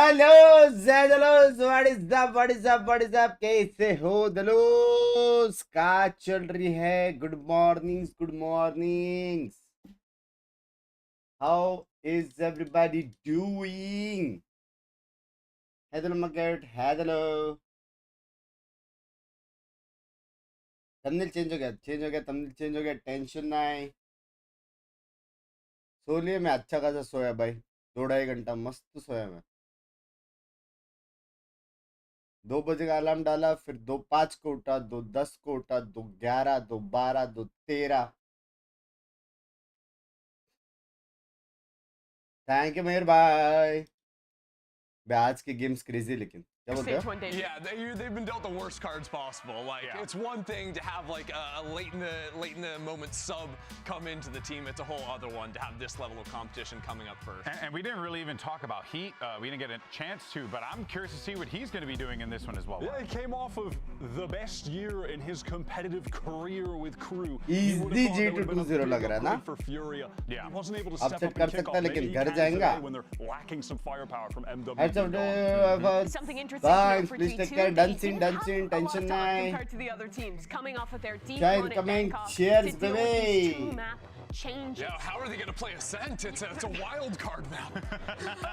Hello ज़ैदलोस, what is up, what is up, what is up? कैसे हो दलोस? क्या चल रही है? Good mornings, good mornings. How is everybody doing? Hello Margaret, hello. thumbnail change हो गया, thumbnail चेंज हो गया, टेंशन ना है. सो लिए मैं अच्छा खासा सोया भाई, 2-2.5 घंटा मस्त सोया मैं. 2 बजे का अलार्म डाला, फिर 2:05 को उठा, 2:10 को उठा, 2:11, 2:12, 2:13. थैंक यू मेहर भाई. आज की गेम्स क्रेजी, लेकिन क्या बोलते हो? Yeah, they've been dealt the worst cards possible. Like, it's one thing to have like a late in the moment sub come into the team. It's a whole other one to have this level of competition coming up first. And we didn't really even talk about Heat. We didn't get a chance to, but I'm curious to see what he's going to be doing in this one as well. Yeah, he came off of the best year in his competitive career with Crew. Easy G220 लग रहा है ना? For Furia. Yeah. He wasn't able to step Upset up कर and kick सकता है, off. लेकिन Maybe he घर can जाएगा. today when they're lacking some firepower from MW. Something interesting Thanks, for please G2. take care. Dancing, They didn't have a lot tension of time नहीं. compared to the other teams, coming off of their deep Giant run at coming, Bangkok cheers, to deal with these baby. two map changes. Yeah, how are they going to play Ascent? It's a wild card map.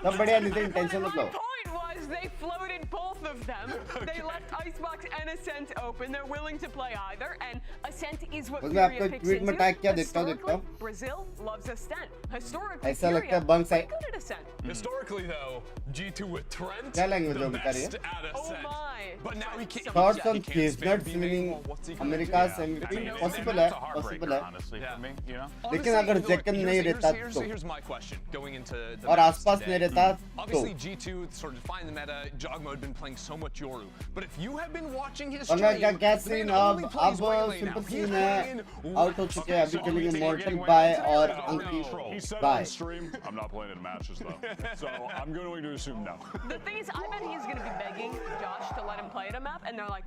सब बढ़िया, Nitin tension मत लो. My point was they floated both of them. They left Icebox and Ascent open. They're willing to play either, and Ascent is what उसमें Furia आपको picks tweet में into. tag क्या देखता हूँ? Brazil loves Ascent. Historically, ऐसा लगता है Furia Binks are good at Ascent. Historically, though, G2 with Trent, क्या language the में बता रही है? best at Oh Ascent. my. But now he can't. Thoughts on he can't spam Chestnuts B main. winning Well, what's he gonna America's do? MVP? I mean, Possible that's है, a heartbreaker, possible है. honestly, Yeah. for me, you know? लेकिन अगर Honestly, Zekken नहीं रहता तो, here's my question going into the और matches आसपास today. नहीं रहता तो, Obviously, G2 sort of defined the meta. Jogmo had been playing so much Yoru, but if you have been watching his पंगा stream, क्या क्या the सीन man only अब plays Waylay now. Simple He's scene है. playing out हो चुके हैं अभी के लिए. मॉर्टल getting बाय away और with Ankit He said bye. on stream, I'm not playing in matches though. So I'm going to assume no. The thing is, I bet he's going to be begging Josh to let him play at a map, and they're like,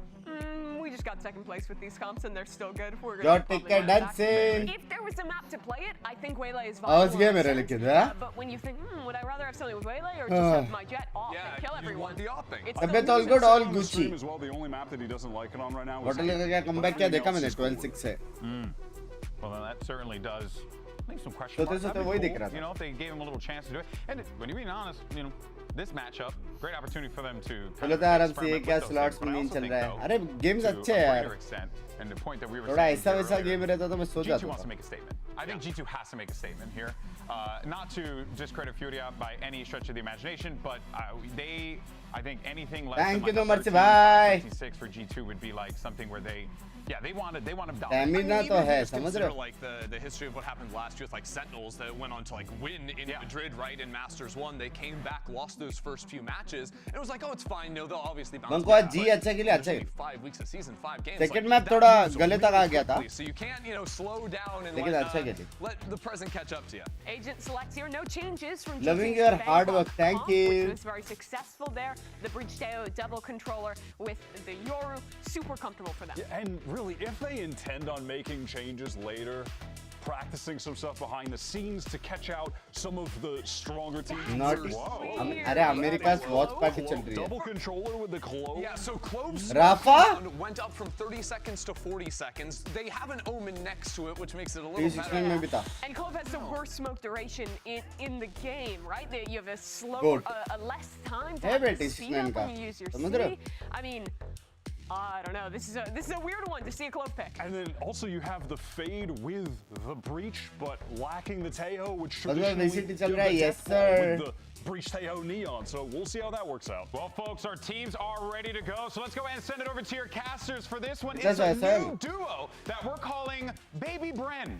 we just got second place with these comps, and they're still good. We're Josh, going to take care, dancing. If there was a map to play it, I think Waylay is आवाज viable. गया in a मेरा sense. लेकिन, हाँ? But when you think, would I rather have something with Waylay or just have my jet off Yeah, and kill you everyone? want the opping. It's अबे the तो all loser good, all On the Gucci. stream as well, the only map that he doesn't like it on right now is मॉर्टल का क्या comeback क्या देखा मैंने 12-6 से. Well, then that certainly does leave some question सोते marks. सोते That'd be वही cool, दिख रहा था. you know, if they gave him a little chance to do it. And when you're being honest, you know, this matchup, great opportunity for them to kind बोलो of तो आराम से experiment क्या with those slots things. But I में also चल think, रहा है. though, अरे गेम्स to अच्छे a हैं greater यार. extent, and the point that we were थोड़ा saying ऐसा here वैसा earlier, गेम रहता तो मैं सो G2 जाता wants to था. make a statement. I think G2 has to make a statement here. Not to discredit Furia by any stretch of the imagination, but I think anything less Thank than you, like no a mercy, 13, bye. 26 for G2 would be like something where they want to dominate. Stamina तो even if है, you just समझ रहे consider हो? like the history of what happened last year with like Sentinels that went on to like win in Madrid, right, in Masters 1. They came back, lost those first few matches, and it was like, oh, it's fine. No, they'll obviously bounce हमको back. आज जी But अच्छा के लिए अच्छा there's है. only 5 weeks of season, 5 games. Second like, map that थोड़ा moves गले तक आ really गया था. quickly, so you can't, slow down and लेकिन अच्छा के लिए. let the present catch up to you. Agent select here, no changes from Loving G2's your Bangkok hard work, thank comp, you. Which was very successful there. The Breach Deo double controller with the Yoru, super comfortable for them. Yeah, and really, if they intend on making changes later, practicing some stuff behind the scenes to catch out some of the stronger teams. Not अरे अमेरिका's watch party चल रही है. Double controller with the clove. Yeah, so Clove's Rafa? went up from 30 seconds to 40 seconds. They have an Omen next to it, which makes it a little 316 better. में भी था. And Clove has the worst smoke duration in the game, right? You have a slow, Good. a less time to है have बेटे the इस speed man up का. when you use your समझ रहे हो? city. I mean, I don't know. This is a weird one to see a Clove pick. And then also you have the fade with the breach, but lacking the Teo, which मतलब traditionally VCT चल रहा है, yes with sir. the breach Teo neon. So we'll see how that works out. Well, folks, our teams are ready to go. So let's go ahead and send it over to your casters for this one. Yes, It's a sir. new duo that we're calling Baby Bren.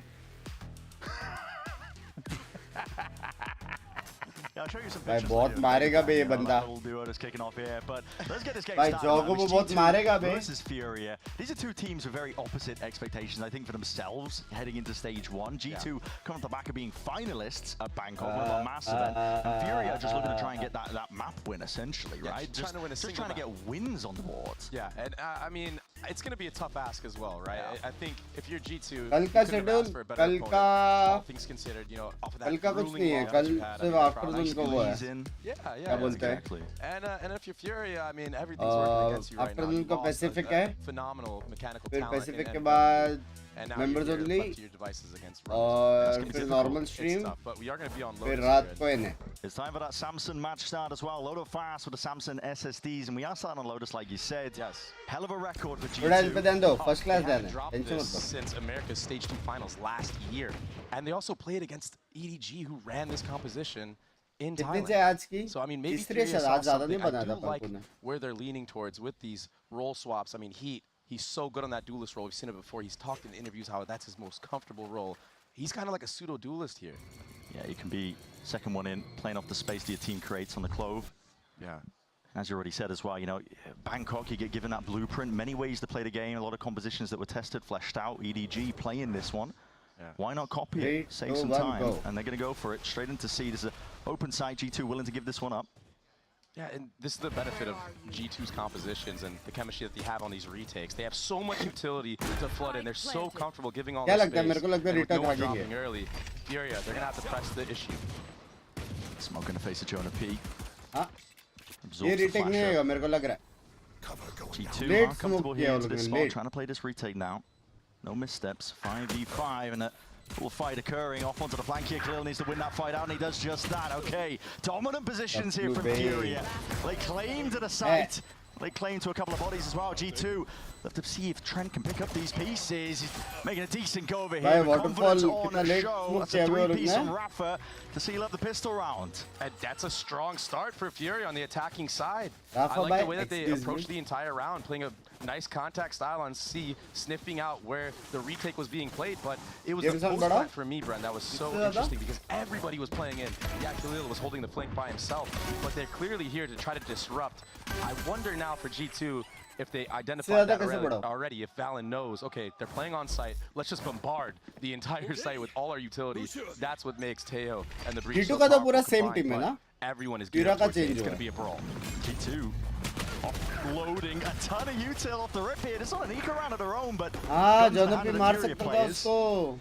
Yeah, I'll show you some भाई pictures बहुत later. मारेगा बे ये बंदा. Little duo just kicking off here, but let's get this game भाई started. जोगो man. वो It's बहुत G2 मारेगा बे. versus Furia. These are two teams with very opposite expectations, I think, for themselves heading into stage one. G2 coming off the back of being finalists at Bangkok, one of our mass event, and Furia just looking to try and get that map win essentially, right? Just trying to win a just single trying to get wins on the board. Yeah, and I mean, it's going to be a tough ask as well, right? I think if you're G2, you कल का couldn't have schedule asked for a better कल opponent, का all things considered, you know, off of that कल का कुछ grueling नहीं है loss कल you had, I सिर्फ mean, आफ्टरनून को वो है yeah, क्या बोलते हैं Exactly. and if you're Furia, I mean, everything's working against you right now. Afternoon You को lost पैसिफिक a है phenomenal mechanical फिर talent पैसिफिक के and बाद and now members you're only left to your devices against और runners. It's फिर difficult, normal it's stream tough, but we are going to be on फिर low रात को इन्हें It's time for that Samsung match start as well. Load up fast with the Samsung SSDs, and we are starting on Lotus, like you said. Yes. Hell of a record for थोड़ा इस पे G2. ध्यान दो first They class ध्यान haven't है dropped tension this मत लो since America's Stage 2 finals last year. And they also played against EDG, who ran this composition in कितनी Thailand. चाहिए आज की So, I mean, maybe तीसरे Furia शायद saw आज ज़्यादा नहीं something. बनाया I था do like पंकु ने where they're leaning towards with these role swaps. I mean, he's so good on that duelist role. We've seen it before. He's talked in interviews how that's his most comfortable role. He's kind of like a pseudo-duelist here. Yeah, you can be second one in, playing off the space that your team creates on the Clove. Yeah. As you already said as well, you know, Bangkok, you get given that blueprint, many ways to play the game, a lot of compositions that were tested, fleshed out, EDG playing this one. Yeah. Why not copy Three, it, save two, some one, time, go. and they're going to go for it, straight into C. There's an open side, G2 willing to give this one up. Yeah, and this is the benefit of G2's compositions and the chemistry that they have on these retakes. They have so much utility to flood in. They're so comfortable giving all क्या this लगता है space. मेरे को लगता है And with retake no one भागेंगे dropping early, Furia, they're going to have to press the issue. Smoke going to face a Jonah P. हाँ Absorbs ये the रीटेक नहीं flasher. होगा मेरे को लग रहा है G2 Late are comfortable smoke here किया into उन this लोगों ने, spot, late. trying to play this retake now. No missteps, 5v5, and a full fight occurring. Off onto the flank here, Khalil needs to win that fight out, and he does just that. Okay, dominant positions here from Blue Bay. Furia. They claim to the site. They claim to a couple of bodies as well. G2, love to see if Trent can pick up these pieces. He's making a decent go over here. Bhai, The confidence waterfall on कितना a late show. smoke That's a किया हुआ है three-piece लोग from ने Rafa to seal up the pistol round. And that's a strong start for Furia on the attacking side. Rafa I like bhai, the way that they excuse approached me. the entire round, playing a nice contact style on C, sniffing out where the retake was being played, but it was ये the भी post बड़ा? plant for Mibr, and that was so ज़्यादा? interesting because everybody was playing in. Yeah, Khalil was holding the flank by himself, but they're clearly here to try to disrupt. I wonder now for G2 if they identify that already, if Valyn knows, okay, they're playing on site, let's just bombard the entire site with all our utility. That's what makes Teo and the Breach G2 so का तो powerful पूरा same combined, team है but ना? everyone is geared Furia up का towards it. change It's हुआ going to है। be a brawl. G2 offloading a ton of util off the rip here. It's not an eco round of their own, but हाँ guns to जोनो hand पे of the मार Furia सकता था players उसको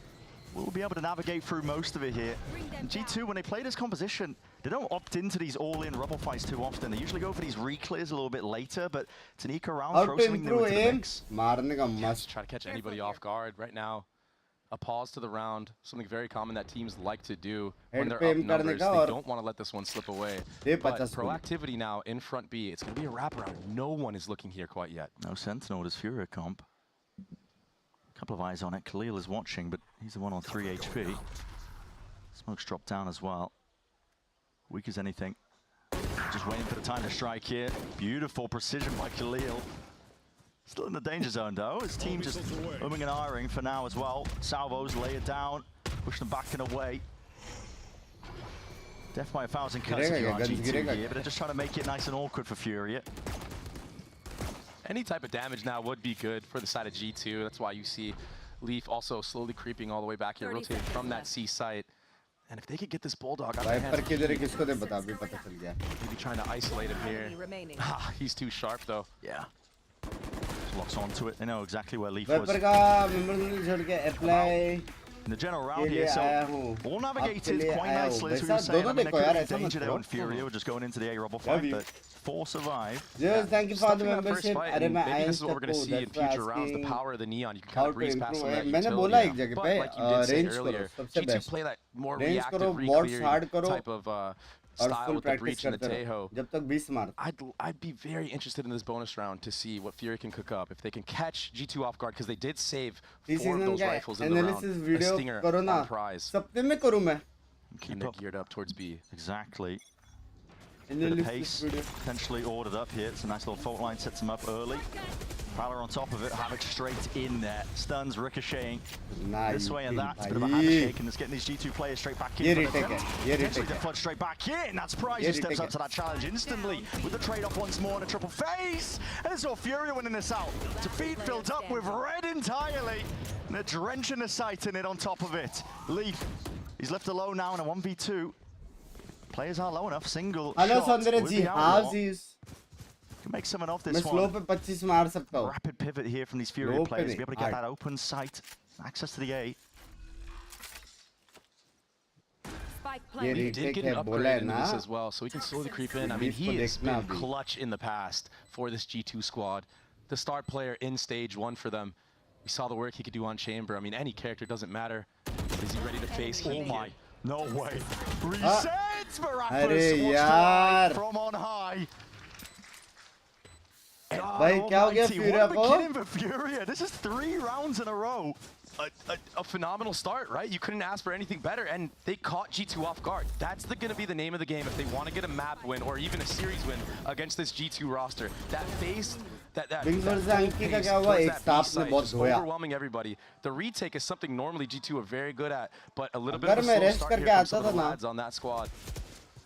will be able to navigate through most of it here. And G2, when they play this composition, they don't opt into these all-in rubble fights too often. They usually go for these reclears a little bit later, but it's an eco round. how Throw to something new improve into the aim mix. मारने का Just मस्त try to catch anybody off guard right now. A pause to the round, something very common that teams like to do when Head they're पे up aim करने numbers. का They और don't want to let this one slip away. ये But 50 proactivity now in front B. It's going to be a wraparound. No one is looking here quite yet. No Sentinel with his Furia comp. Couple of eyes on it. Khalil is watching, but he's the one on 3 HP. Smoke's dropped down as well. Weak as anything. Just waiting for the time to strike here. Beautiful precision by Khalil. Still in the danger zone though. His team just umming and ahhing for now as well. Salvos lay it down, push them back and away. Death by 1,000 cuts if you are G2 here, but they're just trying to make it nice and awkward for Furia. Any type of damage now would be good for the side of G2. That's why you see Leaf also slowly creeping all the way back here, rotating from that C site. And if they could get this Bulldog out of their Viper hands, किधर है किसको दे बता अभी पता चल गया maybe trying to isolate him here. Ah, he's too sharp though. Yeah. Just locks onto it. They know exactly where Leaf Viper was. का memory छोड़ के apply In the general round के here, लिए so आया हूँ all आपके navigated लिए quite आया हूँ nicely, as we वैसा were saying. I दोनों mean, there देखो could यार be ऐसा danger मत there when करो Furia were just going into the A-Rubble Love fight, you. but 4 survive. Just thank you for the Stuffing that first membership fight, अरे and मैं maybe आया this is what we're going to see in future rounds, the asking power of the Neon. You can how kind of to breeze past some of improve that मैंने utility बोला now. एक जगह But पे like you did say range करो earlier, सबसे G2 best play that more range reactive, करो bots hard reclearing करो type of और style full with the practice Breach and the करते Tejo. रहो जब तक 20 मार I'd be very interested in this bonus round to see what Fury can cook up. If they can catch G2 off guard, because they did save 4 of those rifles in the round. analysis A video stinger करो ना on prize. सप्ते में करूँ मैं And Keep they're up. geared up towards B. Exactly. Bit of analysis pace, video potentially ordered up here. It's a nice little fault line, sets him up early. Valor on top of it, Havoc straight in there. Stuns ricocheting this way and that. It's a bit of a handshake, and it's getting these G2 players straight back in. ये for the retake attempt. है ये Potentially retake they है flood straight back in. That's Prize ये who steps retake up to that challenge instantly with the trade-off once more and a triple face. And it's all Furia winning this out. Defeat filled up with red entirely. And they're drenching the sight in it on top of it. Leaf, he's left alone now in a 1v2. Players are low enough, single hello shot सौंदर्य with जी the outlaw. House Can make someone off मैं this slow one. पे 25 मार सकता हूँ. Rapid pivot here from these Furia Slow players. पे Be able to नहीं, get that open sight. Access to the A. ये He did retake get है an बोला upgrade है into ना. this as well, so he can slowly creep in. I mean, इसको he has देखना been अभी. clutch in the past for this G2 squad. The star player in stage 1 for them. We saw the work he could do on Chamber. I mean, any character doesn't matter. Is he ready to face Heat? Oh my. No way. Ah. Resets for अरे Raffles. यार. From on high. भाई क्या हो गया Furia को? What a beginning for Furia. This is 3 rounds in a row. A phenomenal start, right? You couldn't ask for anything better, and they caught G2 off guard. That's going to be the name of the game if they want to get a map win or even a series win against this G2 roster. That face, that Binks versus full Anki का pace क्या हुआ? towards एक that stop B में site, बहुत just धोया. overwhelming everybody. The retake is something normally G2 are very good at, but a little bit अगर of a मैं slow rest start करके here from some आता of the था ना. lads on that squad.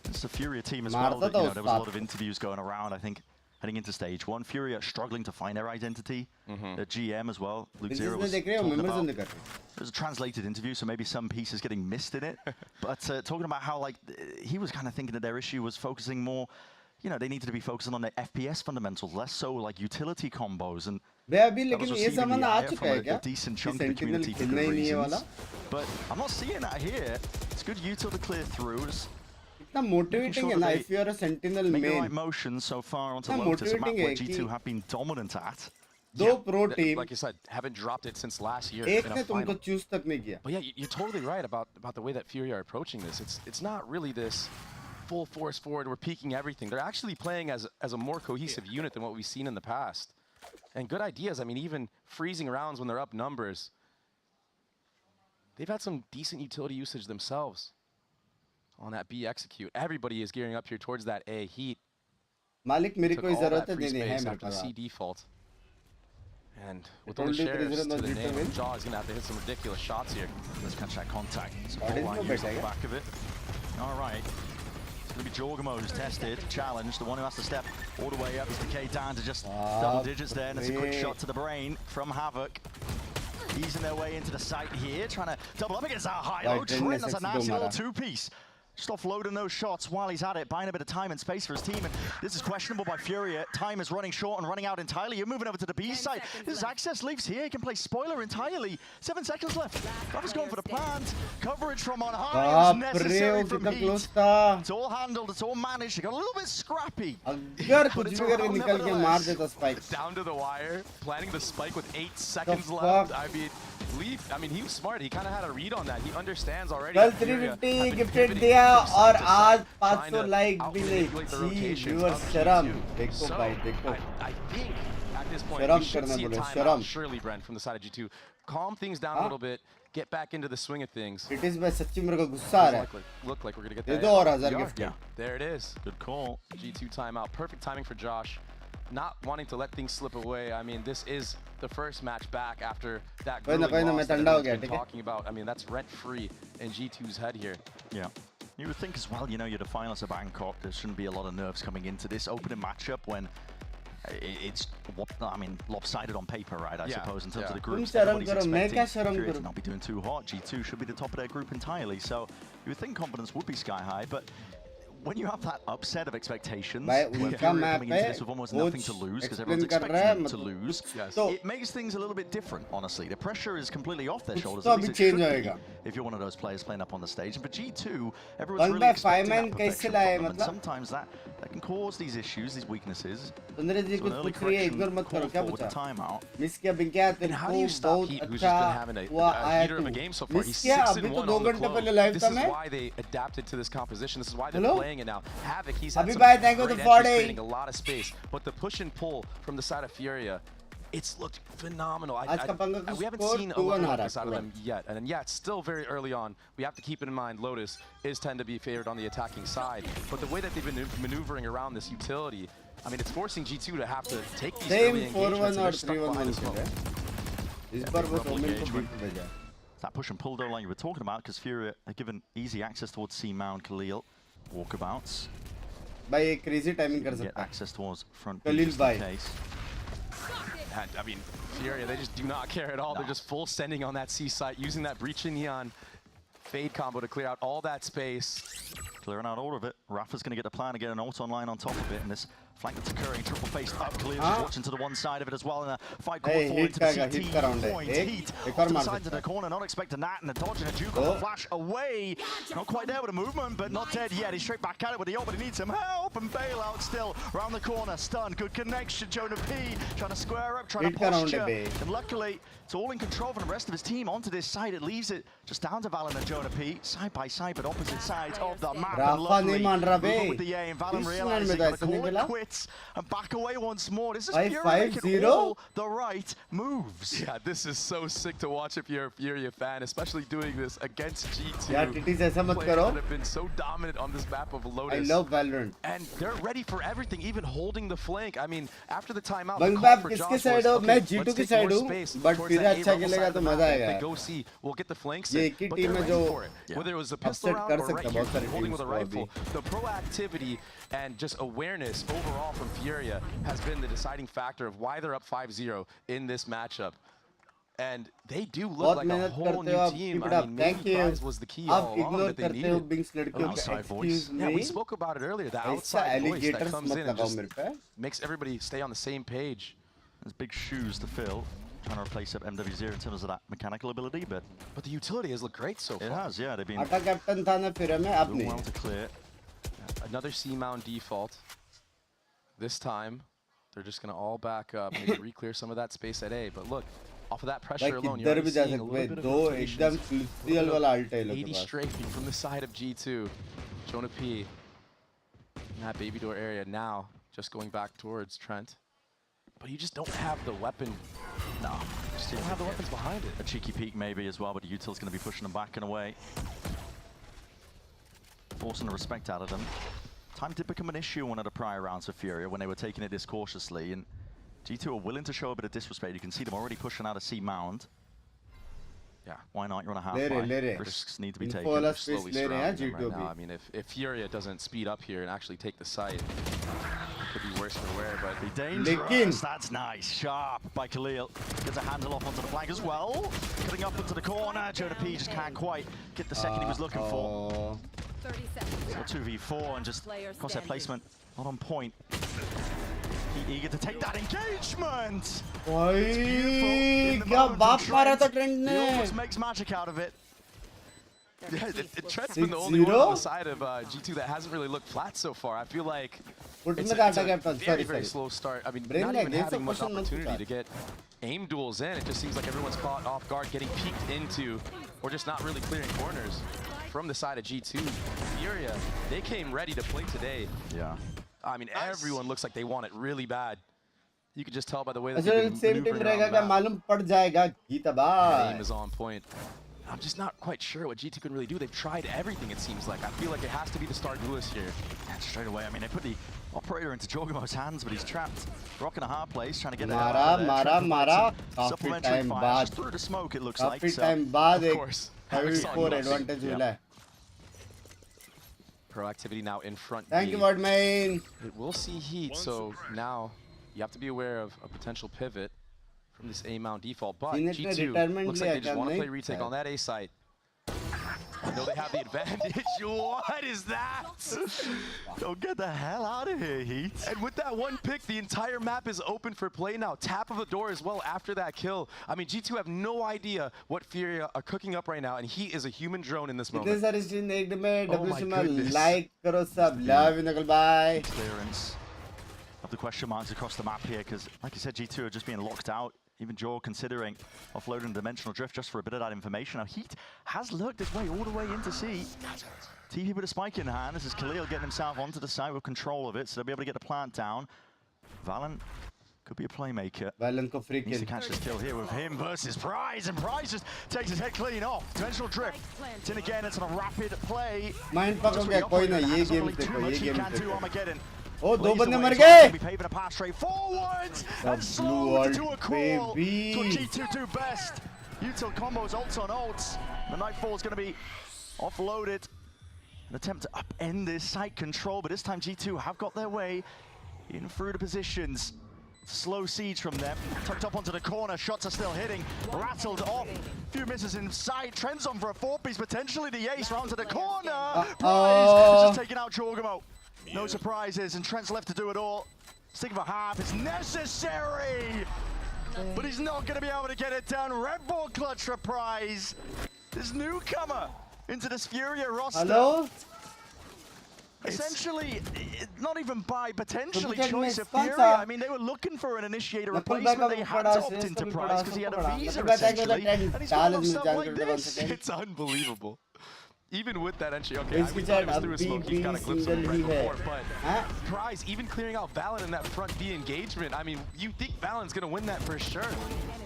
It's the Furia team as मारता well. That, था you know, उस there was a lot बात. of interviews going around, I think, heading into stage 1. Furia struggling to find their identity. The GM as well. Luke Zero was देख रहे हो talking members about. नहीं कर रहे. It was a translated interview, so maybe some pieces getting missed in it. But talking about how, like, he was kind of thinking that their issue was focusing more, you know, they needed to be focusing on their FPS fundamentals, less so like utility combos. And बे अभी that was लेकिन ये receiving सामान the uh ire चुका from है a क्या? decent ये chunk of the Sentinel community for खेलना good ही नहीं है वाला. reasons. But I'm not seeing that here. It's good util to clear through. Just इतना motivating sure है that ना they if you are a Sentinel make the right main. motions so far onto इतना Lotus, a map motivating where है कि G2 have been dominant at. दो pro team. Like you said, haven't dropped it since last year एक in a ने तुमको final. choose तक नहीं किया. But yeah, you're totally right about the way that Furia are approaching this. It's not really this full force forward. We're peaking everything. They're actually playing as a more cohesive unit than what we've seen in the past. And good ideas. I mean, even freezing rounds when they're up numbers. They've had some decent utility usage themselves on that B execute. Everybody is gearing up here towards that A. Heat मालिक मेरी took कोई all जरूरत that free नहीं है space मेरे after the pass. C default. And with told only you there is shares no to the G2 name, win. Jaw is going to have to hit some ridiculous shots here. Let's catch that contact. It's a What is full line no use off better, the yeah? back of it. All right. It's going to be Jorgamo who's tested, challenged. The one who has to step all the way up is Decay down to just double digits there. And it's a quick shot to the brain from Havoc. Easing their way into the site here, trying to double up against that high-low Right, Trent. That's a necessity nasty little mara. two-piece. Just offloading those shots while he's at it, buying a bit of time and space for his team. And this is questionable by Furia. Time is running short and running out entirely. You're moving over to the B side. This is access leaves here. He can play spoiler entirely. 7 seconds left. Rafa's going for the plant. Coverage from on high. It was necessary from कितना Heat. close था. It's all handled. It's all managed. It got a little bit scrappy. अगर But कुछ it's भी करके around निकल के मार देता spike. Down to the wire, planting the spike with 8 seconds fuck? left. I mean, Leaf, I mean, he was smart. He kind of had a read on that. He understands already. कल that Furia have 350 been gifted pivoting दिया from side और to आज side, 500 trying to like भी नहीं. out-manipulate the जी rotations viewer of शर्म. G2. देखो So, भाई देखो. I think at this point Sharam we should karna see a bolo, timeout, sharam. surely, Brent, from the side of G2. Calm things down a हाँ? little bit, get back into the swing of things. It is भाई सच्ची मेरे को गुस्सा आ रहा है. Look like we're gonna get they that. दो और 1000 We are. Gift. There it is. Good call. G2 timeout. Perfect timing for Josh. Not wanting to let things slip away. I mean, this is the first match back after that कोई ना grueling मैं loss that ठंडा हो everyone's गया, been ठीक है? talking about. I mean, that's rent-free in G2's head here. Yeah. You would think as well, you know, you're the finalists of Bangkok. There shouldn't be a lot of nerves coming into this opening matchup when it's, I mean, lopsided on paper, right? I suppose in terms of the groups. तुम शर्म Everybody's करो, मैं क्या expecting शर्म Furia to करूं? not be doing too hot. G2 should be the top of their group entirely. So you would think confidence would be sky high, but when you have that upset of expectations, भाई where उनका Furia map coming into है this with almost वो nothing to lose because everyone's explain कर expecting रहा है them to मतलब lose, तो it makes things a little bit different, honestly. The pressure is completely off their shoulders. तो At अभी least it change should be होएगा. if you're one of those players playing up on the stage. And for G2, everyone's 1 really by 5 expecting man that कैसे perfection लाए from them, and मतलब? sometimes that can cause these issues, these weaknesses. सुंदर जी So कुछ an early पूछ रही है correction ignore मत करो called क्या for with the पूछा? timeout. मिस किया बिंकिया And तेरे how do को you stop बहुत Heat, who's just अच्छा been having हुआ a आया heater of a तू. game so far? Miss He's किया 6 अभी and तो 1 2 on the घंटे पहले globe. लाइव This था is मैं. why they adapted to this composition. This is why they're Hello? playing it now. Havoc, he's had Abhi some bhai, thank you great for the entries, 40. creating a lot of space. But the push and pull from the side of Furia, it's looked phenomenal. आज का पंगा का We haven't score seen a 2-1 level uh like रहा this out of them yet. And then, yeah, it's still very early on. We have to keep it in mind, Lotus is tend to be favored on the attacking side. But the way that they've been maneuvering around this utility, I mean, it's forcing G2 to have to take these Same early engagements 4-1 and और they're stuck 3-1 behind मान as well. चले. इस बार वो double Omen को engagement. beat भेजा. That push and pull though, like you were talking about, because Furia are given easy access towards C-Mount, Khalil, walkabouts. भाई एक crazy timing कर Get सकता है. access towards front Khalil B just bhai. in case. And, I mean, Furia, they just do not care at all. They're just full sending on that C site, using that breaching neon fade combo to clear out all that space. Clearing out all of it. Rafa's going to get the plan to get an ult online on top of it, and this Flank that's occurring, triple face up. Khalil just watching to the one side of it as well. And a fight going Hey, forward hit into the kagga, CT hit around point. it. Heat Ek off aur to the maar side of sakta the corner, not expecting that. And a dodge and a juke on the flash away. Not quite there with a movement, but not dead yet. He's straight back at it with the ult, but he needs some help. And bailout still around the corner. Stun, good connection. Jonah P trying to square up, trying to posture. And luckily, it's all in control from the rest of his team onto this side. It leaves it just down to Valyn and Jonah P. Side by side, but opposite sides of the map. And luckily, with the aim, Valyn realizes he's going to call it quits and back away once more. This is Furia making all the right moves. Yeah, this is so sick to watch if you're a Furia fan, especially doing this against G2. यार टिटीज ऐसा मत Players करो. that have been so dominant on this map of Lotus. I love Valorant. And they're ready for everything, even holding the flank. I mean, after the timeout, Bang the Bab call for किसके Josh side was, हो? okay, मैं let's G2 की take side more हूँ, space but towards फिर that अच्छा A-level खेलेगा side of तो the map. मजा If आएगा. they go see, we'll get the flanks ये in, एक ही but टीम they're है ready जो for it. Whether it was a pistol upset round कर or right सकता है here, बहुत सारी holding teams with a को अभी. rifle, the proactivity and just awareness overall from Furia has been the deciding factor of why they're up 5-0 in this matchup. And they do look like a whole new team. I mean, maybe Prize was the key all along that they needed. Outside voice. Yeah, we spoke about it earlier. The outside voice that comes in and just makes everybody stay on the same page. There's big shoes to fill. Trying to replace up MW0 in terms of that mechanical ability, but the utility has looked great so far. It has, yeah. They've been आटा captain था ना फिर मैं अब doing नहीं. well to clear. Another C-mount default. This time, they're just going to all back up, maybe re-clear some of that space at A. But look, off of that pressure alone, you're already seeing a little bit of rotations, a little bit of 80 strafing from the side of G2. Jonah P in that baby door area now, just going back towards Trent. But you just don't have the weapon. No, just don't have the weapons behind it. A cheeky peek maybe as well, but Util's going to be pushing them back and away. Forcing the respect out of them. Time did become an issue in one of the prior rounds of Furia when they were taking it this cautiously, and G2 are willing to show a bit of disrespect. You can see them already pushing out a C mound. Yeah, why not? You're on a half-line. Risks need to be taken. Slowly surrounding them right now. I mean, if Furia doesn't speed up here and actually take the site, it could be worse for wear, but be dangerous. That's nice. Sharp by Khalil. Gets a handle off onto the flank as well. Cutting up into the corner. Jonah P just can't quite get the second he was looking for. 30 seconds. So 2v4 and just crosshair placement not on point. He eager to take that engagement. It's beautiful. क्या बाप मारा था trend ने. He almost makes magic out of it. Yeah, Trent's been the only one on the side of G2 that hasn't really looked flat so far. I feel like it's a very slow start. I mean, not even having much opportunity to get aim duels in. It just seems like everyone's caught off guard, getting peeked into, or just not really clearing corners from the side of G2. Furia, they came ready to play today. Yeah. I mean, everyone looks like they want it really bad. You can just tell by the way that they've been maneuvering around the map. Aim is on point. I'm just not quite sure what G2 can really do. They've tried everything, it seems like. I feel like it has to be the start Lewis here. Yeah, straight away. I mean, they put the operator into Jorgamo's hands, but he's trapped. Rocking a hard place, trying to get Mara. Supplementary fire. Just through the smoke, it looks like. Of course. advantage मिला. Proactivity now in front. Thank you, Wardmain. We'll see heat, so now you have to be aware of a potential pivot from this A mount default. But G2 looks like they just want to play retake on that A site. I know they have the advantage. What is that? Don't get the hell out of here, Heat. And with that one pick, the entire map is open for play now. Tap of the door as well after that kill. I mean, G2 have no idea what Furia are cooking up right now, and he is a human drone in this moment. Like karo sab. Love you, Knuckle. Bye. Clearance of the question marks across the map here, because like you said, G2 are just being locked out. Even Joe considering offloading Dimensional Drift just for a bit of that information. Now Heat has lurked his way all the way into C. TP with a spike in hand. This is Khalil getting himself onto the side with control of it, so they'll be able to get the plant down. Valyn could be a playmaker. Valyn ko free Needs kill. to catch this kill here with him versus Prize, and Prize just takes his head clean off. Dimensional Drift. Then again, it's on a rapid play. Mind pako gaya koi na ye game dekho, ye game dekho. Armageddon. Oh, do bande mar gaye. Paving a path straight forwards and slow to a crawl. That's what G2 do best. Util combos, ults on ults. The Nightfall is going to be offloaded. An attempt to upend this site control, but this time G2 have got their way in through the positions. Slow siege from them. Tucked up onto the corner. Shots are still hitting. Rattled off. Few misses inside. Trends on for a 4-piece, potentially the ace round to the corner. Prize just taking out Jorgamo. No surprises, and Trent's left to do it all. Stick of a half is necessary, but he's not going to be able to get it done. Red Bull clutch reprise. This newcomer into this Furia roster. Hello? Essentially, not even by potentially Duplicate choice of miss, Furia. I mean, they were looking for an initiator replacement. They had to opt into Prize because he had a visa, essentially. And he's got himself like this. It's unbelievable. Even with that entry, okay, we thought it was through a smoke. He's got a glimpse of it right before, but Prize, even clearing out Valyn in that front B engagement, I mean, you think Valyn's going to win that for sure.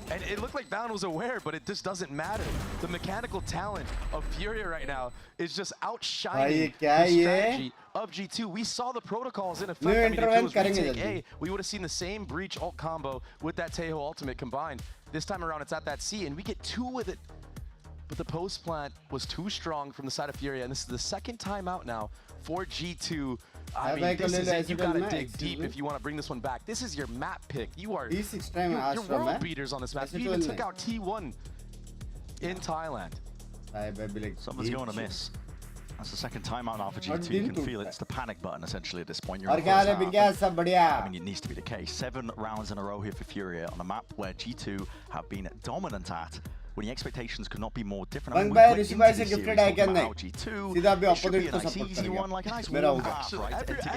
And it looked like Valyn was aware, but it just doesn't matter. The mechanical talent of Furia right now is just outshining the strategy of G2. We saw the protocols in effect. I mean, if it was retake A, we would have seen the same breach ult combo with that Taeho ultimate combined. This time around, it's at that C, and we get 2 with it. But the post plant was too strong from the side of Furia, and this is the second time out now for G2. I mean, this is it. You gotta dig deep if you want to bring this one back. This is your map pick. You are you're world beaters on this map. You even took out T1 in Thailand. Something's going to miss. That's the second time out now for G2. You can feel it. It's the panic button essentially at this point. You're in the first half. I mean, it needs to be the case. 7 rounds in a row here for Furia on a map where G2 have been dominant at. When the expectations could not be more different. I mean, G2 सीधा भी opposite को support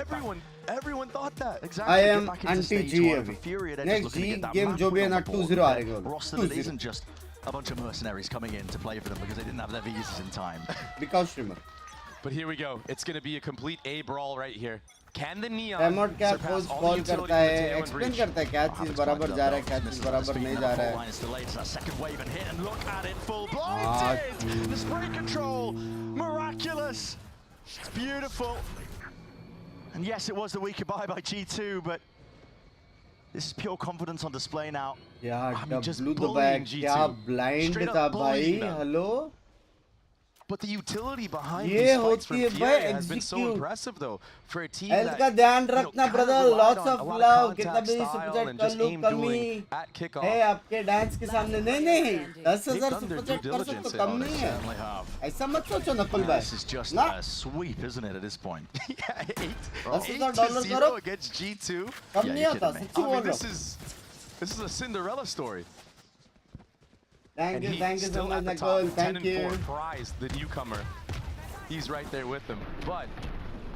करेगा. Everyone thought that. Exactly. I am anti-G अभी. Next G game जो भी है ना 2-0 हारेंगे. Roster that isn't just a bunch of mercenaries coming in to play for them because they didn't have their visas in time. Because streamer. But here we go. It's going to be a complete A brawl right here. Can the Neon timeout क्या coach call करता है, explain करता है क्या चीज बराबर जा रहा है, क्या चीज बराबर नहीं जा रहा है. Second wave and hit and look at it, full blinded. The spray control, miraculous. It's beautiful. And yes, it was the weaker buy by G2, but this is pure confidence on display now. Yeah, just blew the back. क्या blind था भाई. Hello. But the utility behind these fights from Furia has been so impressive, though, for a team that, का ध्यान रखना brother, lots of love. कितना भी Super Chat कर लो कमी है आपके डांस के सामने. नहीं 10,000 सुपरचैट कर सकते तो कम नहीं है. ऐसा मत सोचो नकुल भाई. This is just a sweep, isn't it, at this point? Yeah, $8 करो against G2. कम नहीं होता. सच्ची बोल रहा हूँ. This is a Cinderella story. Thank you so much, Nicole. Thank you. Prize, the newcomer. He's right there with them. But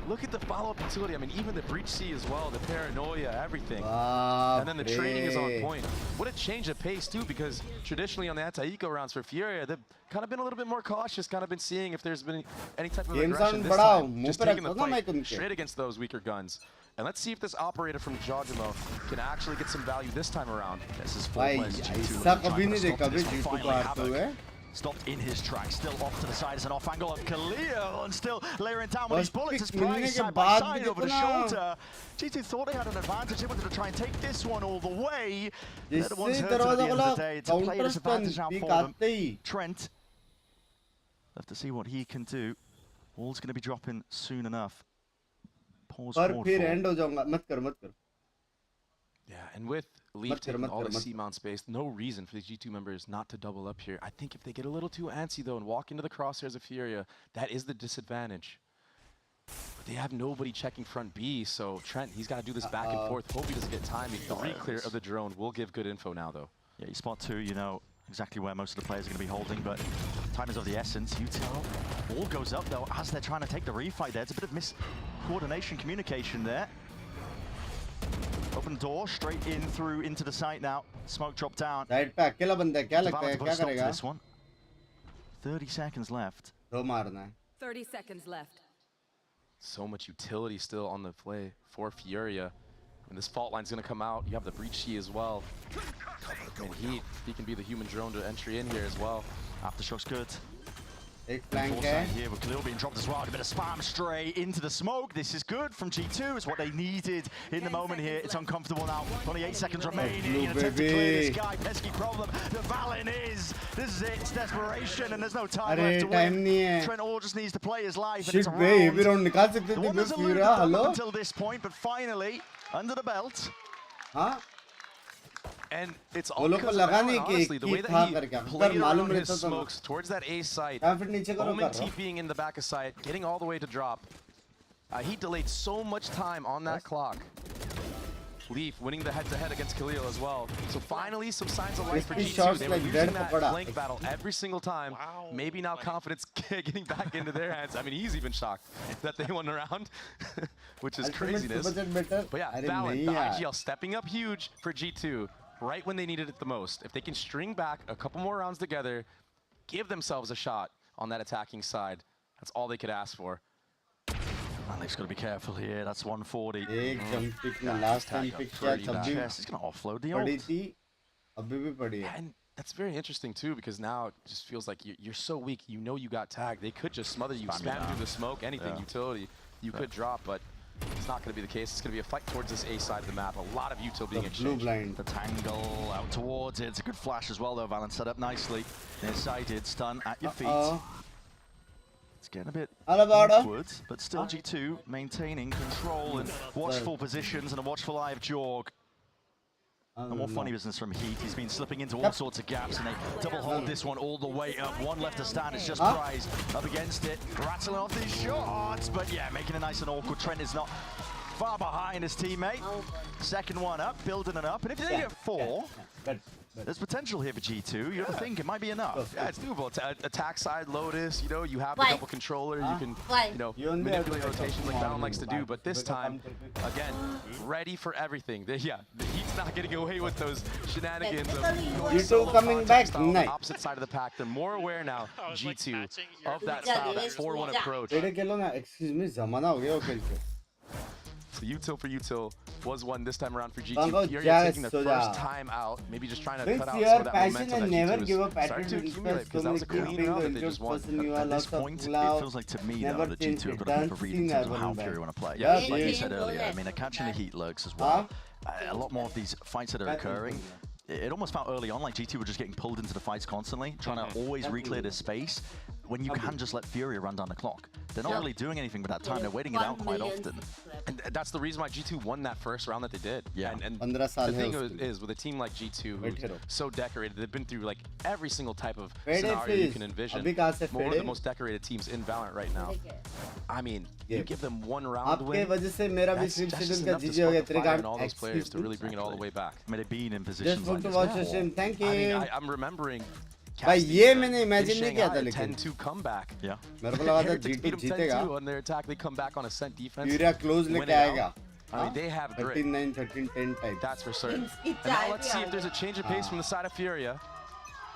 look at the follow-up utility. I mean, even the breach C as well, the paranoia, everything. And then the training is on point. What a change of pace, too, because traditionally on the anti-eco rounds for Furia, they've kind of been a little bit more cautious, kind of been seeing if there's been any type of aggression this time. Just taking the fight straight against those weaker guns. And let's see if this operator from Jojimo can actually get some value this time around. This is 4 players G2. Stopped in his track, still off to the side as an off angle of Khalil, and still layering down with his bullets as Price side by side over the shoulder. G2 thought they had an advantage, they wanted to try and take this one all the way. They're the ones hurt at the end of the day. It's a player disadvantage now for them. Trent, left to see what he can do. Wall's going to be dropping soon enough. Pause forward. Yeah, and with Leaf taking all the C-mount space, no reason for the G2 members not to double up here. I think if they get a little too antsy, though, and walk into the crosshairs of Furia, that is the disadvantage. But they have nobody checking front B, so Trent, he's got to do this back and forth. Hope he doesn't get timing. The re-clear of the drone will give good info now, though. Yeah, you spot 2, you know exactly where most of the players are going to be holding, but time is of the essence. Util, all goes up, though, as they're trying to take the refight there. It's a bit of mis-coordination, communication there. Open door, straight in through into the site now. Smoke drop down. Right पे अकेला बंदा है, क्या लगता है क्या करेगा? This one. 30 seconds left. 2 मारना है. 30 seconds left. So much utility still on the play for Furia. And this fault line's going to come out. You have the breach key as well. And he can be the human drone to entry in here as well. Aftershock's good. एक flank है. Here with Khalil being dropped as well. A bit of spam straight into the smoke. This is good from G2. It's what they needed in the moment here. It's uncomfortable now. 28 seconds remaining. An attempt to clear this guy. Pesky problem. The Valyn is. This is it. It's desperation and there's no time left to win. Trent all just needs to play his life. And it's a round. The one that's eluded them up until this point, but finally, under the belt. Huh? And it's all because of Valyn, honestly, the way that he played around his smokes towards that A site, Omen TPing in the back of site, getting all the way to drop. He delayed so much time on that clock. Leaf winning the head-to-head against Khalil as well. So finally, some signs of life for Crispy G2. shots They were like losing dead that pakoda. flank battle every single time. Maybe now confidence getting back into their hands. I mean, he's even shocked that they won the round, which is craziness. But yeah, Valyn, the IGL stepping up huge for G2 right when they needed it the most. If they can string back a couple more rounds together, give themselves a shot on that attacking side, that's all they could ask for. Alec's got to be careful here. That's 140. एक jump pick में last time pick किया तब भी He's going to offload the पड़ी ult. थी अभी भी पड़ी है. And that's very interesting too, because now it just feels like you're so weak. You know you got tagged. They could just smother you, spam through the smoke, anything, utility. You could drop, but it's not going to be the case. It's going to be a fight towards this A side of the map. A lot of util being exchanged. Blind. The tangle out towards it. It's a good flash as well, though. Valyn set up nicely. Nearsighted, stun at your feet. It's getting a bit backwards, but still G2 maintaining control and watchful positions and a watchful eye of Jorg. And more funny business from Heat. He's been slipping into all sorts of gaps, and they double hold this one all the way up. One left to stand. It's just Prize up against it, rattling off these shots. But yeah, making it nice and awkward. Trent is not far behind his teammate. Second one up, building it up. And if they get 4, there's potential here for G2. You ever think it might be enough? Yeah, it's doable. Attack side, Lotus, you know, you have the double controller. You can, you know, manipulate rotations like Valyn likes to do. But this time, again, ready for everything. Yeah, the Heat's not getting away with those shenanigans of G2 coming back. Nice. Opposite side of the pack. They're more aware now, G2, of that style, that 4-1 approach. Excuse me, zamana हो गया वो खेल के. So util for util was one this time around for G2. Furia taking their first time out, maybe just trying to cut out some of that momentum that G2 was starting to accumulate, because that was a clean round that they just won. At this point, it feels like to me now that G2 have got a bit of a read in terms of how Furia want to play. Yeah, like you said earlier, I mean, they're catching the Heat lurks as well. A lot more of these fights that are occurring. It almost felt early on like G2 were just getting pulled into the fights constantly, trying to always reclear this space when you can just let Furia run down the clock. They're not really doing anything with that time. They're waiting it out quite often. And that's the reason why G2 won that first round that they did. Yeah. And the thing is, with a team like G2, who's so decorated, they've been through like every single type of scenario you can envision. One of the most decorated teams in Valorant right now. I mean, you give them one round win, that's just enough to spark the fire in all those players to really bring it all the way back. I mean, they've been in positions like this before. Thank you. I mean, I'm remembering भाई ये मैंने imagine नहीं किया था लेकिन 10-2 comeback. Yeah. मेरे को लगा था G2 जीतेगा. On their attack, they come back on a cent defense. Furia close लेके आएगा. I mean, they have grit. 13-9, 13-10 type. That's for certain. And now let's see if there's a change of pace from the side of Furia.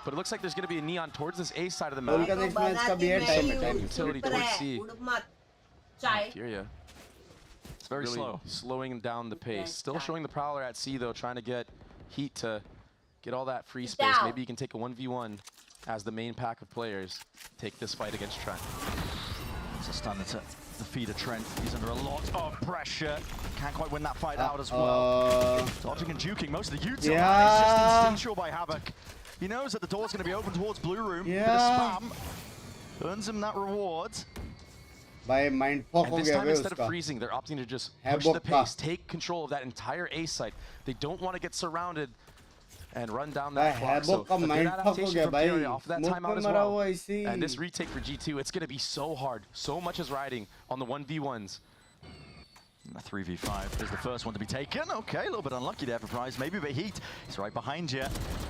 But it looks like there's going to be a neon towards this A side of the map. उनका next match का भी है time. Utility towards C. Furia. It's very slow. Slowing down the pace. Still showing the Prowler at C though, trying to get Heat to get all that free space. Maybe you can take a 1v1 as the main pack of players take this fight against Trent. It's a stun to the feed of Trent. He's under a lot of pressure. Can't quite win that fight out as well. Dodging and juking most of the util. Yeah. It's just instinctual by Havoc. He knows that the door's going to be open towards Blue Room. Yeah. Bit of spam. Earns him that reward. By mind fuck and this time, instead of freezing, they're opting to just push the pace, take control of that entire A site. They don't want to get surrounded and run down that clock. So a good adaptation from Furia off that timeout as well. And this retake for G2, it's going to be so hard. So much is riding on the 1v1s. A 3v5 is the first one to be taken. Okay, a little bit unlucky there for Prize. Maybe the Heat is right behind you.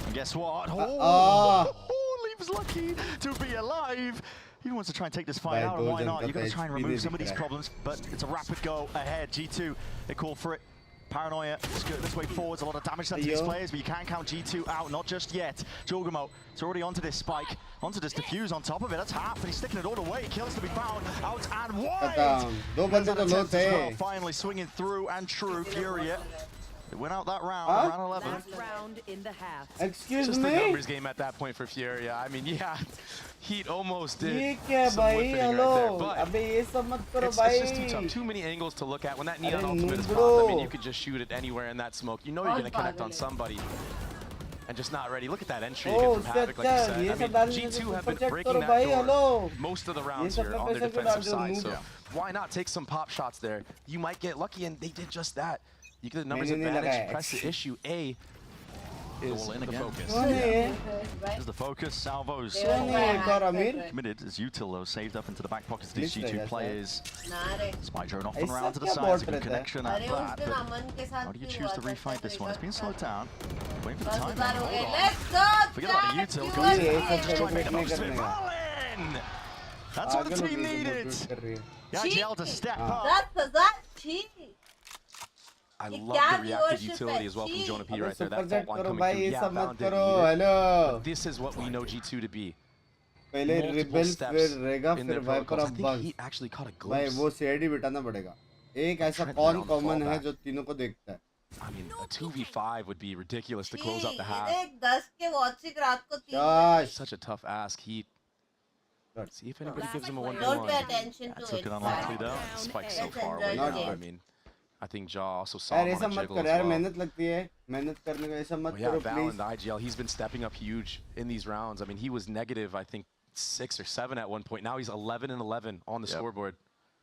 And guess what? Leaves lucky to be alive. He wants to try and take this fight out, and why not? You're going to try and remove some of these problems, but it's a rapid go ahead. G2, they call for it. Paranoia, skirting this way forwards, a lot of damage done to these players, but you can't count G2 out, not just yet. Jorgamo, it's already onto this spike, onto this defuse on top of it, that's half, and he's sticking it all the way. Kills to be found, out and wide! Finally swinging through and true, Furia. They win out that round, round 11. Last round in the half. Excuse just me? Just a numbers game at that point for Furia. I mean, yeah, Heat almost did some bhai, whipping hello. right there, but it's just too tough. Too many angles to look at. When that neon ultimate is popped, I mean, you could just shoot it anywhere in that smoke. You know you're going to connect on somebody. And just not ready. Look at that entry again from Havoc, like you said. I mean, G2 have been breaking that door most of the rounds here on their defensive side. So why not take some pop shots there? You might get lucky, and they did just that. You get the numbers advantage, press the issue A. is All in the again. focus. There's the focus. Salvos Amir. as Util though, saved up into the back pockets of these Glitch G2 रहेगा players. Spy drone off ऐसा and around to the क्या side. It's a bot good रहता है? connection at that. But how do you choose to refight this one? It's been slowed down. Waiting for the time. Hold on. Forget about the Util. Goes ये in. सब Trying to make the नहीं most of it. करने का Valyn! That's what the team needed. The IGL to step up. 10,000 I ये love क्या the reactive viewership utility है? as well from जी। Jonah P अबे right there. Super That chat fault line करो coming भाई, through. ये Yeah, सब मत Valyn didn't करो, need it. Hello But this is what we know G2 to be. पहले Multiple रिबेल steps फिर रेगा in फिर their वाइपर protocols. I off think he बंक्स actually caught a भाई glimpse. वो सीआईडी बिठाना पड़ेगा एक ऐसा Trent कौन there on the कॉमन है fallback. जो तीनों को देखता है I mean, a 2v5 would be ridiculous to close out the half. 10 के वॉचिंग रात को 3 Gosh. Such a tough ask. He. Good. See if anybody gives him a Don't pay 1v1. attention That to took it. it unlikely though. Spike so Let's far enjoy away the now. game. I mean, I think Jaw also saw यार him ऐसा on a मत jiggle करो as यार well. मेहनत लगती है मेहनत करने का ऐसा मत Well, yeah, करो Valyn, please the IGL, he's been stepping up huge in these rounds. I mean, he was negative, I think, 6 or 7 at one point. Now he's 11 and 11 on the scoreboard.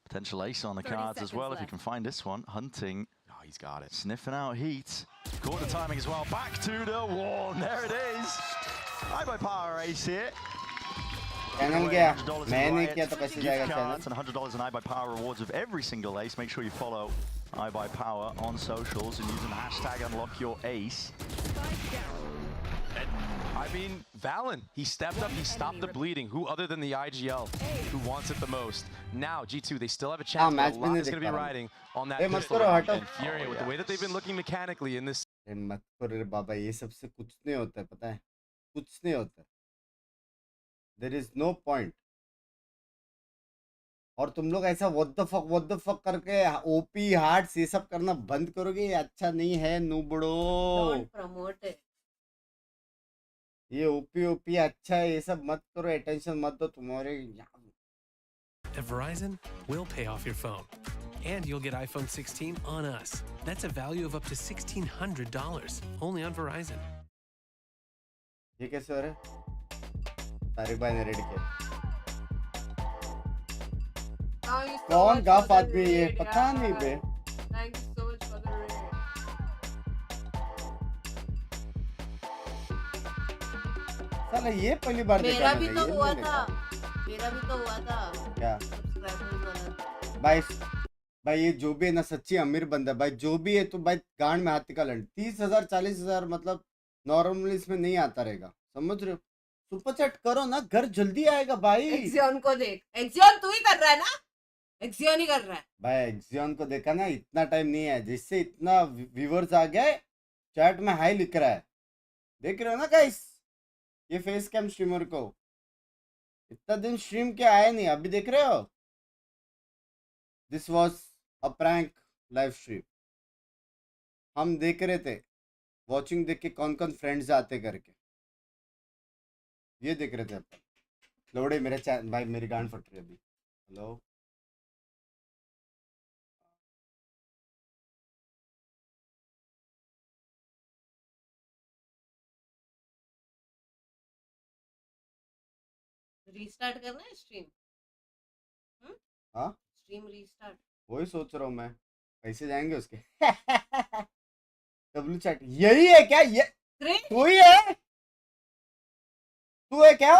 Potential ace on the cards as well if you can find this one. Hunting, Oh, he's got it. sniffing out heat. Caught the timing as well. Back to the wall. And there it is. High by power ace here. Channel गया मैंने किया तो कैसे जाएगा Gift channel cards and $100 in iBuyPower rewards of every single ace. Make sure you follow iBuyPower on socials and using the hashtag #UnlockYourAce. I mean, Valyn, he stepped up, he stopped the bleeding. Who other than the IGL who wants it the most? Now, G2, they still have a chance, but a lot is going to be riding on that pistol round. And Furia, with the way that they've been looking mechanically in this. मत करो रे बाबा ये सबसे कुछ नहीं होता है पता है कुछ नहीं होता है देयर इज नो पॉइंट और तुम लोग ऐसा व्हाट द फक करके ओपी हार्ट्स ये सब करना बंद करोगे ये अच्छा नहीं है नूबड़ो Don't promote it. ये ओपी अच्छा है ये सब मत करो अटेंशन मत दो तुम्हारे At Verizon, we'll pay off your phone. And you'll get iPhone 16 on us. That's a value of up to $1,600, only on Verizon. ये कैसे हो रहा है तारिक भाई ने रेडी किया Thank you so कौन much गाफ for the आदमी ये raid, पता नहीं बे यार. Thank you so much for the raid. साला ये पहली बार देखा मेरा भी मैंने, तो ये हुआ नहीं था देखा। मेरा भी तो हुआ था क्या सब्सक्राइबर्स वाला भाई भाई ये जो भी है ना सच्ची अमीर बंदा है भाई जो भी है तो भाई गांड में हाथी का लंड 30,000 40,000 मतलब नॉर्मली इसमें नहीं आता रहेगा समझ रहे हो सुपर चैट करो ना घर जल्दी आएगा भाई एक्सियन को देख एक्सियन तू ही कर रहा है ना एक्सियन ही कर रहा है भाई एक्सियन को देखा ना इतना टाइम नहीं है जिससे इतना व्यूअर्स आ गए चैट में हाई लिख रहा है देख रहे हो ना गाइस ये फेस कैम स्ट्रीमर को इतना दिन स्ट्रीम के आए नहीं अभी देख रहे हो this was a prank live stream हम देख रहे थे वॉचिंग देख के कौन कौन फ्रेंड्स आते करके ये देख रहे थे अपन लोड़े मेरे चैनल भाई मेरी गांड फट रही है अभी हेलो रीस्टार्ट करना है स्ट्रीम हाँ स्ट्रीम रीस्टार्ट वही सोच रहा हूँ मैं पैसे जाएंगे उसके डब्ल्यू चैट यही है क्या ये तू ही है तू है क्या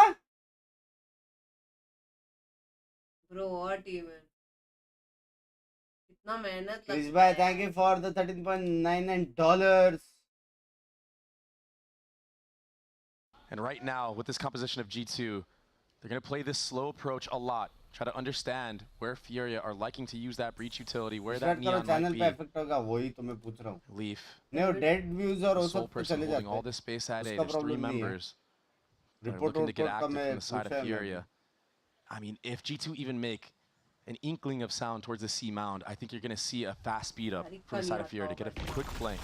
ब्रो व्हाट इवन कितना मेहनत प्लीज लगता भाई है thank you for the $13.99 And right now, with this composition of G2, they're going to play this slow approach a lot. Try to understand where Furia are liking to use that breach utility, where that start करो neon channel might पे be. Effect होगा वही तो मैं पूछ रहा हूँ Leaf, नहीं वो डेड व्यूज और वो sole सब पे person चले holding जाते all हैं this space at A. उसका There's 3 प्रॉब्लम नहीं है members that are report looking to get का active मैं from the side पूछा of है Furia. I mean, if G2 even make an inkling of sound towards the C mound, I think you're going to see a fast speed up from the side of Furia to get a quick flank.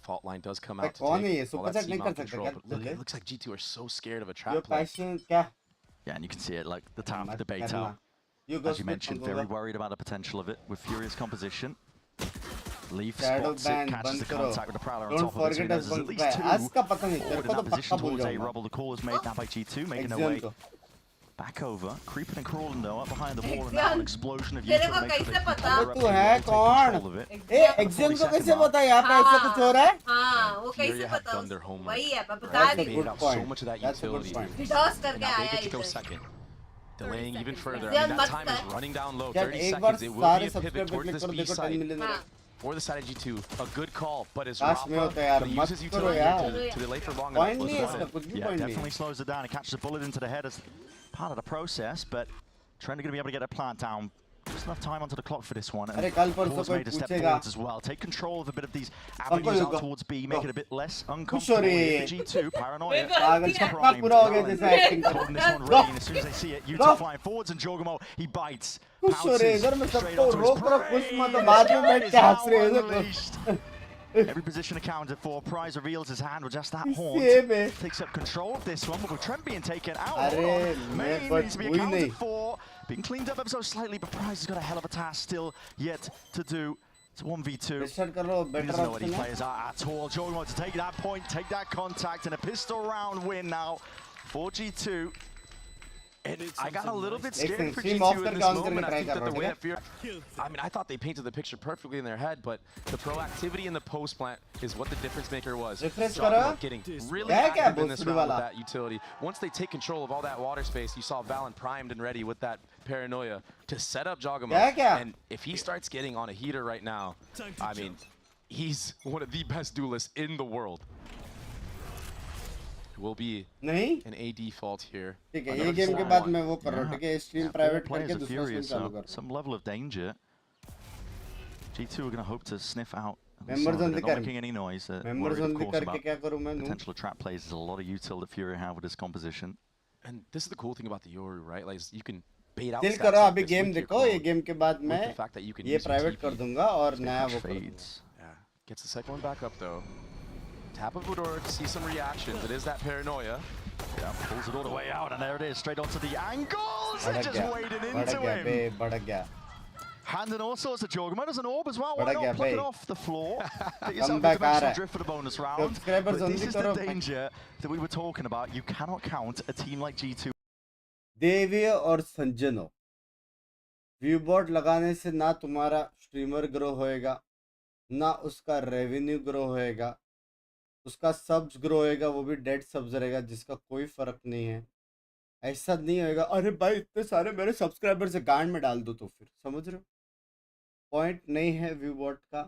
Fault line does come out to कौन है ये take all super that chat C नहीं कर mount सकते control, क्या but look, जल्दी it looks like G2 are so scared of a your trap play. Passion क्या Yeah, and you can see it like the time of मत debate करना out. You go As you mentioned, very worried about the potential of it with Furia's composition. Leaf Shadow spots ban it, catches बंद the करो contact with the Prowler on don't top of it, so he forget knows us there's at बंद least आज का two पता नहीं तेरे forward को in तो that पक्का position भूल towards A. जाऊंगा Rubble, the call is made now by G2, making Exeunt their way को Back over, creeping and crawling though, up behind the wall, and now an explosion of तेरे youth को to make sure कैसे they पता? can तू है कौन? ए exam को कैसे पता यहाँ पे ऐसा कुछ हो रहा है? हाँ, वो Furia कैसे have पता? done their homework. वही है, मैं बता That's a रही good हूँ. So point. much of that That's a good utility. point. डिडॉस And करके now they आया get to go इधर. second. Delaying even further. I Then mean, that time मत is कर. running down low. यार 30 एक बार seconds. It will सारे be a pivot subscriber towards click this करो, B देखो 10 side. मिलियन हाँ. For the side of G2, a good call, but is काश में होता है यार, going to मत use his करो utility यार. to delay for long Point enough? नहीं है इसका, कुछ भी Yeah, point नहीं definitely है. slows it down. He catches a bullet into the head as part of the process, but Trent are going to be able to get a plant down. Just enough time onto the clock for this one. And अरे कल परसों Paul's कोई made a step पूछेगा. forwards as well. Take control of a bit of these avenues out towards B, make it a bit less uncomfortable here for G2. Paranoia. पागल छक्का पूरा हो गया जैसे acting कर. Holding this one ready, and as soon as they see it, U2 flying forwards, and Jogamo, he bites. खुश हो रहे इधर में Straight सबको onto his रोक करो, खुश मत हो, बाद में बैठ के हंस रहे हो इधर. Every position accounted for. Prize reveals his hand with just that horn. इससे Takes up control of this one, but with Trent being taken out, अरे main मैं needs to be वही accounted नहीं. for. Being cleaned up ever so slightly, but Prize has got a hell of a task still yet to do. It's 1v2. Restart कर लो, He better doesn't know what he option है. plays at all. Jordan wants to take that point, take that contact, and a pistol round win now for G2. And I got a little bit एक scared for stream off G2 in करके this on moment. करके I try think कर that रहा the हूँ, way ठीक that I mean, I thought they painted the picture perfectly in their head, but the proactivity in the post plant is what the difference maker was. Refresh Jogamo करो. getting really क्या क्या active in this भोसड़ी round with वाला? that utility. Once they take control of all that water space, you saw Valyn primed and ready with that paranoia to set up Jogamo. क्या क्या? And if he starts getting on a heater right now, I mean, he's one of the best duelists in the world. Will be नहीं an AD fault here. ठीक है, ये game के बाद मैं वो कर रहा हूँ, ठीक है, स्ट्रीम प्राइवेट Players करके are दूसरा furious, स्ट्रीम चालू so कर. some level of danger. G2 are going to hope to sniff out. Members only They're not कर. making any noise. Members Worried, of only course, करके about क्या करूँ मैं? potential trap plays. There's a lot of util that Furia have with this composition. And this is the cool thing about the Yoru, right? Like you can bait out chill stats करो, like अभी this game with your देखो, ये clone, game के बाद with मैं the fact that you can ये use your private TP. कर दूंगा और नया वो कर दूंगा. Fades. Yeah, gets the second one back up though. Tap of Udor to see some reactions. It is that paranoia. Yeah, pulls it all the way out, and there it is, straight onto the angles. भड़क Just गया, wading भड़क into गया बे, him. भड़क गया. Handing all sorts of Jogamo. There's an orb as well. Why भड़क not गया pluck it bay. off the floor? Get yourself a Comeback आ रहा dimensional है. drift for the bonus round. Subscribers But this only is the करो. danger that we were talking about. You cannot count a team like G2. देवीय और संजनो, view board लगाने से ना तुम्हारा streamer grow होएगा, ना उसका रेवेन्यू ग्रो होएगा, उसका सब्स ग्रो होएगा, वो भी डेड सब्स रहेगा जिसका कोई फर्क नहीं है. ऐसा नहीं होएगा अरे भाई इतने सारे मेरे सब्सक्राइबर से गांड में डाल दो, तो फिर समझ रहे हो पॉइंट नहीं है व्यू बोर्ड का.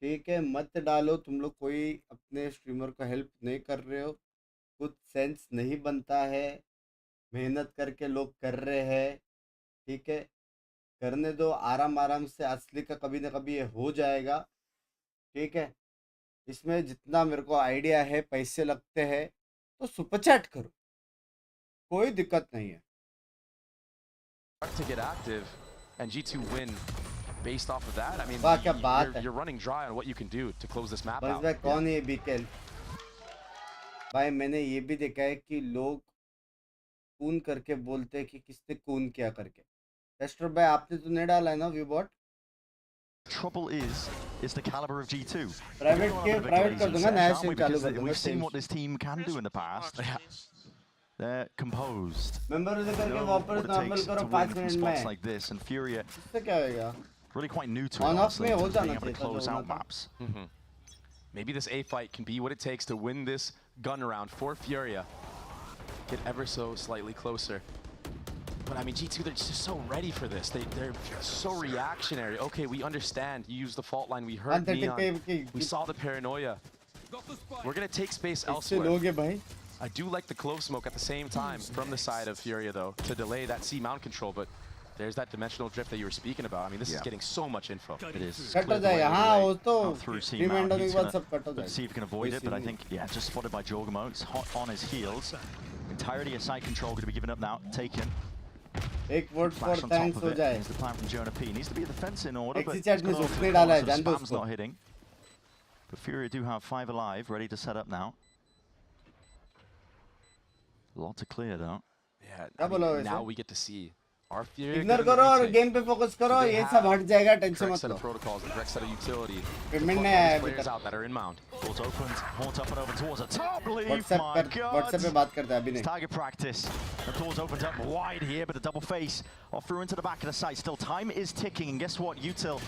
ठीक है, मत डालो, तुम लोग कोई अपने स्ट्रीमर को हेल्प नहीं कर रहे हो, कुछ सेंस नहीं बनता है, मेहनत करके लोग कर रहे हैं. ठीक है, करने दो, आराम आराम से, असली का कभी ना कभी ये हो जाएगा. ठीक है, इसमें जितना मेरे को आइडिया है, पैसे लगते हैं तो सुपर चैट करो, कोई दिक्कत नहीं है. To get active and G2 win based off of that. I mean, वाह क्या बात है. you're running dry on what you can do to close this map बस out. भाई कौन है ये बीकेल? भाई मैंने ये भी देखा है कि लोग कून करके बोलते हैं कि किसने कून किया करके. टेस्टर भाई आपने तो नहीं डाला है ना view bot? Trouble is the caliber of G2. Private कर दूंगा, नया स्ट्रीम चालू कर दूंगा. We've seen what this team can do in the past. They're composed. Member उधर करके Know वापस what it नॉर्मल takes करो to 5 win from minute spots में. like this, and Furia इससे क्या होएगा? really quite new to it, On off honestly, में in हो terms of जाना being able to चाहिए था close जो out होना था. maps. Maybe this A fight can be what it takes to win this gun round for Furia. Get ever so slightly closer. But I mean, G2, they're just so ready for this. They're so reactionary. Okay, we understand. You use the fault line. We heard Neon. We saw the paranoia. We're going to take space elsewhere. लोगे भाई. I do like the clove smoke at the same time from the side of Furia, though, to delay that C mount control. But there's that dimensional drift that you were speaking about. I mean, this is getting so much info. It is. Cut हो जाएगा. हाँ, वो तो Through C team mount. And होने He's के बाद gonna सब cut हो जाएगा. see if he can avoid it, but I think, yeah, just spotted by Jogamo. It's hot on his heels. Entirety of side control going to be given up now. Taken. एक vote for Flash on top thanks of हो it. जाए. Here's the plan from Jonah P. Needs to be a defense in order, but Exit chat it's में gone सूख off नहीं the डाला है, corner, so जान दो spam's उसको. not hitting. But Furia do have 5 alive, ready to set up now. A lot to clear though. Yeah, क्या बोला वैसे? now we get to see our Furia. Ignore getting the करो और retake. Game पे focus करो, Do they ये have सब हट जाएगा, टेंशन correct मत set low. of protocols and correct set of utility to Payment put नहीं all आया these अभी players तक. out that are in mount. Doors opened, Haunt up and over towards the top leaf. WhatsApp पे बात करता है अभी नहीं. Target practice. The doors opened up wide here, but a double face off through into the back of the site. Still, time is ticking, and guess what? Util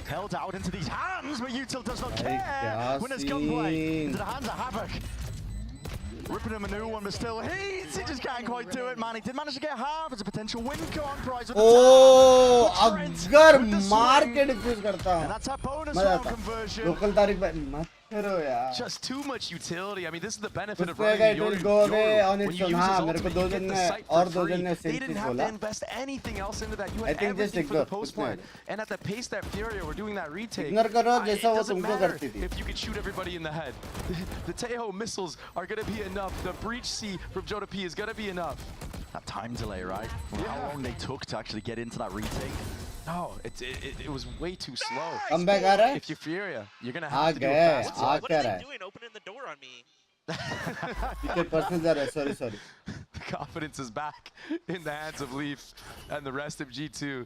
held out into these hands, but Util does not care when there's gunplay into the hands of Havoc. Ripping him a new one, but still he just can't quite do it, man. He did manage to get half as a potential win con prize with the अगर मार के diffuse करता हूँ, and that's a bonus round conversion. Local तारीख पे मत करो यार. Just too much utility. I mean, this is the benefit of उसको running it will go away on its own. हाँ, मेरे को दो दिन ने और दो दिन ने They didn't have to invest anything else into that. You had everything for the post point. And at the pace that Furia were doing that retake, Ignore करो जैसा वो doesn't तुमको matter करती थी. if you could shoot everybody in the head. The Tejo missiles are going to be enough. The breach C from Joda P is going to be enough. That time delay, right? How long they took to actually get into that retake. No, it was way too slow. Come back आ रहा है? If you're Furia, you're going to have to do it fast. What are they doing opening the door on me? Sorry. The confidence is back in the hands of Leaf and the rest of G2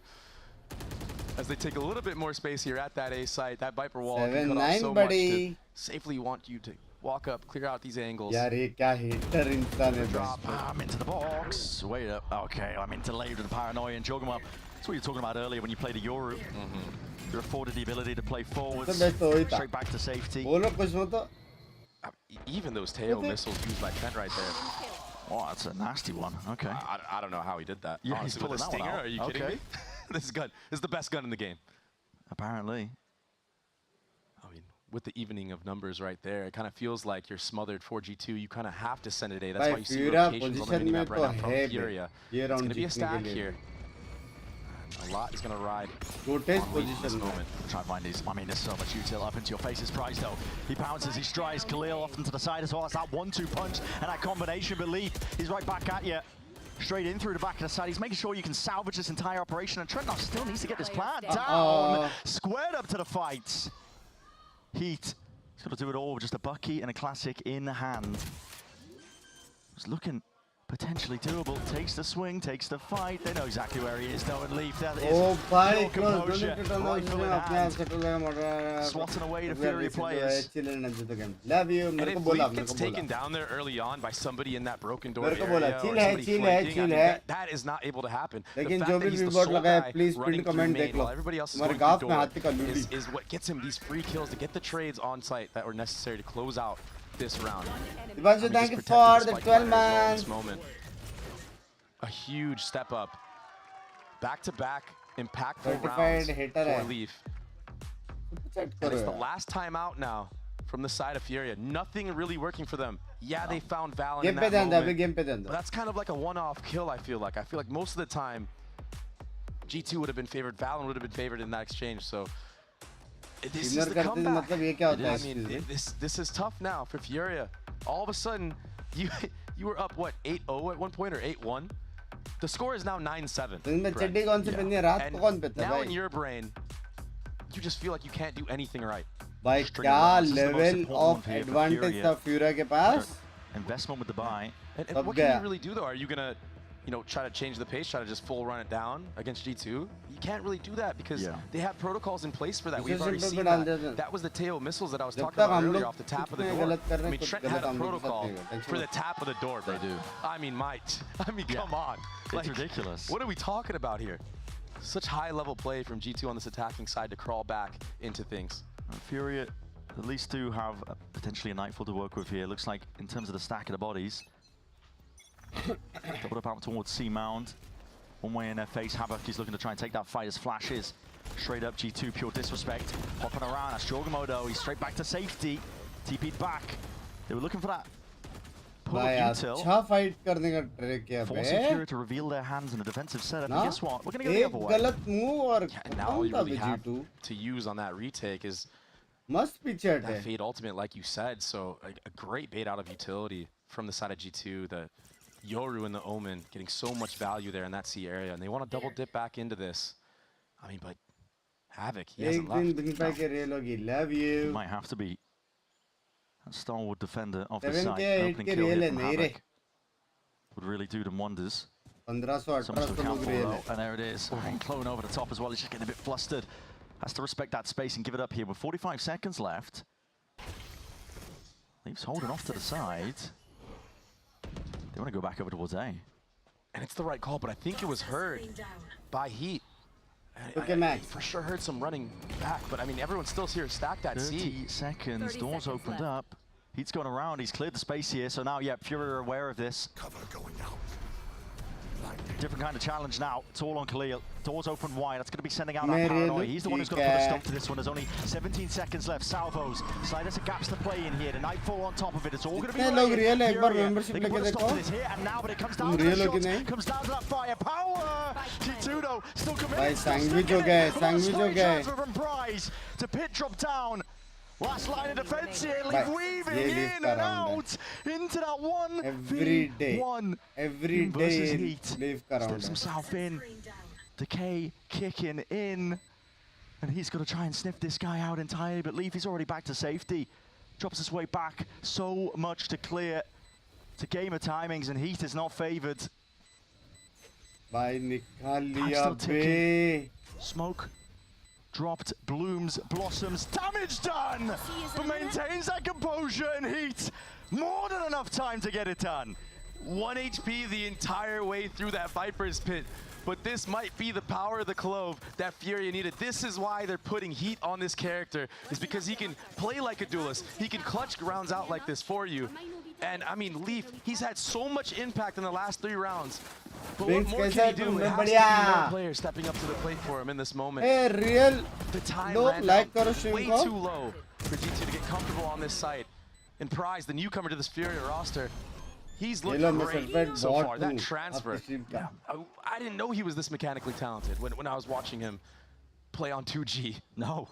as they take a little bit more space here at that A site. That Viper wall can cut off so much to safely want you to walk up, clear out these angles. यार ये क्या hitter इंसान है. Drop, I'm into the box. Wait up. Okay, I'm delayed with the paranoia and jog him up. That's what you were talking about earlier when you played a Yoru. You're afforded the ability to play forwards, straight back to safety. बोलो कुछ मत. Even those tail missiles used by Trent right there. Oh, that's a nasty one. Okay. I don't know how he did that. Yeah, honestly, he's pulling with a that one stinger. out. Are you kidding me? This is good. This is the best gun in the game. Apparently. I mean, with the evening of numbers right there, it kind of feels like you're smothered for G2. You kind of have to send it A. That's why you see rotations on the minimap right now from Furia. It's going to be a stack here. A lot is going to ride Rotate on this moment. Try and find these. I mean, there's so much util up into your face's prize, though. He pounces, he strides Khalil off into the side as well. That's that 1-2 punch and that combination. But Leaf, he's right back at you. Straight in through the back of the side. He's making sure you can salvage this entire operation. And Trentnoff still needs to get this plan down. Squared up to the fight. Heat. He's got to do it all with just a Bucky and a classic in hand. He's looking potentially doable. Takes the swing, takes the fight. They know exactly where he is, though, and Leaf. That is pure composure. Rifle in hand. Swatting away the Fury players. Love you. And if Leaf gets taken down there early on by somebody in that broken door area, or somebody flanking, that is not able to happen. The fact that he's the sole guy running through main while everybody else is going through door is what gets him these free kills to get the trades on site that were necessary to close out this round. Thank you for the 12 man. Moment. A huge step up. Back-to-back impactful rounds for Leaf. And it's the last time out now from the side of Furia. Nothing really working for them. Yeah, they found Valyn in that moment, but that's kind of like a one-off kill, I feel like. I feel like most of the time, G2 would have been favored, Valyn would have been favored in that exchange, so this is the comeback. I mean, this is tough now for Furia. All of a sudden, you were up, what, 8-0 at one point, or 8-1? The score is now 9-7. And now in your brain, you just feel like you can't do anything right. By क्या level of advantage था Furia के पास? Investment with the buy. And what can you really do, though? Are you going to, try to change the pace, try to just full run it down against G2? You can't really do that because they have protocols in place for that. We've already seen that. That was the Teo missiles that I was talking about earlier off the tap of the door. I mean, Trent had a protocol for the tap of the door. They do. I mean, come on. It's ridiculous. What are we talking about here? Such high-level play from G2 on this attacking side to crawl back into things. Furia at least do have potentially a Nightfall to work with here. Looks like in terms of the stack of the bodies. Doubled up out towards C Mound. One way in their face. Havoc is looking to try and take that fight as flashes. Straight up G2, pure disrespect. Hopping around. That's Jorgamodo. He's straight back to safety. TP'd back. They were looking for that pull of util. Forcing Furia to reveal their hands in a defensive setup. And guess what? We're going to go the other way. And now all you really have to use on that retake is that Fade Ultimate, like you said. So a great bait out of utility from the side of G2. The Yoru and the Omen getting so much value there in that C area, and they want to double dip back into this. I mean, but Havoc, he hasn't left. Love you. Might have to be a stalwart defender of the side. Opening kill here from Havoc would really do them wonders. And there it is. Clone over the top as well. He's just getting a bit flustered. Has to respect that space and give it up here with 45 seconds left. Leafs holding off to the side. They want to go back over towards A. And it's the right call, but I think it was heard by Heat. Okay, Max. For sure heard some running back, but I mean, everyone's still here stacked at 30 C. seconds, 30 doors seconds opened left. up. Heat's gone around, he's cleared the space here, so now, yeah, Furia are aware of this. Cover going out. Different kind of challenge now. It's all on Khalil. Doors open wide. That's going to be sending out Mere that paranoia. He's the one who's got to put a look stop to this one. There's only 17 seconds left. Salvos. Sliders and gaps to play in here. The Nightfall on top of it. It's all going to be Kitne log real hai? Ek baar Furia. membership They can leke put a stop to dekho. this here and now, but it comes Tum down to the real ho ki shots. nahi? Comes down to that firepower. G2 though, still committed. Bhai, sandwich ho gaye, sandwich ho gaye. From Prize to pit drop down. Last line of defense here, Bhai, weaving ye in leave and ka round out into that one Every day. v1 Every versus day Heat. leave ka round Steps hai. himself in. Decay kicking in. And he's got to try and sniff this guy out entirely, but Leafy's already back to safety. Drops his way back. So much to clear. It's a game of timings, and Heat is not favoured. Bhai nikhal Time's liya still ticking. be. Smoke dropped, blooms, blossoms, damage done! But maintains that composure, and Heat, more than enough time to get it done. 1 HP the entire way through that Viper's pit. But this might be the power of the Clove that Furia needed. This is why they're putting Heat on this character, is because he can play like a duelist. He can clutch rounds out like this for you. And I mean, Leaf, he's had so much impact in the last 3 rounds. But Binks, what more kaisa can hai he do? tum? It has to be Badhiya. more players stepping up to the plate for him in this moment. Hey, real. The time Log ran like down karo stream way ko. too low for G2 to get comfortable on this site. And Prize, the newcomer to this Furia roster, he's Ye looked lo main great certified so bot far. That hu transfer, aapke stream ka. I didn't know he was this mechanically talented when I was watching him play on 2G. No.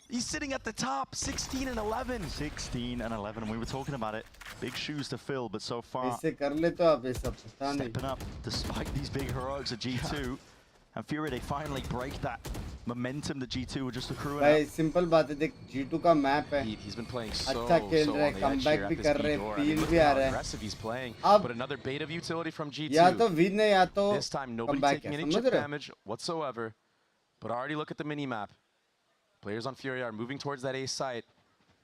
He's sitting at the top, 16 and 11. 16 and 11, and we were talking about it. Big shoes to fill, but so far, Aise kar le to aap ye sab pata nahi. stepping up despite these big heroics of G2. And Furia, they finally break that momentum that G2 were just accruing Bhai at. simple baat hai, dekh G2 ka map hai. He's been playing so, अच्छा खेल so रहा है, on the edge comeback here at भी this कर B रहे, door. I feel mean, look भी at uh how रहा है. aggressive he's playing. अब- But another bait of utility from G2. या तो win है या तो This time, nobody comeback taking है, any समझ chip रहे हो? damage whatsoever. But already look at the mini-map. Players on Furia are moving towards that A site.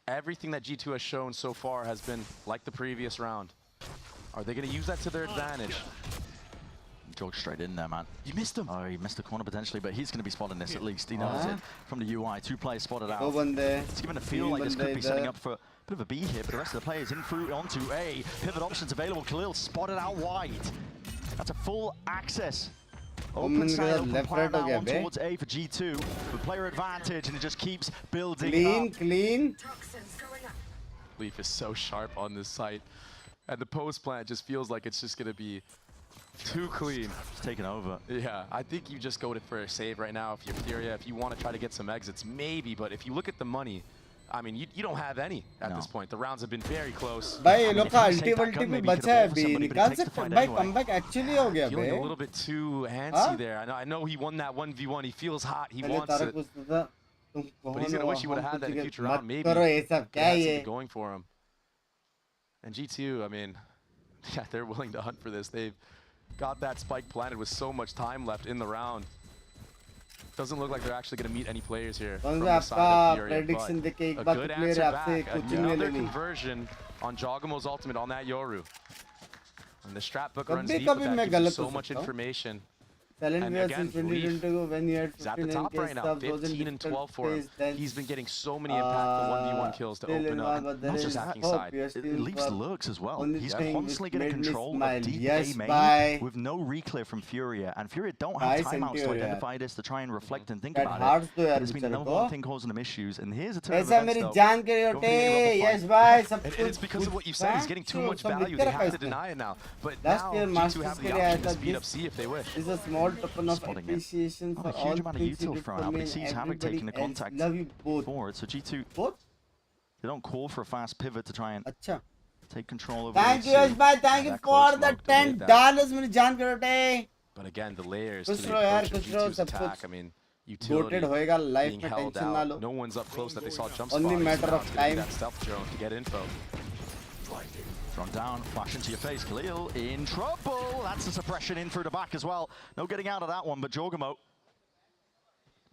Everything that G2 has shown so far has been like the previous round. Are they going to use that to their advantage? Jogged straight in there, man. You missed him. Oh, he missed the corner potentially, but he's going to be spotting this at least. He knows it from the UI. 2 players spotted out. दो बंदे. It's given a feel like this could be setting up for a bit of a B here, but the rest of the players in through onto A. Pivot options available. Khalil spotted out wide. That's a full access. Open Omen side, ke open left plan right ho now gaya on be. towards A for G2. With player advantage, and it just keeps building Clean, up. clean. Leaf is so sharp on this site. And the post plant just feels like it's just going to be too clean. It's taken over. Yeah, I think you just go for a save right now if you're Furia. If you want to try to get some exits, maybe. But if you look at the money, I mean, you don't have any at this point. The rounds have been very close. भाई ये mean, लोग if का you take that ulti gun, भी maybe you बचा could है have अभी somebody, but it निकाल takes the सकते fight भाई anyway. comeback actually हो गया Feeling bay a little bit too antsy Huh? there. I know he won that 1v1. He feels hot. He पहले wants Tara it. पूछता था तुम But he's कौन gonna हो wish he would have हम had that in कुछ future मत round. Maybe करो ये सब could क्या have ये something going for him. And G2, I mean, yeah, they're willing to hunt for this. They've got that spike planted with so much time left in the round. Doesn't look like they're actually going to meet any players here from the side of Furia, prediction but देख के एक a bar good player answer आपसे back. coaching ले Another लेनी conversion on Jogamo's ultimate on that Yoru. And the strat book runs कभी deep, but कभी that मैं gives you गलत so हो much सकता हूँ information. Talent And we are again, since 2020 when he had He's at the 59 top right now, subs, was in 15 and 12 difficult for him. phase, then He's been getting so many impactful 1v1 kills to still open involved, up but there not is just attacking hope. side. We are It still leaves for lurks as well. only He's thing constantly which getting made me control smile. of deep Yes, A main bye. with no reclear from Furia. And Furia don't Bye, have timeouts to Centurion. identify this, to try and reflect and think That about hearts it. to yaar It's been the बेचारे number को one thing causing them issues. And here's a turn of ऐसा events, मेरी though. जान के Go for the Rote level yes fight. bye सब And कुछ it's because of what you said. He's getting too much सब value. लिख They के have रखा to इसने deny it now. But Last now year G2 Masters have के the लिए आया option to था speed up this C if they wish. is a small token of Spotting it. appreciation Not for a all huge amount of things you util did thrown for out, me but he and sees Havoc everybody taking the else. contact Love you both. forward. So G2, both they don't call for a fast pivot to try and अच्छा take control over thank the you AC. bye thank you That for close the smoke delayed $10 मेरी जान के रोटे But again, the layers to कुछ the रहो यार approach of कुछ रहो G2's सब attack. कुछ I mean, utility goated होएगा life being में held tension ना out. Low No one's up close that they saw jump Only spot. matter Now of it's gonna be time. that stealth drone to get info. Thrown down, flash into your face. Khalil in trouble. That's a suppression in through the back as well. No getting out of that one, but Jogamo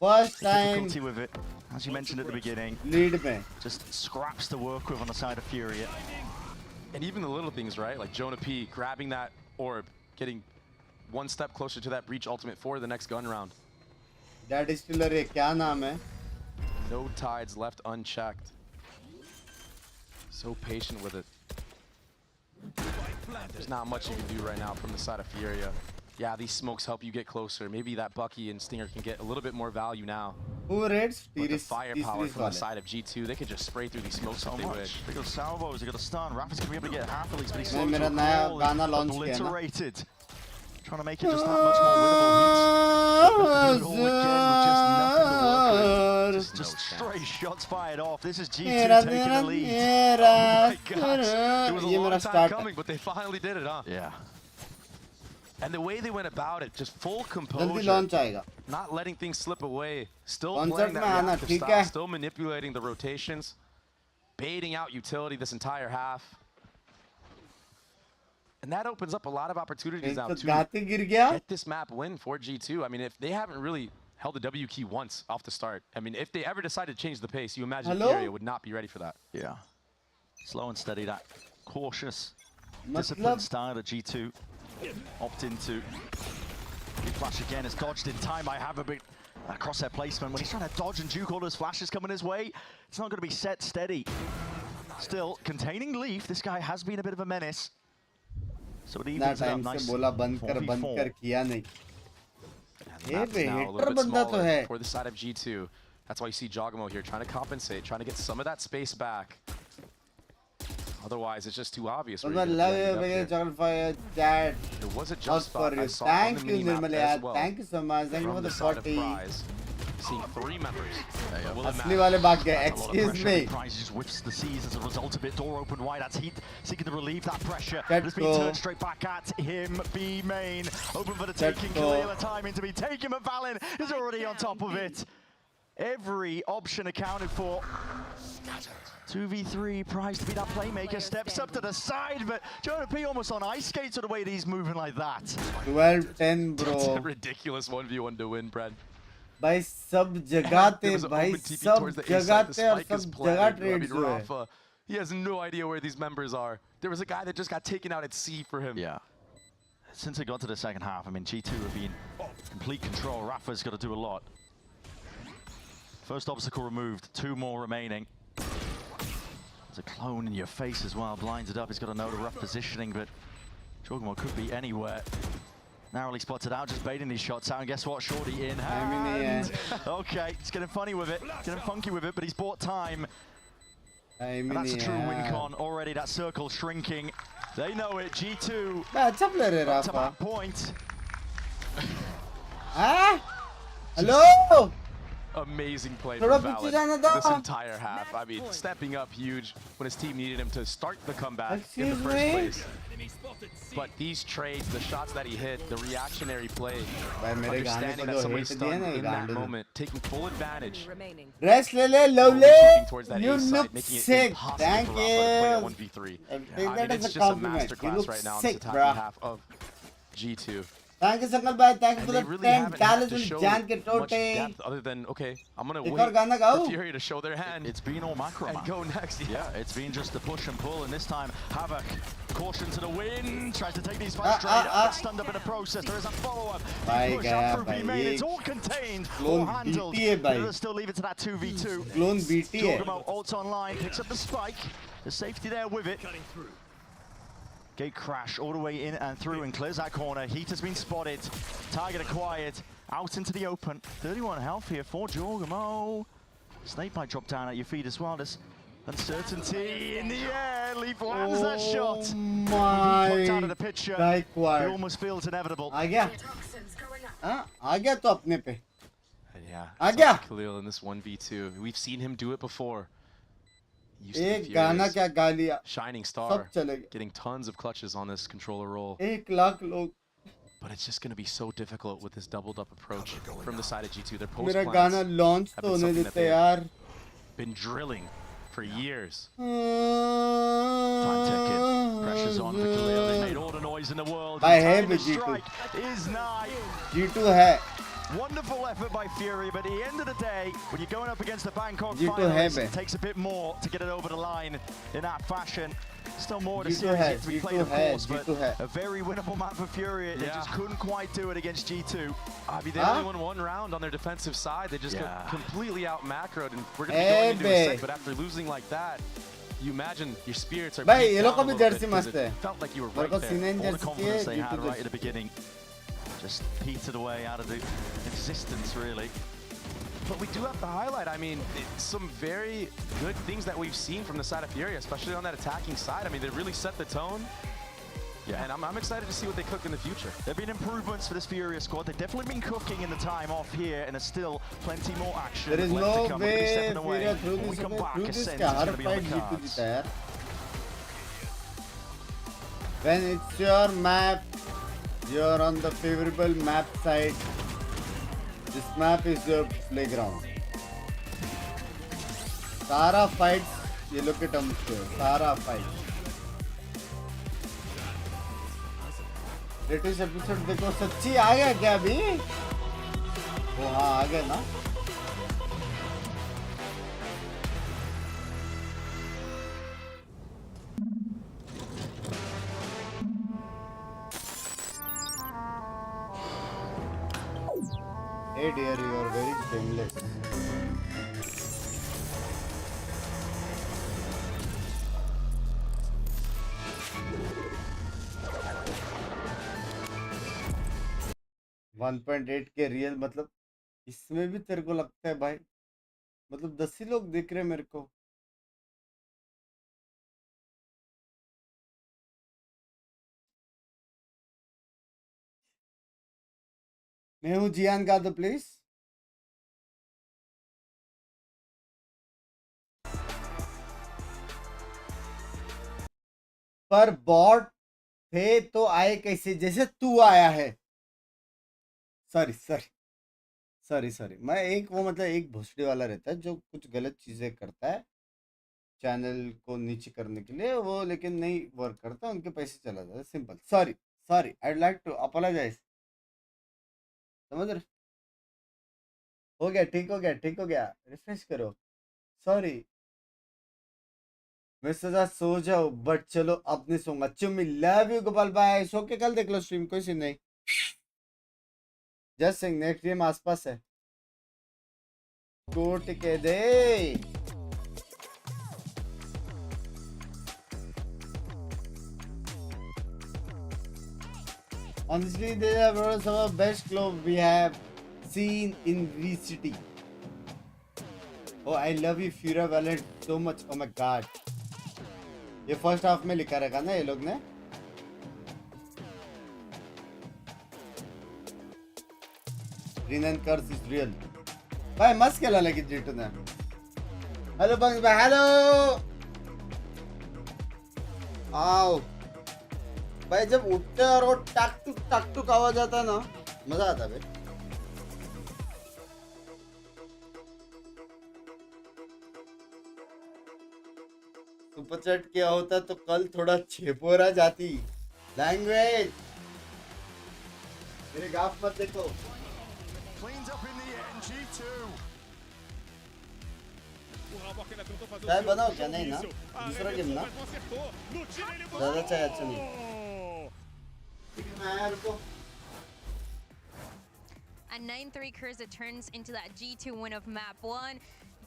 First time Difficulty with it, as you mentioned at the beginning. lead में. Just scraps to work with on the side of Furia. And even the little things, right? Like Jonah P grabbing that orb, getting one step closer to that breach ultimate for the next gun round. That distillery क्या नाम है? No tides left unchecked. So patient with it. There's not much you can do right now from the side of Furia. Yeah, these smokes help you get closer. Maybe that Bucky and Stinger can get a little bit more value now. Who rates? But the firepower from the side of G2, they could just spray through these smokes if they wish. They got salvos, they got a stun. Rafa's gonna be able to get half at least, but he's मेरा नया गाना launch किया ना. obliterated. Trying to make it just that much more winnable. Heat. Do it all again with just nothing to work with. Just stray shots fired off. This is G2 taking the lead. Oh my gosh. It was a long time coming, but they finally did it, huh? Yeah. And the way they went about it, just full जल्दी composure, launch आएगा. not letting things slip away, still Concert playing that में आना, reactive ठीक style, है? still manipulating the rotations, baiting out utility this entire half. And that opens up a lot of opportunities now तो to गाते गिर गया. get this map win for G2. I mean, if they haven't really held the W key once off the start, I mean, if they ever decide to change the pace, you imagine Hello? Furia would not be ready for that. Yeah. Slow and steady, that cautious, disciplined style that G2 opt into. Big flash again, is dodged in time. I have a bit across their placement. When he's trying to dodge and juke all those flashes coming his way, it's not going to be set steady. Still, containing Leaf, this guy has been a bit of a menace. So it evens it up nice. बोला बंद कर किया नहीं. And the map's now a little bit smaller for the side of G2. That's why you see Jogamo here trying to compensate, trying to get some of that space back. Otherwise, it's just too obvious. There was a jump spot I saw on the minimap as well. Thank you so much. Thank you for the 40. Seeing 3 members. असली वाले भाग गए. Excuse me. Prize just whiffs the seas as a result of it. Door open wide. That's Heat seeking to relieve that pressure. Let's It's been go. turned straight back at him. B main open for the taking. Khalil timing to be taken, but Valyn is already on top of it. Every option accounted for. 2v3, Prize to be that playmaker, steps up to the side, but Jonah P almost on ice skates with the way that he's moving like that. 12-10 bro. It's a ridiculous 1v1 to win, Brad. भाई सब जगह पे भाई सब जगह पे और सब जगह ट्रेड्स हुए. He has no idea where these members are. There was a guy that just got taken out at C for him. Yeah. Since it got to the second half, I mean, G2 have been complete control. Rafa's got to do a lot. First obstacle removed, 2 more remaining. There's a clone in your face as well, blinds it up. He's got to know the rough positioning, but Jogamo could be anywhere. Narrowly spotted out, just baiting these shots out, and guess what? Shorty in hand. Okay, it's getting funny with it, getting funky with it, but he's bought time. And that's a true win con. Already that circle shrinking. They know it. G2 अच्छा player है to Rafa. that point. हाँ? Hello? Amazing play थोड़ा from पीछे Valyn जाना था. this entire half. I mean, stepping up huge when his team needed him to start the comeback in the Excuse first me? place. But these trades, the shots that he hit, the reactionary play, भाई मेरे गाने understanding को that जो somebody's hit दिए stunned ना ये in that गांडू. moment, taking full advantage, Rest ले ले only lovely. shooting towards that You A look side, making it sick. impossible Thank for Rafa to play a you. 1v3. I I take mean, that it's as a just a compliment. You masterclass look right now on sick, this attacking bruh. half of G2. Thank you Sangal bhai. Thank you for And they the really 10 haven't had dollars to in show जान के much टोटे. depth other than, okay, I'm going to एक और गाना wait गाऊं? for Furia to show their hand It's been all macro, and man. go next. Yeah, it's been just the push and pull, and this time Havoc, caution to the wind, tries to take these fights straight up, but stunned up in the process. There is a follow-up. भाई Push गया up through भाई. B-main. ये It's all contained, clone all handled. BT है भाई. Let's still leave it to that 2v2. Clone BT है. Jogamo ults online, picks up the spike. The safety there with it. Gate crash all the way in and through and clears that corner. Heat has been spotted. Target acquired. Out into the open. 31 health here for Jogamo. Snake might drop down at your feet as well. There's uncertainty in the air. Leaf lands that shot. My Put out of the picture. It God. almost feels inevitable. आ गया. हाँ आ गया तो अपने पे. And yeah, uh it's गया. up to Khalil in this 1v2. We've seen him do it before. Used to be एक गाना furious. क्या गा लिया. Shining सब star, चले गए. getting tons of clutches on this controller roll. 1 lakh लोग. But it's just going to be so difficult with this doubled up approach from the side of G2. Their post मेरा plans गाना launch have तो been होने something that देते they've यार. been drilling for years. Time ticking. Pressure's on for Khalil. They made all the noise in the world. I The have time a to G2. strike is nigh. G2 है. Wonderful effort by Fury, but at the end of the day, when you're going up against the Bangkok G2 finalists, है it takes a bit more to get it over the line in that fashion. Still more to G2 series है, yet to be G2 played, of है, course, but G2 है. a very winnable map for Fury. They just couldn't quite do it against G2. I mean, they only won one round on their defensive side. They just got completely out macroed, and we're going to be Hey, going into a set, babe. but after losing like that, you imagine your spirits are भाई peaked ये लोग down का a भी little jersey bit 'cause मस्त it है. felt like you were मेरे right को there. सीने All the jersey confidence चाहिए they had G2 right at the beginning just petered away out of the existence, really. But we do have to highlight, I mean, some very good things that we've seen from the side of Furia, especially on that attacking side. I mean, they really set the tone. Yeah. And I'm excited to see what they cook in the future. There have been improvements for this Furia squad. They've definitely been cooking in the time off here, and there's still plenty more action There is left no to come. We're gonna be way stepping away. Furia through When we this come back, Ascent is का हर going to be on fight the G2 cards. जीता यार. When it's your map, you're on the favorable map side. This map is your playground. सारा fights ये लोग के terms पे सारा fights. Latest episode देखो सच्ची आ गया क्या अभी? वो हाँ आ गया ना? Hey dear, you are very shameless. .8 के रियल मतलब इसमें भी तेरे को लगता है भाई मतलब 10 ही लोग देख रहे हैं मेरे को मैं हूँ जियान गा दो प्लीज पर बॉट थे तो आए कैसे जैसे तू आया है सॉरी सॉरी सॉरी सॉरी मैं एक वो मतलब एक भोसड़ी वाला रहता है जो कुछ गलत चीजें करता है चैनल को नीचे करने के लिए वो लेकिन नहीं वर्क करता उनके पैसे चला जाता है simple sorry sorry I would like to apologise समझ रहे हो गया ठीक हो गया रिफ्रेश करो सॉरी मैं सजा सो जाओ बट चलो अब नहीं सोऊंगा चुम्मी लव यू गोपाल भाई सो के कल देख लो स्ट्रीम कोई सीन नहीं जस्ट सिंह नेक्स्ट गेम आसपास है कोट के दे Honestly, they are some of the best clubs we have seen in V-City. Oh, I love you, Furia Valyn, so much. Oh my God. ये फर्स्ट हाफ में लिखा रखा ना ये लोग ने Renan curse is real. भाई मस्त खेला लेकिन जीटू ने हेलो बंग्स भाई हेलो आओ भाई जब उठते हैं और वो टक टुक आवाज आता है ना मजा आता है भाई सुपर चैट किया होता तो कल थोड़ा छेपोरा जाती लैंग्वेज मेरे गाफ मत देखो चाय बनाओ क्या नहीं ना दूसरा गेम ना ज्यादा चाय अच्छा नहीं A 9-3 curse that turns into that G2 win of map 1.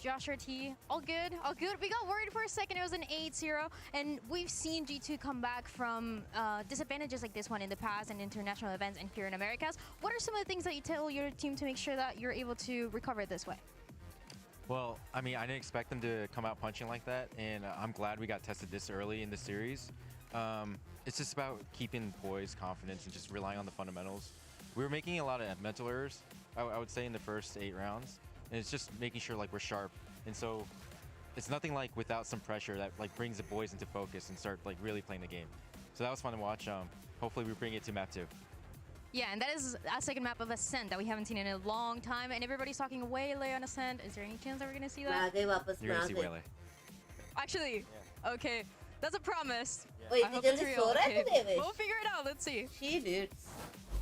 Joshua T, all good, all good. We got worried for a second, it was an 8-0, and we've seen G2 come back from disadvantages like this one in the past and international events and here in Americas. What are some of the things that you tell your team to make sure that you're able to recover this way? Well, I mean, I didn't expect them to come out punching like that, and I'm glad we got tested this early in the series. It's just about keeping poise, confidence, and just relying on the fundamentals. We were making a lot of mental errors, I would say, in the first 8 rounds, and it's just making sure like we're sharp. And so it's nothing like without some pressure that like brings the boys into focus and start like really playing the game. So that was fun to watch. Hopefully we bring it to map 2. Yeah, and that is a second map of Ascent that we haven't seen in a long time, and everybody's talking Waylay on Ascent. Is there any chance that we're gonna see that? You're gonna see Waylay. Actually, okay, that's a promise. Wait, I hope it's real. Okay. We'll figure it out. Let's see. She did.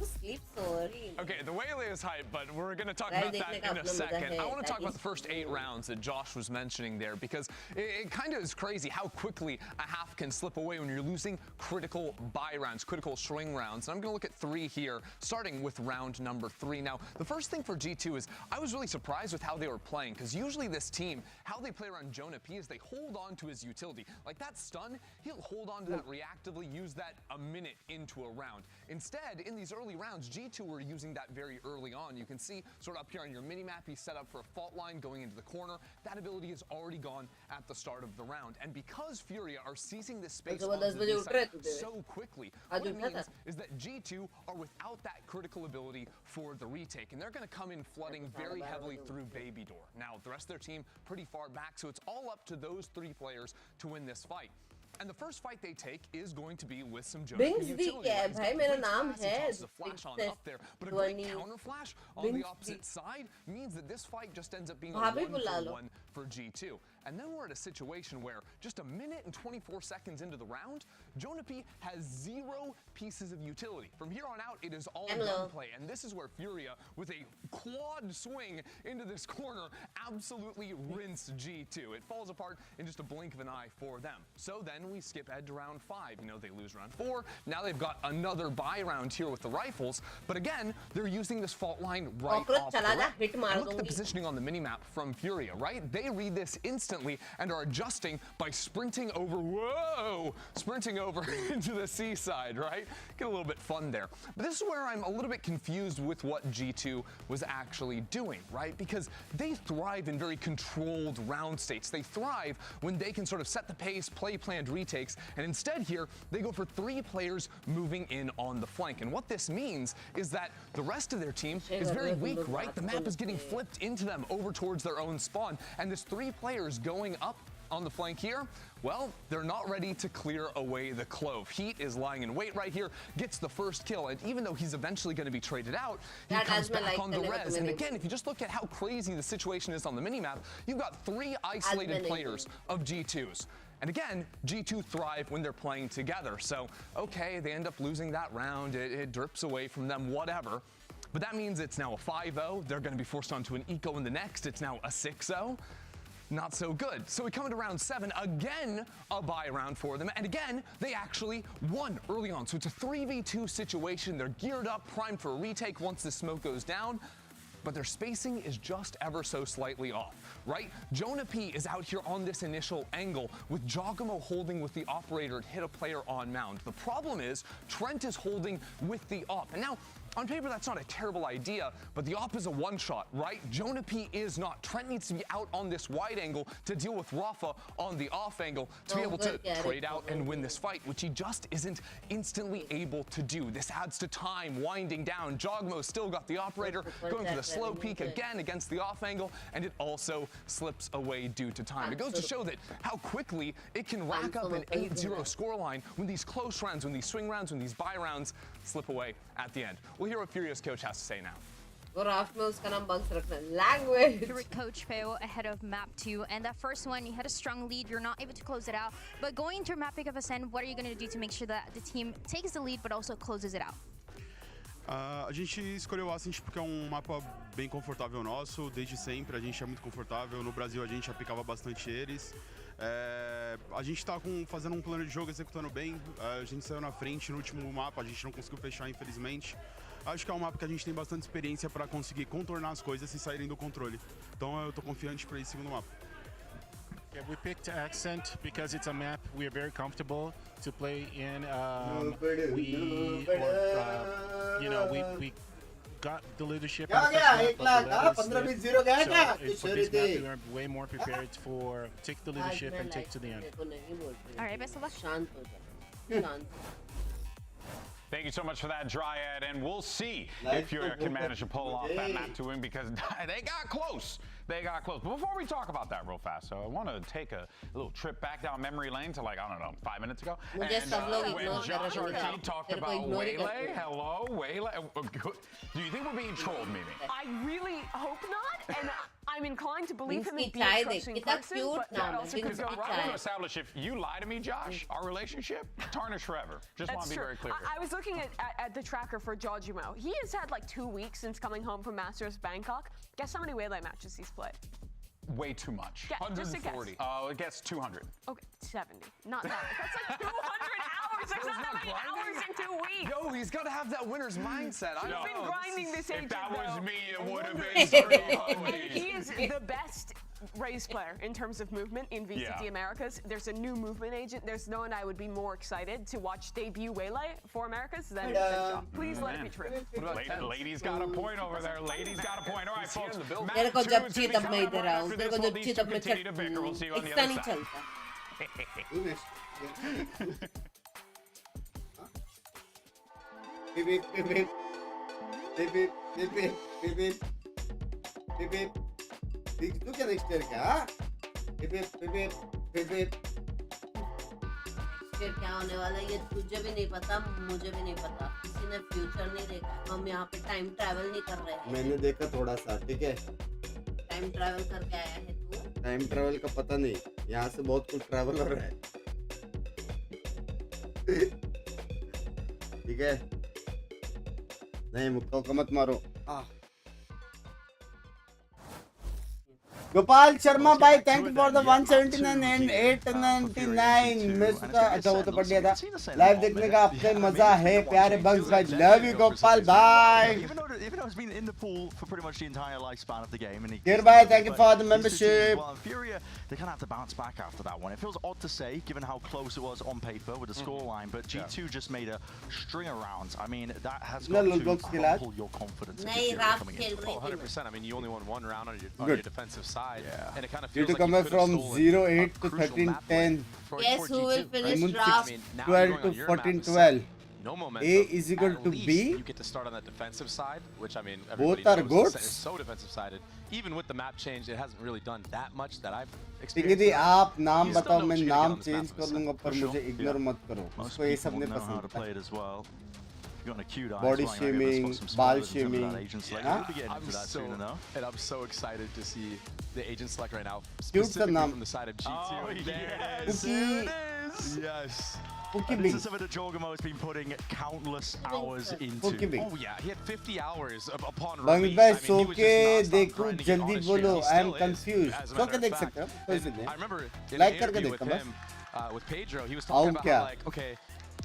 sleep, sorry. Okay, the Waylay is hype, but we're going to talk about that in a second. I want to talk about the first 8 rounds that Josh was mentioning there, because it kind of is crazy how quickly a half can slip away when you're losing critical buy rounds, critical swing rounds. And I'm going to look at 3 here, starting with round number 3. Now, the first thing for G2 is I was really surprised with how they were playing, because usually this team, how they play around Jonah P is they hold on to his utility. Like that stun, he'll hold on to that reactively, use that a minute into a round. Instead, in these early rounds, G2 were using that very early on. You can see sort of up here on your mini-map, he's set up for a fault line going into the corner. That ability is already gone at the start of the round. And because Furia are seizing this space on the B side so quickly, what it means is that G2 are without that critical ability for the retake. And they're going to come in flooding very heavily through Baby Door. Now, the rest of their team pretty far back, so it's all up to those 3 players to win this fight. And the first fight they take is going to be with some Binks भी क्या है भाई मेरा नाम है flash on up there, but a great counter flash on the opposite side means that this fight just ends up being a 1-for-1 for G2. And then we're at a situation where just a minute and 24 seconds into the round, Jonah P has 0 pieces of utility. From here on out, it is all gunplay. And this is where Furia, with a quad swing into this corner, absolutely rinse G2. It falls apart in just a blink of an eye for them. So then we skip ahead to round 5. You know, they lose round 4. Now they've got another buy round here with the rifles. But again, they're using this fault line right off the bat. Look at the positioning on the minimap from Furia, right? They read this instantly and are adjusting by sprinting over, sprinting over into the seaside, right? Get a little bit fun there. But this is where I'm a little bit confused with what G2 was actually doing, right? Because they thrive in very controlled round states. They thrive when they can sort of set the pace, play planned retakes, and instead here, they go for 3 players moving in on the flank. And what this means is that the rest of their team is very weak, right? The map is getting flipped into them over towards their own spawn, and this 3 players going up on the flank here, well, they're not ready to clear away the Clove. Heat is lying in wait right here, gets the first kill, and even though he's eventually going to be traded out, he comes back on the res. And again, if you just look at how crazy the situation is on the minimap, you've got 3 isolated players of G2s. And again, G2 thrive when they're playing together. So, okay, they end up losing that round, it drips away from them, whatever. But that means it's now a 5-0. They're going to be forced onto an eco in the next. It's now a 6-0. Not so good. So we come into round 7, again a buy round for them, and again they actually won early on. So it's a 3v2 situation. They're geared up, primed for a retake once the smoke goes down, but their spacing is just ever so slightly off, right? Jonah P is out here on this initial angle with Giacomo holding with the operator to hit a player on mound. The problem is Trent is holding with the op, and now on paper, that's not a terrible idea, but the op is a one-shot, right? Jonah P is not. Trent needs to be out on this wide angle to deal with Rafa on the off angle to be able to trade out and win this fight, which he just isn't instantly able to do. This adds to time winding down. Jogmo's still got the operator going for the slow peek again against the off angle, and it also slips away due to time. It goes to show that how quickly it can rack up an 8-0 scoreline when these close rounds, when these swing rounds, when these buy rounds slip away at the end. We'll hear what Furia's coach has to say now. Language. Fury coach Peo ahead of map 2, and that first one you had a strong lead, you're not able to close it out, but going into map pick of Ascend, what are you going to do to make sure that the team takes the lead but also closes it out? A gente escolheu o Ascent porque é mapa bem confortável nosso, desde sempre a gente é muito confortável, no Brasil a gente aplicava bastante eles. A gente tá fazendo plano de jogo, executando bem, a gente saiu na frente no último mapa, a gente não conseguiu fechar infelizmente. Acho que é mapa que a gente tem bastante experiência para conseguir contornar as coisas e saírem do controle. Então eu tô confiante para esse segundo mapa. Yeah, we picked Accent because it's a map we are very comfortable to play in. We got the leadership. So for this map, we are way more prepared for take the leadership and take to the end. All right, best of luck. Thank you so much for that, Dryad, and we'll see if Furia can manage to pull off that map to win, because they got close. They got close. But before we talk about that real fast, so I want to take a little trip back down memory lane to, like, I don't know, 5 minutes ago. And when Josh RT talked about Waylay, hello, Waylay. Do you think we're being trolled, maybe? I really hope not, and I'm inclined to believe him Binks and be a trusting person, but that also could go I want to wrong. establish if you lie to me, Josh, our relationship tarnished forever. Just want to be very clear here. I was looking at the tracker for Jojumo. He has had like 2 weeks since coming home from Masters Bangkok. Guess how many Waylay matches he's played? Way too much. Yeah, just a guess. 140. It gets 200. Okay, 70. Not that. That's like 200 hours. That's not that many hours in 2 weeks. Yo, he's got to have that winner's mindset. He's been grinding this agent, If that was though. me, it would have been 300. He is the best race player in terms of movement in VCT Americas. There's a new movement agent. There's no one I would be more excited to watch debut Waylay for Americas than Josh. Please let it be true. Ladies got a point over there. Ladies got a point. All right, folks. तेरे को जब चाहिए तब मैं इधर आऊँ. तेरे को जब चाहिए तब मैं इतना नहीं चलता. Beep beep beep beep beep beep beep beep beep beep beep. तू क्या नेक्स्ट ईयर क्या? Beep beep beep beep beep beep. फिर क्या होने वाला है ये तुझे भी नहीं पता, मुझे भी नहीं पता. किसी ने फ्यूचर नहीं देखा. हम यहाँ पे टाइम ट्रैवल नहीं कर रहे हैं. मैंने देखा थोड़ा सा, ठीक है? टाइम ट्रैवल करके आया है तू. टाइम ट्रैवल का पता नहीं. यहाँ से बहुत कुछ ट्रैवल हो रहा है. ठीक है? नहीं मुक्का को मत मारो. गोपाल शर्मा भाई thank you for the 179 and 899. मैं सोचा अच्छा वो तो पढ़ लिया था. लाइव देखने का अपने मजा है प्यारे बग्स भाई. लव यू गोपाल भाई. Even though he's been in the pool for pretty much the entire lifespan of the game, and Dear bhai, thank you for the membership. Well, Furia, they kind of have to bounce back after that one. It feels odd to say, given how close it was on paper with the scoreline, but G2 just made a string of rounds. I mean, that has got to crumble your confidence. नहीं Ralph खेल रही थी. 100%. I mean, you only won one round on your defensive side, and it kind of You feels to come like you from could have stolen 08 to 13-10. Guess who will finish draft? 12 to 14-12. No momentum. A is equal to B. You get to start on that defensive side, which I mean, Both everybody are knows good. is so defensive sided. Even with the map change, it hasn't really done that much that I've ठीक experienced. है आप नाम You still बताओ know मैं what you're नाम gonna get on change this कर map लूंगा पर For मुझे sure, इग्नोर yeah. मत करो. Most उसको ये सब people नहीं know how to पसंद. play it as well. If you've got an acute eye, Body it's fine. shaming, Let's put some ball spoilers in terms of shaming. that agent select. Yeah. We'll be getting into that soon enough. And I'm so excited to see the agent select right now, Cute specifically naam. from the side of G2. Oh, yes. Cookie. There it is. Yes. Cookie And this is Binks. something that Jorgamo has been putting countless hours into. Cookie Binks. Oh yeah, he had 50 hours upon Bangs release. भाई I mean, so he was के just non-stop देखो grinding it जल्दी on his बोलो. stream. He I am still is, confused. as a so matter के of देख fact. सकते हो कोई And सी नहीं. I remember in Like an करके interview देखता with बस. him, with Pedro, he was talking about क्या? how like, okay,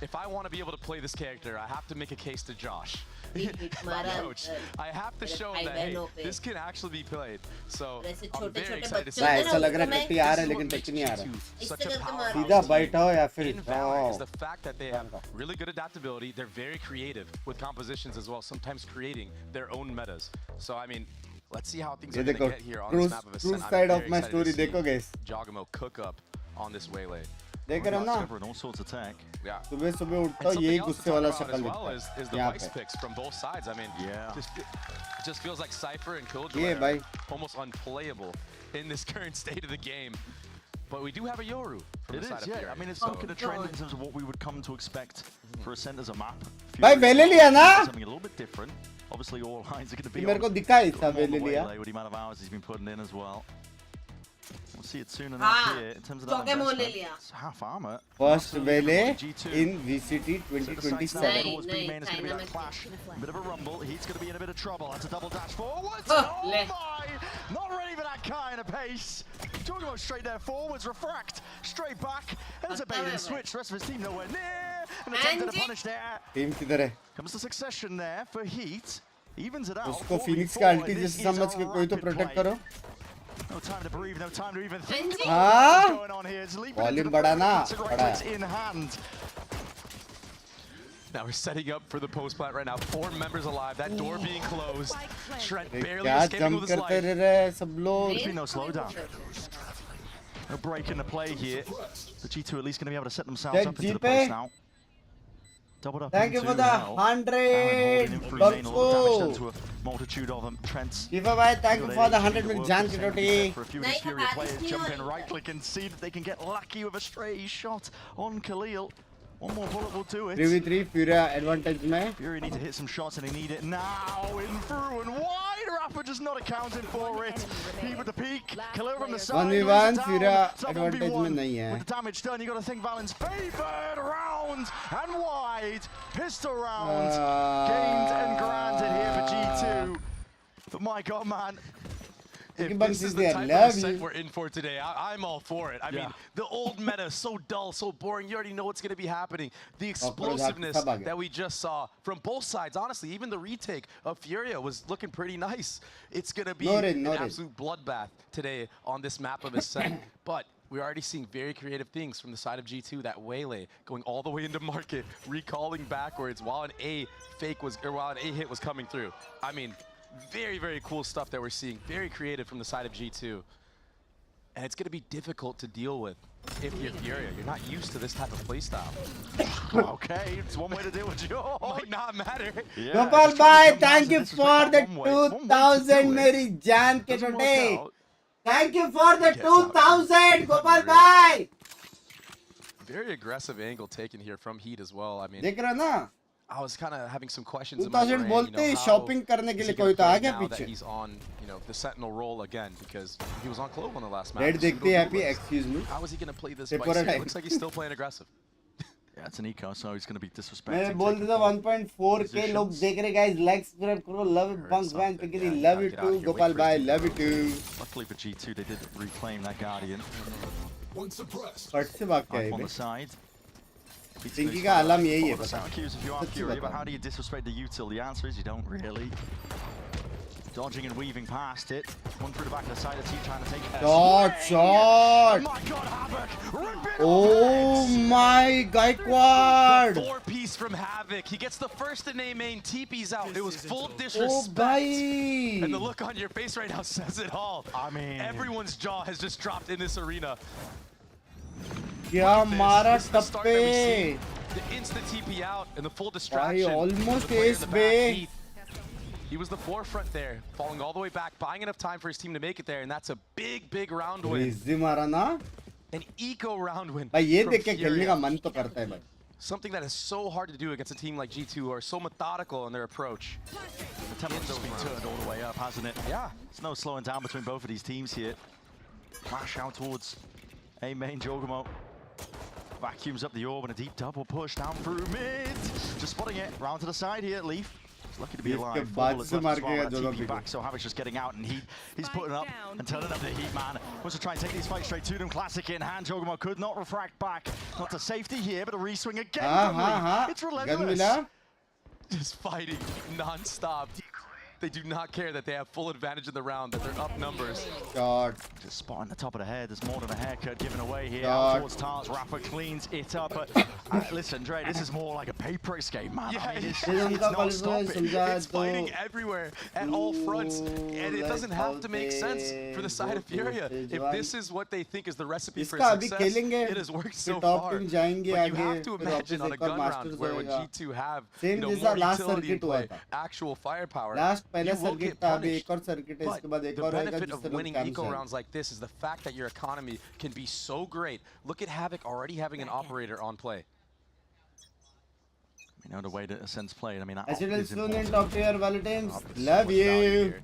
if I want to be able to play this character, I have to make a case to Josh. Coach, I have to show him that hey, this can actually be played. So I'm very excited to see. भाई ऐसा लग रहा है टट्टी आ रहा है लेकिन टट्टी नहीं आ रहा. सीधा बैठो या फिर in Valorant is the fact that they have really good adaptability. They're very creative with compositions as well, sometimes creating their own metas. So I mean, let's see how things are going to get here on this map of Ascent. True side of my story देखो guys. Jogamo cook up on this Waylay. देख रहे हो ना? Covering all sorts of tech. Yeah. सुबह सुबह उठता हूँ यही गुस्से वाला शक्ल as दिखता well है. is the यहाँ vice पे. picks from both sides. I mean, just feels like Cypher and Killjoy Yeah, are bhai. almost unplayable in this current state of the game. But we do have a Yoru from It the side is, of yeah. Furia. I mean, it's looking a trend in terms of what we would come to expect for Ascent as a map. भाई वेले लिया ना? Something a little bit different. Obviously, all lines are going to be मेरे को on दिखा ऐसा the वेले लिया. Waylay with the amount of hours he's been putting in as well. We'll see it soon enough here in terms of that investment. It's half armor. First Vele G2. in VCT 2027. Towards B main is going to be that clash. A bit of a rumble. He's going to be in a bit of trouble. That's a double dash forwards. Oh my! Not ready for that kind of pace. Talking about straight there forwards. Refract. Straight back. And it's a bait and switch. The rest of his team nowhere near. And attempted to punish there. Team किधर है? Comes the succession there for Heat. Evens it out. उसको Phoenix का ulti जैसे समझ के कोई तो protect करो. No time to breathe, no time to even think about हाँ? what's going on here. It's leaping Volume into the बढ़ा ना, right बढ़ा. place in hand. Now we're setting up for the post plant right now. 4 members alive. That door being closed. Trent barely क्या escaping jump with his करते life. रहे सब लोग. There's been no slowdown. No break in the play here. The G2 at least going to be able to set themselves Check up into the GP. post now. Doubled up Thank you into for the hell. 100 Damage done bucks. to a multitude of them. Trent's Shiva bhai, thank you for the 100 mil jaan ki roti. for a few of these Furia players jump in, right click and see that they can get lucky with a stray shot on Khalil. One more bullet will do it. 3v3 Furia advantage में. Furia need to hit some shots and they need it now. In through and wide Rafa just not accounting for it. He with the peak, Khalil from the side. 1v1, Furia advantage में नहीं है. With the damage done, you got to think Valyn's favored round and wide. Pistol round gained and granted here for G2. But my God, man. If this is the type of set we're in for today, I'm all for it. I mean, the old meta is so dull, so boring. You already know what's going to be happening. The explosiveness that we just saw from both sides, honestly, even the retake of Furia was looking pretty nice. It's going to be an absolute bloodbath today on this map of a set. But we're already seeing very creative things from the side of G2. That waylay going all the way into market, recalling backwards while an A hit was coming through. I mean, very, very cool stuff that we're seeing. Very creative from the side of G2. And it's going to be difficult to deal with if you're Furia. You're not used to this type of playstyle. Okay, it's one way to deal with you. Might not matter. Gopal bhai, thank you for the 2000 Mary Jan ke today. Thank you for the 2000 Gopal bhai. Very aggressive angle taken here from Heat as well. I mean, देख रहा ना? I was kind of having some questions. 2000 बोलते shopping करने के लिए कोई तो आ गया पीछे. He's on, the Sentinel role again because he was on Clove on the last match. Red देखते happy, excuse me. How is he going to play this spicy? It looks like he's still playing aggressive. Yeah, it's an eco, so he's going to be disrespected. मैं बोल देता 1.4k लोग देख रहे guys, like subscribe करो, love it, Bunks fans, Pikini, love you too, Gopal bhai, love you too. Luckily for G2, they did reclaim that Guardian. फट से भाग के आए on the side. Pinky का आलम यही है बस. If you are Fury, but how do you disrespect the util? The answer is you don't really. Dodging and weaving past it. One through the back of the side of the team trying to take it. Shot! Oh my God, Havoc! Oh my Gaikwad! 4-piece from Havoc. He gets the first in A main, TP's out. It was full Oh disrespect. bhai! And the look on your face right now says it all. I mean, everyone's jaw has just dropped in this arena. क्या मारा टप्पे! The instant TP out and the full distraction. Bhai, almost ace bait. He was the forefront there, falling all the way back, buying enough time for his team to make it there, and that's a big, big round win. Easy मारा ना? An eco round win. भाई ये from देख के खेलने Furia. का मन तो करता है भाई. Something that is so hard to do against a team like G2 who are so methodical in their approach. The tempo's just been turned all the way up, hasn't it? Yeah. There's no slowing down between both of these teams here. Flash out towards A main, Jogomo. Vacuums up the orb and a deep double push down through mid. Just spotting it. Round to the side here, Leaf. He's lucky to be alive. 4 bullets left as well, but a TP back, so Havoc's just getting out, and he's putting up and turning up the heat, man. Wants to try and take these fights straight to them. Classic in hand. Jogomo could not refract back. Not to safety here, but a reswing again from Leaf. It's relentless. Just fighting non-stop. They do not care that they have full advantage in the round, that they're up numbers. Shot. Just spotting the top of the head. There's more than a haircut given away here. Shot. Out towards Tars. Rafa cleans it up. But listen, Dre, this is more like a pay-per game, man. Yeah, I mean, it's not stopping. It's fighting everywhere at all fronts, and it doesn't have to make sense for the side of Furia. If this is what they think is the recipe for success, it has worked so far. But you have to imagine on a gun round where when G2 have more utility in play, actual firepower, you will get punished. But the benefit of winning eco rounds like this is the fact that your economy can be so great. Look at Havoc already having an operator on play. You know the way that Ascent's played. I mean, that Accidental is Sloan in top tier Valorant. Love you.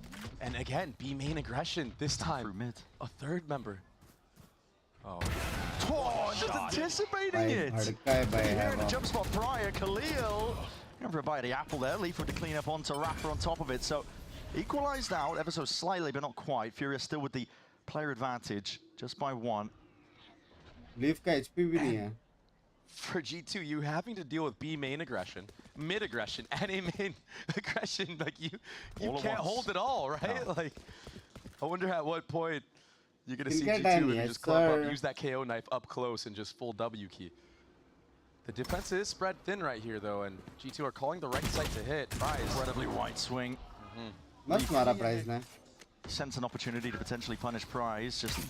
And again, B main aggression this time. Through mid. A third member. Oh, just anticipating it. Here in the jump spot prior, Khalil. Going for a bite of the apple there. Leaf with the clean up onto Rafa on top of it. So equalized out ever so slightly, but not quite. Furia still with the player advantage, just by 1. Leaf का HP भी नहीं है. For G2, you having to deal with B main aggression, mid aggression, and A main aggression. Like you can't hold it all, right? No. Like, I wonder at what point you're gonna see G2 and just club up, use that KO knife up close and just full W key. The defense is spread thin right here, though, and G2 are calling the right side to hit. Prize. Incredibly wide swing. मस्त मारा Prize ने. Sense an opportunity to potentially punish Prize. Just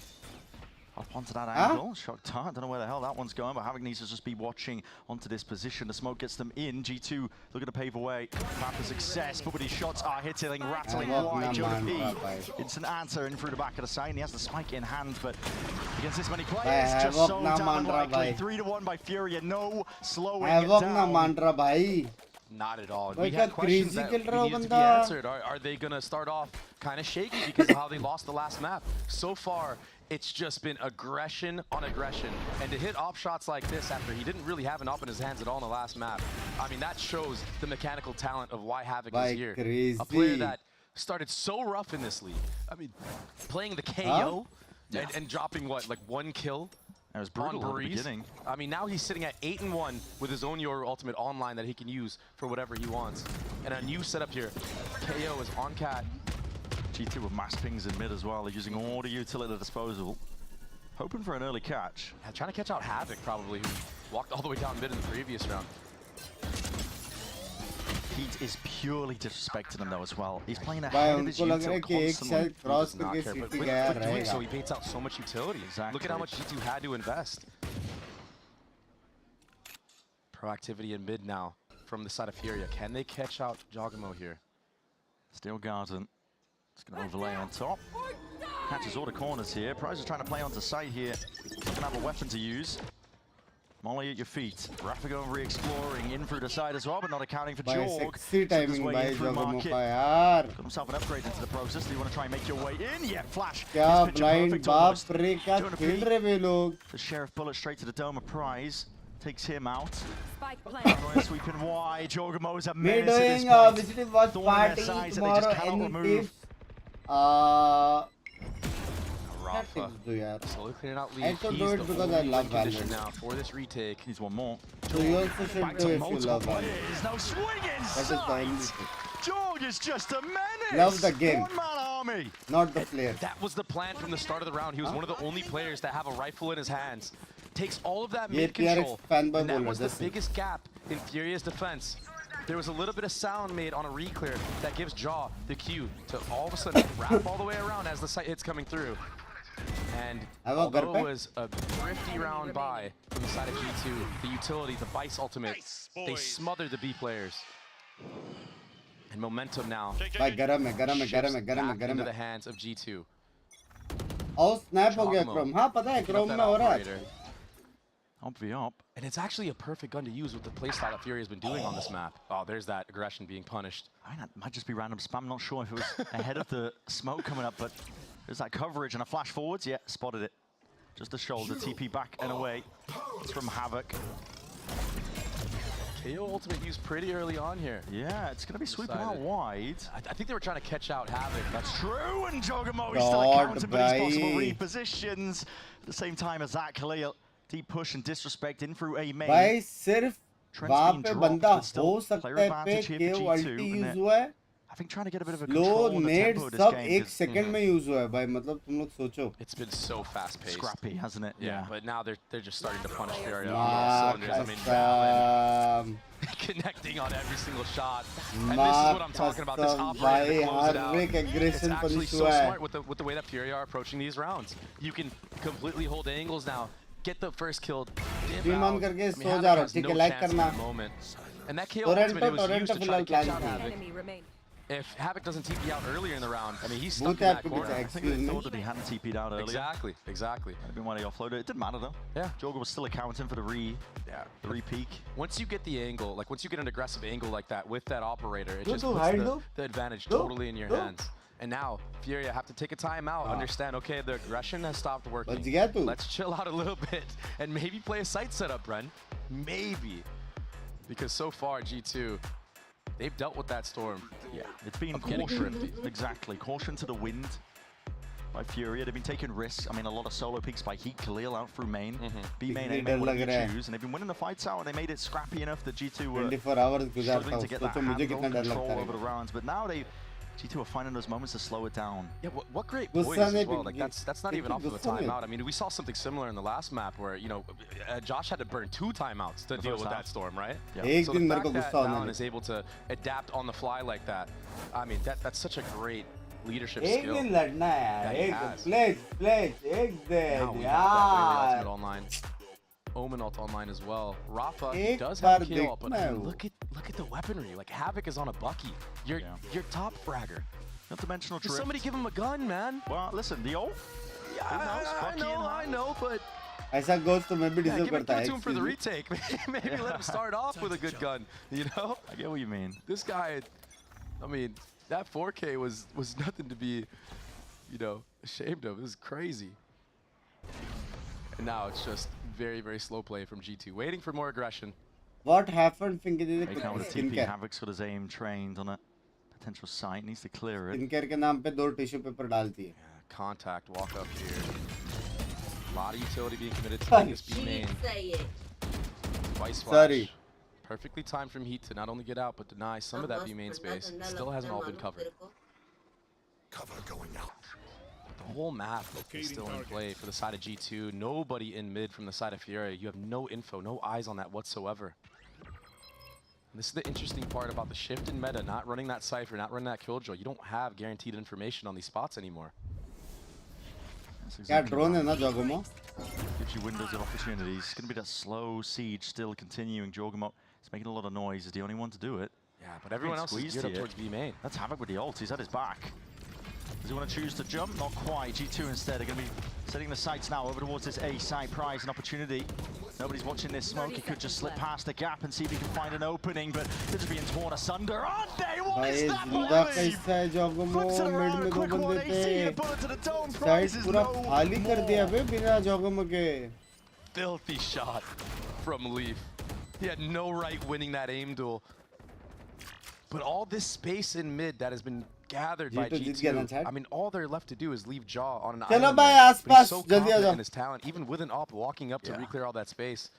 up onto that angle. Shocked Tart. Don't know where the hell that one's going, but Havoc needs to just be watching onto this position. The smoke gets them in. G2 looking to pave away. Map for success, but his shots are hitting, rattling wide. Joe instant answer in through the back of the side. And he has the spike in hand, but against this many players, just so damn unlikely. 3-1 by Furia. No slowing Havoc down. ना मान रहा भाई. Not at all. Bhai, We had kya questions crazy that खेल रहा हो needed to be बंदा? answered. Are they going to start off kind of shaky because of how they lost the last map? So far, it's just been aggression on aggression. And to hit op shots like this after he didn't really have an op in his hands at all in the last map, I mean, that shows the mechanical talent of why Havoc is here. Crazy. A player that started so rough in this league. I mean, playing the KO and dropping, what, like 1 kill? That was brutal at the beginning. I mean, now he's sitting at 8-1 with his own Yoru ultimate online that he can use for whatever he wants. And a new setup here. KO is on cat. G2 with mass pings in mid as well. They're using all the utility at their disposal. Hoping for an early catch. Yeah, trying to catch out Havoc, probably, who walked all the way down mid in the previous round. Heat is purely disrespecting him though as well. He's playing Bhai, ahead of his उनको लग रहा है util कि एक constantly. Side cross Not करके care, but city with गया doing रहेगा. so, he baits out so much utility. Exactly. Look at how much G2 had to invest. Proactivity in mid now from the side of Furia. Can they catch out Jogamo here? Steel Garden. It's going to overlay on top. Catches all the corners here. Prize is trying to play onto site here. Doesn't have a weapon to use. Molly at your feet. Rafa going re-exploring in through the side as well, but not accounting for Jorg. Sexy timing by Jogamo ka yaar. Got himself an upgrade into the process. Do you want to try and make your way in? Yeah, flash. क्या blind बाप रे क्या खेल रहे वे लोग. The Sheriff bullet straight to the dome of Prize. Takes him out. Sweeping wide. Jorgamo's a Me menace at this doing point. visiting watch party tomorrow. Any tips? Rafa slowly clearing out lead. I should do it He's the because I only love win condition Valyn. now for this retake. Needs one more. So you also should do if you love Valyn. No swinging That is the only thing. Jorg is just a menace. Love the game. One-man army. Not the player. That was the plan from the start of the round. He was one of the only players that have a rifle in his hands. Takes all of that mid control, and that was the biggest gap in Furia's defense. There was a little bit of sound made on a re-clear that gives Jaw the cue to all of a sudden wrap all the way around as the sight hit's coming through. And although it was a thrifty round by from the side of G2, the utility, the Vice ultimate, they smothered the B players. And momentum now into the hands of G2. Oh, snap हो गया Chrome. हाँ पता है Chrome में हो रहा है. And it's actually a perfect gun to use with the playstyle that Furia has been doing on this map. Oh, there's that aggression being punished. I mean, that might just be random spam. Not sure if it was ahead of the smoke coming up, but there's that coverage and a flash forwards. Yeah, spotted it. Just the shoulder, TP back and away. It's from Havoc. KO ultimate used pretty early on here. Yeah, it's going to be sweeping out wide. I think they were trying to catch out Havoc. That's true, and Jogamo is still accounting for these possible repositions. At the same time as that, Khalil, deep push and disrespect in through A main. भाई सिर्फ वहाँ पे बंदा हो सकता है पे KO ulti use हुआ है. I think trying to get a bit of a control on the tempo of this game. सब एक सेकंड में use हुआ है भाई. मतलब तुम लोग सोचो. It's been so fast paced. Scrappy, hasn't it? Yeah, but now they're just starting to punish Furia. I mean, Valyn connecting on every single shot. And this is what I'm talking about. This operator to close it out. It's actually so smart with the way that Furia are approaching these rounds. You can completely hold angles now. Get the first kill. Stream on करके सो जा रहा हूँ. ठीक है, like करना. And that KO ultimate it was used to try to catch out Havoc. If Havoc doesn't TP out earlier in the round, I mean, he's stuck in that corner. I think they thought that he hadn't TP'd out earlier. Exactly. That'd been why they offloaded it. It didn't matter though. Yeah. Jorga was still accounting for the re-peak. Once you get the angle, like once you get an aggressive angle like that with that operator, it just puts the advantage totally in your hands. And now, Furia have to take a timeout, understand, okay, the aggression has stopped working. Let's chill out a little bit and maybe play a site setup, Bren. Maybe. Because so far, G2, they've dealt with that storm. Yeah, it's been caution. Exactly, caution to the wind by Furia. They've been taking risks. I mean, a lot of solo peaks by Heat, Khalil out through main. B main, A main, whatever you choose. And they've been winning the fights out, and they made it scrappy enough that G2 were 24 hours struggling to get that control over the rounds. But now G2 are finding those moments to slow it down. Yeah, what great poise as well. Like that's not even off of a timeout. I mean, we saw something similar in the last map where, you know, Josh had to burn 2 timeouts to deal with that storm, right? Yeah. So the fact that Valyn is able to adapt on the fly like that, I mean, that's such a great leadership skill. एक दिन लड़ना है यार. Please, एक दिन now we have that online. Omen ult online as well. Rafa does have a kill, but I mean, look at the weaponry. Like Havoc is on a Bucky. You're top fragger. Not-dimensional drift. Somebody give him a gun, man. Well, listen, the ult. Yeah, I know, but ऐसा goals तो मैं भी deserve करता है. Give it to him for the retake. Maybe let him start off with a good gun. You know? I get what you mean. This guy, I mean, that 4K was nothing to be, you know, ashamed of. This is crazy. And now it's just very, very slow play from G2, waiting for more aggression. What happened? Finger Taking with a TP, Havoc's got his aim trained on a potential site, needs to clear it. Skincare के नाम पे 2 tissue paper डालती है. Contact, walk up here. A lot of utility being committed to this B main. Twice flash. Sorry. Perfectly timed from Heat to not only get out, but deny some of that B main space. Still hasn't all been covered. Cover going out. The whole map is still in play for the side of G2. Nobody in mid from the side of Furia. You have no info, no eyes on that whatsoever. And this is the interesting part about the shift in meta, not running that Cypher, not running that Killjoy. You don't have guaranteed information on these spots anymore. क्या drone है ना Jogomo? Gives you windows of opportunities. It's going to be that slow siege still continuing. Jogomo is making a lot of noise. He's the only one to do it. Yeah, but everyone else is geared up towards B main. That's Havoc with the ult. He's at his back. Does he want to choose to jump? Not quite. G2 instead are going to be setting the sights now over towards this A side. Prize an opportunity. Nobody's watching this smoke. He could just slip past the gap and see if he can find an opening, but they're just being torn asunder, aren't they? What is that volley? Flips it around a quick 180 and bullet to the dome. Prize is no more. Filthy shot from Leaf. He had no right winning that aim duel. But all this space in mid that has been gathered by G2, I mean, all they're left to do is leave Jaw on an island. But he's so confident in his talent, even with an op walking up to re-clear all that space.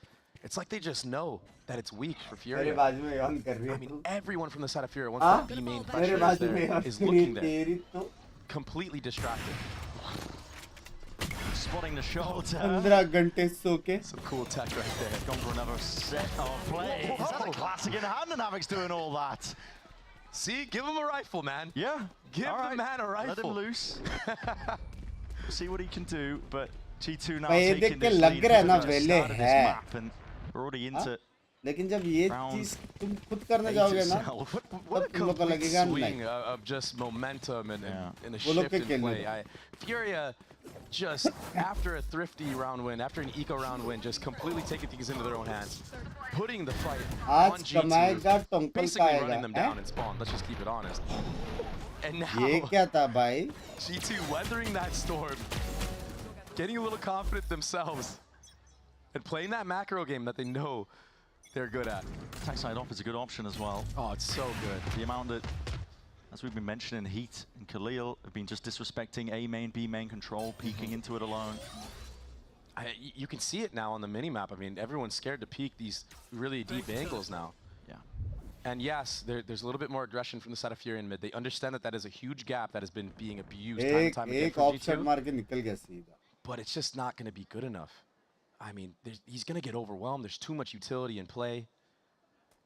It's like they just know that it's weak for Furia. I mean, everyone from the side of Furia, once that B main pressure is there, is looking there, completely distracted. Spotting the shoulder. 15 घंटे सो के. Some cool tech right there. Gone for another set of plays. That's a classic in hand, and Havoc's doing all that. See, give him a rifle, man. Yeah. Give the man a rifle. Let him loose. See what he can do, but G2 now taking this lead. Lug रहा है ना वेले है. We're already into. लेकिन जब ये चीज तुम खुद करने जाओगे ना, what a complete swing of just momentum and a shift in play. Furia just after a thrifty round win, after an eco round win, just completely taking things into their own hands, putting the fight on G2, basically running them down in spawn. Let's just keep it honest. And now G2 weathering that storm, getting a little confident themselves, and playing that macro game that they know they're good at. Attack side off is a good option as well. Oh, it's so good. The amount that, as we've been mentioning, Heat and Khalil have been just disrespecting A main, B main control, peeking into it alone. You can see it now on the minimap. I mean, everyone's scared to peek these really deep angles now. Yeah. And yes, there's a little bit more aggression from the side of Furia in mid. They understand that that is a huge gap that has been being abused time and time again from G2. But it's just not going to be good enough. I mean, he's going to get overwhelmed. There's too much utility in play.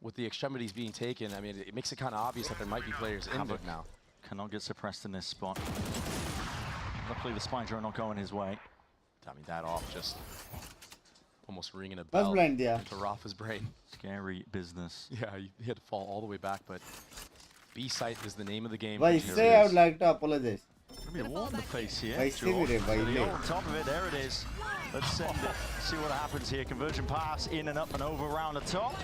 With the extremities being taken, I mean, it makes it kind of obvious that there might be players in mid now. Cannot get suppressed in this spot. Luckily, the spy drone not going his way. I mean, that off just almost ringing a bell into Rafa's brain. Scary business. Yeah, he had to fall all the way back, but B site is the name of the game. Why say I would like to apologize. Gonna be a wall in the face here. Why say on top of it, there it is. Let's send it. See what happens here. Conversion pass in and up and over around the top.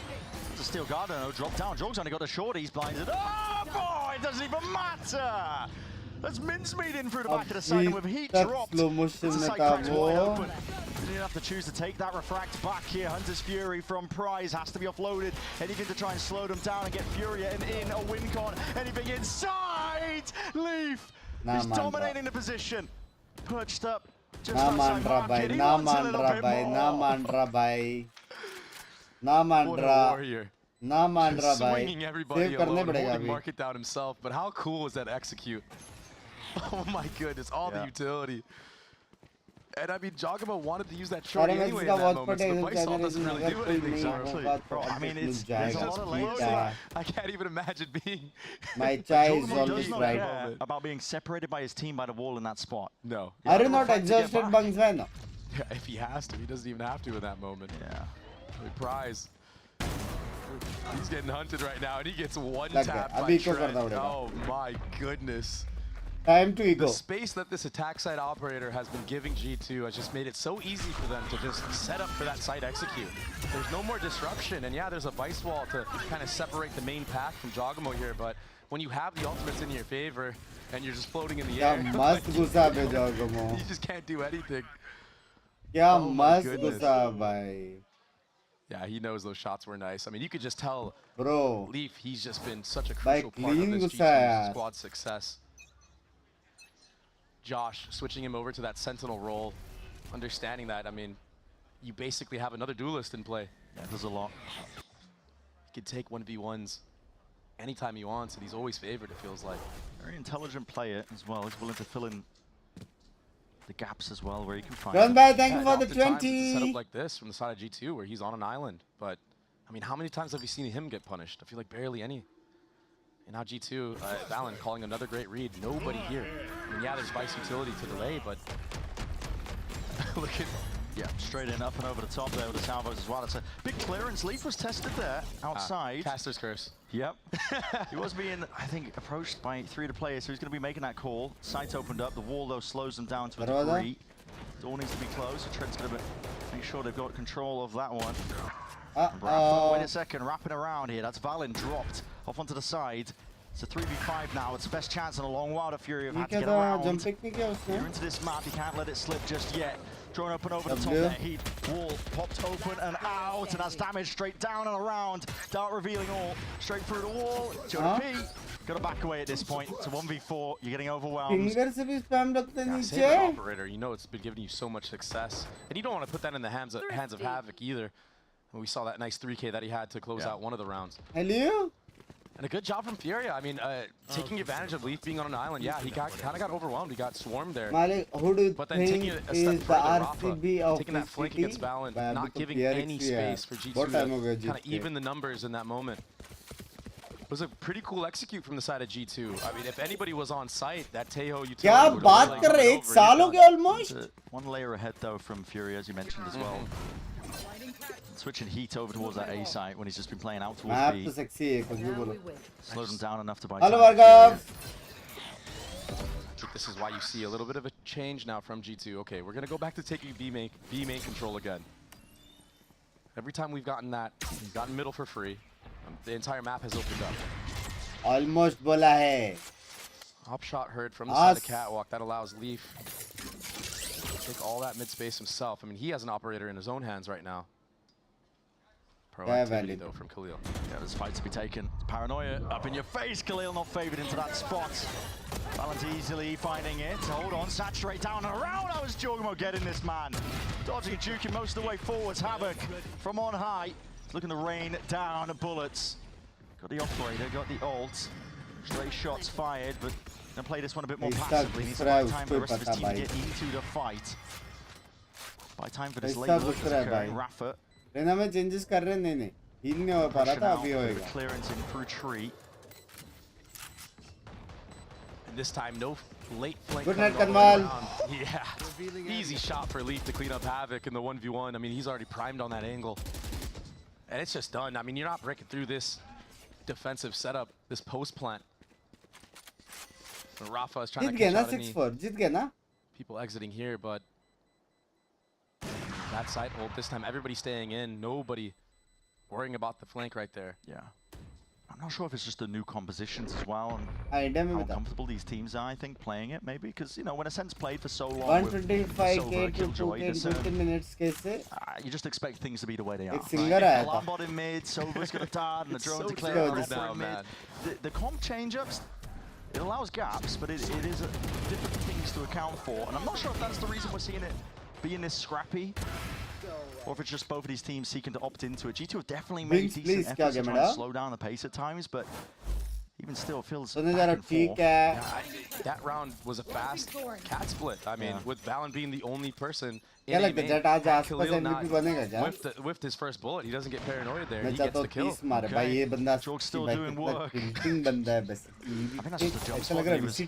It's a steel guard, no drop down. Jog's only got a short. He's blinded. Oh boy, it doesn't even matter. That's mincemeat in through the back of the side, and with Heat dropped, it's a side cracks wide open. You didn't have to choose to take that refract back here. Hunter's Fury from Prize has to be offloaded. Anything to try and slow them down and get Furia and in a win con. Anything inside. Leaf is dominating the position. Perched up. Just outside market. He wants a little bit more. What a warrior. Swinging everybody alone, holding market down himself. But how cool was that execute? Oh my goodness, all the utility. And I mean, Jogama wanted to use that short anyway in that moment, so the Viceall doesn't really do anything. Exactly. I mean, there's a lot of layers. I can't even imagine being... My child is always right. About being separated by his team by the wall in that spot. No. Are you not exhausted, Binks? Yeah, if he has to, he doesn't even have to in that moment. Yeah. Prize. He's getting hunted right now, and he gets one tap by Trent. Oh my goodness. Time to ego. The space that this attack side operator has been giving G2 has just made it so easy for them to just set up for that site execute. There's no more disruption, and yeah, there's a vice wall to kind of separate the main pack from Jogamo here, but when you have the ultimates in your favor and you're just floating in the air, must gussa hai Jogamo. You just can't do anything. Kya must gussa bhai. Yeah, he knows those shots were nice. I mean, you could just tell, bro, Leaf, he's just been such a crucial part of this G2 squad's success. Josh switching him over to that sentinel role, understanding that, I mean, you basically have another duelist in play. Yeah, there's a lot. He could take 1v1s anytime he wants, and he's always favored, it feels like. Very intelligent player as well. He's willing to fill in the gaps as well where he can find. Run by, thank you for the Oftentimes 20. It's a setup like this from the side of G2 where he's on an island, but I mean, how many times have you seen him get punished? I feel like barely any. And now G2, Valyn calling another great read. Nobody here. I mean, yeah, there's vice utility to delay, but look at, yeah, straight in, up and over the top there with the salvos as well. It's a big clearance. Leaf was tested there outside. Caster's curse. Yep. He was being, I think, approached by 3 of the players, so he's going to be making that call. Sights opened up. The wall, though, slows them down to a degree. Door needs to be closed, so Trent's going to make sure they've got control of that one. Wait a second, wrapping around here. That's Valyn dropped off onto the side. It's a 3v5 now. It's the best chance in a long while. The Fury have had to get around. You're into this map. You can't let it slip just yet. Drone up and over the top there. Heat wall popped open and out, and that's damage straight down and around. Dart revealing all straight through the wall. JP got to back away at this point. It's a 1v4. You're getting overwhelmed. Save operator. You know it's been giving you so much success, and you don't want to put that in the hands of Havoc either. And we saw that nice 3K that he had to close out one of the rounds. Hello. And a good job from Furia. I mean, taking advantage of Leaf being on an island. Yeah, he kind of got overwhelmed. He got swarmed there. Malik, who do you but then think taking it a step is further, the RCB of taking that flank against Valyn, not giving any space for G2 to kind of even the numbers in that moment. It was a pretty cool execute from the side of G2. I mean, if anybody was on site, that Tejo utility would have really gone over. Almost. One layer ahead, though, from Fury, as you mentioned as well. Switching Heat over towards that A site when he's just been playing out towards B. Slowed him down enough to buy time. Vargav. I think this is why you see a little bit of a change now from G2. Okay, we're going to go back to taking B main control again. Every time we've gotten that, we've gotten middle for free. The entire map has opened up. Almost bola hai. Hop shot heard from the side of Catwalk. That allows Leaf to take all that mid space himself. I mean, he has an operator in his own hands right now. Pro activity, though, from Khalil. Yeah, there's fight to be taken. Paranoia up in your face. Khalil not favored into that spot. Valyn's easily finding it. Hold on, saturate down and around. How is Jogamo getting this man? Dodging and juking most of the way forwards. Havoc from on high. It's looking to rain down bullets. Got the operator, got the ult. Straight shots fired, but gonna play this one a bit more passively. Needs to buy time for the rest of his team to get into the fight. Buy time for this late look that's occurring. Rafa. Rena में changes कर रहे हैं नहीं heal नहीं हो पा रहा था अभी होएगा. Clearance in through tree. And this time no late flank. Good night, Kanwal. Yeah, easy shot for Leaf to clean up Havoc in the 1v1. I mean, he's already primed on that angle, and it's just done. I mean, you're not breaking through this defensive setup, this post plant. But Rafa is trying to catch out of me. 6-4. जीत गया ना? People exiting here, but that side hold this time. Everybody staying in. Nobody worrying about the flank right there. Yeah. I'm not sure if it's just the new compositions as well and how comfortable these teams are, I think, playing it maybe. Because, you know, when Ascent's played for so long with 125k to 2k 20 minutes कैसे? You just expect things to be the way they are. एक singer आया था. Alarm bot in mid, Sova's going to dart, and the drone declare in mid. The comp change-ups, it allows gaps, but it is different things to account for. And I'm not sure if that's the reason we're seeing it being this scrappy, or if it's just both of these teams seeking to opt into it. G2 have definitely made decent efforts to try and slow down the pace at times, but even still it feels back and forth. That round was a fast cat split. I mean, with Valyn being the only person in a main, Khalil not whiffed his first bullet. He doesn't get paranoid there. He gets the kill. Okay. Jog's still doing work. I think that's just a jump spot. He was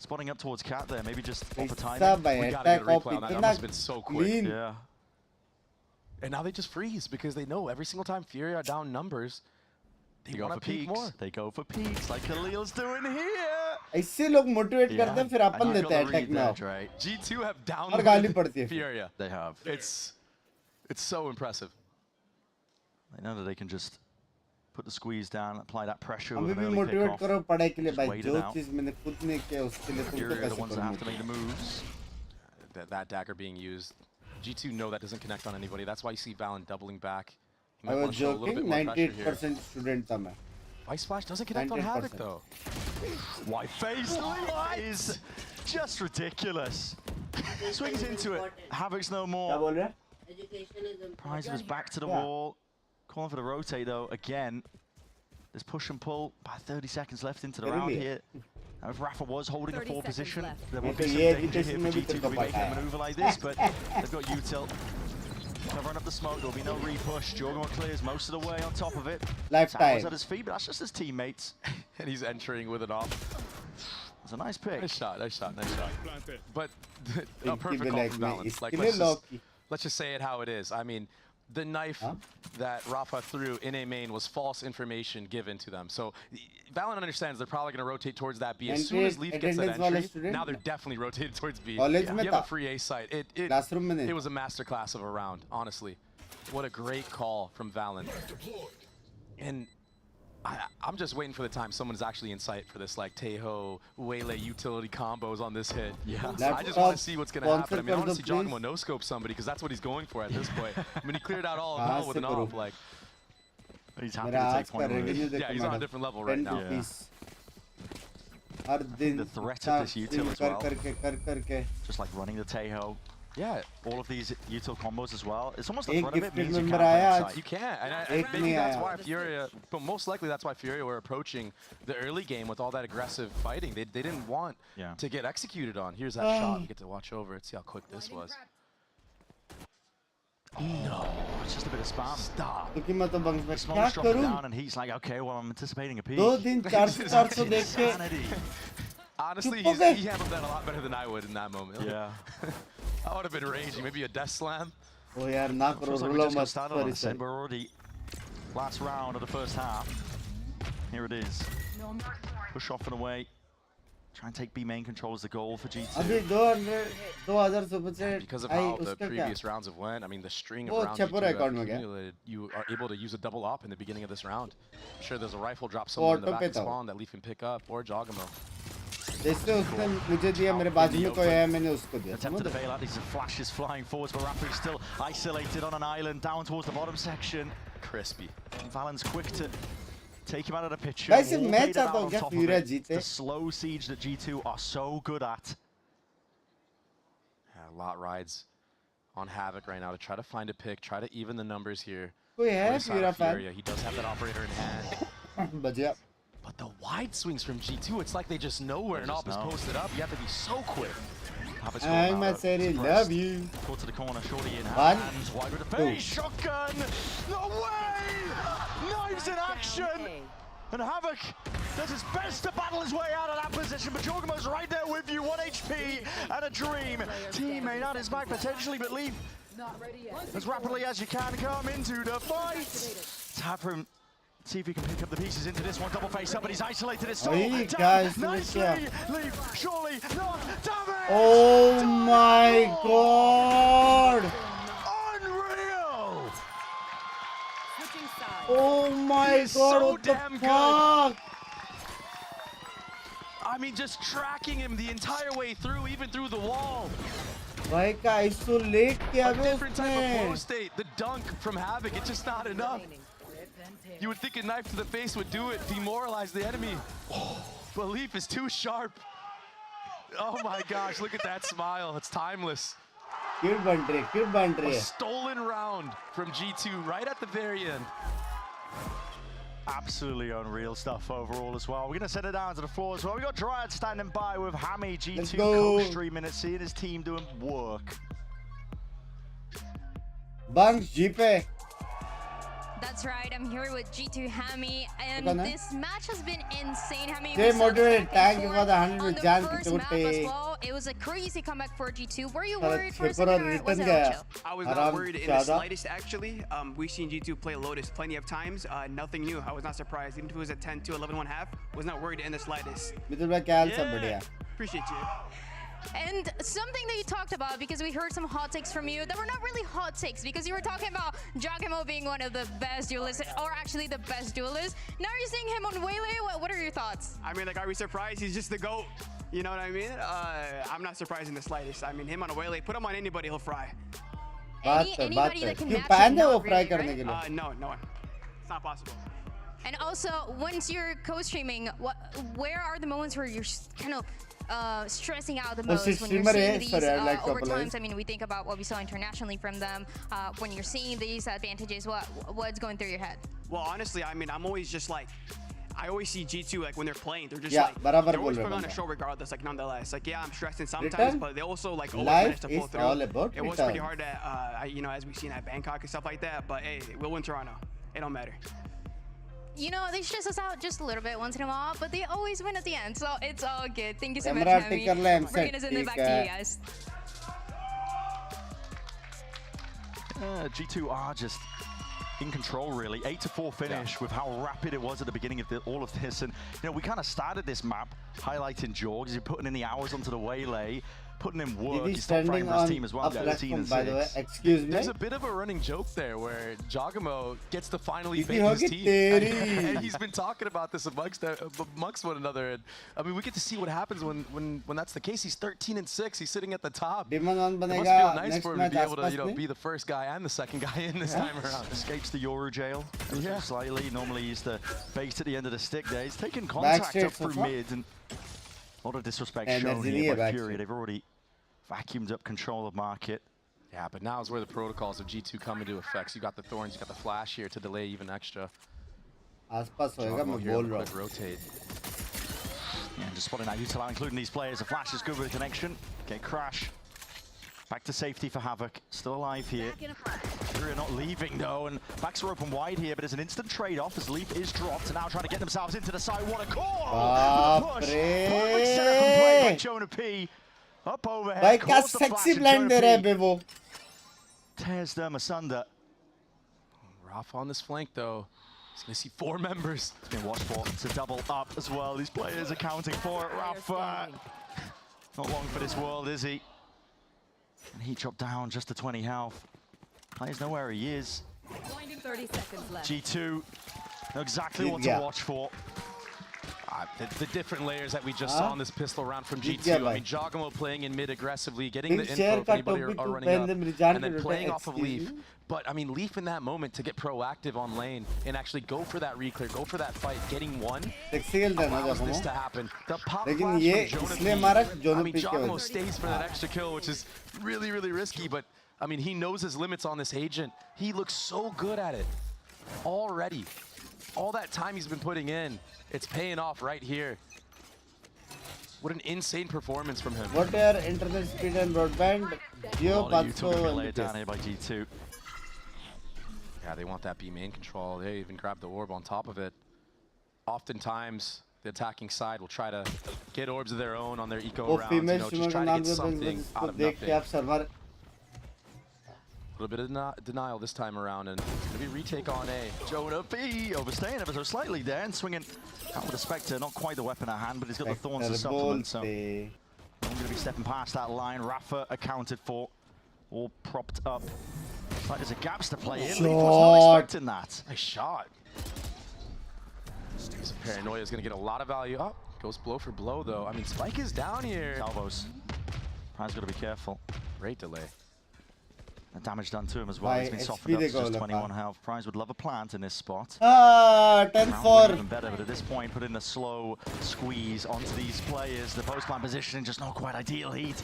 spotting up towards Cat there, maybe just off the timing. We gotta get a replay on that. That must have been so quick. Yeah. And now they just freeze because they know every single time Fury are down numbers, They go for peaks. They go for peaks like Khalil's doing here. ऐसे लोग motivate करते हैं फिर अपन देते हैं attack में. Right. G2 have down और गाली पड़ती है. Furia. They have. It's so impressive. They know that they can just put the squeeze down, apply that pressure हमें with an भी early मोटिवेट kickoff. करो पढ़ाई के लिए भाई. wait it जो out. चीज मैंने खुद नहीं किया उसके लिए तुमको Furia are the कैसे ones that have to make the moves. That dagger being used. G2 know that doesn't connect on anybody. That's why you see Valyn doubling back. I was joking. 98% student था मैं. Ice Splash doesn't connect on Havoc though. White face is just ridiculous. Swings into it. Havoc's no more. क्या बोल रहा है? Education is important. Prize was back to the wall. Calling for the rotate though again. There's push and pull. About 30 seconds left into the round here. Now, if Rafa was holding a 4 position, there would be some danger here for G2 to be making a maneuver like this, but they've got util. Covering up the smoke, there'll be no repush. Jorgen clears most of the way on top of it. Lifetime. Towers at his feet, but that's just his teammates. And he's entering with it off. It's a nice pick. Nice shot, nice shot, nice shot. But a perfect be call like from me. Valyn. Like, let's just say it how it is. I mean, the knife that Rafa threw in a main was false information given to them. So Valyn understands they're probably going to rotate towards that B. As soon as Leaf gets that entry, now they're definitely rotated towards B. You have a free A site. It was a masterclass of a round, honestly. What a great call from Valyn. And I'm just waiting for the time someone's actually in sight for this, like Tejo, Waylay utility combos on this hit. Yeah, I just want to see what's going to happen. I mean, I want to see Giacomo no-scope somebody because that's what he's going for at this point. I mean, he cleared out all of hell with an off. Like, he's happy to take point. Yeah, he's on a different level right now. The threat of this util as well. Just like running the Tejo. Yeah, all of these util combos as well. It's almost the threat of it means you can't. You can't, and maybe that's why Furia, but most likely that's why Furia were approaching the early game with all that aggressive fighting. They didn't want to get executed on. Here's that shot. You get to watch over it, see how quick this was. No, it's just a bit of spam. Stop. क्योंकि मैं तो bunks में क्या Smoke's dropping करूँ? down and he's like, okay, well, I'm anticipating a peak. 2 दिन 400 देख के. Honestly, he handled that a lot better than I would in that moment. Yeah. I would have been raging. Maybe a death slam. Oh यार ना करो रुलो मत. We're already last round of the first half. Here it is. Push off and away. Try and take B main control as the goal for G2. अभी 2000 super chat. Because of how the previous rounds have went, I mean the string of rounds accumulated, you are able to use a double op in the beginning of this round. I'm sure there's a rifle drop somewhere in the back of spawn that Leaf can pick up, or Giacomo. जैसे उसने मुझे दिया मेरे बाजू में कोई है मैंने उसको दिया. Attempted to bail out. These are flashes flying forwards, but Rafa is still isolated on an island down towards the bottom section. Crispy. Valyn's quick to take him out of the picture. Guys, मैं चाहता हूँ क्या Furia जीते? The slow siege that G2 are so good at. Yeah, a lot rides on Havoc right now to try to find a pick, try to even the numbers here. कोई है Furia fan? He does have that operator in hand. बजिया. But the wide swings from G2, it's like they just know where an op is posted up. You have to be so quick. I'm a Seri, love you. Caught to the corner, shorty in hand. Wide with the face, shotgun. No way! Knives in action. And Havoc does his best to battle his way out of that position, but Jorgemo's right there with you. 1 HP and a dream. Teammate on his back potentially, but leave as rapidly as you can come into the fight. Tap from. See if he can pick up the pieces into this one. Double face up, but he's isolated. It's so nicely. Leave, surely not. Damn it! Oh my god! Unreal! Oh my god! What the fuck? I mean, just tracking him the entire way through, even through the wall. भाई का isolate किया है different type of flow state. The dunk from Havoc, it's just not enough. You would think a knife to the face would do it, demoralize the enemy. But Leaf is too sharp. Oh my gosh, look at that smile. It's timeless. A stolen round from G2 right at the very end. Absolutely unreal stuff overall as well. We're going to send it down to the floor as well. We got Dryad standing by with Hammy, G2 co-streaming it, seeing his team doing work. Binks, GP. That's That's right. I'm here with G2 Hammy, and this match has been insane. Hammy, Stay motivated. Thank you for the 100 with Jan as well. It was a crazy comeback for G2. Were you worried for a second, or was it all chill? I was not worried in the slightest, actually. We've seen G2 play Lotus plenty of times. Nothing new. I was not surprised. Even if it was at 10 to 11.5, was not worried in the slightest. Appreciate you. And something that you talked about, because we heard some hot takes from you that were not really hot takes, because you were talking about Giacomo being one of the best duelists, or actually the best duelist. Now you're seeing him on Waylay. What are your thoughts? I mean, like, are we surprised? He's just the GOAT. You know what I mean? I'm not surprised in the slightest. I mean, him on a Waylay, put him on anybody, he'll fry. Anybody that can match him, not really, right? No one. It's not possible. And also, once you're co-streaming, where are the moments where you're kind of stressing out the most when you're seeing these overtimes? I mean, we think about what we saw internationally from them. When you're seeing these advantages, what's going through your head? Well, honestly, I mean, I'm always just like, I always see G2, like, when they're playing, they're just like, they're always putting on a show regardless, like, nonetheless. Like, yeah, I'm stressing sometimes, but they also, like, always manage to pull through. It was pretty hard at, you know, as we've seen at Bangkok and stuff like that, but hey, we'll win Toronto. It don't matter. You know, they stress us out just a little bit once in a while, but they always win at the end, so it's all good. Thank you so much, Hammy. Bringing us in the back to you guys. G2 are just in control, really. 8-4 finish with how rapid it was at the beginning of all of this. And, you know, we kind of started this map highlighting Jorgs. You're putting in the hours onto the Waylay, putting in work. He's top frame for his team as well, guys. By the way, excuse me. There's a bit of a running joke there where Giacomo gets to finally fake his team. And he's been talking about this amongst one another. And I mean, we get to see what happens when that's the case. He's 13-6. He's sitting at the top. It must feel nice for him to be able to, you know, be the first guy and the second guy in this time around. Escapes the Euro jail. Yeah, slightly. Normally he's the base at the end of the stick there. He's taking contact up through mid, and a lot of disrespect shown here by Furia. They've already vacuumed up control of market. Yeah, but now is where the protocols of G2 come into effect. So you got the Thorns, you got the Flash here to delay even extra. Rotate. Yeah, just spotting that util, including these players. The Flash is good with the connection. Okay, Crash. Back to safety for Havoc. Still alive here. Furia not leaving though, and backs are open wide here, but it's an instant trade-off as Leaf is dropped, and now trying to get themselves into the side. What a call! Push. Perfect setup and play by Jonah P. Up overhead. भाई क्या sexy blend दे रहे हैं बे वो. Tears them asunder. Rough on this flank though. He's gonna see 4 members. It's been watched for. It's a double up as well. These players are counting for it. Rafa. Not long for this world, is he? And he dropped down just to 20 health. Players know where he is. 30 seconds left. G2 know exactly what to watch for. The different layers that we just saw in this pistol round from G2. I mean, Giacomo playing in mid aggressively, getting the info if anybody are running up, and then playing off of Leaf. But, I mean, Leaf in that moment to get proactive on lane and actually go for that reclear, go for that fight, getting one, allows this to happen. The pop flash from Jonah. I mean, Giacomo stays for that extra kill, which is really, really risky, but, I mean, he knows his limits on this agent. He looks so good at it already. All that time he's been putting in, it's paying off right here. What an insane performance from him. What are internet speed and broadband? Geo laid down here by G2. Yeah, they want that B main control. They even grab the orb on top of it. Oftentimes, the attacking side will try to get orbs of their own on their eco rounds. You know, just try to get something out of nothing. A little bit of denial this time around, and it's going to be retake on A. Jonah B overstaying ever so slightly there and swinging out with a Spectre. Not quite the weapon at hand, but he's got the Thorns to supplement, so I'm going to be stepping past that line. Rafa accounted for, all propped up. Looks like there's a gaps to play in. Leaf was not expecting that. Nice shot. This Paranoia is going to get a lot of value. Oh, goes blow for blow, though. I mean, Spike is down here. Salvos. Prize got to be careful. Great delay. The damage done to him as well. He's been softened up to just 21 health. Prize would love a plant in this spot. 10-4. Even better, but at this point, put in a slow squeeze onto these players. The post-plant positioning just not quite ideal. Heat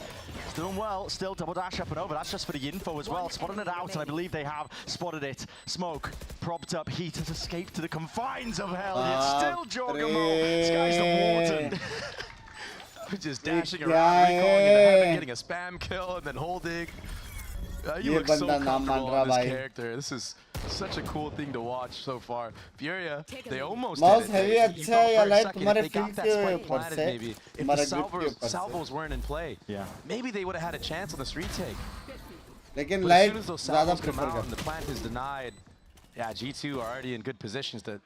still doing well. Still double dash up and over. That's just for the info as well. Spotting it out, and I believe they have spotted it. Smoke propped up. Heat has escaped to the confines of hell. It's still Giacomo. Sky's the Warden. Just dashing around, recalling into heaven, getting a spam kill, and then holding. You look so comfortable on this character. This is Such a cool thing to watch so far. Furia, they almost mouse did heavy it. अच्छा है या light तुम्हारे They got feel that के spike ऊपर planted से maybe. If the तुम्हारा grip के ऊपर से salvos weren't in play, maybe they would have had a chance on this retake. लेकिन But light as soon as those ज़्यादा salvos come prefer out and करता the plant is denied, yeah, G2 are already in good positions to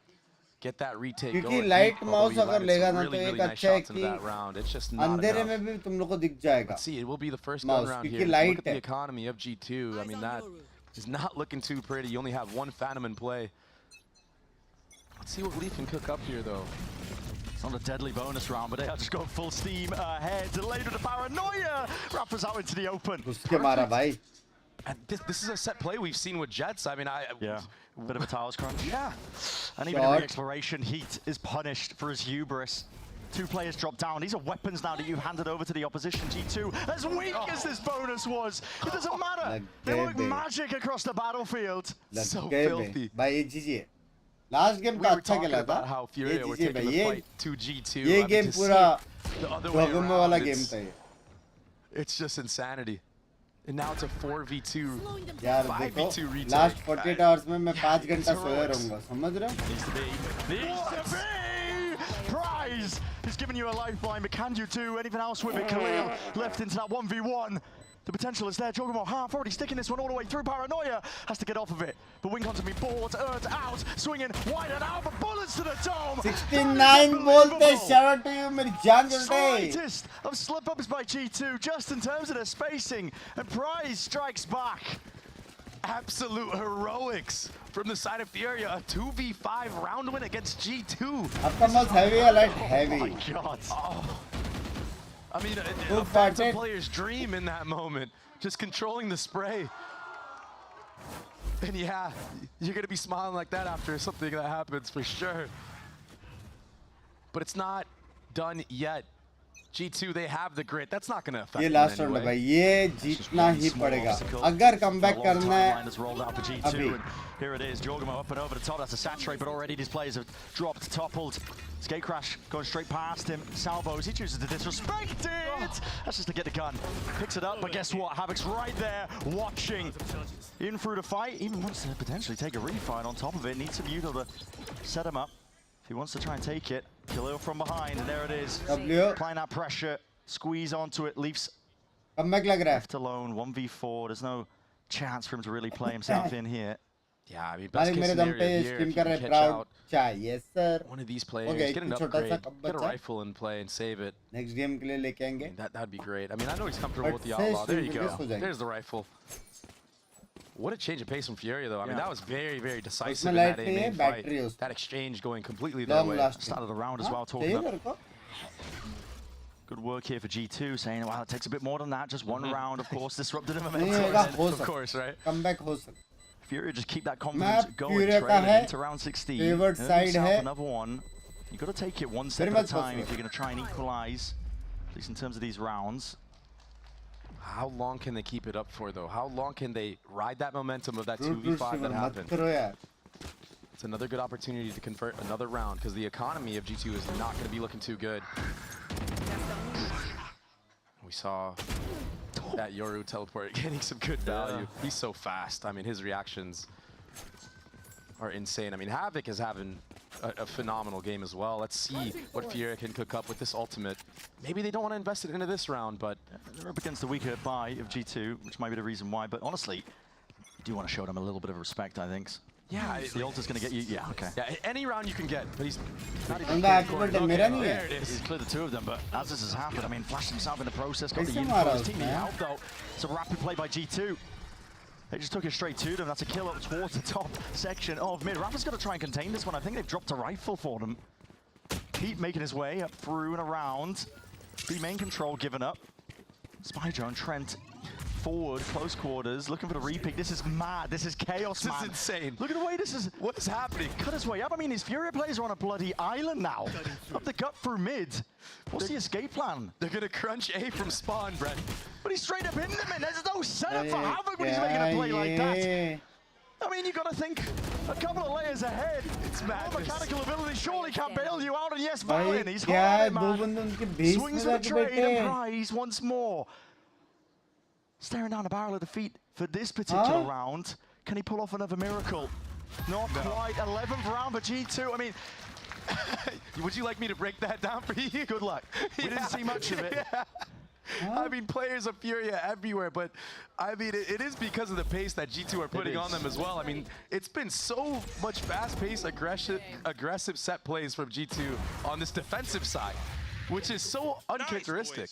get that retake क्योंकि going. light mouse Although he अगर landed लेगा some ना really, तो really एक nice अच्छा है shots into कि that round. It's just not अंधेरे enough. में भी तुम लोग को दिख जाएगा Let's see, it will be the first mouse gun round here. क्योंकि Look light at the है economy of G2. I mean, that is not looking too pretty. You only have one Phantom in play. Let's see what Leaf can cook up here, though. It's not a deadly bonus round, but they have just got full steam ahead. Delayed with the paranoia. Rappers out into the open. उसके मारा भाई. And this is a set play we've seen with Jets. I mean, yeah, bit of a tiles crunch. Yeah. And even in the exploration, Heat is punished for his hubris. Two players drop down. These are weapons now that you've handed over to the opposition. G2, as weak as this bonus was, it doesn't matter. They work magic across the battlefield. So filthy. भाई ये जीजिए. Last game का अच्छा खेला था. How Furia were taking the fight to G2. ये game पूरा the other way around. वाला game था ये. It's just insanity. And now it's a 4v2. यार देखो, last 48 hours में मैं 5 घंटा सोया रहूँगा, समझ रहे हो? Needs to be. Prize is giving you a lifeline, but can you do anything else with it? Khalil left into that 1v1. The potential is there. Jogamo half already sticking this one all the way through. Paranoia has to get off of it. But Wincon to be bored, earned out, swinging wide and out, but bullets to the dome. 69 bolte, shout out to you, मेरी जान चल रही. Slightest of slip-ups by G2, just in terms of their spacing, and Prize strikes back. Absolute heroics from the side of Furia. A 2v5 round win against G2. आपका mouse heavy या light heavy? Oh my God. Oh. I mean, a Phantom player's dream in that moment. Just controlling the spray. And yeah, you're going to be smiling like that after something that happens for sure. But it's not done yet. G2, they have the grit. That's not going to affect ये them last round anyway. है भाई, ये जीतना ही पड़ेगा. अगर comeback करना है अभी. Here it is, Jorgamo up and over the top. That's a saturate, but already these players have dropped, toppled. Skate crash going straight past him. Salvos, he chooses to disrespect it. That's just to get the gun. Picks it up, but guess what? Havoc's right there, watching. In through the fight, even wants to potentially take a refight on top of it. Needs some Yugo to set him up. If he wants to try and take it, Khalil from behind, and there it is. Applying that pressure, squeeze onto it, Leafs left alone, 1v4. There's no chance for him to really play himself in here. Yeah, I mean, best case scenario here, if you can catch out yes sir. one of these players, get an upgrade, get a rifle in play and save it. Next game के लिए लेके आएंगे. I mean, that'd be great. I mean, I know he's comfortable with the outlaw. There you go. There's the rifle. What a change of pace from Furia, though. I mean, that was very, very decisive in that main fight. That exchange going completely their way. Started the round as well, talking about. Good work here for G2, saying, wow, it takes a bit more than that. Just one round, of course, disrupted him momentum. Of course, right? Comeback हो सकता. Furia just keep that confidence going, trailing into round 16. Favorite side है. Another one. You got to take it one step at a time if you're going to try and equalize, at least in terms of these rounds. How long can they keep it up for, though? How long can they ride that momentum of that 2v5 that happened? It's another good opportunity to convert another round, because the economy of G2 is not going to be looking too good. We saw that Yoru teleport getting some good value. He's so fast. I mean, his reactions are insane. I mean, Havoc is having a phenomenal game as well. Let's see what Furia can cook up with this ultimate. Maybe they don't want to invest it into this round, but they're up against the weaker buy of G2, which might be the reason why. But honestly, you do want to show them a little bit of respect, I think. Yeah, the ult is going to get you. Yeah, okay. Yeah, any round you can get, but he's not even there it is. He's cleared the two of them, but as this has happened, I mean, flashed himself in the process, got the info. His team need help, though. It's a rapid play by G2. They just took it straight to them. That's a kill up towards the top section of mid. Rapper's going to try and contain this one. I think they've dropped a rifle for them. Pete making his way up through and around. B-main control given up. Spy drone, Trent forward, close quarters, looking for the repick. This is mad. This is chaos, man. This is insane. Look at the way this is. What is happening? Cut his way up. I mean, his Furia players are on a bloody island now. Up the gut through mid. What's the escape plan? They're going to crunch A from spawn, Brent. But he's straight up in them, and there's no setup for Havoc when he's making a play like that. I mean, you got to think a couple of layers ahead. It's madness. Mechanical ability surely can't bail you out, and yes, Valyn, he's hard, man. Swings for the trade and Prize once more. Staring down the barrel of defeat for this particular round. Can he pull off another miracle? Not quite. 11th round for G2. I mean, would you like me to break that down for you? Good luck. We didn't see much of it. I mean, players of Furia everywhere, but I mean, it is because of the pace that G2 are putting on them as well. I mean, it's been so much fast-paced, aggressive set plays from G2 on this defensive side, which is so uncharacteristic.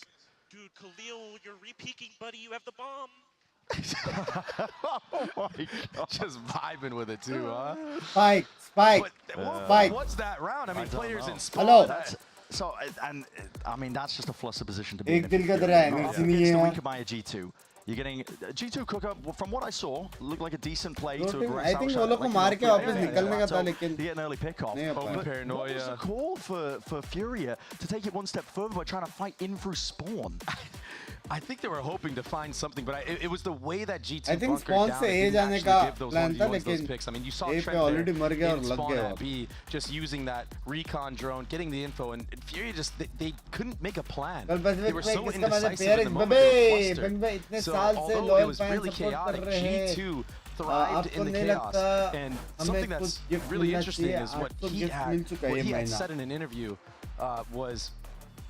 Dude, Khalil, you're re-peeking, buddy. You have the bomb. Oh my God. Just vibing with it too, huh? Spike. What's that round? I mean, players in spawn. Hello. So, and I mean, that's just a fluster position to be in. Against the weaker by a G2. You're getting G2 cook up. From what I saw, looked like a decent play to aggress. I think वो लोग को मार के वापस निकलने का था, लेकिन they get an early pick off. Open paranoia. What was the call for Furia to take it one step further by trying to fight in through spawn? I think they were hoping to find something, but it was the way that G2 I think bunkered spawn down. से They A didn't जाने actually का give those plan था, 1v1s those लेकिन picks. I mean, you saw A पे Trent already there मर गया और in लग spawn गया at B, just using that recon drone, getting the info, and Furia just they couldn't make a plan. They were so indecisive in the moment. They were flustered. So although it was really chaotic, G2 thrived in the chaos. And something that's really interesting is what he had said in an interview was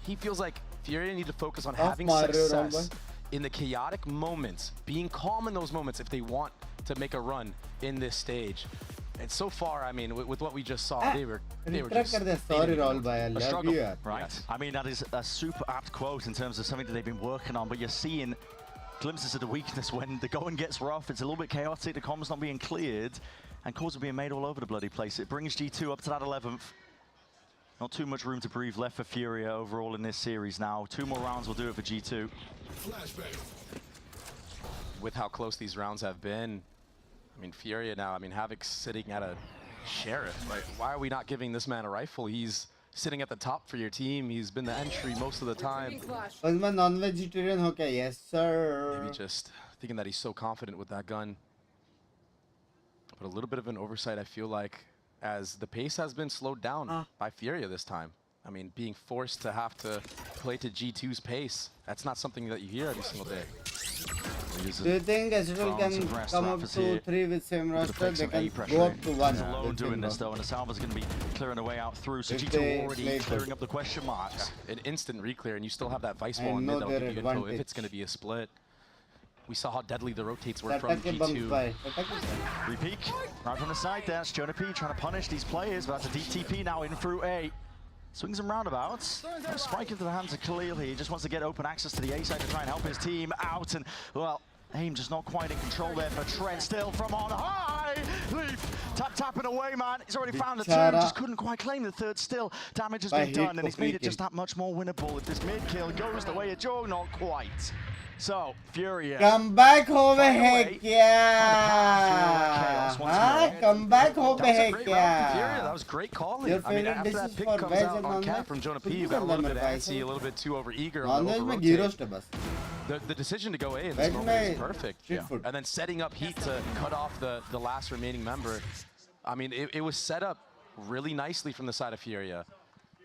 he feels like Furia need to focus on having success in the chaotic moments, being calm in those moments if they want to make a run in this stage. And so far, I mean, with what we just saw, they were just a struggle, right? I mean, that is a super apt quote in terms of something that they've been working on, but you're seeing glimpses of the weakness when the going gets rough. It's a little bit chaotic, the comms not being cleared, and calls are being made all over the bloody place. It brings G2 up to that 11th. Not too much room to breathe left for Furia overall in this series now. 2 more rounds will do it for G2. With how close these rounds have been, I mean, Furia now, I mean, Havoc's sitting at a sheriff. Like, why are we not giving this man a rifle? He's sitting at the top for your team. He's been the entry most of the time. non-vegetarian okay, yes sir. Maybe just thinking that he's so confident with that gun. But a little bit of an oversight, I feel like, as the pace has been slowed down by Furia this time. I mean, being forced to have to play to G2's pace, that's not something that you hear every single day. Do you think Ezreal can come up to 3 with same roster? They can go up to 1. Alone doing this though, and the Salva's going to be clearing the way out through. So G2 already clearing up the question marks. An instant reclear, and you still have that Vice Wall in mid that'll give you info if it's going to be a split. We saw how deadly the rotates were from G2. Repeat right from the side there. It's Jonah P trying to punish these players, but that's a DTP now in through A. Swings and roundabouts. Spike into the hands of Khalil. He just wants to get open access to the A side to try and help his team out. And, well, aim just not quite in control there for Trent. Still from on high. Leaf tapping away, man. He's already found the 2. Just couldn't quite claim the 3rd. Still, damage has been done, and he's made it just that much more winnable. If this mid kill goes the way of Joe, not quite. So, Furia. Come back home, heck yeah! Come back home, heck yeah! That was great calling. I mean, after that pick comes out on cap from Jonah P, you got a little bit antsy, a little bit too over-eager on the over-rotate. The decision to go A in this moment is perfect. Yeah. And then setting up Heat to cut off the last remaining member. I mean, it was set up really nicely from the side of Furia.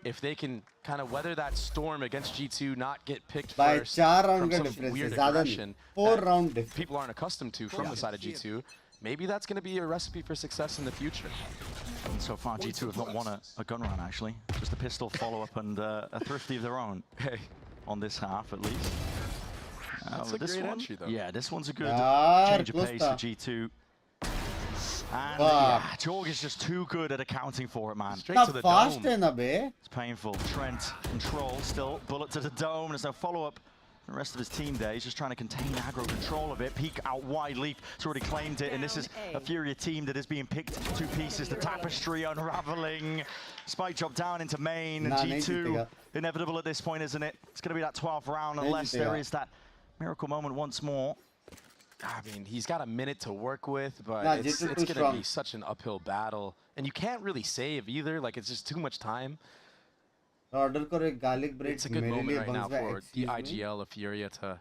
If they can kind of weather that storm against G2, not get picked by first 4 round from some difference, weird aggression 4 round difference. People aren't accustomed to from the side of G2, maybe that's going to be a recipe for success in the future. And so far, G2 have not won a gun round, actually. Just a pistol follow-up and a thrifty of their own on this half, at least. That's a great entry, though. Yeah, this one's a good change of pace for G2. And Jorg is just too good at accounting for it, man. Straight to the dome. It's painful. Trent, control, still bullet to the dome. There's no follow-up. The rest of his team there, he's just trying to contain aggro control of it. Peek out wide, Leaf has already claimed it, and this is a Furia team that is being picked into 2 pieces. The tapestry unraveling. Spike drop down into main, and G2 inevitable at this point, isn't it? It's going to be that 12th round unless there is that miracle moment once more. I mean, he's got a minute to work with, but it's going to be such an uphill battle. And you can't really save either. Like, it's just too much time. It's a good moment right now for the IGL of Furia to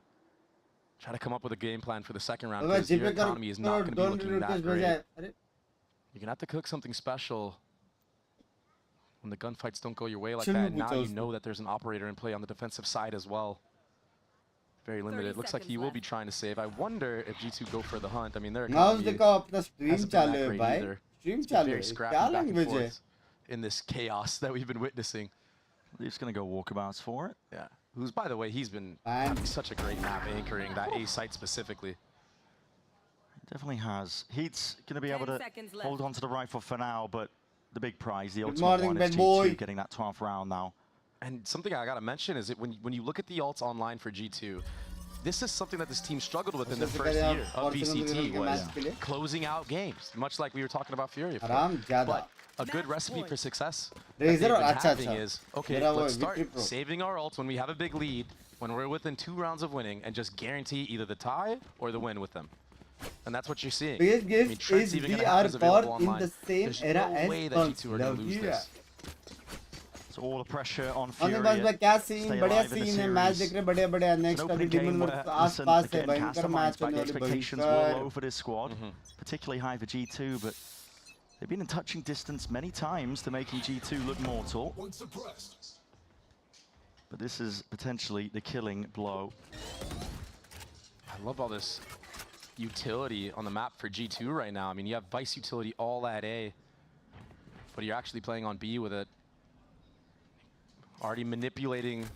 try to come up with a game plan for the 2nd round, because your economy is not going to be looking that great. You're going to have to cook something special when the gunfights don't go your way like that. Now you know that there's an operator in play on the defensive side as well. very limited. Looks like he will be trying to save. I wonder if G2 go for the hunt. I mean, they're Mouse देखो अपना stream चालू है भाई. Stream चालू है. क्या language है? In this chaos that we've been witnessing. He's just going to go walkabouts for it. Yeah. Who's, by the way, he's been having such a great map anchoring that A site specifically. Definitely has. He's going to be able to hold on to the rifle for now, but the big prize, the ultimate one, is G2 getting that 12th round now. And something I got to mention is that when you look at the ults online for G2, this is something that this team struggled with in the first year of VCT, was closing out games, much like we were talking about Furia. But a good recipe for success that they've been having is, okay, let's start saving our ults when we have a big lead, when we're within 2 rounds of winning, and just guarantee either the tie or the win with them. And that's what you're seeing. I mean, Trent's even gonna have his available online. There's no way that G2 are going to lose this. So all the pressure on Furia. क्या scene, बढ़िया scene है, match देख रहे बढ़िया next अभी Demon World आस-पास है, भयंकर match होने वाली. Expectations were low for this squad, particularly high for G2, but they've been in touching distance many times to making G2 look mortal. But this is potentially the killing blow. I love all this utility on the map for G2 right now. I mean, you have Vice utility all at A, but you're actually playing on B with it. Already manipulating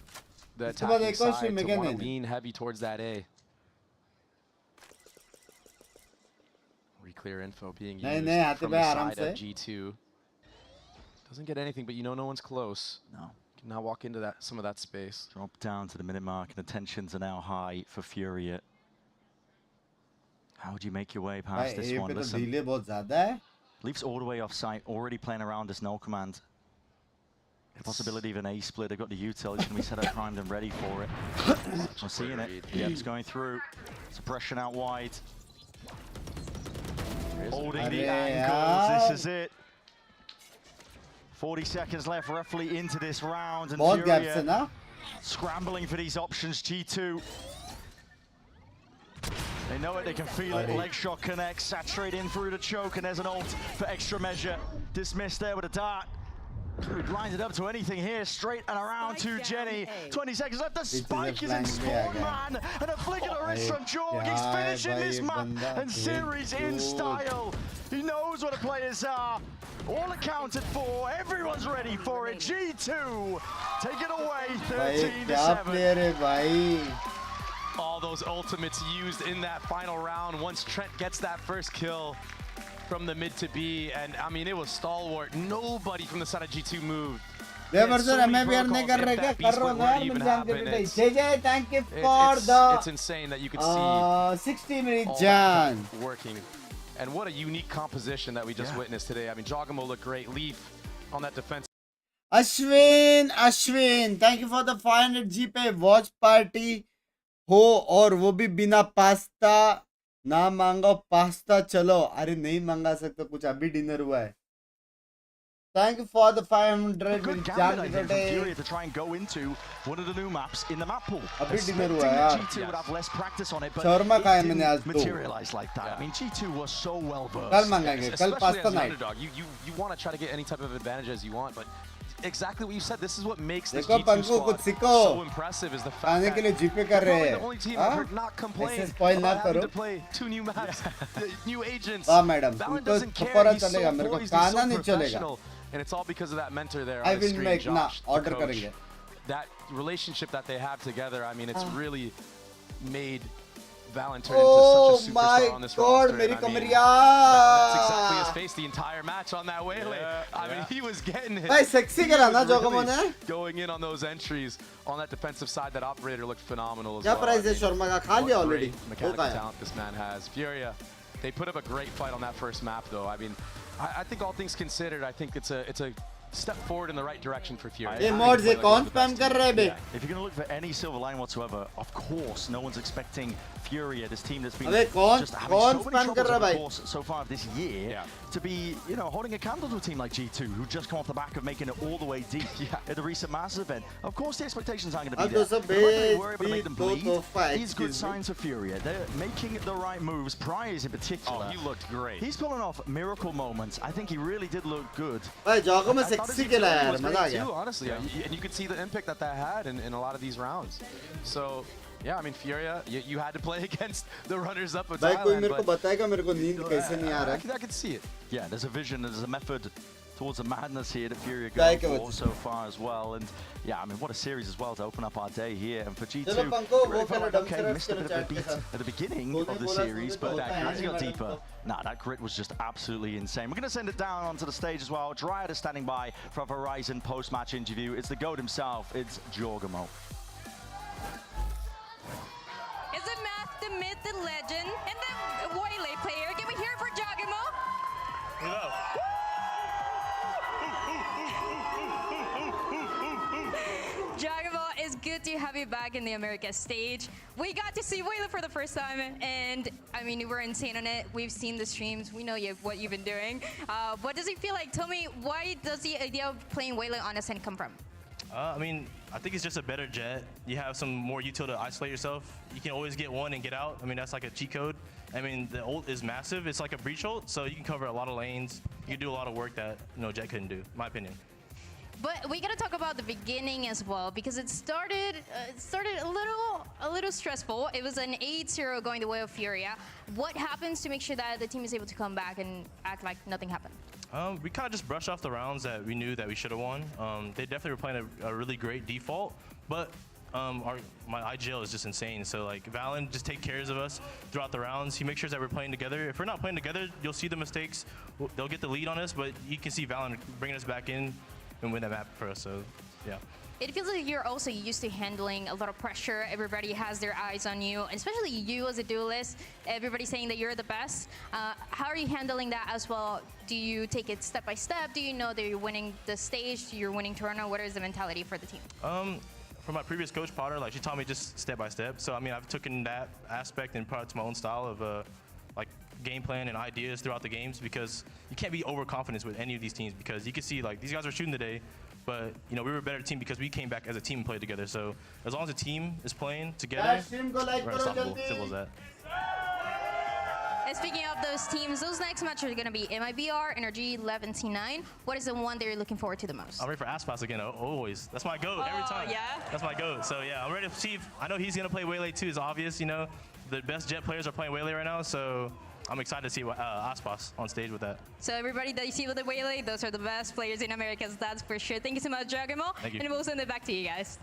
the attacking side to want to lean heavy towards that A. Clear info being used from the side of G2. Doesn't get anything, but you know no one's close. No. Can now walk into that some of that space. Drop down to the minute mark, and the tensions are now high for Furia. How would you make your way past this one? Listen, Leafs all the way off site, already playing around this null command. The possibility of an A split. They've got the util. It's going to be set up, primed and ready for it. We're seeing it. Yeah, it's going through. Suppression out wide. Holding the angles, this is it. 40 seconds left roughly into this round, and Furia scrambling for these options. G2, they know it, they can feel it. Leg shot connects, saturate in through the choke, and there's an ult for extra measure. Dismissed there with a dart. Could line it up to anything here, straight and around to Jenny. 20 seconds left, the spike is in spawn, man, and a flick of the wrist from Jorg. He's finishing this map and series in style. He knows what the players are. All accounted for, everyone's ready for it. G2, take it away, 13-7. All those ultimates used in that final round once Trent gets that first kill from the mid to B, and I mean, it was stalwart. Nobody from the side of G2 moved. Thank you for it's insane that you could see 60-minute Jan working. And what a unique composition that we just witnessed today. I mean, Jogamo looked great. Leaf on that defense. Ashwin, thank you for the 500 GP watch party. हो और वो भी बिना pasta ना मांगो pasta चलो. अरे नहीं मांगा सकते कुछ, अभी डिनर हुआ है. Thank you for the 500 good gambit, I think, from Furia to try and go into one of the new maps in the map pool. Expecting that G2 would have less practice on it, but it didn't materialize like that. I mean, G2 was so well versed. कल मांगेंगे, कल Especially pasta as an night. underdog, you want to try to get any type of advantage as you want, but exactly what you said. This is what makes this देखो G2 Panku कुछ squad सीखो. so impressive is the fact आने के लिए that जीपे कर रहे they're हैं. the only team I've heard not complain spoil ना about having करो. to play 2 new maps, new agents. वाह मैडम, Valyn तुमको doesn't care. थोड़ा He's so चलेगा, मेरे को poised, he's खाना so नहीं चलेगा. professional, and it's all because of that mentor there I on the will screen, make ना Josh, the order coach. करेंगे. That relationship that they have together, I mean, it's really made Valyn turn into such a superstar on this roster. मेरी and I mean, कमरिया. that's exactly his face the entire match on that waylay. I mean, he was getting hit. भाई sexy करा ना जोगमो ने. Going in on those entries on that defensive side, that operator looked phenomenal as क्या well. Price है शर्मा का? खा लिया already. Mechanical talent this man has. Furia, they put up a great fight on that first map, though. I mean, I think all things considered, I think it's a step forward in the right direction for Furia. ये mods ये कौन spam कर रहे हैं बे? If you're going to look for any silver line whatsoever, of course, no one's expecting Furia, this team that's been अबे कौन just having so many troubles over भाई? the course so far this year, to be, you know, holding a candle to a team like G2, who just come off the back of making it all the way deep at the recent Masters event. Of course, the expectations aren't going to be there. But they were able to make them bleed. These good signs for Furia. They're making the right moves. Prize in particular. Oh, he looked great. He's pulling off miracle moments. I think he really did look good. भाई जोगमो sexy खेला यार, मजा आ गया. Honestly, and you could see the impact that had in a lot of these rounds. So. Yeah, I mean, Furia, you had to play against the runners-up of Thailand. कोई मेरे को बताएगा मेरे को नींद कैसे नहीं आ रहा है. I can see it. Yeah, there's a vision, there's a method towards the madness here that Furia going for so far as well. And yeah, I mean, what a series as well to open up our day here. And for G2, really felt like, okay, missed a bit of a beat at the beginning of the series, but as he got deeper, nah, that grit was just absolutely insane. We're going to send it down onto the stage as well. Dryad is standing by for a Verizon post-match interview. It's the GOAT himself, it's Jorgamo. Is it Math, the myth, the legend, and the Waylay player? Can we hear it for Jorgamo? Hello. Jorgamo, it's good to have you back in the Americas stage. We got to see Waylay for the first time, and I mean, you were insane on it. We've seen the streams. We know what you've been doing. What does it feel like? Tell me, why does the idea of playing Waylay on Ascent come from? I mean, I think it's just a better jet. You have some more util to isolate yourself. You can always get one and get out. I mean, that's like a cheat code. I mean, the ult is massive. It's like a breach ult, so you can cover a lot of lanes. You can do a lot of work that Jet couldn't do, in my opinion. But we gotta talk about the beginning as well, because it started a little stressful. It was an 8-0 going the way of Furia. What happens to make sure that the team is able to come back and act like nothing happened? We kind of just brushed off the rounds that we knew that we should have won. They definitely were playing a really great default, but my IGL is just insane. So like Valyn just take cares of us throughout the rounds. He makes sure that we're playing together. If we're not playing together, you'll see the mistakes. They'll get the lead on us, but you can see Valyn bringing us back in and win that map for us. So yeah. It feels like you're also used to handling a lot of pressure. Everybody has their eyes on you, especially you as a duelist. Everybody's saying that you're the best. How are you handling that as well? Do you take it step by step? Do you know that you're winning the stage, you're winning tournament? What is the mentality for the team? From my previous coach, Potter, like she taught me just step by step. So I mean, I've taken that aspect and brought it to my own style of like game plan and ideas throughout the games, because you can't be overconfident with any of these teams, because you can see like these guys are shooting today, but we were a better team because we came back as a team and played together. So as long as the team is playing together, we're unstoppable. Simple as that. And speaking of those teams, those next matches are going to be MIBR, Energy, 11 T9. What is the one that you're looking forward to the most? I'm ready for Aspas again, always. That's my GOAT every time. Yeah? That's my GOAT. So yeah, I'm ready to see. I know he's going to play Waylay too, it's obvious. The best Jet players are playing Waylay right now, so I'm excited to see Aspas on stage with that. So everybody that you see with the Waylay, those are the best players in Americas, that's for sure. Thank you so much, Jorgamo. Thank you. And we'll send it back to you guys.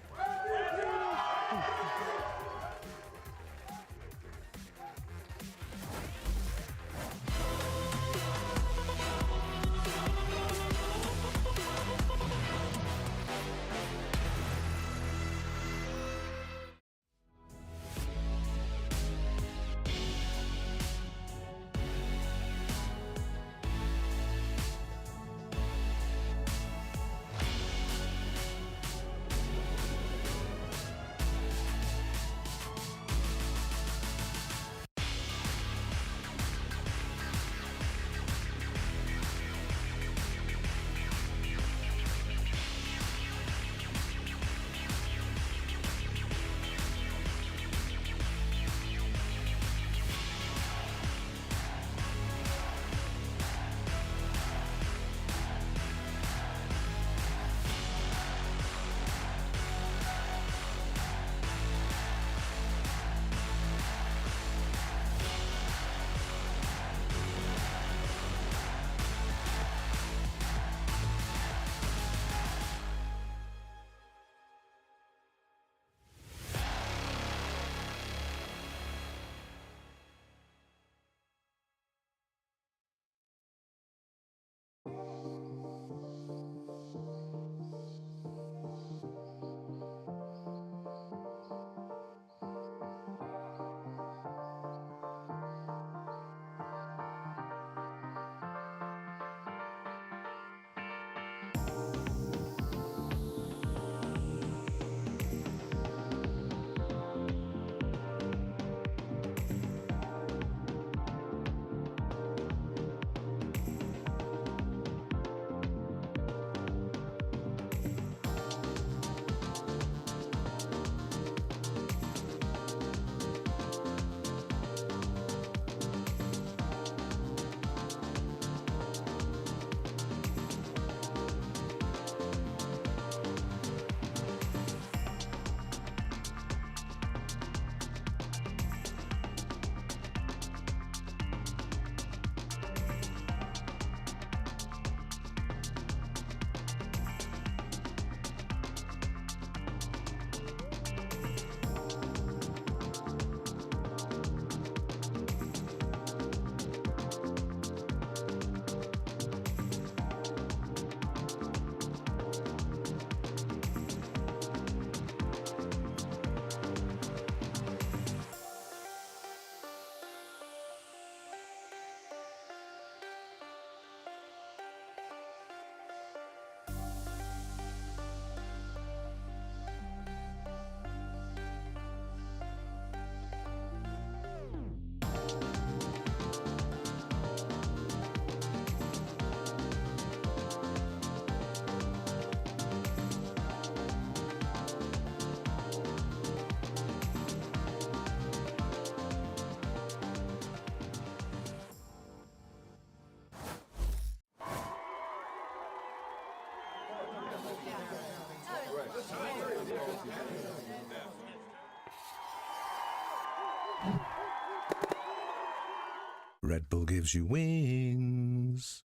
Red Bull gives you wings.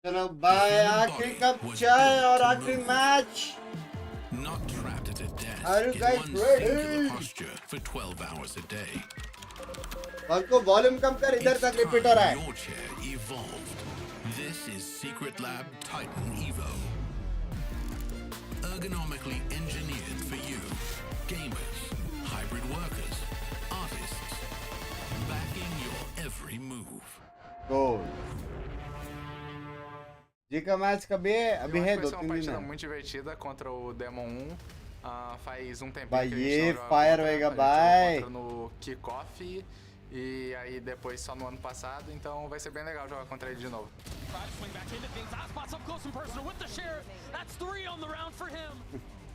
चलो bye आखिरी cup चाय और आखिरी match Not trapped at a desk Are you in guys one ready? singular posture for 12 hours a day. और को volume कम कर इधर तक रिपीट हो रहा है Your chair evolved. This is Secret Lab Titan Evo. Ergonomically engineered for you, gamers, hybrid workers, artists, backing your every move. गोल जी का match कभी है अभी है Vai 2-3 ser uma दिन partida है muito divertida contra o Demon 1. Faz um tempinho Vai, que a gente não fire joga होएगा, contra, a gente bye. jogou contra no kickoff e aí depois só no ano passado, então vai ser bem legal jogar contra ele de novo.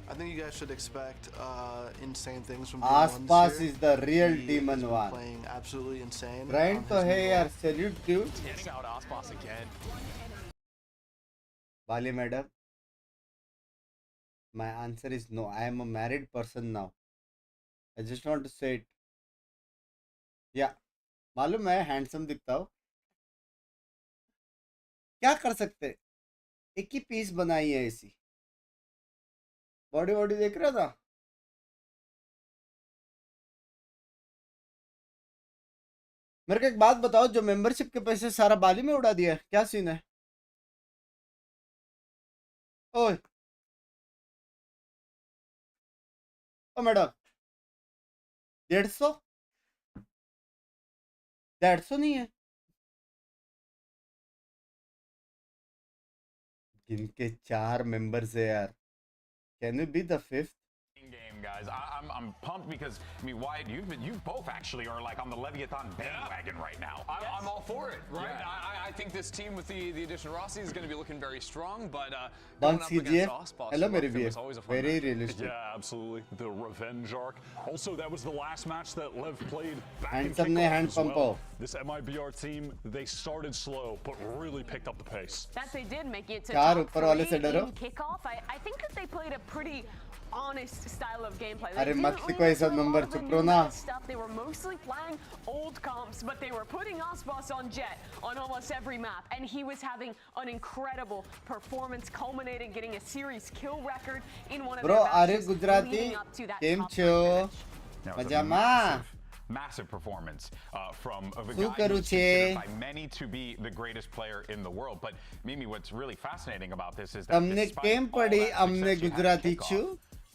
I think you guys should expect insane things from आसपास is the real demon one playing absolutely insane. Grind तो है यार salute dude Getting out Aspas again. Bali madam my answer is no I am a married person now I just want to say it yeah मालूम है handsome दिखता हूँ क्या कर सकते एक ही पीस बनाई है ऐसी बॉडी बॉडी देख रहा था मेरे को एक बात बताओ जो मेंबरशिप के पैसे सारा बाली में उड़ा दिया है क्या सीन है ओए ओ मैडम 150 नहीं है जिनके 4 मेंबर्स है यार can you be the 5th Game, guys. I'm pumped because I mean, Wyatt, you both actually are like on the Leviathan bandwagon right now. I'm all for it, right? Yeah. I think this team with the addition of Rossi is going to be looking very strong, but going up against Ospas, hello मेरी भी is always a fun very match. realistic Yeah, absolutely. The revenge arc. Also, that was the last match that Lev played back in Handsome ने kickoff hand as pump well. off. This MIBR team, they started slow, but really picked up the pace. That they did make it to चार top ऊपर वाले से 3 डरो in kickoff. I think that they played a pretty honest style of gameplay. अरे They मत didn't लिखो really ऐसा do a lot number of the चुप new रहो ना stuff. They were mostly playing old comps, but they were putting Ospas on Jet on almost every map, and he was having an incredible performance, culminating getting a series kill record in one of Bro, their are matches, Gujarati leading up to that game top show That was a मजामा massive performance from a શું guy કરું who's છે considered by many to be the greatest player in the world. But Mimi, what's really fascinating about this is that તમને despite કેમ all પડી that અમને success you had at Gujarati kickoff, છું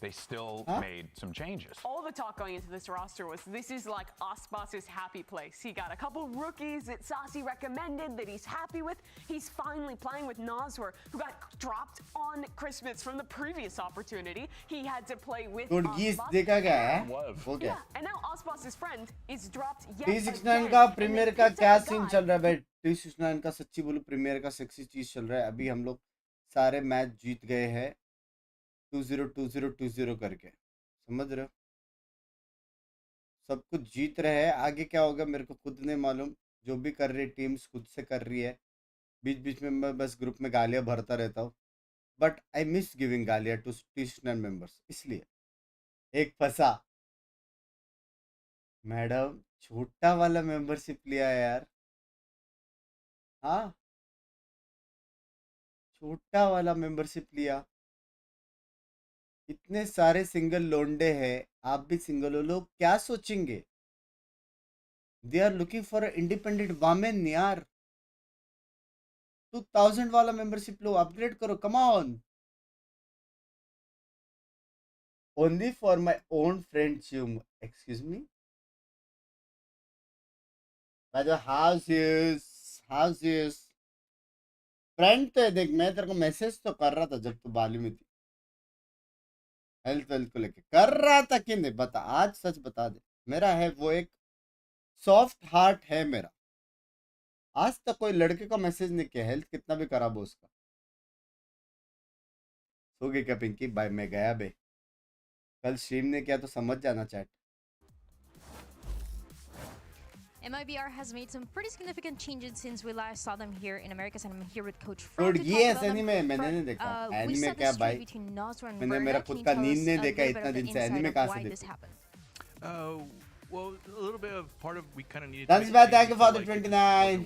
they still Huh? made some changes. All the talk going into this roster was this is like Ospas's happy place. He got a couple rookies that Saucy recommended that he's happy with. He's finally playing with Nazwar, who got dropped on Christmas from the previous opportunity. He had to play with गुडगीज Ospas. देखा गया है वो क्या Yeah, and now Ospas's friend is dropped yet 369 again. का And premiere they का picked क्या up a scene guy चल रहा है भाई 369 का सच्ची बोलूं प्रीमियर का सेक्सी चीज चल रहा है अभी हम लोग सारे मैच जीत गए हैं 20-20-20 करके समझ रहे हो सब कुछ जीत रहे हैं आगे क्या होगा मेरे को खुद नहीं मालूम जो भी कर रही टीम्स खुद से कर रही है बीच बीच में मैं बस ग्रुप में गालियां भरता रहता हूँ बट आई मिस गिविंग गालियां टू 369 मेंबर्स इसलिए एक फंसा मैडम छोटा वाला मेंबरशिप लिया है यार हाँ छोटा वाला मेंबरशिप लिया इतने सारे सिंगल लोंडे हैं आप भी सिंगल हो लोग क्या सोचेंगे they are looking for independent women यार 2000 वाला मेंबरशिप लो अपग्रेड करो come on only for my own friend च्युम excuse me house use friend तो है देख मैं तेरे को मैसेज तो कर रहा था जब तू बाली में थी हेल्थ वेल्थ को लेके कर रहा था कि नहीं बता आज सच बता दे मेरा है वो एक सॉफ्ट हार्ट है मेरा आज तक कोई लड़के को मैसेज नहीं किया, हेल्थ कितना भी खराब हो उसका। सो गई क्या पिंकी? भाई मैं गया बे, कल स्ट्रीम ने किया तो समझ जाना chat. MIBR has made some pretty significant changes since we last saw them here in Americas, and I'm here with Coach Fred good to ये talk about them. एनीमे मैंने नहीं देखा। We एनीमे saw क्या the भाई, streak between Nasr and मैंने Verna. मेरा Can खुद you का tell नींद us नहीं a देखा little bit इतना of the दिन से, inside एनीमे of कहाँ why से this देखूं? happened? Well, a little bit of part of we kind of needed. Thanks man, thank you for the 29.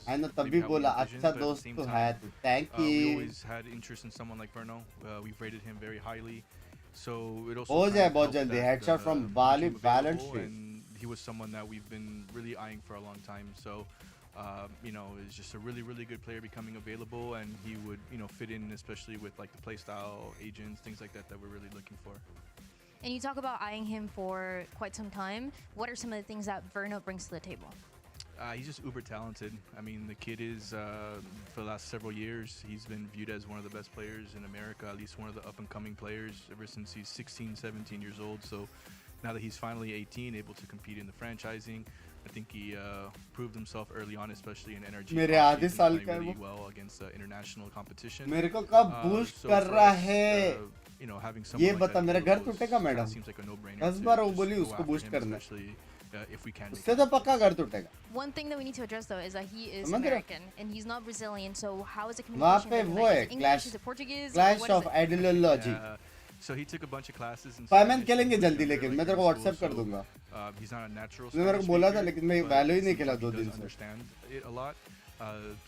I know तभी बोला अच्छा दोस्त तो है तू, thank We you. always had interest in someone like Verno. We've rated him very highly. So it also हो kind जाए of बहुत helped जल्दी, that, headshot from he Valyn, became Valorant available, stream. and he was someone that we've been really eyeing for a long time. So you know, it's just a really good player becoming available, and he would, you know, fit in especially with like the playstyle, agents, things like that we're really looking for. And you talk about eyeing him for quite some time. What are some of the things that Verno brings to the table? He's just uber talented. I mean, the kid is, for the last several years, he's been viewed as one of the best players in America, at least one of the up-and-coming players ever since he's 16, 17 years old. So now that he's finally 18, able to compete in the franchising, I think he proved himself early on, especially in NRG. मेरे आधे साल का है really वो। well against international competition. मेरे को कब boost So कर for रहा us, है? you know, having ये someone like बता, that मेरा घर available टूटेगा is- madam? seems like a no-brainer 10 to बार वो just बोली go उसको after बूस्ट him, करना है। especially, if we can make उससे तो पक्का घर टूटेगा। One thing that we need to address though is that he is समझ रहे हो? American and he's not Brazilian. So how is the वहाँ communication? पे been वो like? है Is it English? clash, Is it Portuguese? clash What is of it? ideology। So he took a bunch of classes in फाइमैन Spanish, खेलेंगे English, जल्दी, and लेकिन they're, मैं like, तेरे को in व्हाट्सएप school, कर so, दूंगा। he's not a natural उसने मेरे को Spanish बोला था, speaker, लेकिन मैं but वैल्यू ही it नहीं seems खेला like he 2 दिन does से। understand it a lot.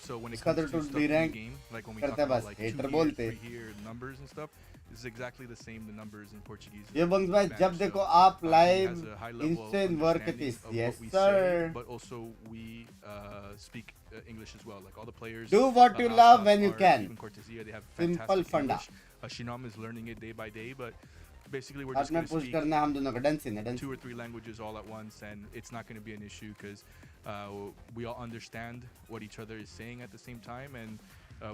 So when it इसका comes तो to stuff D in the rank game, like when we करता talk है about बस, like हेटर 2 बोलते। here, 3 here, numbers and stuff, it's exactly the same, the numbers in Portuguese. ये and bunks भाई Spanish. जब So, देखो आप he live has a high level of instant work understanding इस, of yes what we sir। say, but also we speak English as well. Like all the players Do what you love when you are can. even Cortesia, they have Simple fantastic funda। English. Shinam is learning it day by day, but basically we're just अपने going to push speak करना हम दोनों का done scene है, done 2 or 3 languages all at once, and it's not going to be an issue because we all understand what each other is saying at the same time, and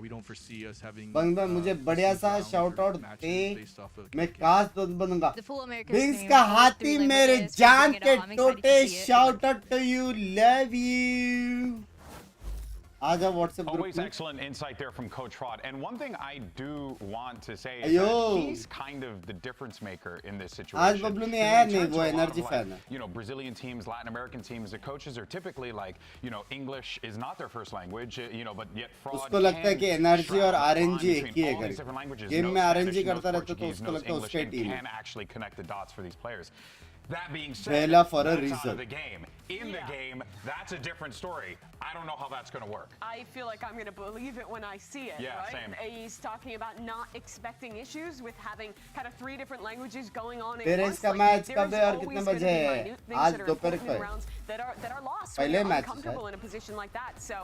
we don't foresee us having बंदा मुझे बढ़िया सा rounds shout or out matches they, based off of मैं काश दोस्त बनूंगा। The full America Binks stream, का all हाथी 3 मेरे languages, जान bring it के on. I'm excited to टोटे, see it. Shout out to you, love you. आ जाओ व्हाट्सएप ग्रुप Always में। excellent insight there from Coach Fraud. And one thing I do want to say is Ayo. that he's kind of the difference maker in this situation. आज बबलू नहीं You know, आया, in नहीं terms वो of a lot energy of, fan like, है। you know, Brazilian teams, Latin American teams, the coaches are typically like, you know, English is not their first language, you know, but yet Fraud उसको लगता है कि can energy और straddle the line RNG एक between ही है all these करके। different languages, game knows में Spanish, RNG knows करता रहता तो Portuguese, उसको knows लगता है English, उसका and टीम है। can actually connect the dots for these players. That being said, Vela for a that's out reason. of the game. In the game, that's a different story. I don't know how that's going to work. I feel like I'm going to believe it when I see it, Yeah, right? same. He's talking about not expecting issues with having kind of 3 different languages going on at तेरे once. इसका Like, match there's कब है और always कितने gonna बजे be है? minute things आज that are दोपहर important को in है। rounds that are lost पहले when you're मैच है uncomfortable शायद। in a position like that. So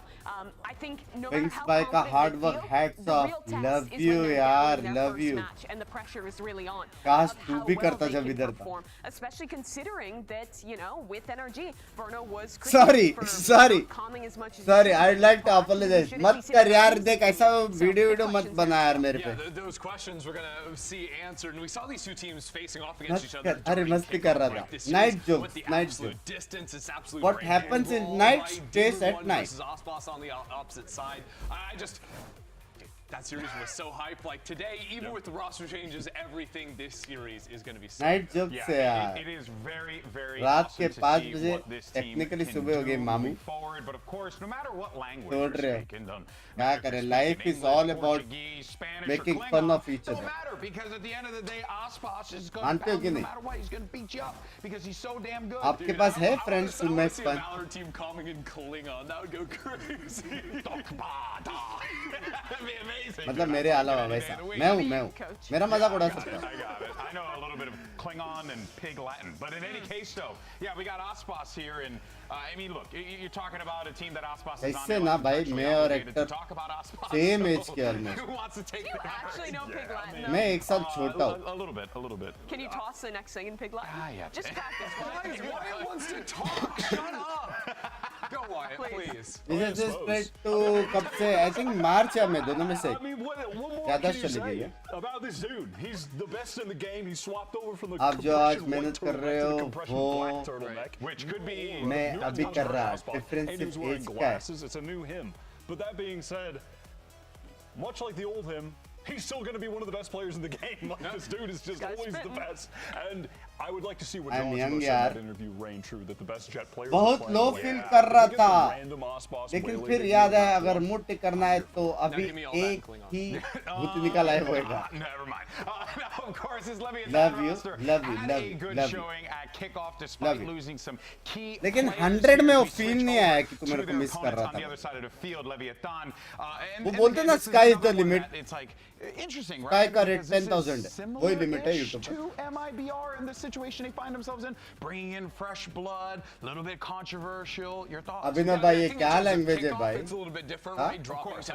I think no matter Binks how भाई का confident hard they work, feel, hats the of, real test love is when you they're यार, down in their love first you. match and the pressure is really on. काश of तू how भी well करता they जब can इधर था। perform, especially considering that, you know, with NRG, Verno was Sorry, critiqued for sorry, not calming as much as he sorry, should. I'd like to apologize. मत कर यार, देख ऐसा वीडियो मत बना यार मेरे पे। Those questions we're gonna see answered, and we saw these 2 teams facing off against each मत other. कर, अरे मस्ती कर रहा था। Night jokes, night jokes. Distance is absolutely What happens in night stays at night. versus Ospas on the opposite side. I just. That series was so hyped. Like today, even with the roster changes, everything this series is going to be so Night good. jokes से यार। It is very, very रात awesome के to 5 see बजे what this team technically can सुबह हो गई do मामू। moving forward. But of course, no matter what language तोड़ you're रहे हो। speaking, don't क्या करें? Life is all about making fun of each other. Don't matter because at the end of the day, Ospas is going मानते हो to कि no नहीं? matter what, he's going to beat you up because he's so damn good. आपके पास है friends to I want make to see a fun? Valorant team calming in Klingon. That would go crazy. That'd be amazing. मतलब मेरे अलावा वैसा मैं हूँ मेरा मजाक उड़ा सकता हूँ। I got it. I know a little bit of Klingon and Pig Latin, but in any case, though, yeah, we got Ospas here, and I mean, look, you're talking about a team that Ospas is on. इससे ना भाई मैं और actor same as के almost. Who wants to take Do you actually know Pig Latin? मैं एक साल छोटा हूँ। A little bit, a little bit. Can you toss the next thing in Pig Latin? Yeah. Just practice. Guys, Wyatt wants to talk. Shut up. Go, quiet, please. This is straight to कब से? I think March या में दोनों में से. I mean, what more ज़्यादा can you चली गई say है. about this dude? He's the best in the game. He swapped over from the आप जो आज compression मेहनत white कर रहे हो compression वो black turtleneck, which could be मैं अभी कर रहा हूँ. Difference and he's सिर्फ wearing age का है. glasses. It's a new him. But that being said, much like the old him, he's still going to be one of the best players in the game. Like, this dude is just always the best. And I would like to see what Josh said in that interview reign true, that the best Jet players बहुत low feel कर रहा था, लेकिन फिर याद है अगर mood टिक करना है तो अभी एक ही भूत निकल आए होएगा. Never mind. Now, of course, his Love you, love you, had love a you, good love you. showing at kickoff despite losing some key. लेकिन players 100 में here. वो We फील switch नहीं आया over कि तू मेरे to को their miss कर opponents रहा on the था. other side of the field, Leviathan. वो बोलते ना sky is the limit. It's like interesting, Sky right? का rate Because this is 10,000 वही लिमिट है similar-ish YouTube पर. to MIBR in the situation they find themselves in, bringing in fresh blood, a little bit controversial. Your thoughts? अभिनव भाई ये क्या language है भाई? It's a little bit different, हाँ? right? Dropping to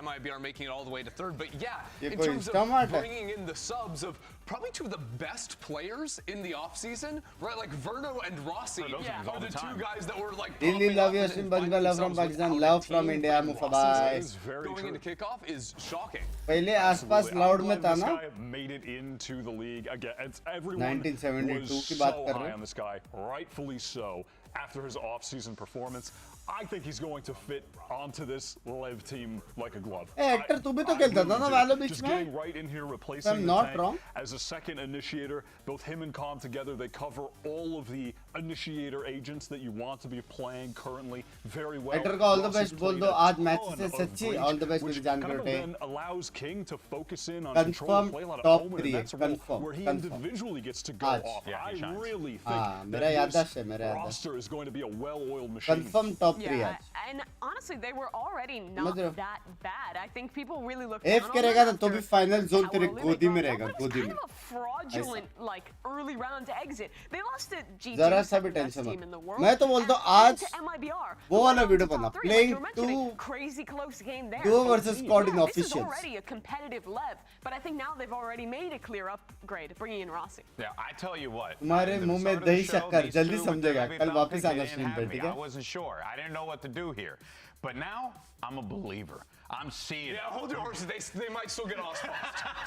MIBR making it all the way to third. But yeah, ये in कोई terms of Instamart है? bringing in the subs of probably two of the best players in the offseason, right? Like Verno and Rossi are the two guys that were like Really love you, Simba. Love from Pakistan, love from India, Mufabai. Going into kickoff is shocking. पहले आसपास loud में था ना? Made it into the league again. Everyone 1972 was की बात so कर high रहे on this guy, rightfully so. After his off-season performance, I think he's going to fit onto this live team like a glove. Hey, Hector, तू भी तो खेलता था ना वालों बीच Just में? getting right in here, replacing I'm the not tank wrong. as a second initiator. Both him and Calm together, they cover all of the initiator agents that you want to be playing currently very well. Hector को all the Rossi's best बोल played दो. a आज match ton से of सच्ची breach, all the best which मेरी जान kind of करोटे. then allows King to focus in on Confirm control play, a lot of top Omen, 3 and that's a role confirm. where he Confirm. individually gets to go आज. off. I really think हाँ, मेरा that याददाश्त है, this मेरा याददाश्त. roster is going to be a well-oiled machine. Confirm top 3 Yeah, आज. and honestly, they were already not that bad. I think people really looked F down on करेगा them तो भी after final zone how तेरे early they गोदी में got रहेगा, off. But it was गोदी kind में. of a fraudulent, like, early round exit. They lost to G2, जरा सा भी second best tension team in the मत. world. मैं तो बोलता हूँ and आज to MIBR, वो who वाला went वीडियो on to बना. top three, like Playing you were mentioning, two crazy close game there. duo So, versus squad in yeah, this is officials. already a competitive lev, but I think now they've already made a clear upgrade, bringing in Rossi. Yeah, I tell you what. तुम्हारे मुंह में दही शक्कर जल्दी समझेगा. कल वापस आना स्ट्रीम पे, ठीक I है? wasn't sure. I didn't know what to do here. But now, I'm a believer. I'm seeing it. Yeah, hold your horses. They might still get off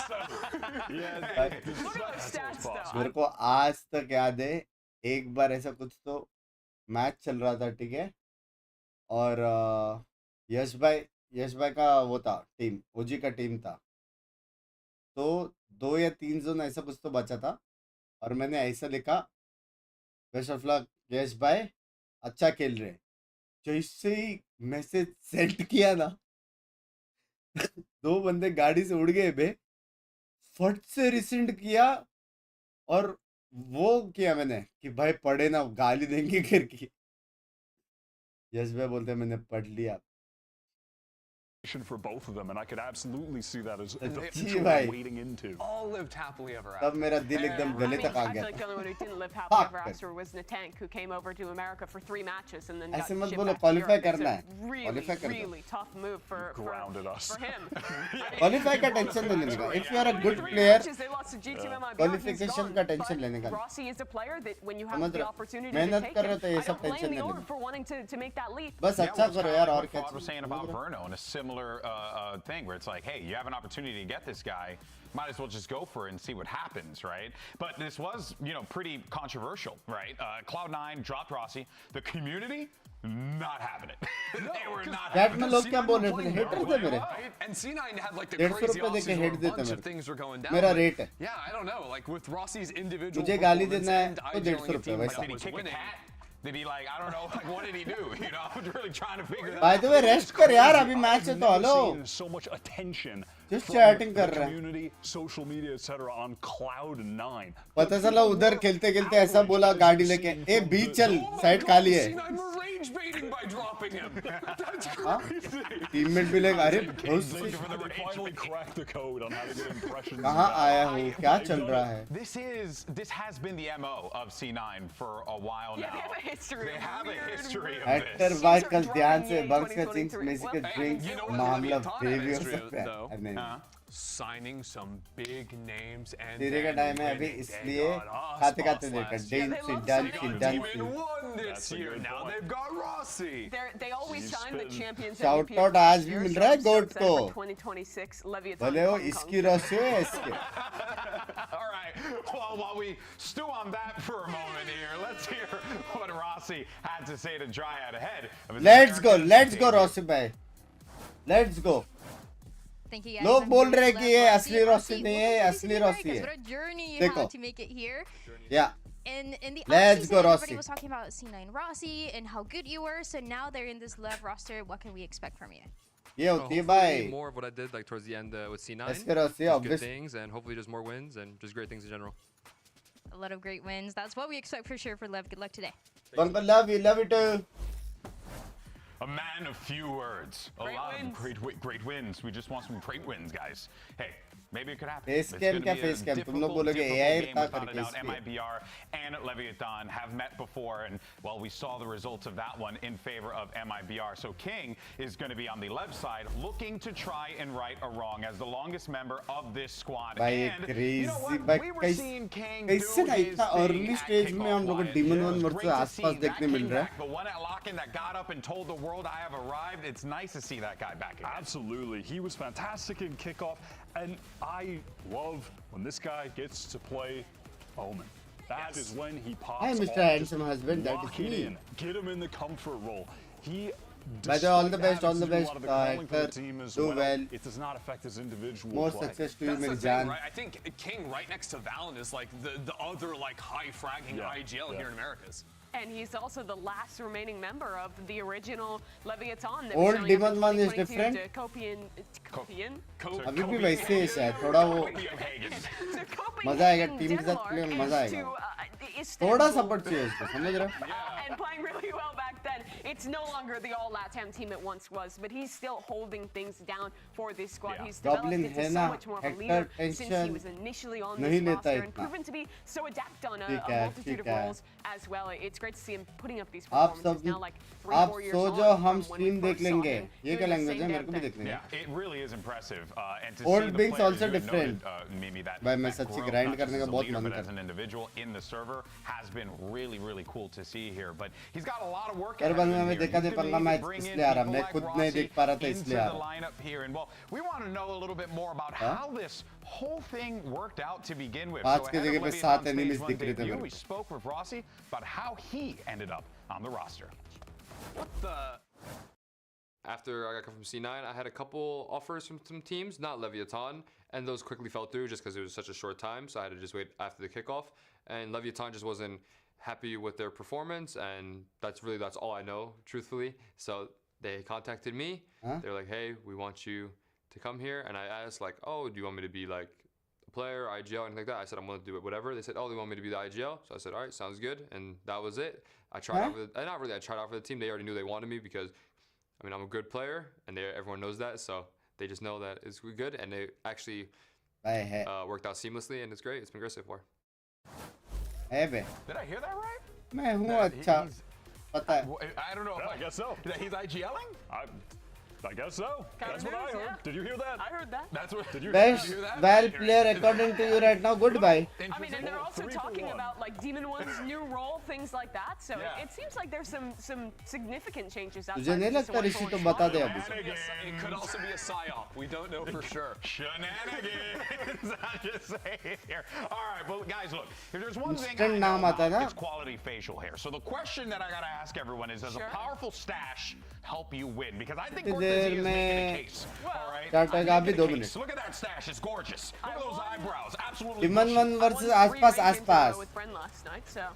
so. Yeah, Look at the stats, though. मेरे को आज तक याद है एक बार ऐसा कुछ तो मैच चल रहा था, ठीक है? और यश भाई का वो था टीम, ओजी का टीम था. तो 2 या 3 जोन ऐसा कुछ तो बचा था और मैंने ऐसा लिखा, बेस्ट ऑफ लक यश भाई, अच्छा खेल रहे. जैसे ही मैसेज सेंड किया ना 2 बंदे गाड़ी से उड़ गए बे, फट से रिसेंड किया और वो किया मैंने कि भाई पढ़े ना, गाली देंगे करके. यस भाई बोलते मैंने पढ़ लिया. for both of them, and I could absolutely see that as the अच्छी future भाई. we're wading into. All lived happily ever after. तब मेरा दिल एकदम गले तक आ I feel गया like the था. only one who didn't live happily ever after was Natank, who came over to America for 3 matches and then got ऐसे मत shipped बोलो, back to qualify Europe. It's करना a है. really, Qualify कर दो. really tough move for Grounded us. him. Qualify का tension नहीं लेने का. If you are a good player, They lost to G2 MIBR, qualification he's का gone. टेंशन लेने का. But Rossi is a player that when you have समझ the रहे हो? opportunity to मेहनत take कर रहे him, तो ये I सब don't blame टेंशन the नहीं owner लेना. for wanting to make that leap. बस Yeah, अच्छा well, it's करो kinda यार like और what क्या Fuad was saying about Verno in a similar thing where it's like, hey, you have an opportunity to get this guy, might as well just go for it and see what happens, right? But this was, pretty controversial, right? Cloud9 dropped Rossi. The community, not having it. They were not Chat having में it. लोग क्या बोल रहे थे? Hater थे मेरे. Right? And C9 had like the 150 crazy रुपए देके offseason हेट where a देता bunch मेरे of को. things were going down. मेरा but रेट है. Yeah, I don't know. Like with Rossi's individual मुझे गाली performance देना है and तो idealing 150 a रुपए team वैसा. that Did he was kick a winning. cat? Did he I don't know, what did he do? I was really trying to figure that By the way, rest कर यार, अभी match है तो hello. So much attention Just from chatting the कर रहा है. community, social media, etc. on Cloud9. पता चला उधर खेलते खेलते ऐसा बोला गाड़ी लेके, ए बीच चल, साइड खाली है. C9 were rage baiting by dropping him. That's हाँ? crazy. टीममेट भी लेगा, अरे बहुत They finally cracked the code on how to get impressions. कहाँ आया हूँ, क्या चल रहा है? This has been the MO of C9 for a while now. They have a history. They have a history of actor this. भाई कल ध्यान से बंक्स का चिंग्स मेसी का ड्रिंक्स मामला बेबी हो सकता है. नहीं. signing some big names and तेरे का टाइम है अभी इसलिए खाते खाते देखा Demon won this year. Now they've got Rossi. They always sign the champions. Shout out आज भी मिल रहा है गोट को 2026 Leviathan. भले वो इसकी रॉसी है इसके All right, well, while we stew on that for a moment here, let's hear what Rossi had to say to Dryad ahead of his let's go Rossi भाई let's go लोग बोल रहे कि ये असली रॉसी नहीं है असली रॉसी है देखो yeah in the let's go Rossi. Everybody was talking about C9 Rossi and how good you were, so now they're in this Lev roster. What can we expect from you? ये होती है भाई more of what I did like towards the end with C9. इसके Rossi good things and hopefully just more wins and just great things in general. A lot of great wins. That's what we expect for sure for Lev. Good luck today. Bunker, love you too. A man of few words. A lot of great wins. We just want some great wins, guys. Hey, maybe it could happen. Face cam क्या face cam? तुम लोग बोलोगे AI था करके इसलिए. MIBR and Leviathan have met before, and well, we saw the results of that one in favor of MIBR. So King is going to be on the left side, looking to try and right a wrong as the longest member of this squad. And you know what? We were seeing King do his thing early stage में हम लोग Demon One versus आसपास देखने मिल रहा है. The one at lock-in that got up and told the world I have arrived. It's nice to see that guy back again. Absolutely. He was fantastic in kickoff, and I love when this guy gets to play Omen. That is when he pops Hi, Mr. Handsome Husband. That is me. Get him in the comfort role. He By the all the best, actor. Do well. It does not affect his individual More play. success to you, That's the मेरी thing, जान. right? I think King right next to Valyn is like the other like high fragging IGL here in Americas. And he's also the last remaining member of the original Leviathan. That Old Demon One is different. Copian? अभी भी वैसे ही है थोड़ा वो मजा आएगा team के साथ प्ले में मजा आएगा थोड़ा सपोर्ट चाहिए उसको समझ रहे हो And playing really well back then. It's no longer the all LATAM team it once was, but he's still holding things down for this squad. He's developed into so much more of a leader since he was initially on this roster and proven to be so adept on a multitude of roles as well. It's great to see him putting up these performances now like 3-4 years on. जो हम stream देख लेंगे ये क्या language है मेरे को भी देखने Yeah, it really is impressive. And to Old see the Binks players also who have different. noted, Mimi, that भाई मैं that सच्ची growth, grind not करने just का as a बहुत leader, मन but as करता an individual in the server has been really, really cool to see here. But he's got a lot of work यार ahead बस of him मैं here. देखा You they can पंगा maybe match bring in इसलिए आ रहा people मैं like खुद नहीं Rossi देख पा रहा था into इसलिए आ the रहा lineup here. And well, we want to know a little bit more about how this whole thing worked out to begin with. आज So के ahead जगह of पे 7 Leviathan's enemies Stage 1 दिख रहे थे debut, मेरे we को spoke with Rossi about how he ended up on the roster. What the? After I got cut from C9, I had a couple offers from some teams, not Leviathan, and those quickly fell through just because it was such a short time, so I had to just wait after the kickoff. And Leviathan just wasn't happy with their performance, and that's all I know, truthfully. So they contacted me. They're like, hey, we want you to come here. And I asked like, oh, do you want me to be like a player, IGL, anything like that? I said, I'm willing to do it, whatever. They said, oh, they want me to be the IGL. So I said, all right, sounds good. And that was it. I tried out for I tried out for the team. They already knew they wanted me because, I mean, I'm a good player, and everyone knows that. So they just know that it's good, and they actually worked out seamlessly, and it's great. It's been great so far. Did I hear that right? मैं हूँ अच्छा पता है I don't know. I guess so. He's IGLing? I guess so. That's what I heard. Did you hear that? I heard that. That's what. Did you best hear that? well player according to you right now goodbye I mean, and they're also talking about like Demon One's new role, things like that. So it seems like there's some significant changes outside. तुझे नहीं लगता ऋषि तो बता दे अभी It could also be a psyop. We don't know for sure. Shenanigans. I just say it here. All right, well, guys, look. If there's one thing Instant I know नाम आता है about, ना it's quality facial hair. So the question that I gotta ask everyone is: does a powerful stash help you win? Because I think Cortez is making a case. All right. Look at that stash. It's gorgeous. Look at those eyebrows. Absolutely. Demon One versus आसपास आसपास With friend last night, so.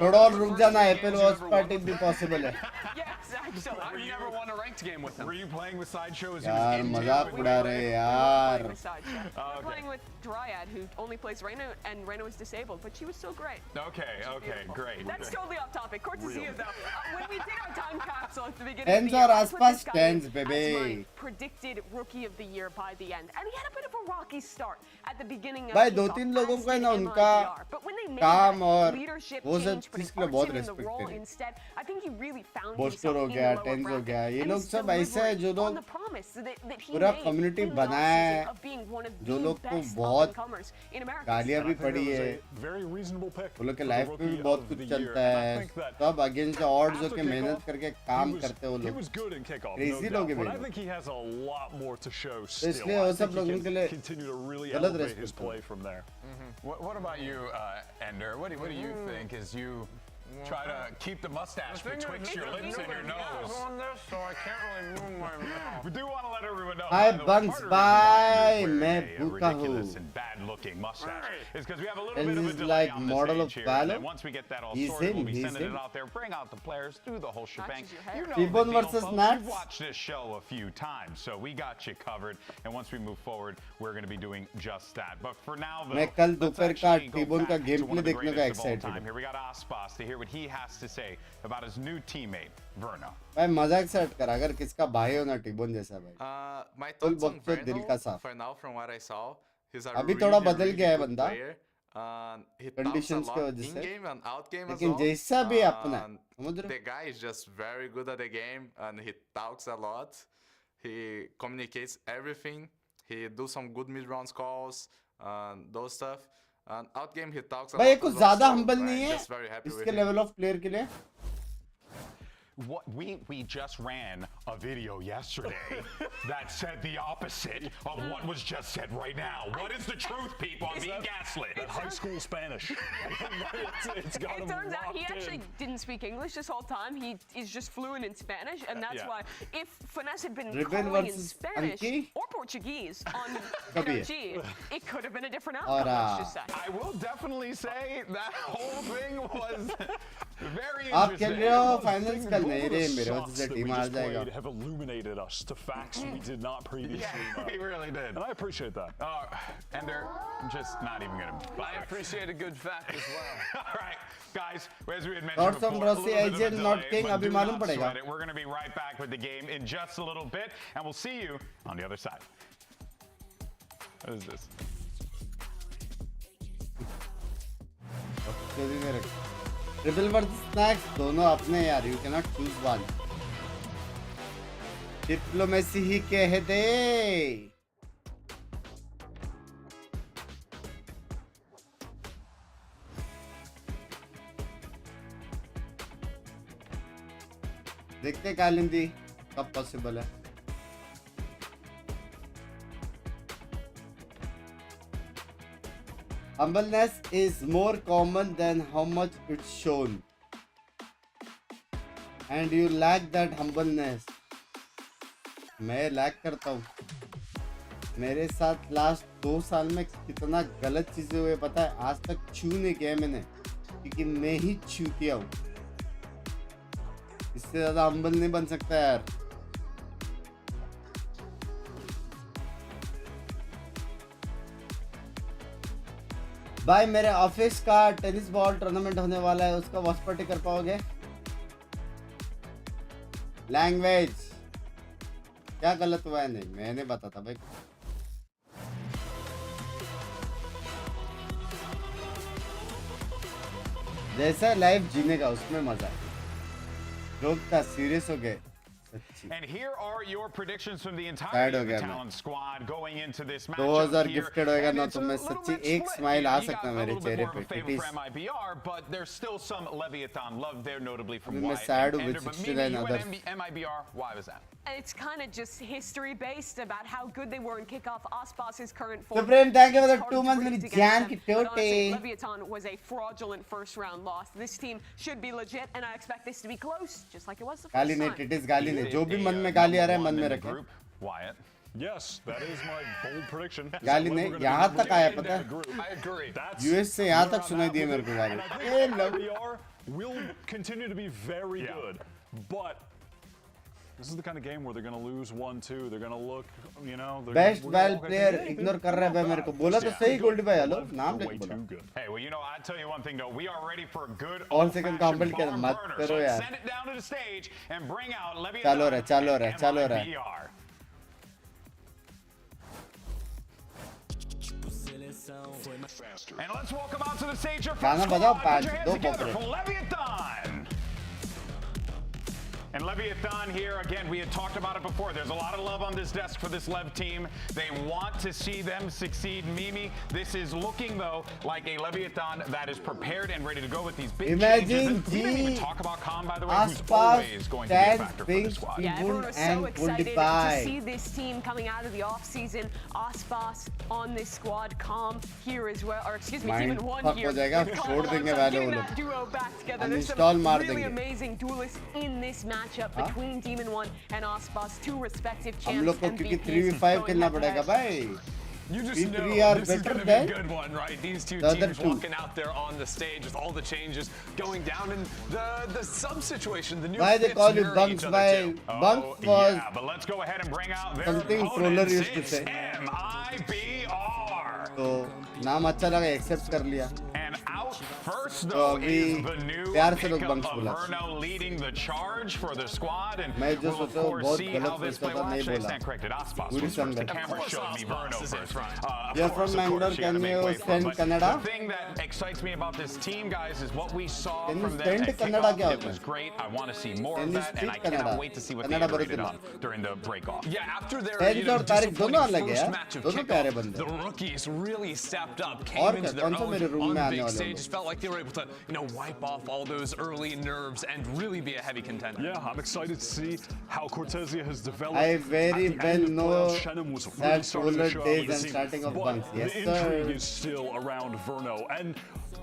थोड़ा और रुक जाना Apple watch party भी possible है Yes, actually. I've never won a ranked game with him. Were you playing with Sideshow? यार मजाक उड़ा रहे यार We're playing with Dryad, who only plays Reyna, and Reyna was disabled, but she was still great. Okay, great. That's totally off topic. Cortesia, though. When we did our time capsule at the beginning of the और year, आसपास Aspas this guy stands, as baby. my predicted rookie of the year by the end, and he had a bit of a rocky start at the beginning of भाई kickoff, 2-3 लोगों as को है did ना उनका MIBR. But when they made काम that और leadership वो सब change, चीज putting के लिए बहुत Artyom in the respect role है। instead, I think he really found booster himself हो in गया, the lower टेंस हो bracket, गया, ये and लोग he's सब ऐसे हैं जो delivering on लोग the promise that he पूरा made कम्युनिटी in बनाया है, Knox of being one of जो the लोग को best बहुत up-and-comers in America. गालियाँ भी पड़ी है, वो लोग के लाइफ में भी बहुत कुछ चलता है, तब अगेंस्ट द ऑड्स होके मेहनत करके काम करते हैं वो लोग, क्रेजी लोग हैं I think he has a lot more to show तो still. इसलिए वो सब लोगों के लिए Continue to really गलत elevate his respect play from there. What about you, Ender? What do you think as you try to keep the mustache betwixt your lips and your nose? on this, so I can't really move my mouth. We do want to let everyone know. Hi, by the way, Binks, part of the reason bye. why मैं Ender is wearing भूखा a ridiculous हूँ. and bad-looking mustache is because we have a little And bit of a he's delay like on the model stage of here. Valor. And then once we get that all He's sorted, him, we'll be he's sending him. it out there, bring out the players, do the whole shebang. You know T-Bone the deal, versus folks. Nats. You've watched this show a few times, so we got you covered. And once we move forward, we're going to be doing just that. But for now, though, मैं कल let's दोपहर का actually go T-Bone का back to game one play of the देखने का greatest of all excited time. हूँ. Here we got Aspas to hear what he has to say about his new teammate, Verno. भाई मजाक से हट कर अगर किसका भाई हो ना टी-बोन जैसा भाई My फुल thoughts on बक्से दिल का Verno, साफ for now, from what I saw, he's a अभी really, थोड़ा बदल really गया है good बंदा player. He talks a conditions की lot वजह से in-game and out-game as लेकिन well. जैसा भी अपना समझ रहे The guy is just very good at the game and he talks a lot. He communicates everything. He do some good mid-rounds calls and those stuff. And out-game he talks a भाई ये lot कुछ as well, ज्यादा so humble I'm नहीं है just very happy with इसके him. Level of player के लिए What we just ran a video yesterday that said the opposite of what was just said right now. What is the truth, people? I'm being gaslit. That high school Spanish. it's got It him turns out he locked actually in. didn't speak English this whole time. He is just fluent in Spanish, and that's Yeah. why if Finesse had been Ribbon calling in versus Spanish Anki? or Portuguese on Kabhi NRG, it could have been a different Aur, outcome. Let's just say. I will definitely say that whole thing was very आप interesting. खेल रहे हो finals कल नहीं रे The मेरे वजह shots से that we टीम हार just जाएगा played have illuminated us to facts we did not previously know. We really did. And I appreciate that. And they're just not even going to I appreciate a good fact as well. All right, guys, as we had mentioned Thoughts on before, Rossi, a little bit of AJ, a not delay, King, but अभी do मालूम not पड़ेगा. sweat it. We're going to be right back with the game in just a little bit, and we'll see you on the other side. What is this? Triple versus snacks दोनों अपने यार you can not choose one diplomacy ही कह दे देखते कालिंदी कब possible है Humbleness is more common than how much it's shown. And you lack that humbleness. मैं lack करता हूँ. मेरे साथ लास्ट 2 साल में कितना गलत चीजें हुए पता है आज तक छू नहीं किया मैंने क्योंकि मैं ही छूतिया हूँ इससे ज्यादा humble नहीं बन सकता यार भाई मेरे ऑफिस का टेनिस बॉल टूर्नामेंट होने वाला है उसका वॉच पार्टी कर पाओगे लैंग्वेज क्या गलत हुआ है नहीं मैंने बताता भाई जैसा लाइफ जीने का उसमें मजा है लोग का सीरियस हो गए And here are your predictions from the entire talent squad going into this matchup 2000 here. Gifted होएगा ना तो मैं सच्ची एक स्माइल आ सकता मेरे चेहरे पे it is MIBR, but there's still some Leviathan love there, notably from मैं Wyatt sad and हूँ Ender. with But 69 Mimi, you others and MIBR, why was that? It's kind of just history based about how good they were in kickoff. Aspas's current form. Supreme, thank you for the It's 2 hard to months predict with Jan against them, but honestly, Kitote. Leviathan was a fraudulent first round loss. This team should be legit, and I expect this to be close, just like it was the first गाली time. नहीं टिटिस गाली नहीं जो भी मन में गाली आ रहा है मन में रखें Wyatt. Yes, that is my bold prediction. गाली नहीं यहाँ तक आया पता है I agree. यूएस से यहाँ तक सुनाई दी है मेरे को गाली We will continue to be very good, but This is the kind of game where they're going to lose 1-2. They're going to look, you know. Best ball player ignore कर रहा है भाई मेरे को बोला तो सही गोल्डी भाई हेलो नाम लेके बोला. Hey, well, you know, I tell you one thing though, we are ready for a good all second compliment कर मत करो यार. Send it down to the stage and bring out Leviathan. चलो रहा. And let's welcome out to the stage your गाना first बजाओ squad. Put your 5 hands 2 together popular. for Leviathan. And Leviathan here, again, we had talked about it before. There's a lot of love on this desk for this Lev team. They want to see them succeed. Mimi, this is looking, though, like a Leviathan that is prepared and ready to go with these big changes. We didn't even talk about Khan, by the way, who's always going to be a factor for the squad. Yeah, everyone was so excited to see this team coming out of the offseason. Aspas on this squad, Calm here as well, or excuse me, Demon 1 here. Getting that duo back together. There's some really amazing duelists in this matchup between Demon 1 and Aspas, two respective champs. हम लोग को क्योंकि 3v5 खेलना पड़ेगा भाई. You just know this is going to be a good one, right? These two teams walking out there on the stage with all the changes going down in the sub situation. The new Why they call you Binks by Binks was yeah, but let's go ahead and bring out their something Troller used to say. MIBR. तो नाम अच्छा लगा accept कर लिया. And out first though is the new pickup of Verno leading the charge for the squad, and we'll of course see how this play will actually stand corrected. Aspas was first. The camera showed me Verno first. You're from Bangalore, can you send Canada? The thing that excites me about this team, guys, is what we saw Can you from them send at Canada kickoff. It was great. I want to see more of that, and I cannot wait to see what they iterated on during the break-off. Yeah, after their disappointing first match of kickoff, the rookies really stepped up, came into their own on the big stage. It felt like they were able to, you know, wipe off all those early nerves and really be a heavy contender. Yeah, I'm excited to see how Cortesia has developed. I very well know that Troller days and starting of Binks. Yes, the intrigue is still around Verno, and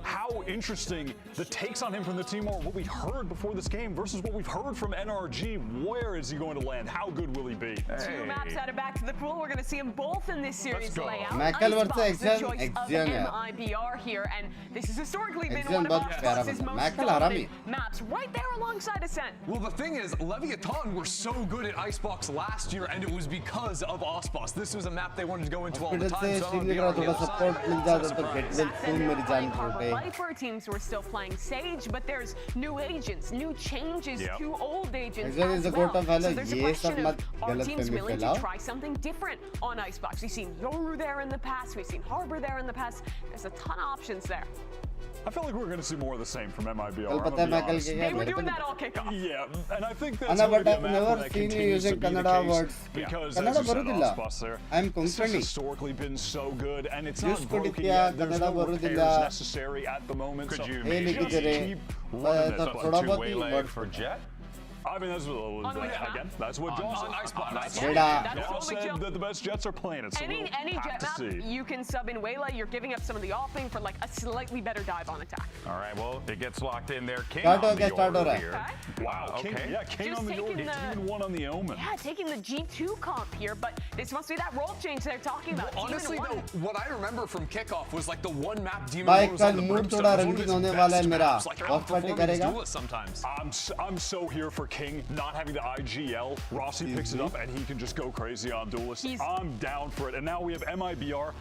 how interesting the takes on him from the team are. What we heard before this game versus what we've heard from NRG. Where is he going to land? How good will he be? Two maps out of back to the pool. We're going to see them both in this series layout. Icebox, the choice of MIBR here, and this has historically been one of Icebox's most dominant maps, right there alongside Ascent. Well, the thing is, Leviathan were so good at Icebox last year, and it was because of Aspas. This was a map they wanted to go into all the time. Viper teams were still playing Sage, but there's new agents, new changes to old agents as well. So there's a question of, are teams willing to try something different on Icebox? We've seen Yoru there in the past, we've seen Harbor there in the past. There's a ton of options there. I feel like we're going to see more of the same from MIBR. They were doing that all kickoff. Yeah, and I think that's but I've never seen you using Kannada words. Because I'm this has historically been so good, and it's not broken yet. There's no repairs necessary at the moment. Could you maybe keep running this two-way leg for Jet? I mean, that's again, that's what John said. John said that the best Jets are playing it. So any Jet map, you can sub in Waylay. You're giving up some of the offing for like a slightly better dive on attack. All right, well, it gets locked in there. King on the Yoru here. Wow, okay. King on the Yoru, Demon 1 on the Omen. Yeah, taking the G2 comp here, but this must be that role change they're talking about. Well, honestly, though, what I remember from kickoff was like the one map Demon 1 was on the Brimstone. Sometimes. I'm so here for King not having the IGL. Rossi picks it up and he can just go crazy on Duelist. I'm down for it. And now we have MIBR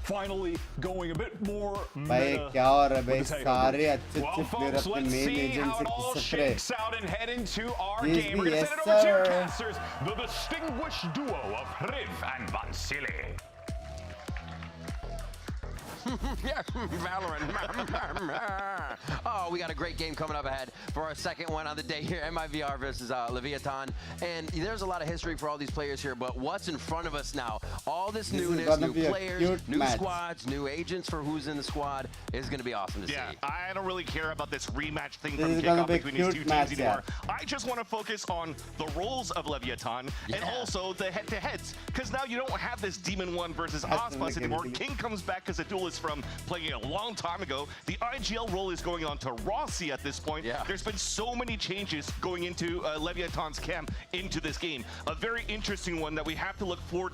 finally going a bit more meta. Well, folks, let's see how it all shakes out and head into our game. We're going to send it over to your casters, the distinguished duo of Riv and Vansili. Yeah, Valorant. Oh, we got a great game coming up ahead for our second one on the day here, MIBR versus Leviathan. And there's a lot of history for all these players here, but what's in front of us now? All this newness, new players, new squads, new agents for who's in the squad is going to be awesome to see. Yeah, I don't really care about this rematch thing from kickoff between these two teams anymore. I just want to focus on the roles of Leviathan and also the head-to-heads, because now you don't have this Demon 1 versus Aspas anymore. King comes back as a duelist from playing a long time ago. The IGL role is going on to Rossi at this point. Yeah. There's been so many changes going into Leviathan's camp into this game. A very interesting one that we have to look forward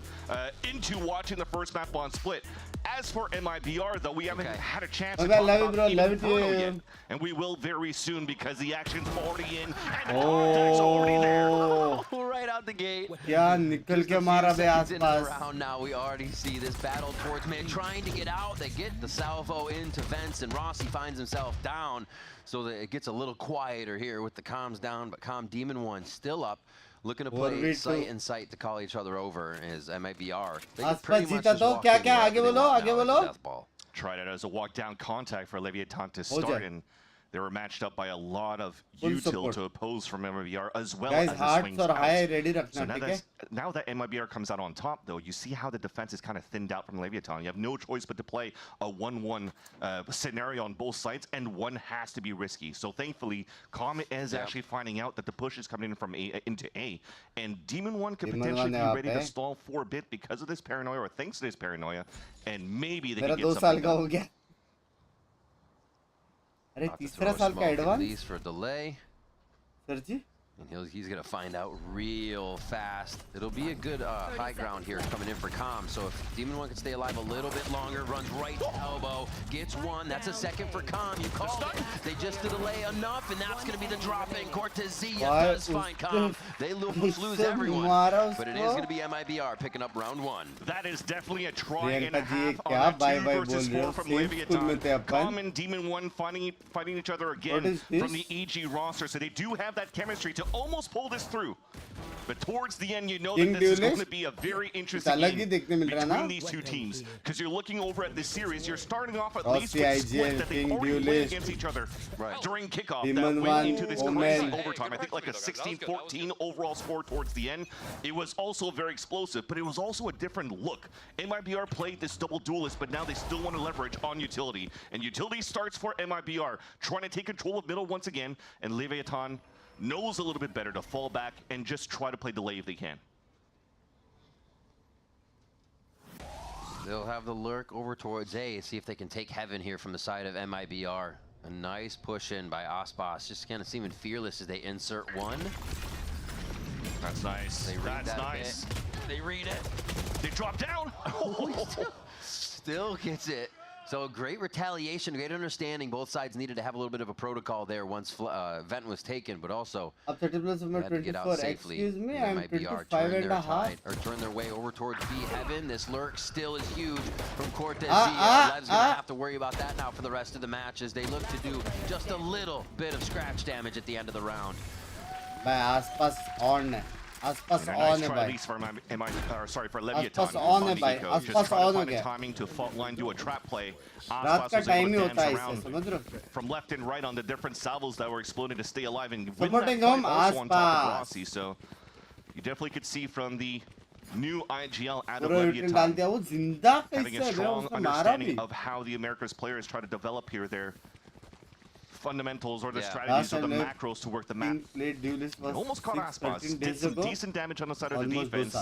into watching the first map on Split. As for MIBR, though, we haven't had a chance to talk about Inferno yet. And we will very soon because the action's already in and contact's already there. Right out the gate. Yeah, निकल के मारा बे आसपास. Around now, we already see this battle towards mid, trying to get out. They get the salvo into vents, and Rossi finds himself down. So that it gets a little quieter here with the comms down, but Comm Demon 1 still up. Looking to play sight and sight to call each other over is MIBR. Tried it as a walk down contact for Leviathan to start, and they were matched up by a lot of util to oppose from MIBR as well as the swings out. So now that MIBR comes out on top, though, you see how the defense is kind of thinned out from Leviathan. You have no choice but to play a 1-1 scenario on both sides, and one has to be risky. So thankfully, Comm is actually finding out that the push is coming in from A into A, and Demon 1 could potentially be ready to stall for a bit because of this paranoia, or thanks to this paranoia, and maybe they can get something done. अरे तीसरा साल का advance for delay. Sir ji And he's going to find out real fast. It'll be a good high ground here coming in for Comm. So if Demon 1 can stay alive a little bit longer, runs right to elbow, gets one. That's a second for Comm. You called it. They just delay enough, and that's going to be the drop in. Cortezia does find Comm. They lose everyone. But it is going to be MIBR picking up round 1. That is definitely a try and a half on a 2 versus 4 from Leviathan. Comm and Demon 1 fighting each other again from the EG roster. So they do have that chemistry to almost pull this through. But towards the end, you know that this is going to be a very interesting game between these two teams. Because you're looking over at this series, you're starting off at least with a split that they already played against each other during kickoff. That went into this crazy overtime. I think like a 16-14 overall score towards the end. It was also very explosive, but it was also a different look. MIBR played this double duelist, but now they still want to leverage on utility. And utility starts for MIBR, trying to take control of middle once again, and Leviathan knows a little bit better to fall back and just try to play delay if they can. They'll have the lurk over towards A, see if they can take heaven here from the side of MIBR. A nice push in by Ospas, just kind of seeming fearless as they insert one. That's nice. That's nice. They read it. They drop down. Still gets it. So great retaliation, great understanding. Both sides needed to have a little bit of a protocol there once Vent was taken, but also had to get out safely. Excuse me, I'm 25.5. Or turn their way over towards B heaven. This lurk still is huge from Cortezia. Lev's gonna have to worry about that now for the rest of the match as they look to do just a little bit of scratch damage at the end of the round. आसपास on है. आसपास on है भाई. For Leviathan. आसपास on है भाई. आसपास on हो गया. Timing to fault line, do a trap play. रात का टाइम ही होता है इससे, समझ रहे हो? From left and right on the different salvos that were exploding to stay alive and win supporting that him fight also on top of आसपास. Rossi. So you definitely could see from the new IGL out of पूरा Leviathan डाल दिया वो जिंदा having कैसे a है strong उसने मारा भी. understanding of how the Americas players try to develop here their fundamentals or the strategies or the macros to work the map. Almost caught Aspas. Did some decent damage on the side of the defense.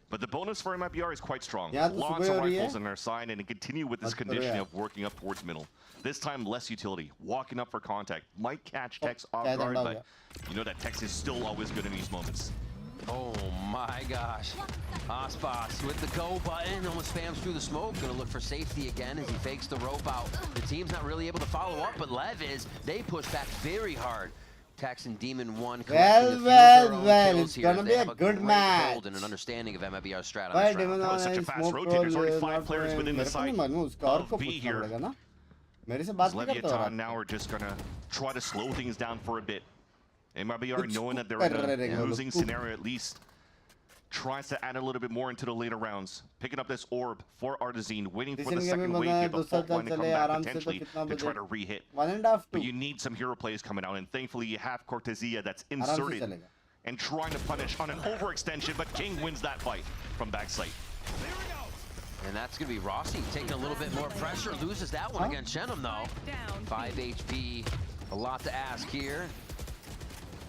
But the bonus for MIBR is quite strong. Lots of rifles on their side, and they continue with this conditioning of working up towards middle. This time, less utility. Walking up for contact. Might catch Tex off guard, but you know that Tex is still always good in these moments. Oh my gosh. Aspas with the go button, almost spams through the smoke. Gonna look for safety again as he fakes the rope out. The team's not really able to follow up, but Lev is. They push back very hard. Tax and Demon 1 well, it's gonna be a good match. And an understanding of MIBR's strat. That was such a fast rotate. There's already 5 players within the site of B here. Leviathan now are just gonna try to slow things down for a bit. MIBR, knowing that they're in a losing scenario at least, tries to add a little bit more into the later rounds. Picking up this orb for Artazine, waiting for the second wave here, the fault line to come back potentially to try to re-hit. But you need some hero plays coming out, and thankfully you have Cortezia that's inserted and trying to punish on an overextension, but King wins that fight from backside. And that's going to be Rossi taking a little bit more pressure, loses that one against Shenum though. 5 HP, a lot to ask here.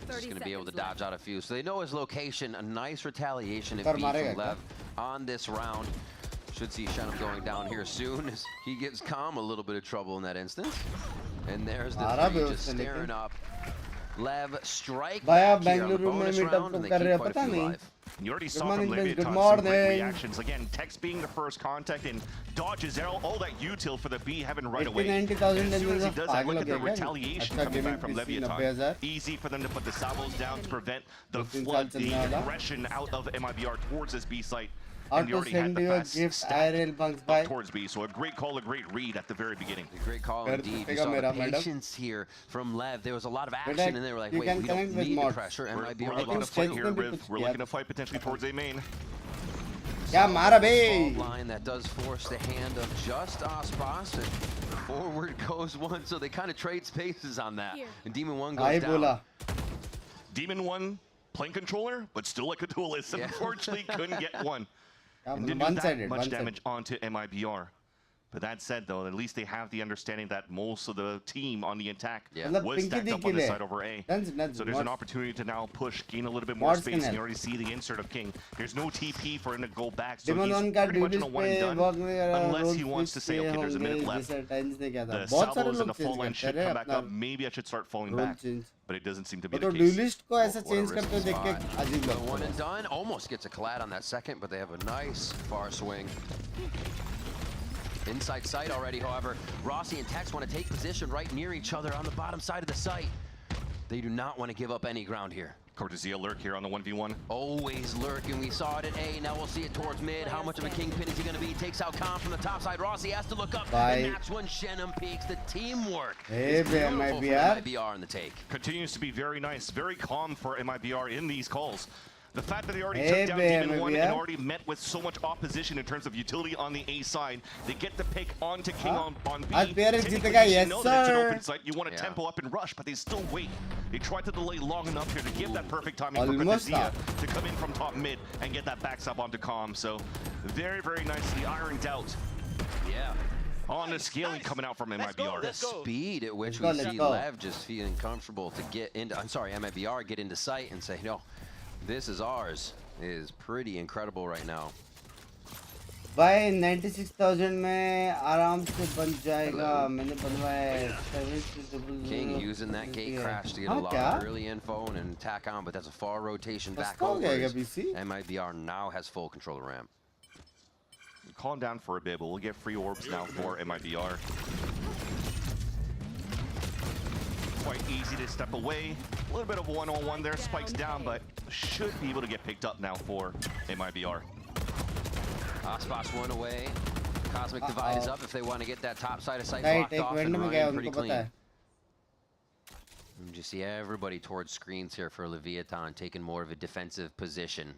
Just going to be able to dodge out a few. So they know his location. A nice retaliation if from Lev on this round. Should see Shenum going down here soon as he gives Calm a little bit of trouble in that instance. And there's the three just staring up. Lev strike back here on the bonus round, and they keep quite a few live. You already saw from Leviathan some great reactions. Again, Tex being the first contact and dodges all that util for the B heaven right away. And as soon as he does that, look at the retaliation coming back from Leviathan. Easy for them to put the salvos down to prevent the flood, the aggression out of MIBR towards this B site. And you already had the fast step towards B, so a great call, a great read at the very beginning. A great call indeed. You saw the patience here from Lev. There was a lot of action, and they were like, wait, we don't need the pressure. We're looking to fight here, Riv. We're looking to fight potentially towards A main. Yeah, Marabe! Line that does force the hand of just Aspas, and forward goes one, so they kind of trade spaces on that. And Demon 1 goes down. Demon 1 playing controller, but still like a duelist. Unfortunately, couldn't get one. And didn't do that much damage onto MIBR. But that said, though, at least they have the understanding that most of the team on the attack was stacked up on the side over A. So there's an opportunity to now push, gain a little bit more space, and you already see the insert of King. There's no TP for him to go back, so he's pretty much in a one and done, unless he wants to say, okay, there's a minute left. The salvos and the full line should come back up. Maybe I should start falling back. But it doesn't seem to be the case. One and done. Almost gets a collide on that second, but they have a nice far swing. Inside sight already, however. Rossi and Tex want to take position right near each other on the bottom side of the site. They do not want to give up any ground here. Cortesia lurk here on the 1v1. Always lurking. We saw it at A. Now we'll see it towards mid. How much of a kingpin is he going to be? Takes out Calm from the top side. Rossi has to look up. And that's when Shenum peaks. The teamwork is beautiful for MIBR in the take. Continues to be very nice, very calm for MIBR in these calls. The fact that they already took down Demon 1 and already met with so much opposition in terms of utility on the A side, they get the pick onto King on B. Typically, you know that it's an open site, you want to tempo up and rush, but they still wait. They try to delay long enough here to give that perfect timing for Cortesia to come in from top mid and get that backstab onto Calm. So very, very nicely ironed out. On the scaling coming out from MIBR. The speed at which we see Lev just feeling comfortable to get into, MIBR get into sight and say, no, this is ours, is pretty incredible right now. भाई 96,000 में आराम से बन जाएगा. मैंने बनवाया 70. King using that gate crash to get a lot of early info and tack on, but that's a far rotation back over. MIBR now has full control of ramp. Calm down for a bit, but we'll get free orbs now for MIBR. Quite easy to step away. A little bit of one-on-one there, spikes down, but should be able to get picked up now for MIBR. Aspas one away. Cosmic Divide is up if they want to get that top side of sight blocked off and run pretty clean. And just see everybody towards screens here for Leviathan, taking more of a defensive position.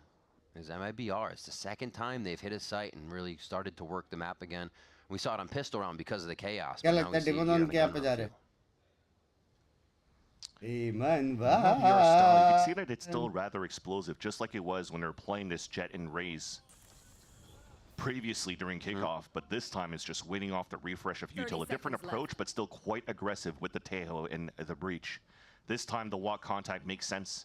As MIBR, it's the second time they've hit a site and really started to work the map again. We saw it on pistol round because of the chaos. क्या लगता है demon on क्या पे जा रहे? You can see that it's still rather explosive, just like it was when they were playing this Jet and Raze previously during kickoff, but this time it's just waiting off the refresh of util. A different approach, but still quite aggressive with the Tejo and the breach. This time the walk contact makes sense.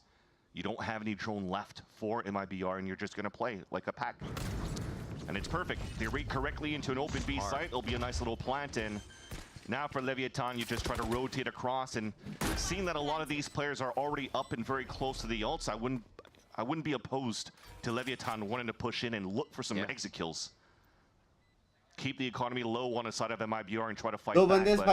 You don't have any drone left for MIBR, and you're just going to play like a pack. And it's perfect. They read correctly into an open B site. It'll be a nice little plant in. Now for Leviathan, you just try to rotate across, and seeing that a lot of these players are already up and very close to the ults, I wouldn't be opposed to Leviathan wanting to push in and look for some exit kills. Keep the economy low on the side of MIBR and try to fight back. But towards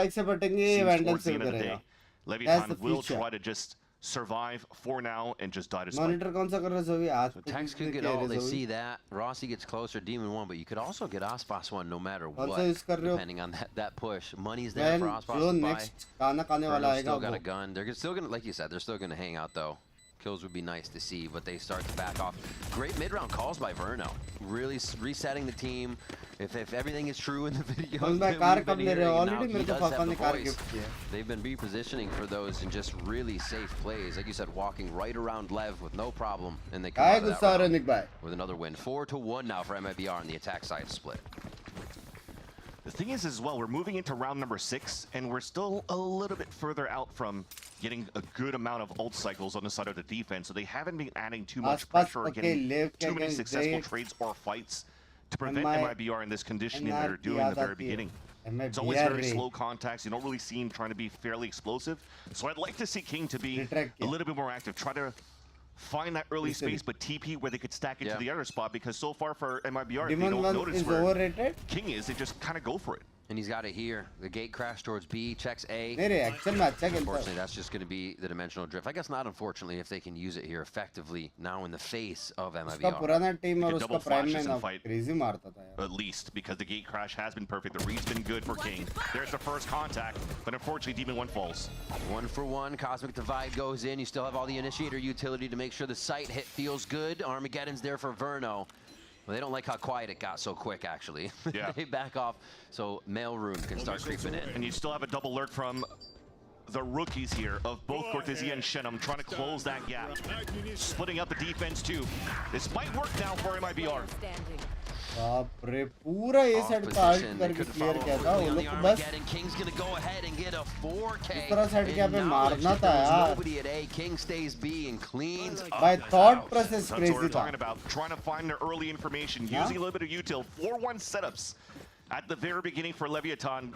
the end of the day, Leviathan will try to just survive for now and just die to spike. So Tex could get all, they see that. Rossi gets closer, Demon 1, but you could also get Aspas 1 no matter what, depending on that push. Money's there for Aspas to buy. Verno's still got a gun. They're still going to, like you said, they're still going to hang out though. Kills would be nice to see, but they start to back off. Great mid-round calls by Verno. Really resetting the team. If everything is true in the video, they've been repositioning for those and just really safe plays. Like you said, walking right around Lev with no problem, and they come out of that round with another win. 4-1 now for MIBR on the attack side split. The thing is as well, we're moving into round number 6, and we're still a little bit further out from getting a good amount of ult cycles on the side of the defense, so they haven't been adding too much pressure or getting too many successful trades or fights to prevent MIBR in this conditioning that they're doing in the very beginning. It's always very slow contacts. You don't really see him trying to be fairly explosive. So I'd like to see King to be a little bit more active. Try to find that early space, but TP where they could stack it to the other spot, because so far for MIBR, if they don't notice where King is, they just kind of go for it. And he's got it here. The gate crash towards B, checks A. Unfortunately, that's just going to be the dimensional drift. I guess not unfortunately if they can use it here effectively now in the face of MIBR. At least, because the gate crash has been perfect. The read's been good for King. There's the first contact, but unfortunately Demon 1 falls. 1 for 1. Cosmic Divide goes in. You still have all the initiator utility to make sure the sight hit feels good. Armageddon's there for Verno. Well, they don't like how quiet it got so quick, actually. Yeah. They back off, so Mail Room can start creeping in. And you still have a double lurk from the rookies here of both Cortesia and Shenum trying to close that gap. Splitting up the defense, too. This might work now for MIBR. पूरा ये set card करके clear किया था वो लोग को बस King's gonna go ahead and get a 4K. इस तरह सेट किया पे मारना था यार. Nobody at A. King stays B and cleans. My thought process crazy. That's what we're talking about. Trying to find the early information, using a little bit of util. 4-1 setups at the very beginning for Leviathan.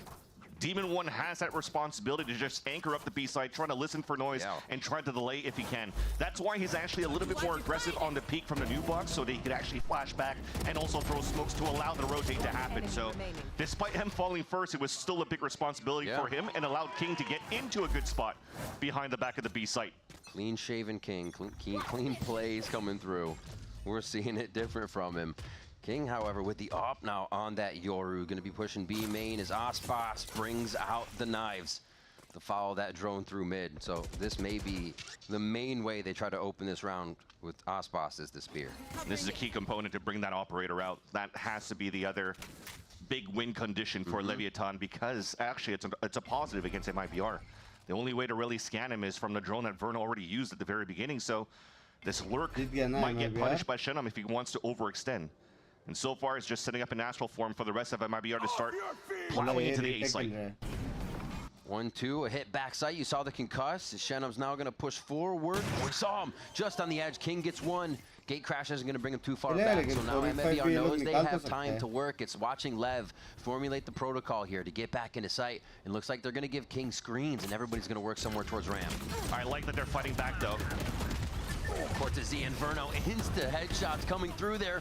Demon 1 has that responsibility to just anchor up the B side, trying to listen for noise and try to delay if he can. That's why he's actually a little bit more aggressive on the peak from the new box, so that he could actually flash back and also throw smokes to allow the rotate to happen. So despite him falling first, it was still a big responsibility for him and allowed King to get into a good spot behind the back of the B site. Clean shaven King, clean plays coming through. We're seeing it different from him. King, however, with the op now on that Yoru, going to be pushing B main as Aspas brings out the knives to follow that drone through mid. So this may be the main way they try to open this round with Aspas is the spear. This is a key component to bring that operator out. That has to be the other big win condition for Leviathan, because actually it's a positive against MIBR. The only way to really scan him is from the drone that Verno already used at the very beginning. So this lurk might get punished by Shenum if he wants to overextend. And so far, it's just setting up an astral form for the rest of MIBR to start plowing into the A site. 1-2, a hit backside. You saw the concuss. Shenum's now going to push forward. We saw him just on the edge. King gets one. Gate crash isn't going to bring him too far back. So now MIBR knows they have time to work. It's watching Lev formulate the protocol here to get back into sight. It looks like they're going to give King screens, and everybody's going to work somewhere towards ramp. I like that they're fighting back, though. Cortesia and Verno insta headshots coming through there.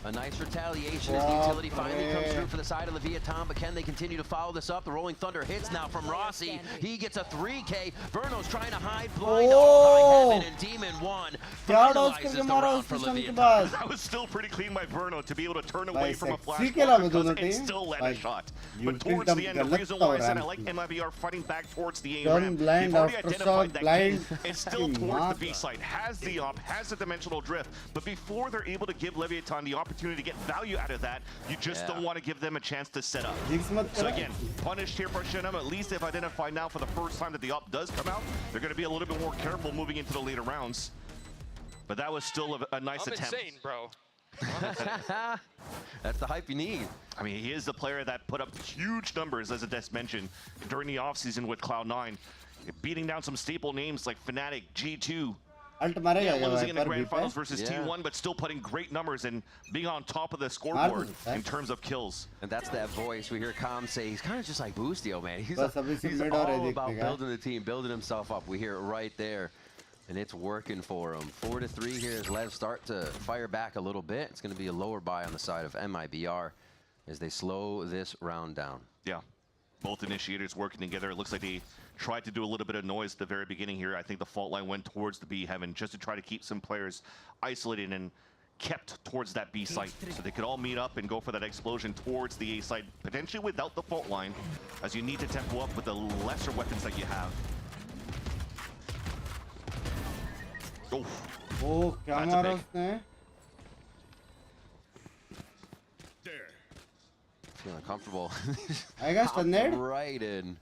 A nice retaliation as the utility finally comes through for the side of Leviathan, but can they continue to follow this up? The Rolling Thunder hits now from Rossi. He gets a 3K. Verno's trying to hide blind all by Heaven, and Demon 1 finalizes the round for Leviathan. That was still pretty clean by Verno to be able to turn away from a flash and still land a shot. But towards the end, the reason why I said I like MIBR fighting back towards the A ramp, you've already identified that King is still towards the B side, has the op, has the dimensional drift, but before they're able to give Leviathan the opportunity to get value out of that, you just don't want to give them a chance to set up. So again, punished here for Shenum. At least they've identified now for the first time that the op does come out. They're going to be a little bit more careful moving into the later rounds. But that was still a nice attempt. I'm insane, bro. That's the hype you need. I mean, he is the player that put up huge numbers, as Ades mentioned, during the offseason with Cloud9, beating down some staple names like Fnatic, G2. Losing in the grand finals versus T1, but still putting great numbers and being on top of the scoreboard in terms of kills. And that's that voice. We hear Kam say he's kind of just like Boostio, man. He's all about building the team, building himself up. We hear it right there, and it's working for him. 4-3 here as Lev start to fire back a little bit. It's going to be a lower buy on the side of MIBR as they slow this round down. Yeah, both initiators working together. It looks like they tried to do a little bit of noise at the very beginning here. I think the fault line went towards the B heaven just to try to keep some players isolated and kept towards that B site so they could all meet up and go for that explosion towards the A site, potentially without the fault line, as you need to tempo up with the lesser weapons that you have. Oh, camera उसने. Feeling comfortable. I guess the net right in.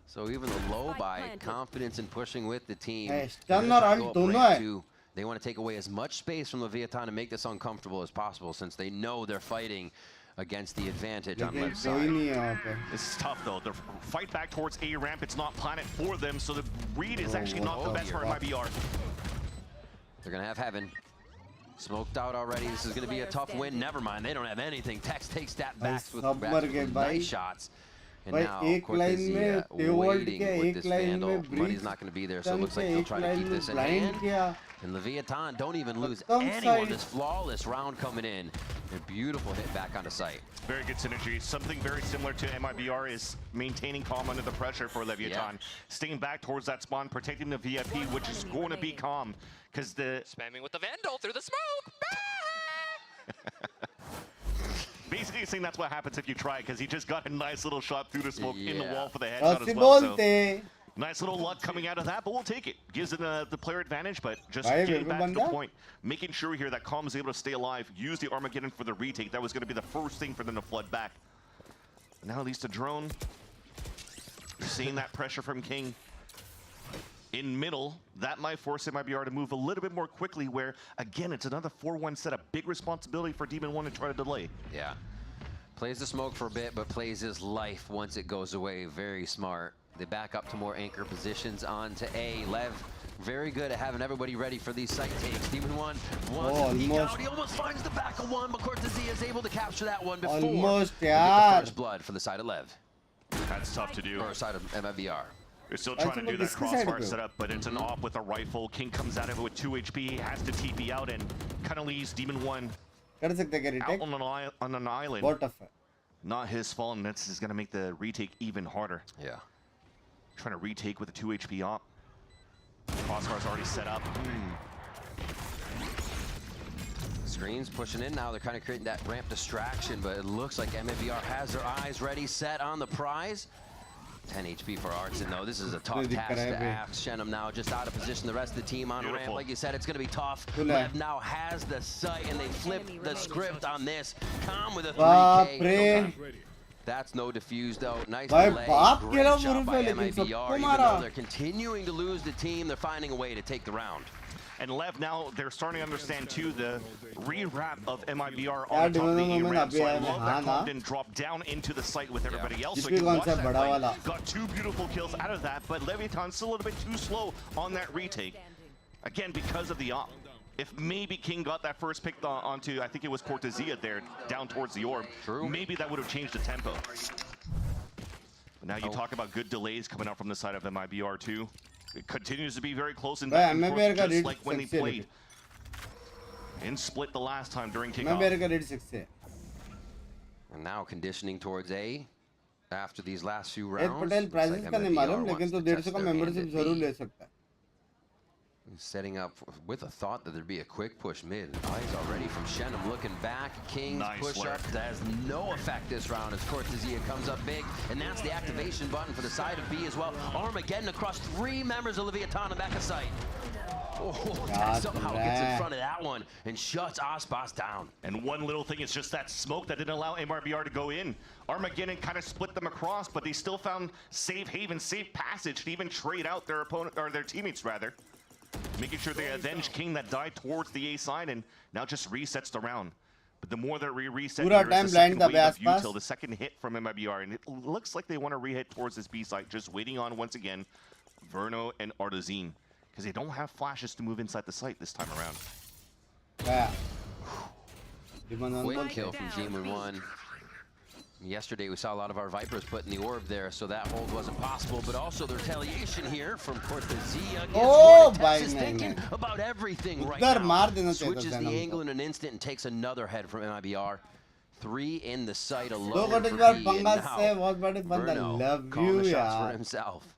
So even the low buy, confidence in pushing with the team. They want to take away as much space from Leviathan and make this uncomfortable as possible, since they know they're fighting against the advantage on left side. This is tough though. The fight back towards A ramp, it's not planet for them, so the read is actually not the best for MIBR. They're gonna have Heaven. Smoked out already. This is going to be a tough win. Never mind. They don't have anything. Tex takes that back with nice shots. And now Cortezia waiting with this Vandal. Money's not going to be there, so it looks like they'll try to keep this in hand. And Leviathan don't even lose anyone. This flawless round coming in. A beautiful hit back onto site. Very good synergy. Something very similar to MIBR is maintaining calm under the pressure for Leviathan. Staying back towards that spawn, protecting the VIP, which is going to be calm. Because the... Spamming with the Vandal through the smoke! Basically saying that's what happens if you try, because he just got a nice little shot through the smoke in the wall for the headshot as well. So nice little luck coming out of that, but we'll take it. Gives it the player advantage, but just getting back to the point. Making sure here that Calm is able to stay alive, use the Armageddon for the retake. That was going to be the first thing for them to flood back. Now at least a drone. Seeing that pressure from King. In middle, that might force MIBR to move a little bit more quickly, where, again, it's another 4-1 set, a big responsibility for Demon 1 to try to delay. Yeah. Plays the smoke for a bit, but plays his life once it goes away. Very smart. They back up to more anchor positions on to A. Lev, very good at having everybody ready for these site takes. Demon 1 wants to peek out. He almost finds the back of one, but Cortezia is able to capture that one before the first blood for the side of Lev. That's tough to do. Or side of MIBR. They're still trying to do that crossfire setup, but it's an op with a rifle. King comes out of it with 2 HP, has to TP out, and kind of leaves Demon 1 out on an island. Not his fault, and this is going to make the retake even harder. Yeah. Trying to retake with a 2 HP op. Crossfire's already set up. Screens pushing in now. They're kind of creating that ramp distraction, but it looks like MIBR has their eyes ready, set on the prize. 10 HP for Artson, though. This is a tough task to ask. Shenum now just out of position. The rest of the team on ramp. Like you said, it's going to be tough. Lev now has the sight, and they flip the script on this. Calm with a 3K. That's no defuse, though. Nice delay. Great shot by MIBR. Even though they're continuing to lose the team, they're finding a way to take the round. And Lev, now they're starting to understand too the re-wrap of MIBR on top of the A-ramp. So I love that Compton dropped down into the site with everybody else. So you watch that fight. Got 2 beautiful kills out of that, but Leviathan's still a little bit too slow on that retake. Again, because of the op. If maybe King got that first pick onto, I think it was Cortezia there, down towards the orb, maybe that would have changed the tempo. But now you talk about good delays coming out from the side of MIBR too. It continues to be very close and back and forth, just like when they played in split the last time during kickoff. And now conditioning towards A after these last few rounds. Setting up with a thought that there'd be a quick push mid. Eyes already from Shenum looking back. King's push up has no effect this round as Cortezia comes up big. And that's the activation button for the side of B as well. Armageddon across 3 members of Leviathan back of sight. Oh, somehow gets in front of that one and shuts Aspas down. And one little thing is just that smoke that didn't allow MIBR to go in. Armageddon kind of split them across, but they still found safe haven, safe passage to even trade out their opponent, or their teammates rather. Making sure they avenge King that died towards the A side and now just resets the round. But the more that we reset, the second wave of util, the second hit from MIBR, and it looks like they want to re-hit towards this B side, just waiting on, once again, Verno and Artezine. Because they don't have flashes to move inside the site this time around. Quick kill from Demon 1. Yesterday we saw a lot of our Vipers putting the orb there, so that hold wasn't possible, but also the retaliation here from Cortezia. Is thinking about everything right now. Switches the angle in an instant and takes another head from MIBR. 3 in the site alone for B, and now Verno calling the shots for himself.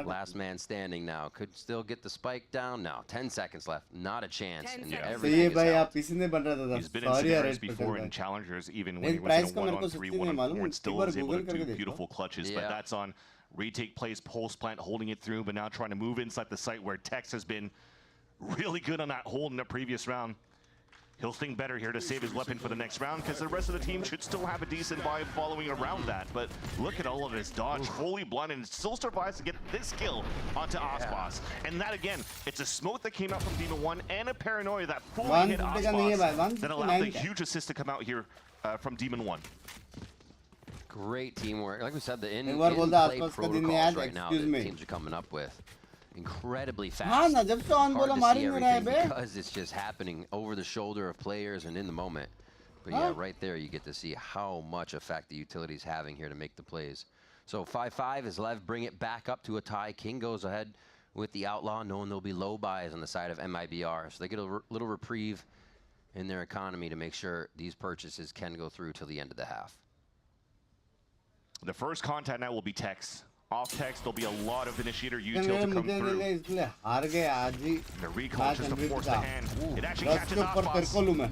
Last man standing now. Could still get the spike down now. 10 seconds left. Not a chance. And everything is out. He's been in scenarios before in challengers, even when he was in a 1-on-3, 1-on-4, and still was able to do beautiful clutches. But that's on retake plays, pulse plant, holding it through, but now trying to move inside the site where Tex has been really good on that hold in the previous round. He'll think better here to save his weapon for the next round, because the rest of the team should still have a decent vibe following around that. But look at all of his dodge, fully blind, and still survives to get this kill onto Aspas. And that, again, it's a smoke that came out from Demon 1 and a paranoia that fully hit Aspas that allowed the huge assist to come out here from Demon 1. Great teamwork. Like we said, the in-play protocols right now that teams are coming up with. incredibly fast. हाँ ना जब से on बोला Hard to मार see ही नहीं रहा है everything bay. because it's just happening over the shoulder of players and in the moment. But yeah, right there you get to see how much effect the utility is having here to make the plays. So 5-5 as Lev bring it back up to a tie. King goes ahead with the Outlaw, knowing there'll be low buys on the side of MIBR. So they get a little reprieve in their economy to make sure these purchases can go through till the end of the half. The first contact now will be Tex. Off Tex, there'll be a lot of initiator util to come through. The recall just to force the hand. It actually catches Aspas.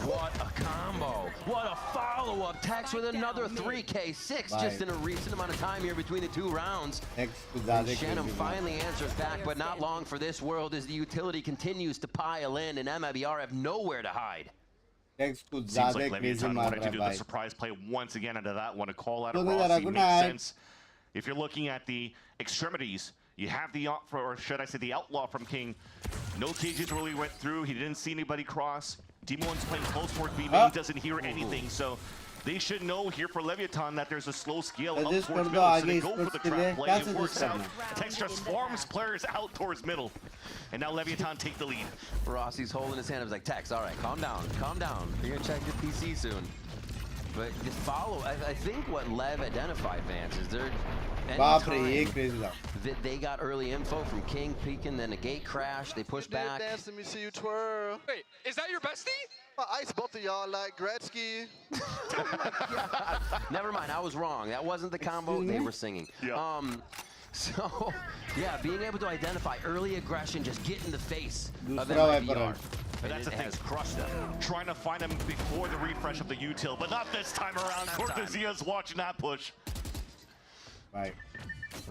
What a combo. What a follow-up. Tex with another 3K6 just in a recent amount of time here between the two rounds. And Shannon finally answers back, but not long for this world as the utility continues to pile in and MIBR have nowhere to hide. Seems like Leviathan wanted to do the surprise play once again into that one. A call out of Rossi makes sense. If you're looking at the extremities, you have the, or should I say the Outlaw from King. No cages really went through. He didn't see anybody cross. Demon's playing close towards B main. He doesn't hear anything. So they should know here for Leviathan that there's a slow scale up towards middle. So they go for the trap play. It works out. Tex transforms players out towards middle. And now Leviathan take the lead. Rossi's holding his hand. I was like, Tex, all right, calm down. Calm down. You're going to check your PC soon. But just follow. I think what Lev identified, Vance, is they're they got early info from King peeking, then a gate crash. They push back. Dance, let me see you twirl. Wait, is that your bestie? I ice both of y'all like Gretzky. Never mind, I was wrong. That wasn't the combo. They were singing. Yeah. So, yeah, being able to identify early aggression, just get in the face of MIBR. And that's the thing, crushed them. Trying to find him before the refresh of the util, but not this time around. Cortezia's watching that push. Right.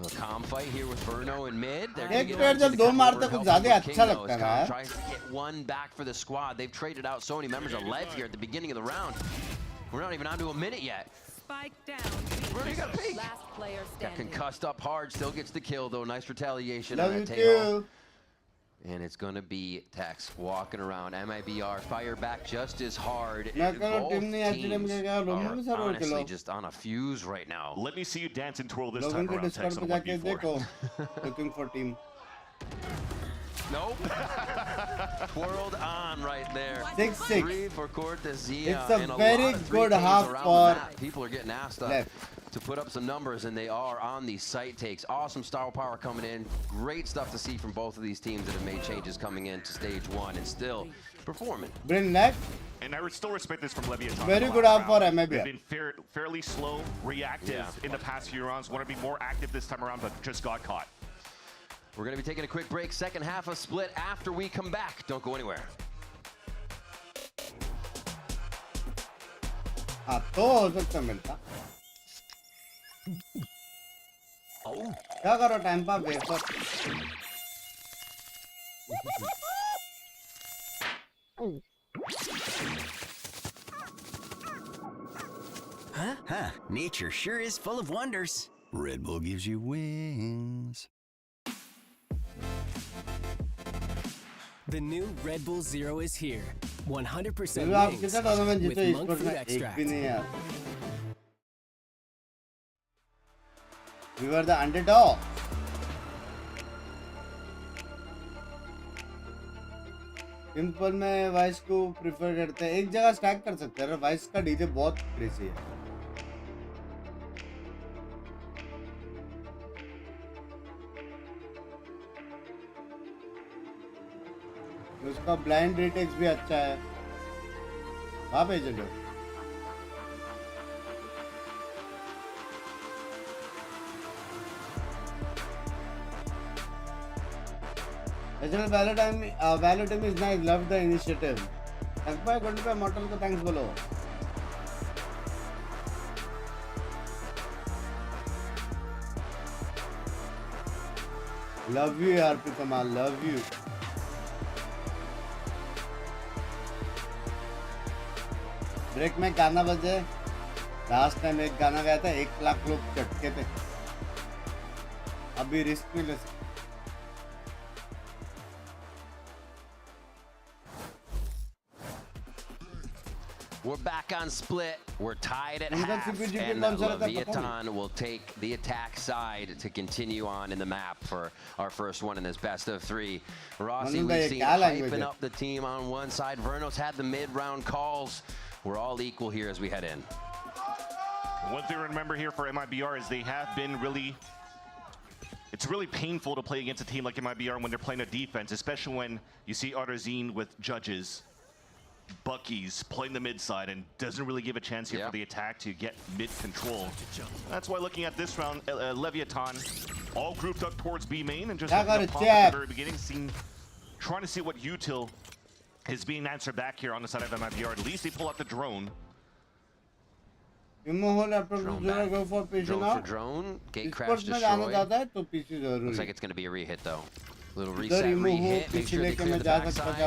A calm fight here with Verno in mid. एक पेड़ जब दो मारता कुछ ज़्यादा अच्छा लगता है. Tries to get one back for the squad. They've traded out so many members of Lev here at the beginning of the round. We're not even on to a minute yet. Spike down. Verno got a peek. Last player Got standing. concussed up hard. Still gets the kill though. Nice retaliation Love on you that tail. too. And it's going to be Tex walking around. MIBR fire back just as hard. मैं करो Both team ने teams HDM के क्या रोम में sir are और honestly kilo. just on a fuse right now. Let me see you dance and twirl this लोगों time के around, Tex, Discord on पे जाके 1v4. देखो. Looking for team. Nope. Twirled on right there. 6-6. 3 for Cortezia. It's a and very lot of good 3Ks half around for the map. People are getting asked to put up some numbers, and they are on these site takes. Awesome star power coming in. Great stuff to see from both of these teams that have made changes coming into stage 1 and still performing. Bring neck. And I would still respect this from Leviathan. Very good half for MIBR. They've been fairly slow, reactive in the past few rounds. Want to be more active this time around, but just got caught. We're going to be taking a quick break. Second half of Split after we come back. Don't go anywhere. हाँ तो हो सकता मिलता. क्या करो time pass wafer. Huh? Nature sure is full of wonders. Red Bull gives you wings. The new Red Bull Zero is here. 100% आप wings कितना tournament with जीते monk Esports fruit में एक extract. भी नहीं यार. We were the underdog. Simple में vice को प्रिफर करते हैं. एक जगह स्टैक कर सकते हैं. वाइस का डीजे बहुत क्रेजी है. उसका ब्लाइंड रिटेक्स भी अच्छा है. आप एजेंट हो. Original Valorant is nice. Love the initiative. Thanks by good पे Mortal को thanks बोलो. Love you यार प्रीतमा. Love you. ब्रेक में गाना बजे. लास्ट टाइम एक गाना गाया था 1 लाख लोग चटके पे. अभी रिस्क भी ले सकते. We're back on split. We're tied at half, and Leviathan will take the attack side to continue on in the map for our first one in this best of 3. Rossi, we've seen hyping up the team on one side. Verno's had the mid-round calls. We're all equal here as we head in. One thing to remember here for MIBR is they have been really... It's really painful to play against a team like MIBR when they're playing a defense, especially when you see Arzine with judges. Bucky's playing the mid side and doesn't really give a chance here for the attack to get mid control. That's why looking at this round, Leviathan all grouped up towards B main and just looking to pop at the very beginning, trying to see what util is being answered back here on the side of MIBR. At least they pull out the drone. Drone for drone. Gate crash destroyed. Looks like it's going to be a rehit though. Little reset, re-hit, make sure they clear the backside.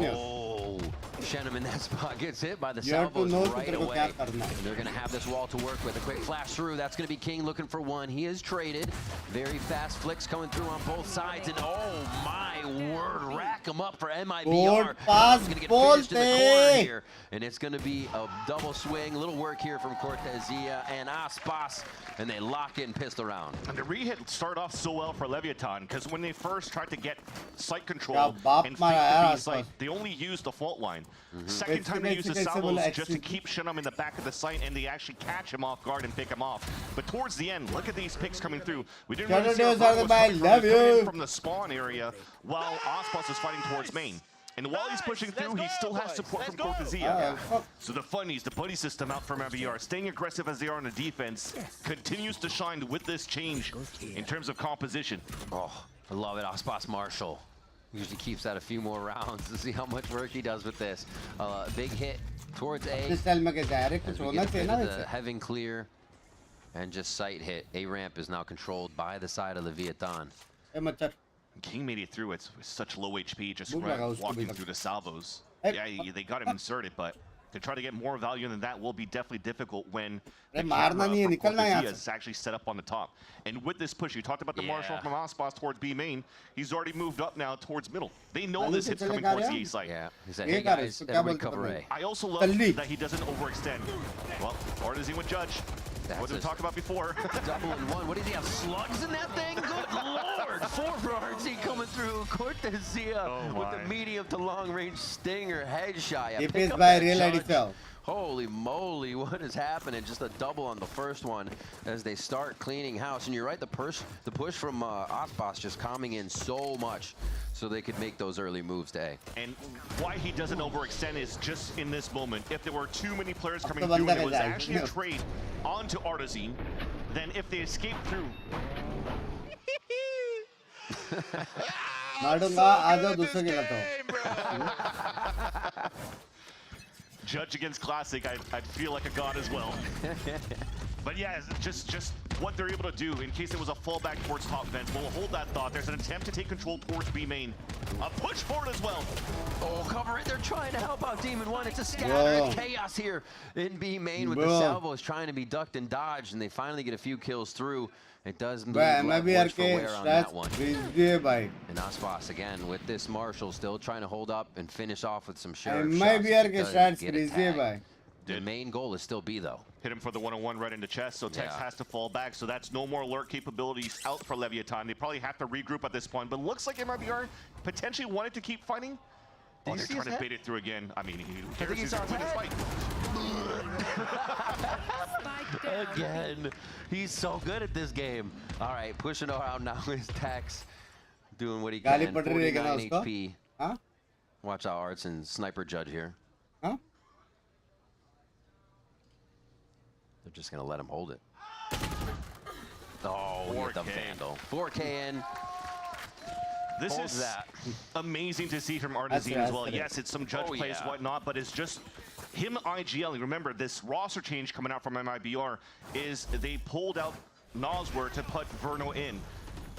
Oh, Shenham in that spot gets hit by the salvos right away. And they're going to have this wall to work with. A quick flash through, that's going to be King looking for one. He is traded. Very fast flicks coming through on both sides. And oh my word, rack them up for MIBR. He's going to get finished in the corner here. And it's going to be a double swing. A little work here from Cortezia and Aspas. And they lock in pistol round. And the re-hit started off so well for Leviathan because when they first tried to get site control and fake the B site, they only used the fault line. Second time they used the salvos just to keep Shenham in the back of the site, and they actually catch him off guard and pick him off. But towards the end, look at these picks coming through. We didn't really see coming from the spawn area while Aspas is fighting towards main. And while he's pushing through, he still has support from Cortezia. So the funnies, the buddy system out from MIBR, staying aggressive as they are on the defense, continues to shine with this change in terms of composition. Oh, I love it. Aspas Marshall usually keeps that a few more rounds to see how much work he does with this. Big hit towards A. As we get the heaven clear and just sight hit. A ramp is now controlled by the side of Leviathan. King made it through. It's such low HP, just walking through the salvos. Yeah, they got him inserted, but to try to get more value than that will be definitely difficult when the camera is actually set up on the top. And with this push, you talked about the Marshall from Aspas towards B main. He's already moved up now towards middle. They know this hit's coming towards the A site. Yeah, he said, hey guys, everybody cover A. I also love that he doesn't overextend. Well, Arzine would judge. What did we talk about before? Double in one. What does he have? Slugs in that thing? Good lord! 4 for RT coming through. Cortezia with the medium to long range stinger headshot. He plays by real itself. Holy moly, what is happening? Just a double on the first one as they start cleaning house. And you're right, the push from Aspas just calming in so much so they could make those early moves to A. And why he doesn't overextend is just in this moment. If there were too many players coming through and it was actually a trade onto Arzine, then if they escape through... Judge against Classic, I'd feel like a god as well. But yeah, just what they're able to do in case it was a fallback towards top vent. We'll hold that thought. There's an attempt to take control towards B main. A push forward as well. Oh, cover it. They're trying to help out Demon One. It's a scatter chaos here in B main with the salvos trying to be ducked and dodged, and they finally get a few kills through. It does move worse for wear on that one. And Aspas again with this Marshall still trying to hold up and finish off with some sharp shots. The main goal is still B though. Hit him for the 1-on-1 right in the chest, so Tex has to fall back. So that's no more alert capabilities out for Leviathan. They probably have to regroup at this point, but looks like MIBR potentially wanted to keep fighting. Oh, they're trying to bait it through again. I mean, who cares who's going to win this fight? Again, he's so good at this game. All right, pushing around now is Tex doing what he can. 49 HP. Watch out, Arts and Sniper Judge here. They're just going to let him hold it. Oh, he hit the Vandal. 4K in. This is amazing to see from Arzine as well. Yes, it's some judge plays, whatnot, but it's just him IGLing. Remember, this roster change coming out from MIBR is they pulled out Noswer to put Verno in.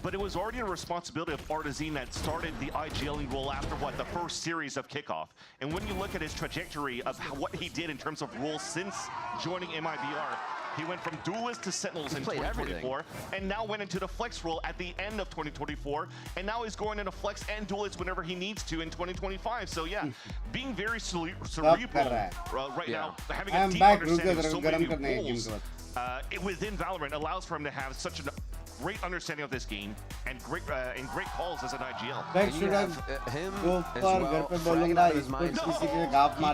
But it was already a responsibility of Arzine that started the IGLing role after, the first series of kickoff. And when you look at his trajectory of what he did in terms of roles since joining MIBR, He went from duelist to sentinels in 2024, and now went into the flex role at the end of 2024, and now he's going into flex and duelist whenever he needs to in 2025. So yeah, being very cerebral right now, having a deep understanding of so many new rules within Valorant allows for him to have such a great understanding of this game and great calls as an IGL. And you have him as well, fragging out his mind. He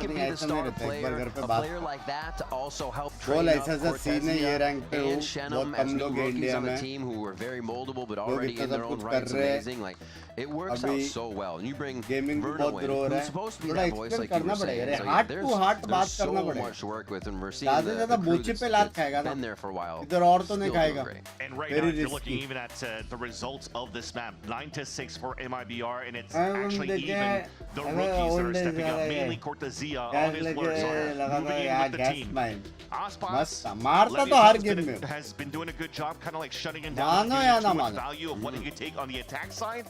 can be the star player, a player like that to also help train up Cortezia and Shenum as new rookies on the team who were very moldable but already in their own rights amazing. Like, it works out so well. And you bring Verno in, who's supposed to be that voice like you were saying. So there's so much to work with, and we're seeing the crew that's been there for a while. And right now, you're looking even at the results of this map, 9-6 for MIBR, and it's actually even the rookies that are stepping up, mainly Cortezia on his lurks are moving in with the team. Aspas has been doing a good job, kind of like shutting him down, giving too much value of what he could take on the attack side.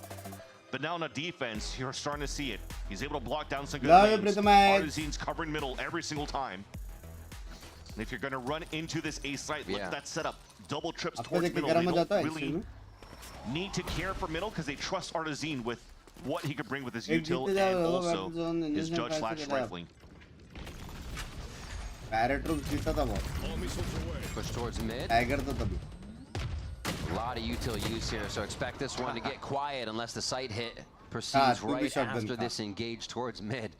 But now on the defense, you're starting to see it. He's able to block down some good lanes. Artisan's covering middle every single time. And if you're going to run into this A site, look at that setup. Double trips towards middle. They don't really need to care for middle because they trust Artisan with what he could bring with his util and also his judge/rifling. Push towards mid. A lot of util use here, so expect this one to get quiet unless the site hit proceeds right after this engage towards mid.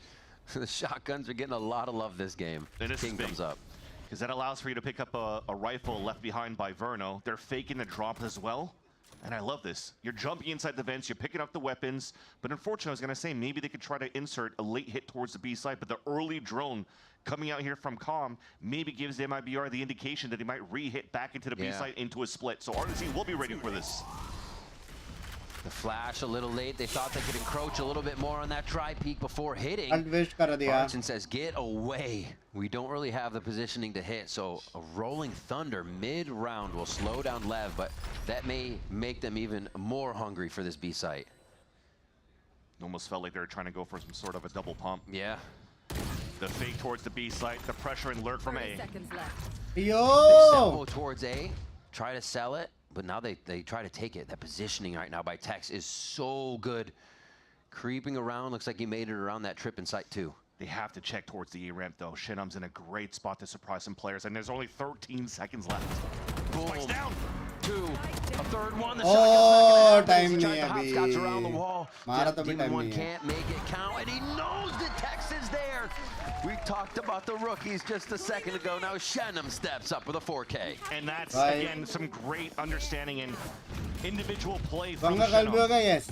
The shotguns are getting a lot of love this game. King comes up. Because that allows for you to pick up a rifle left behind by Verno. They're faking the drop as well. And I love this. You're jumping inside the vents, you're picking up the weapons. But unfortunately, I was going to say, maybe they could try to insert a late hit towards the B site. But the early drone coming out here from Com maybe gives the MIBR the indication that he might re-hit back into the B site into a split. So Artisan will be ready for this. The flash a little late. They thought they could encroach a little bit more on that try peek before hitting. Artisan says, get away. We don't really have the positioning to hit, so a rolling thunder mid-round will slow down Lev, but that may make them even more hungry for this B site. Almost felt like they were trying to go for some sort of a double pump. Yeah. The fake towards the B site, the pressure and lurk from A. Yo! They salvo towards A, try to sell it. But now they try to take it. That positioning right now by Tex is so good. Creeping around, looks like he made it around that trip in sight too. They have to check towards the A ramp though. Shenum's in a great spot to surprise some players, and there's only 13 seconds left. Boom. Spikes down. Two. A third one. The time hopscotch around the wall. Demon One can't make it count, and he knows that Tex is there. We talked about the rookies just a second ago. Now Shenum steps up with a 4K. And that's, again, some great understanding and individual play from Shenum.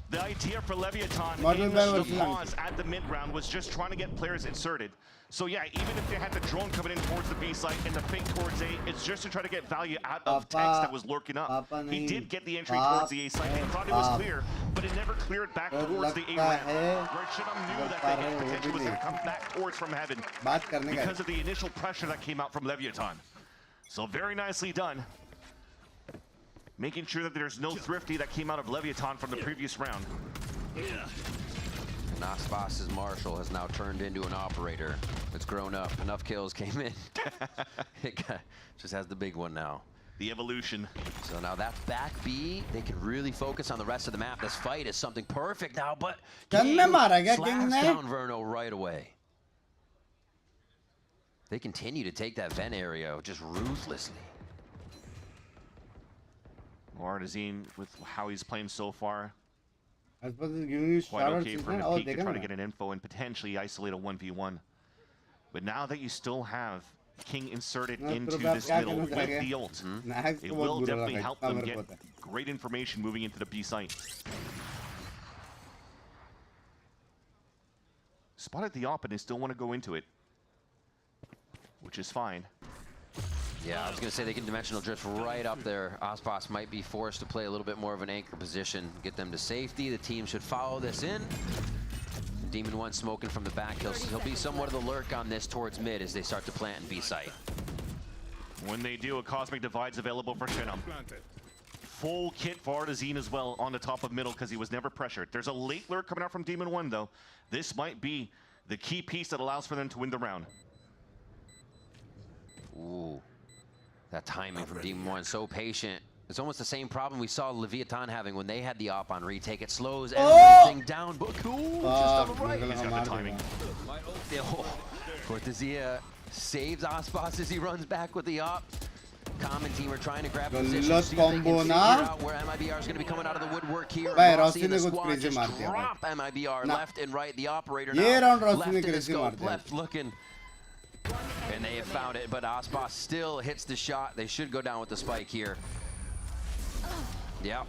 The idea for Leviathan in the pause at the mid-round was just trying to get players inserted. So yeah, even if they had the drone coming in towards the B site and the fake towards A, it's just to try to get value out of Tex that was lurking up. He did get the entry towards the A site and thought it was clear, but it never cleared back towards the A ramp. Where Shenum knew that the hit potential was going to come back towards from heaven because of the initial pressure that came out from Leviathan. So very nicely done. Making sure that there's no thrifty that came out of Leviathan from the previous round. Aspas' Marshall has now turned into an operator. It's grown up. Enough kills came in. It just has the big one now. The evolution. So now that's back B. They can really focus on the rest of the map. This fight is something perfect now, but slaps down Verno right away. They continue to take that vent area just ruthlessly. Artisan, with how he's playing so far, quite okay for him to peek to try to get an info and potentially isolate a 1v1. But now that you still have King inserted into this middle with the ult, it will definitely help them get great information moving into the B site. Spotted the op and they still want to go into it, which is fine. Yeah, I was going to say they can dimensional drift right up there. Aspas might be forced to play a little bit more of an anchor position, get them to safety. The team should follow this in. Demon One smoking from the back. He'll be somewhat of the lurk on this towards mid as they start to plant in B site. When they do, a Cosmic Divide's available for Shenum. Full kit for Artisan as well on the top of middle because he was never pressured. There's a late lurk coming out from Demon One though. This might be the key piece that allows for them to win the round. Ooh. That timing from Demon One, so patient. It's almost the same problem we saw Leviathan having when they had the op on retake. It slows everything down, but cool, just on the right. He's got the timing. Cortesia saves Aspas as he runs back with the op. Common team are trying to grab position. See if they can figure out where MIBR is going to be coming out of the woodwork here. Rossi and the squad just drop MIBR left and right. The operator now left in the scope, left looking. And they have found it, but Aspas still hits the shot. They should go down with the spike here. Yep,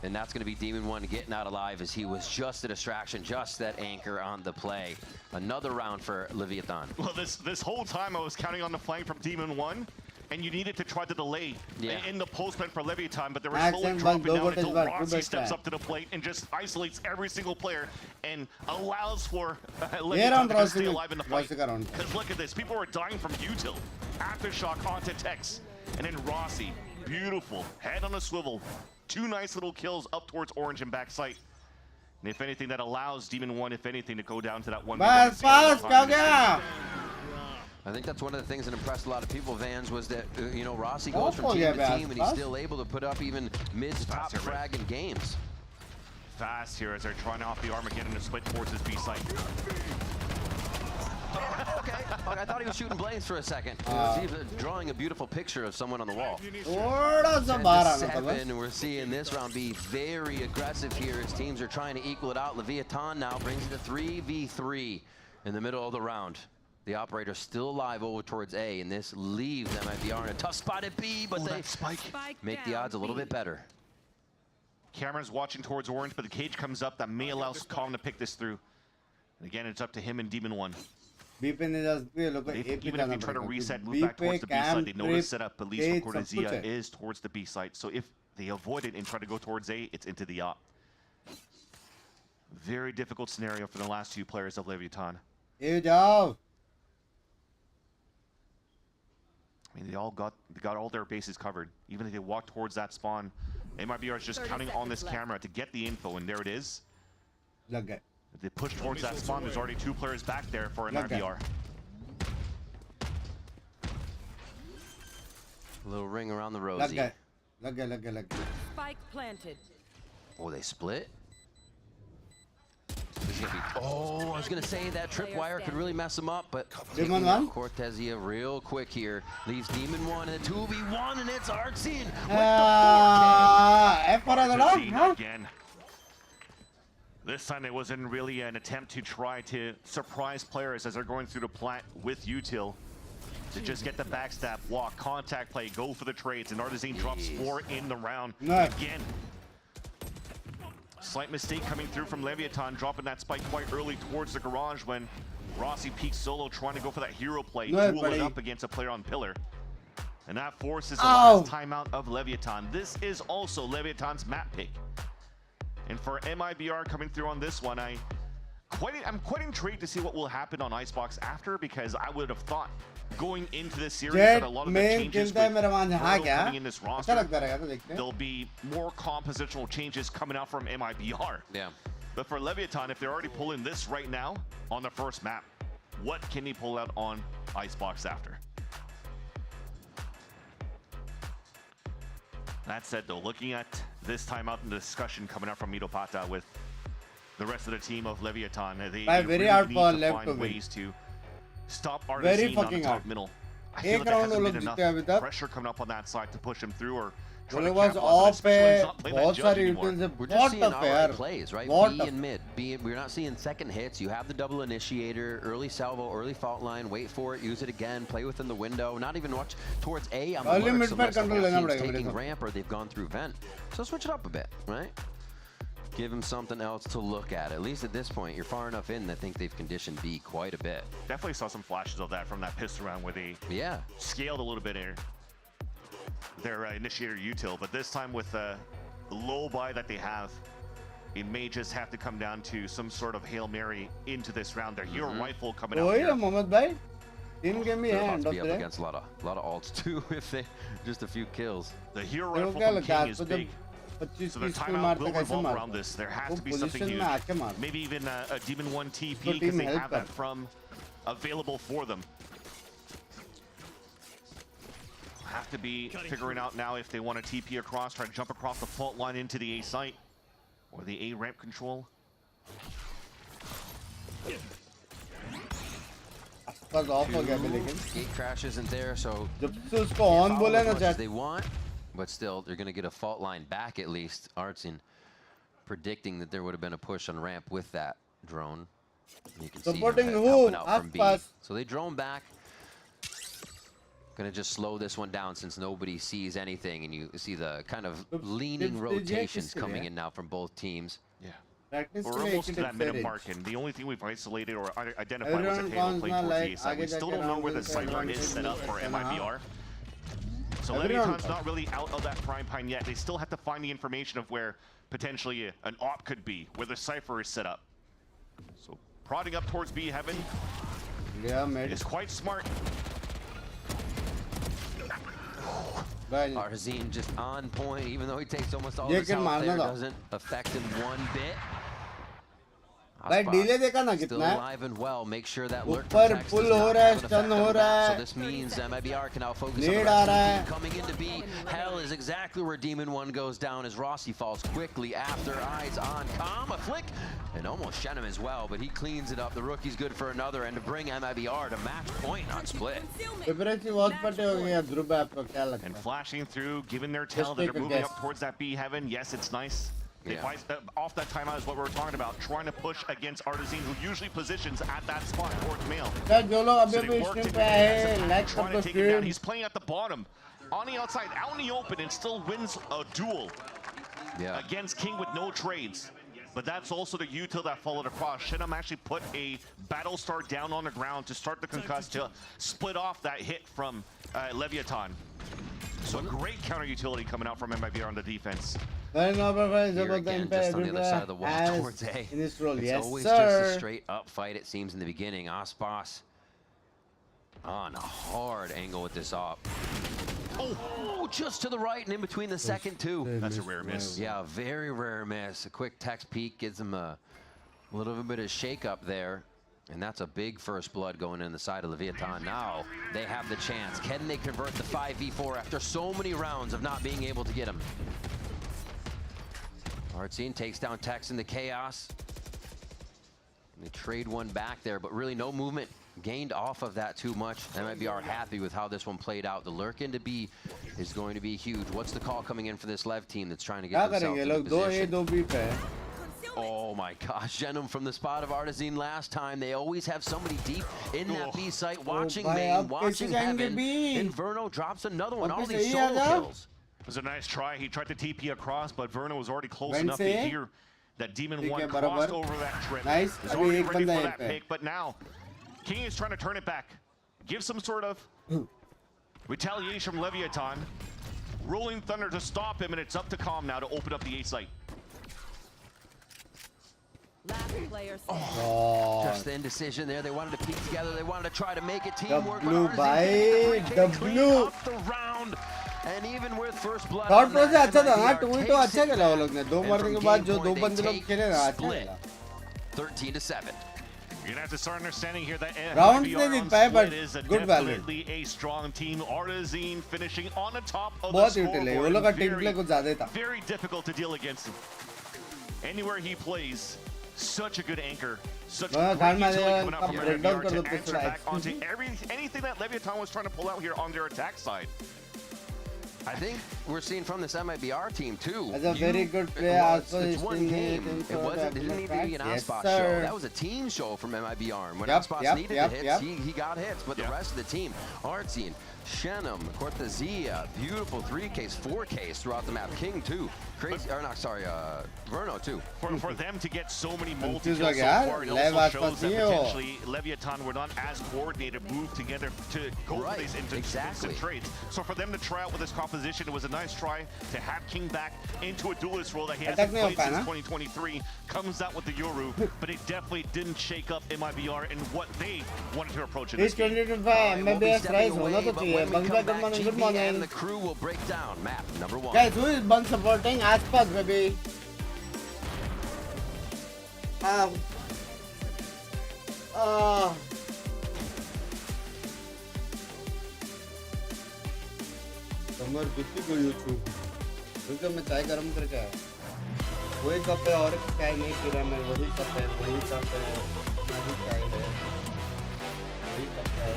and that's going to be Demon One getting out alive as he was just a distraction, just that anchor on the play. Another round for Leviathan. Well, this whole time I was counting on the flank from Demon One, and you needed to try to delay in the postman for Leviathan, but they were slowly dropping down until Rossi steps up to the plate and just isolates every single player and allows for Leviathan to stay alive in the fight. Because look at this, people were dying from util. Aftershock onto Tex, and then Rossi. Beautiful, head on a swivel. 2 nice little kills up towards orange and back sight. And if anything, that allows Demon One, if anything, to go down to that 1v1. I think that's one of the things that impressed a lot of people, Vans, was that, you know, Rossi goes from team to team and he's still able to put up even mid to top frag in games. Fast here as they're trying off the Armageddon to split towards his B site. Okay, I thought he was shooting blames for a second. He was drawing a beautiful picture of someone on the wall. 10-7, we're seeing this round be very aggressive here as teams are trying to equal it out. Leviathan now brings it to 3v3 in the middle of the round. The operator still alive over towards A, and this leaves MIBR in a tough spot at B, but they make the odds a little bit better. Cameron's watching towards orange, but the cage comes up that may allow Calm to pick this through. And again, it's up to him and Demon One. Even if they try to reset, move back towards the B side, they know the setup, at least for Cortesia, is towards the B side. So if they avoid it and try to go towards A, it's into the op. Very difficult scenario for the last 2 players of Leviathan. Here we go. I mean, they got all their bases covered. Even if they walk towards that spawn, MIBR is just counting on this camera to get the info, and there it is. Okay. If they push towards that spawn, there's already 2 players back there for MIBR. A little ring around the rosy. Spike planted. Oh, they split? Oh, I was going to say that tripwire could really mess him up, but Cortesia real quick here. Leaves Demon One in a 2v1, and it's Artsine with the again. This time it wasn't really an attempt to try to surprise players as they're going through the plant with util to just get the backstab, walk, contact play, go for the trades, and Artizine drops 4 in the round again. Slight mistake coming through from Leviathan, dropping that spike quite early towards the garage when Rossi peeks solo, trying to go for that hero play, dueling up against a player on pillar. And that forces the last timeout of Leviathan. This is also Leviathan's map pick. And for MIBR coming through on this one, I'm quite intrigued to see what will happen on Icebox after, because I would have thought going into this series that a lot of the changes coming in this roster, there'll be more compositional changes coming out from MIBR. Yeah. But for Leviathan, if they're already pulling this right now on the first map, what can he pull out on Icebox after? That said, though, looking at this timeout and the discussion coming out from Mitopata with the rest of the team of Leviathan, they really need to find ways to stop Artizine on the top middle. I feel like there hasn't been enough pressure coming up on that side to push him through or try to capitalize, especially when he's not playing that judge anymore. We're just seeing alright plays, right? B and mid. We're not seeing second hits. You have the double initiator, early salvo, early fault line, wait for it, use it again, play within the window, not even watch towards A on the lurks unless the whole team's taking ramp or they've gone through vent. So switch it up a bit, right? Give him something else to look at least at this point. You're far enough in that I think they've conditioned B quite a bit. Definitely saw some flashes of that from that pistol round where they scaled a little bit in their initiator util, but this time with the low buy that they have, it may just have to come down to some sort of Hail Mary into this round. Their hero rifle coming out here. Didn't give me a hand. Be up against a lot of alts too if they just a few kills. The hero rifle from King is big. So the timeout will revolve around this. There has to be something huge. Maybe even a Demon 1 TP because they have that from available for them. have to be figuring out now if they want to TP across, try to jump across the fault line into the A site or the A ramp control. Gate crash isn't there, so they want, but still they're going to get a fault line back at least. Artsin predicting that there would have been a push on ramp with that drone. You can see him helping out from B. So they drone back. Gonna just slow this one down since nobody sees anything, and you see the kind of leaning rotations coming in now from both teams. Yeah. We're almost to that minute mark, and the only thing we've isolated or identified was a payload plane towards the A side. We still don't know where the Cypher is set up for MIBR. So Leviathan's not really out of that prime time yet. They still have to find the information of where potentially an op could be, where the Cypher is set up. So prodding up towards B heaven is quite smart. Arzine just on point, even though he takes almost all his health there, doesn't affect him one bit. Still alive and well. Make sure that lurk protects does not have an effect on that. So this means MIBR can now focus on the rest of the team coming into B. Hell is exactly where Demon 1 goes down as Rossi falls quickly after. Eyes on Calm, a flick, and almost Shenham as well, but he cleans it up. The rookie's good for another, and to bring MIBR to match point on split. And flashing through, giving their tail that are moving up towards that B heaven. Yes, it's nice. Off that timeout is what we're talking about, trying to push against Artsin, who usually positions at that spot towards male. So they work together, trying to take him down. He's playing at the bottom, on the outside, out in the open, and still wins a duel against King with no trades. But that's also the util that followed across. Shenham actually put a Battlestar down on the ground to start the concuss to split off that hit from Leviathan. So a great counter utility coming out from MIBR on the defense. Here again, just on the other side of the wall towards A. It's always just a straight up fight, it seems, in the beginning. Aspas on a hard angle with this op. Oh, just to the right and in between the second two. That's a rare miss. Yeah, a very rare miss. A quick text peek gives him a little bit of shake up there. And that's a big first blood going in the side of Leviathan. Now they have the chance. Can they convert the 5v4 after so many rounds of not being able to get him? Artsin takes down Tex in the chaos. They trade one back there, but really no movement gained off of that too much. MIBR happy with how this one played out. The lurk into B is going to be huge. What's the call coming in for this Lev team that's trying to get themselves in position? Oh my gosh, Shenham from the spot of Artsin last time. They always have somebody deep in that B site watching main, watching heaven. And Verno drops another one. All these solo kills. It was a nice try. He tried to TP across, but Verno was already close enough to hear that Demon 1 crossed over that trip. Nice. He's already ready for that pick, but now King is trying to turn it back. Give some sort of retaliation from Leviathan. Rolling Thunder to stop him, and it's up to Calm now to open up the A site. Just the indecision there. They wanted to peek together. They wanted to try to make it teamwork. The blue. Up the round. And even with first blood. Third process अच्छा था ना, 2v2 अच्छा खेला वो लोग ने. दो मरने के बाद जो दो बंदे लोग खेले ना अच्छा खेला. 13-7. You're gonna have to start understanding here that rounds नहीं जीत पाए, but good Valyn. Definitely a strong team. Artsin finishing on the top of the बहुत scoreboard. util है. वो लोग का team play कुछ ज़्यादा था. Very difficult to deal against him. Anywhere he plays, such a good anchor. Such great utility coming out from MIBR to answer back onto anything that Leviathan was trying to pull out here on their attack side. I think we're seeing from this MIBR team too. That's a very good play. It's one game. It didn't need to be an Aspas show. That was a team show from MIBR. And when Aspas needed the hits, he got hits. But the rest of the team, Artsin, Shenham, Cortezia, beautiful 3Ks, 4Ks throughout the map. King too. Crazy, or not, sorry, Verno too. For them to get so many multi-kills so far, it also shows that potentially Leviathan were not as coordinated, moved together to go for these instant trades. So for them to try out with this composition, it was a nice try to have King back into a duelist role that he hasn't played since 2023. Comes out with the Yoru, but it definitely didn't shake up MIBR and what they wanted to approach in this game. Good morning. And the crew will break down map number 1. Guys, who is Bunk supporting? Aspas, baby. कमर कितनी गई छू रुको मैं चाय गरम करके आया वही कप है और चाय नहीं पी रहा मैं वही कप है वही चाय है वही कप है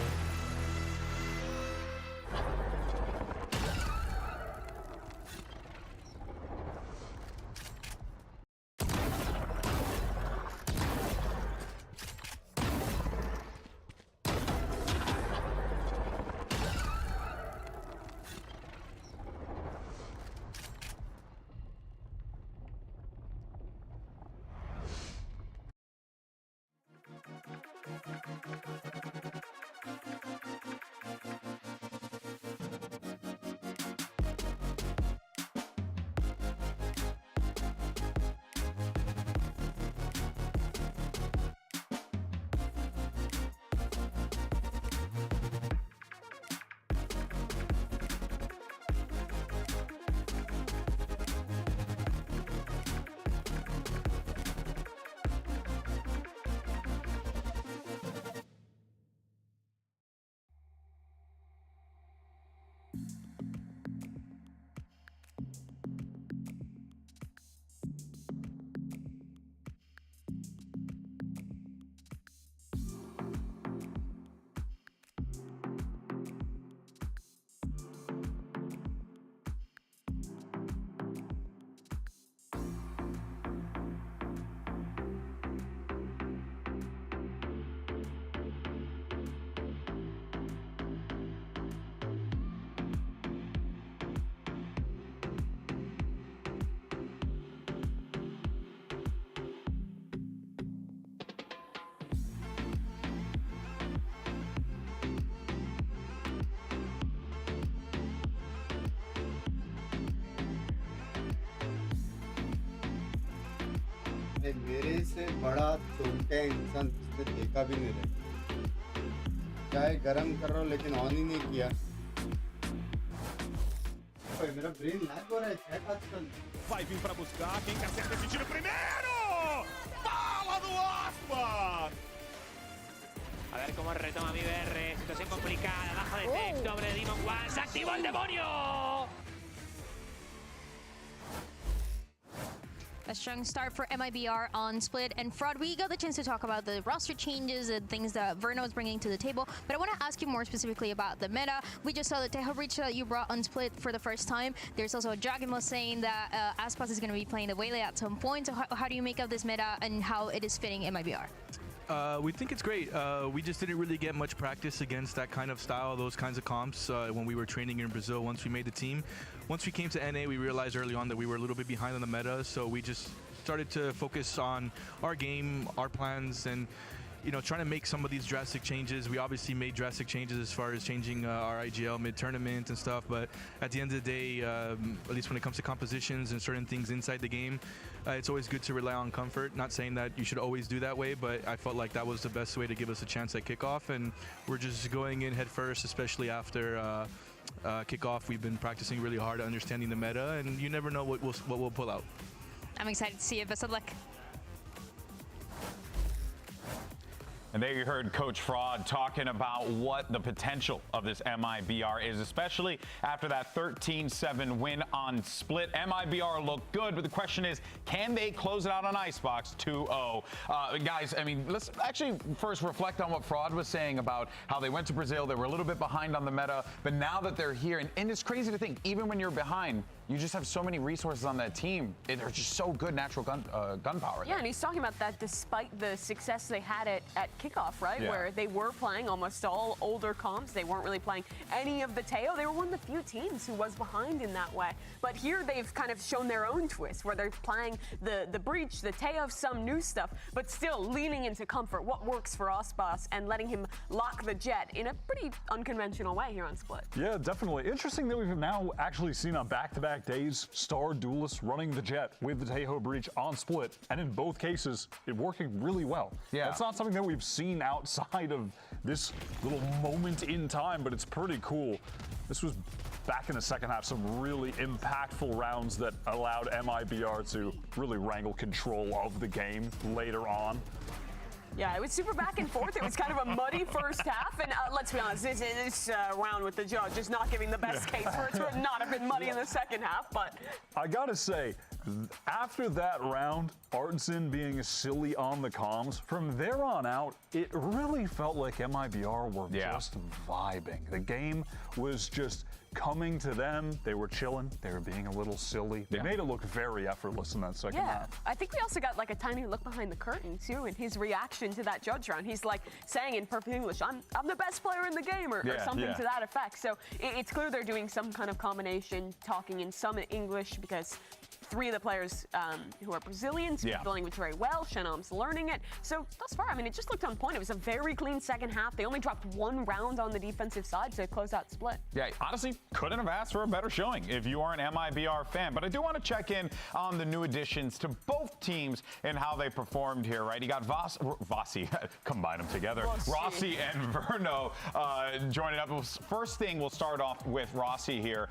मेरे से बड़ा चोंटा इंसान जिसने देखा भी नहीं रहा चाय गरम कर रहा हूँ लेकिन ऑन ही नहीं किया मेरा ब्रेन लैग हो रहा है क्या आजकल vai vir para buscar quem que acerta esse tiro primeiro bala do Aspas a ver cómo retoma Mibr situación complicada bajo de text doble Demon One se activó el demonio. A strong start for MIBR on Split. And Fraud, we got the chance to talk about the roster changes and things that Verno is bringing to the table. But I want to ask you more specifically about the meta. We just saw the Tejo Breach that you brought on Split for the first time. There's also a Dragon was saying that Aspas is going to be playing the Waylay at some point. So how do you make of this meta and how it is fitting MIBR? We think it's great. We just didn't really get much practice against that kind of style, those kinds of comps when we were training in Brazil once we made the team. Once we came to NA, we realized early on that we were a little bit behind on the meta, so we just started to focus on our game, our plans, and trying to make some of these drastic changes. We obviously made drastic changes as far as changing our IGL mid-tournament and stuff, but at the end of the day, at least when it comes to compositions and certain things inside the game, it's always good to rely on comfort. Not saying that you should always do that way, but I felt like that was the best way to give us a chance at kickoff, and we're just going in head first, especially after kickoff. We've been practicing really hard at understanding the meta, and you never know what we'll pull out. I'm excited to see it. Best of luck. And there you heard Coach Fraud talking about what the potential of this MIBR is, especially after that 13-7 win on Split. MIBR looked good, but the question is, can they close it out on Icebox 2-0? Guys, I mean, let's actually first reflect on what Fraud was saying about how they went to Brazil. They were a little bit behind on the meta, but now that they're here, and it's crazy to think, even when you're behind, you just have so many resources on that team. They're just so good natural gunpowder. Yeah, and he's talking about that despite the success they had at kickoff, right? Yeah. Where they were playing almost all older comps. They weren't really playing any of the Teo. They were one of the few teams who was behind in that way. But here they've kind of shown their own twist, where they're playing the Breach, the Teo, some new stuff, but still leaning into comfort, what works for Aspas, and letting him lock the Jet in a pretty unconventional way here on Split. Yeah, definitely. Interesting that we've now actually seen on back-to-back days star duelists running the Jet with the Tejo Breach on Split, and in both cases it working really well. Yeah, that's not something that we've seen outside of this little moment in time, but it's pretty cool. This was back in the second half, some really impactful rounds that allowed MIBR to really wrangle control of the game later on. Yeah, it was super back and forth. It was kind of a muddy first half, and let's be honest, this round with the judge is not giving the best case for it to not have been muddy in the second half, but... I gotta say, after that round, Artson being silly on the comms, from there on out, it really felt like MIBR were just vibing. The game was just coming to them. They were chilling. They were being a little silly. They made it look very effortless in that second half. I think we also got like a tiny look behind the curtain too in his reaction to that judge round. He's like saying in perfect English, I'm the best player in the game, or something to that effect. So it's clear they're doing some kind of combination, talking in some English, because 3 of the players who are Brazilian speak the language very well. Shanam's learning it. So thus far, I mean, it just looked on point. It was a very clean second half. They only dropped 1 round on the defensive side to close out split. Yeah, honestly, couldn't have asked for a better showing if you are an MIBR fan. But I do want to check in on the new additions to both teams and how they performed here, right? You got Vossi, combine them together. Rossi and Verno joining up. First thing, we'll start off with Rossi here.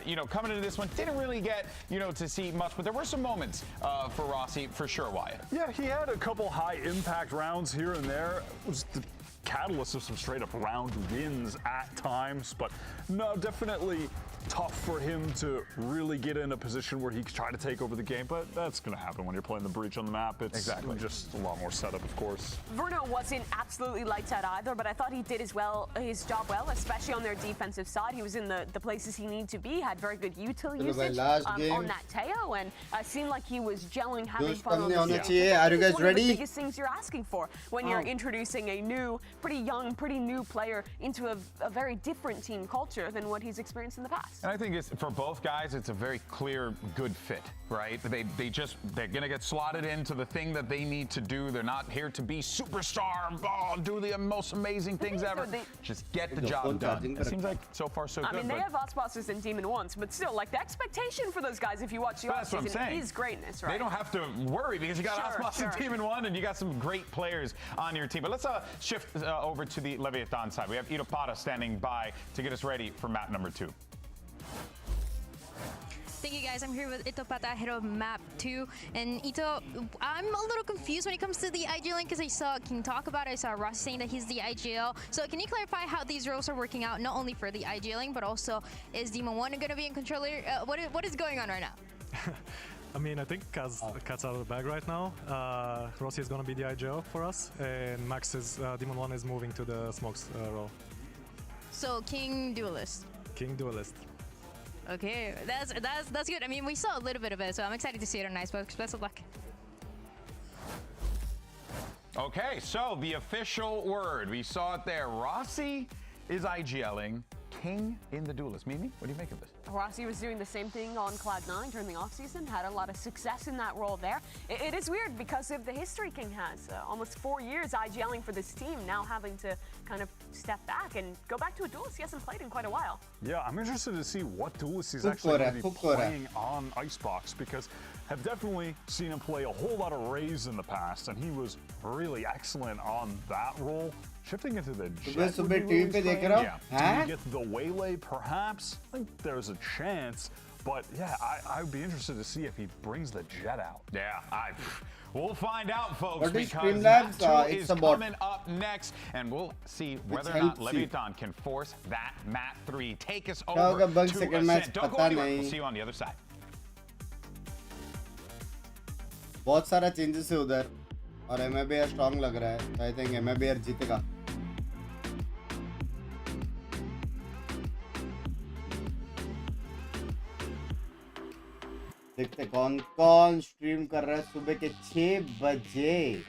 You know, coming into this one, didn't really get, you know, to see much, but there were some moments for Rossi for sure, Wyatt. Yeah, he had a couple high impact rounds here and there. It was the catalyst of some straight up round wins at times, but no, definitely tough for him to really get in a position where he could try to take over the game, but that's going to happen when you're playing the breach on the map. It's just a lot more setup, of course. Verno wasn't absolutely lights out either, but I thought he did his job well, especially on their defensive side. He was in the places he needed to be, had very good util usage on that Teo, and seemed like he was gelling, having fun on the stage. Are you guys ready? One of the biggest things you're asking for when you're introducing a new, pretty young, pretty new player into a very different team culture than what he's experienced in the past. And I think it's, for both guys, it's a very clear, good fit, right? They're going to get slotted into the thing that they need to do. They're not here to be superstar, do the most amazing things ever. Just get the job done. It seems like so far so good. I mean, they have Osbosses and Demon Ones, but still, like, the expectation for those guys, if you watch the offseason, is greatness, right? They don't have to worry because you got Osbos and Demon One, and you got some great players on your team. But let's shift over to the Leviathan side. We have Itopata standing by to get us ready for map number 2. Thank you guys. I'm here with Itopata ahead of map 2. And Ito, I'm a little confused when it comes to the IGL lane because I saw King talk about it. I saw Ross saying that he's the IGL. So can you clarify how these roles are working out, not only for the IGL lane, but also is Demon 1 going to be in controller? What is going on right now? I mean, I think Kaz cat's out of the bag right now. Rossi is going to be the IGL for us, and Max is Demon 1 is moving to the smokes role. So King Duelist. King Duelist. Okay, that's good. I mean, we saw a little bit of it, so I'm excited to see it on Icebox. Best of luck. Okay, so the official word. We saw it there. Rossi is IGLing. King in the Duelist. Mimi, what do you make of this? Rossi was doing the same thing on Cloud9 during the offseason, had a lot of success in that role there. It is weird because of the history King has. Almost 4 years IGLing for this team, now having to kind of step back and go back to a Duelist he hasn't played in quite a while. Yeah, I'm interested to see what Duelist he's actually going to be playing on Icebox, because I've definitely seen him play a whole lot of Raze in the past, and he was really excellent on that role. Shifting into the Jet would be really strange. Do you get the Waylay, perhaps? I think there's a chance, but yeah, I'd be interested to see if he brings the Jet out. Yeah, we'll find out, folks, What is because Streamlabs? map 2 is coming up next, and we'll see whether or not Leviathan can force that map 3. Take us over to Ascent. Don't go anywhere. We'll see you on the other side. बहुत सारा changes है उधर और MIBR strong लग रहा है. I think MIBR जीतेगा. देखते कौन स्ट्रीम कर रहा है सुबह के 6 बजे.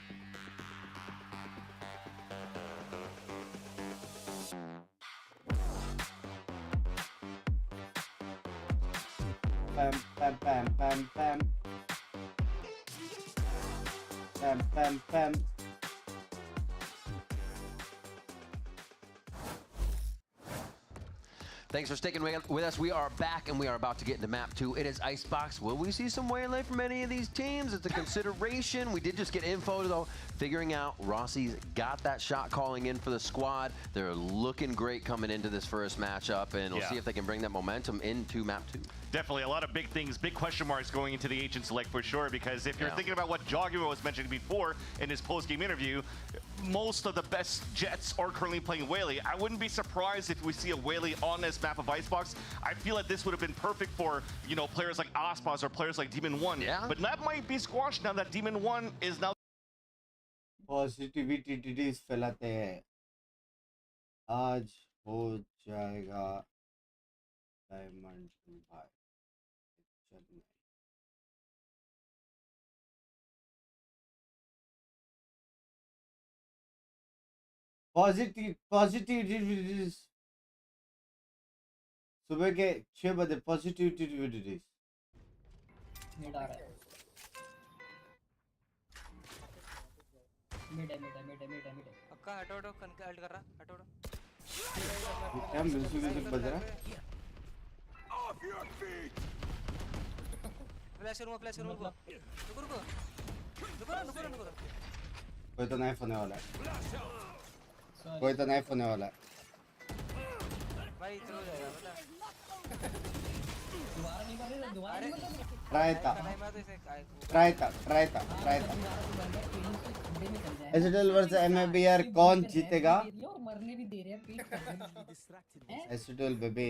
Pam pam pam pam. Pam. Thanks for sticking with us. We are back, and we are about to get into map 2. It is Icebox. Will we see some waylay from any of these teams? It's a consideration. We did just get info, though, figuring out Rossi's got that shot calling in for the squad. They're looking great coming into this first matchup, and we'll see if they can bring that momentum into map 2. Definitely a lot of big things, big question marks going into the Agent Select for sure, because if you're thinking about what Jogger was mentioning before in his post-game interview, most of the best Jets are currently playing waylay. I wouldn't be surprised if we see a waylay on this map of Icebox. I feel like this would have been perfect for, you know, players like Aspas or players like Demon 1. Yeah. But that might be squashed now that Demon 1 is now... Positivity फैलाते हैं. आज हो जाएगा diamond भाई. Positivity सुबह के 6 बजे positivity mid आ रहा है. मिड पक्का. हटो कंकल्ट कर रहा. हटो क्या म्यूजिक बज रहा है. फ्लैश करूंगा. रुको. कोई तो नाइफ होने वाला है. भाई चलो जाएगा बता. दोबारा नहीं मारे. ट्राई था. एसडीएल वर्सेस एमआईबीआर कौन जीतेगा? मरने भी दे रहे हैं. SDL baby.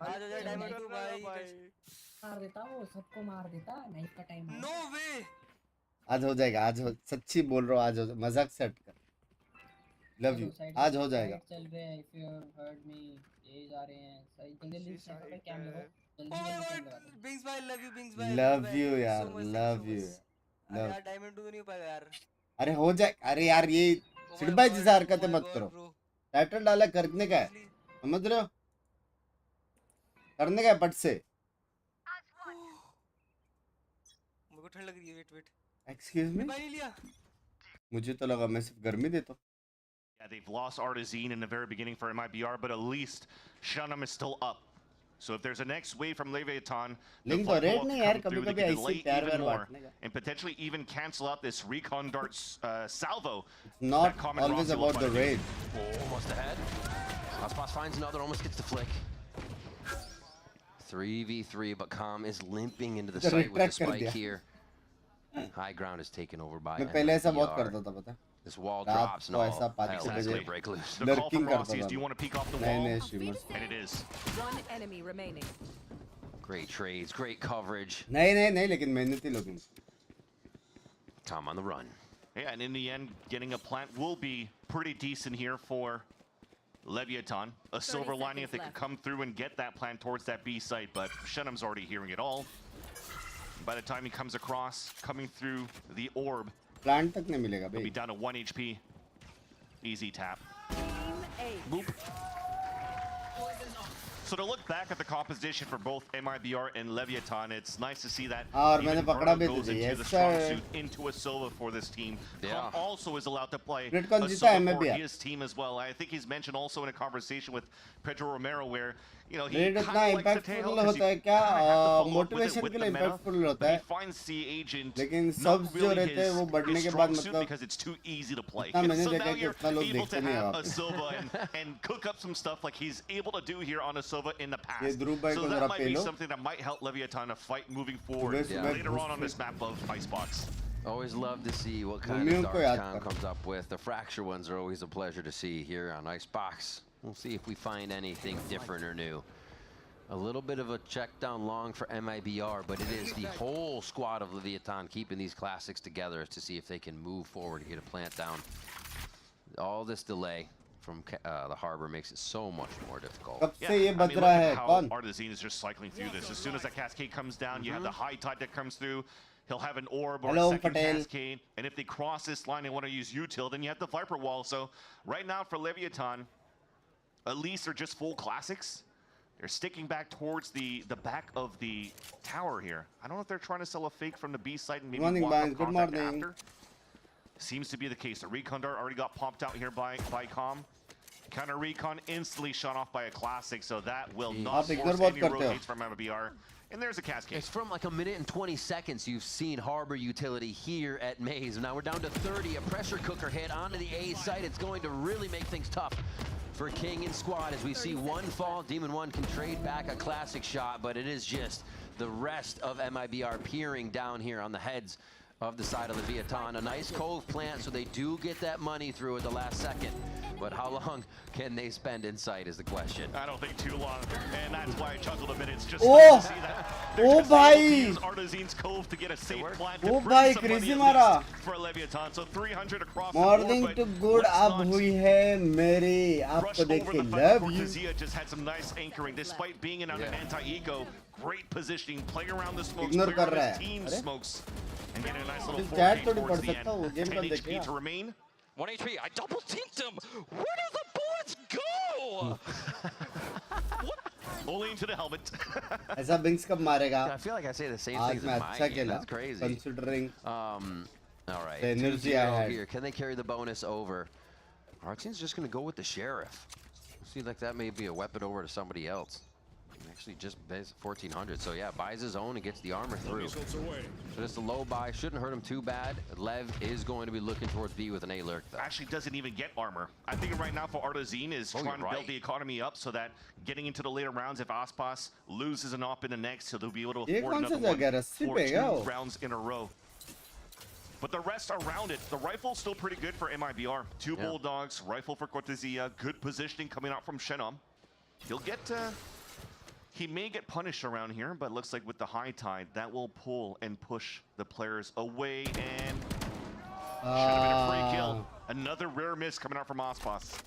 आज हो जाए डायमंड 2 भाई. मार देता वो, सबको मार देता. नाइफ का टाइम. नो वे. आज हो जाएगा. सच्ची बोल रहा हूँ. आज हो. मजाक से हटकर. Love you. आज हो जाएगा. चल रहे हैं. इफ यू हर्ड मी ये जा रहे हैं. सही जल्दी से कैम लगाओ. जल्दी बिंग्स भाई. लव यू यार. Love you. यार डायमंड 2 तो नहीं हो पाएगा यार. अरे हो जाए. अरे यार ये सिड़बाई जैसा हरकतें मत करो. टाइटल डाला करने का है. समझ रहे हो? करने का है पट से. मेरे को ठंड लग रही है. वेट. Excuse me. मुझे तो लगा मैं सिर्फ गर्मी देता हूँ. Yeah, they've lost Artazine in the very beginning for MIBR, but at least Shunnum is still up. So if there's a next wave from Leviathan, the Link flight red will नहीं come यार. through to कभी-कभी delay ऐसे प्यार even more बांटने का. and potentially even cancel out this recon dart salvo. It's not always about the raid. Almost ahead. Aspas finds another, almost gets the flick. 3v3, but Calm is limping into the site with the spike here. High ground is taken over by मैं पहले ऐसा बहुत करता था पता. This wall drops and all hell is going to break loose. The call from Rossi is, do you want to peek off the wall? And it is. One enemy remaining. Great trades, great coverage. नहीं लेकिन मेहनती लोग हैं. Calm on the run. Yeah, and in the end, getting a plant will be pretty decent here for Leviathan. A silver lining if they could come through and get that plant towards that B site, but Shunnum's already hearing it all. By the time he comes across, coming through the orb, plant तक नहीं मिलेगा he'll be down to 1 HP. Easy tap. Boop. So to look back at the composition for both MIBR and Leviathan, it's nice to see that और मैंने even पकड़ा Bruno भी goes तुझे. into Yes, the strong sir. suit into a Silva for this team. Yeah. Calm also is allowed to play Red Con a जीता Silva for MIBR. his team as well. I think he's mentioned also in a conversation with Pedro Romero where, you know, he red kind इतना of likes to impactful tail होता है क्या? Motivation के लिए impactful होता but है. he finds the agent लेकिन not subs जो really रहते हैं वो बढ़ने his के strong बाद suit मतलब because it's too easy to play. इतना मैंने So देखा now कि you're उतना लोग able देखते to नहीं have हैं a Silva and cook up some stuff like he's able to do here on a Silva in the ये past. ध्रुव भाई So को that जरा might be पेलो. something that might help Leviathan to fight moving forward later on this map of Icebox. Always love to see what kind of darts Calm comes up with. The fracture ones are always a pleasure to see here on Icebox. We'll see if we find anything different or new. A little bit of a check down long for MIBR, but it is the whole squad of Leviathan keeping these classics together to see if they can move forward and get a plant down. All this delay from the harbor makes it so much more difficult. कब से ये बज look रहा at है how कौन? Artazine is just cycling through this. As soon as that cascade comes down, you have the high tide that comes through. He'll have an orb or Hello, a second Patel. cascade. And if they cross this line and want to use util, then you have the Viper wall. So right now for Leviathan, at least they're just full classics. They're sticking back towards the back of the tower here. I don't know if they're trying to sell a fake from the B side and maybe walk up contact after. Seems to be the case. The recon dart already got popped out here by Calm. Counter recon instantly shot off by a classic, so that will not force any rotates from MBR. And there's a cascade. It's from like a minute and 20 seconds you've seen Harbor utility here at Maze. Now we're down to 30. A pressure cooker hit onto the A site. It's going to really make things tough for King and squad as we see one fall. Demon One can trade back a classic shot, but it is just the rest of MIBR peering down here on the heads of the side of Leviathan. A nice cove plant, so they do get that money through at the last second. But how long can they spend in sight is the question. I don't think too long, and that's why I chuckled a bit. It's just nice to see that. Oh, bhai! Artisan's Cove to get a safe plant. Oh, bhai, crazy mara. For Leviathan, so 300 across Morning the board, to good ab hui hai mere. Aapko dekh ke love you. Zia just had some nice anchoring despite being in an anti-eco. Great positioning, play around the smokes, Ignore play kar around raha his hai. team smokes, and get a nice little 4K chat थोड़ी towards पढ़ the सकता हूँ, end. game 10 कल HP देखिए। to remain. 1 HP. I double teamed him. Where do the bullets go? Only into the helmet. ऐसा Binks कब मारेगा? I feel like I say the same आज things मैं as my अच्छा game. खेला. That's crazy. Considering. All right. the energy I 2-0 had. here. Can they carry the bonus over? Our team's just going to go with the sheriff. Seems like that may be a weapon over to somebody else. Actually, just 1400. So yeah, buys his own and gets the armor through. So just a low buy, shouldn't hurt him too bad. Lev is going to be looking towards B with an A lurk though. Actually doesn't even get armor. I think right now for Artazine is trying to build the economy up so that getting into the later rounds, if Aspas loses an op in the next, they'll be able to afford another one for 2 rounds in a row. But the rest around it, the rifle's still pretty good for MIBR. 2 Bulldogs, rifle for Cortesia, good positioning coming out from Shenom. He'll get he may get punished around here, but it looks like with the high tide, that will pull and push the players away, and should have been a free kill. Another rare miss coming out from Aspas.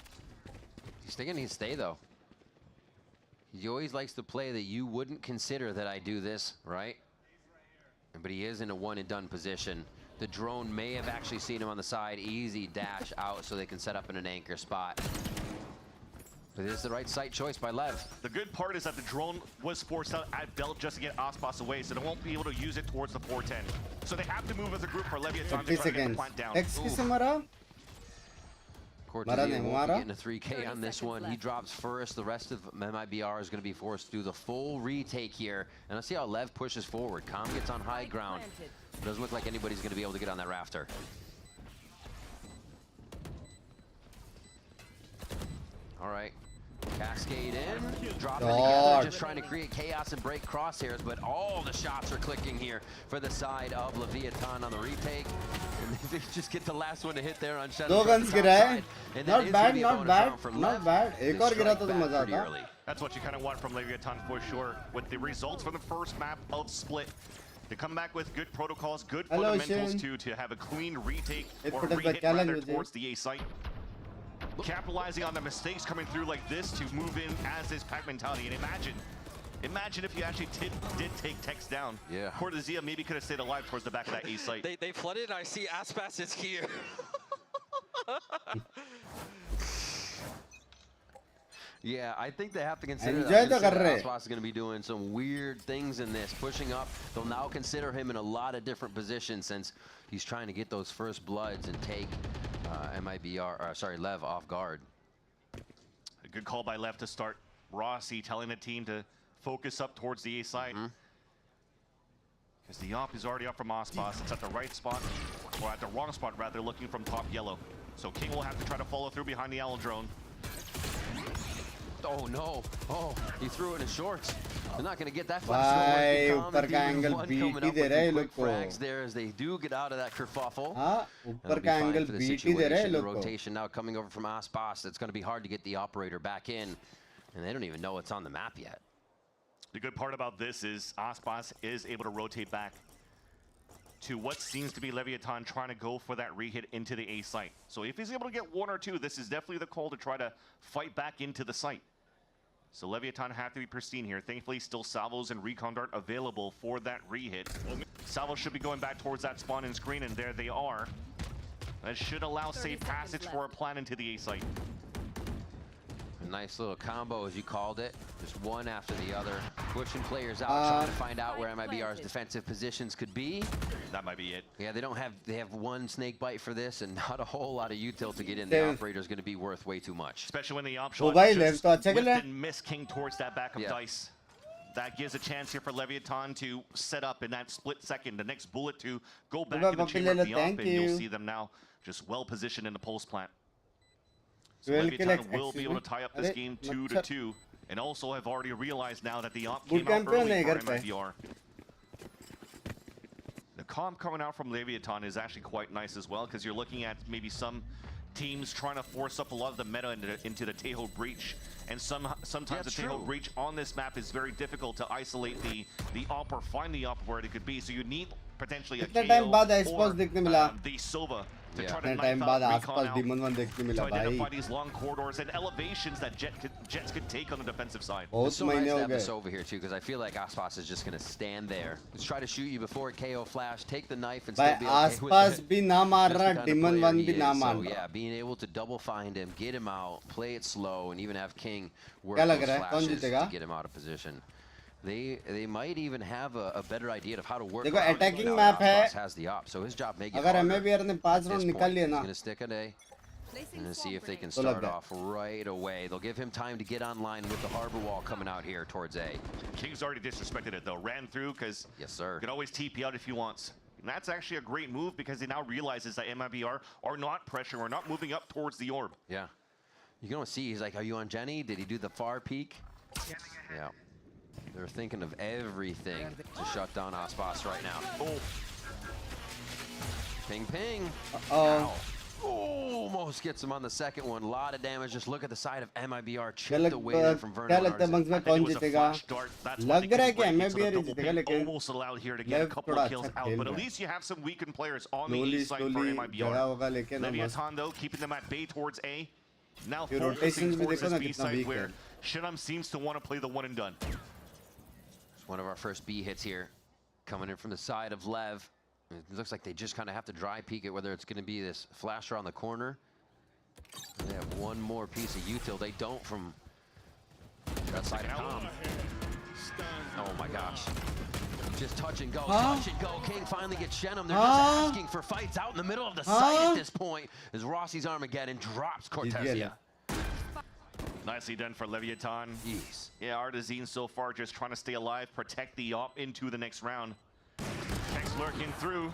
He's thinking he'd stay though. He always likes to play that you wouldn't consider that I do this, right? But he is in a one and done position. The drone may have actually seen him on the side. Easy dash out so they can set up in an anchor spot. But it is the right site choice by Lev. The good part is that the drone was forced out at belt just to get Aspas away, so they won't be able to use it towards the 410. So they have to move as a group for Leviathan to try to get the plant down. Cortezia getting a 3K on this one. He drops first. The rest of MIBR is going to be forced to do the full retake here. And let's see how Lev pushes forward. Calm gets on high ground. It doesn't look like anybody's going to be able to get on that rafter. All right. Cascade in, drop it together, just trying to create chaos and break crosshairs, but all the shots are clicking here for the side of Leviathan on the retake. And they just get the last one to hit there on Shadow. 2 guns गिरा है. Not bad, not bad, not bad. एक और गिरा तो मजा आता. That's what you kind of want from Leviathan for sure. With the results from the first map of Split, they come back with good protocols, good fundamentals too, to have a clean retake or re-hit rather towards the A site. Capitalizing on the mistakes coming through like this to move in as this pack mentality. And imagine if you actually did take Tex down. Yeah. Cortezia maybe could have stayed alive towards the back of that A site. They flooded, and I see Aspas is here. Yeah, I think they have to consider that Aspas is going to be doing some weird things in this, pushing up. They'll now consider him in a lot of different positions since he's trying to get those first bloods and take Lev off guard. A good call by Lev to start. Rossi telling the team to focus up towards the A side. Because the op is already up from Aspas. It's at the right spot, or at the wrong spot rather, looking from top yellow. So King will have to try to follow through behind the owl drone. Oh no! Oh, he threw it in shorts. They're not going to get that flash. ऊपर का angle BT दे रहे हैं लोग को. Frags there as they do get out of that kerfuffle. हाँ, ऊपर का angle BT दे रहे हैं लोग को. Rotation now coming over from Aspas. It's going to be hard to get the operator back in, and they don't even know what's on the map yet. The good part about this is Aspas is able to rotate back to what seems to be Leviathan trying to go for that re-hit into the A site. So if he's able to get 1 or 2, this is definitely the call to try to fight back into the site. So Leviathan have to be pristine here. Thankfully, still salvos and recon dart available for that re-hit. Salvos should be going back towards that spawn and screen, and there they are. That should allow safe passage for a plan into the A site. Nice little combo, as you called it. Just one after the other. Pushing players out, trying to find out where MIBR's defensive positions could be. That might be it. Yeah, they have one snake bite for this and not a whole lot of util to get in. The operator's going to be worth way too much. Especially when the option just whipped and missed King towards that backup dice. That gives a chance here for Leviathan to set up in that split second. The next bullet to go back in the chamber of the op, and you'll see them now just well positioned in the pulse plant. So Leviathan will be able to tie up this game 2-2, and also have already realized now that the op came out early for MIBR. The comp coming out from Leviathan is actually quite nice as well, because you're looking at maybe some teams trying to force up a lot of the meta into the Tejo breach, and sometimes the Tejo breach on this map is very difficult to isolate the op or find the op where it could be. So you need potentially a KO or the Sova to try to knife out recon out, to identify these long corridors and elevations that Jets could take on the defensive side. It's so nice to have this over here too, because I feel like Aspas is just going to stand there. Let's try to shoot you before KO flash, take the knife and still be okay with it. So yeah, being able to double find him, get him out, play it slow, and even have King work those flashes to get him out of position. They might even have a better idea of how to work. देखो attacking map है. Has the op, so his job may get अगर MIBR ने 5 round निकाल लिए ना. Gonna stick an A. And see if they can start off right away. They'll give him time to get online with the harbor wall coming out here towards A. King's already disrespected it though. Ran through because you can always TP out if he wants. And that's actually a great move because he now realizes that MIBR are not pressuring or not moving up towards the orb. Yeah. You can almost see he's like, are you on Jenny? Did he do the far peek? Yeah. They're thinking of everything to shut down Aspas right now. Oh. Ping, ping. Almost gets him on the second one. A lot of damage. Just look at the side of MIBR. Chipped away there from Vernon. Almost allowed here to get a couple of kills out, but at least you have some weakened players on the east side for MIBR. Leviathan though, keeping them at bay towards A. Now focusing towards this B side where Shinam seems to want to play the one and done. One of our first B hits here, coming in from the side of Lev. It looks like they just kind of have to dry peek it, whether it's going to be this flasher on the corner. They have one more piece of util. They don't from that side of Tom. Oh my gosh. Just touch and go, touch and go. King finally gets Shenum. They're just asking for fights out in the middle of the site at this point as Rossi's Armageddon drops Cortezia. Nicely done for Leviathan. Jeez. Yeah, Artazine so far just trying to stay alive, protect the op into the next round. Next lurking through.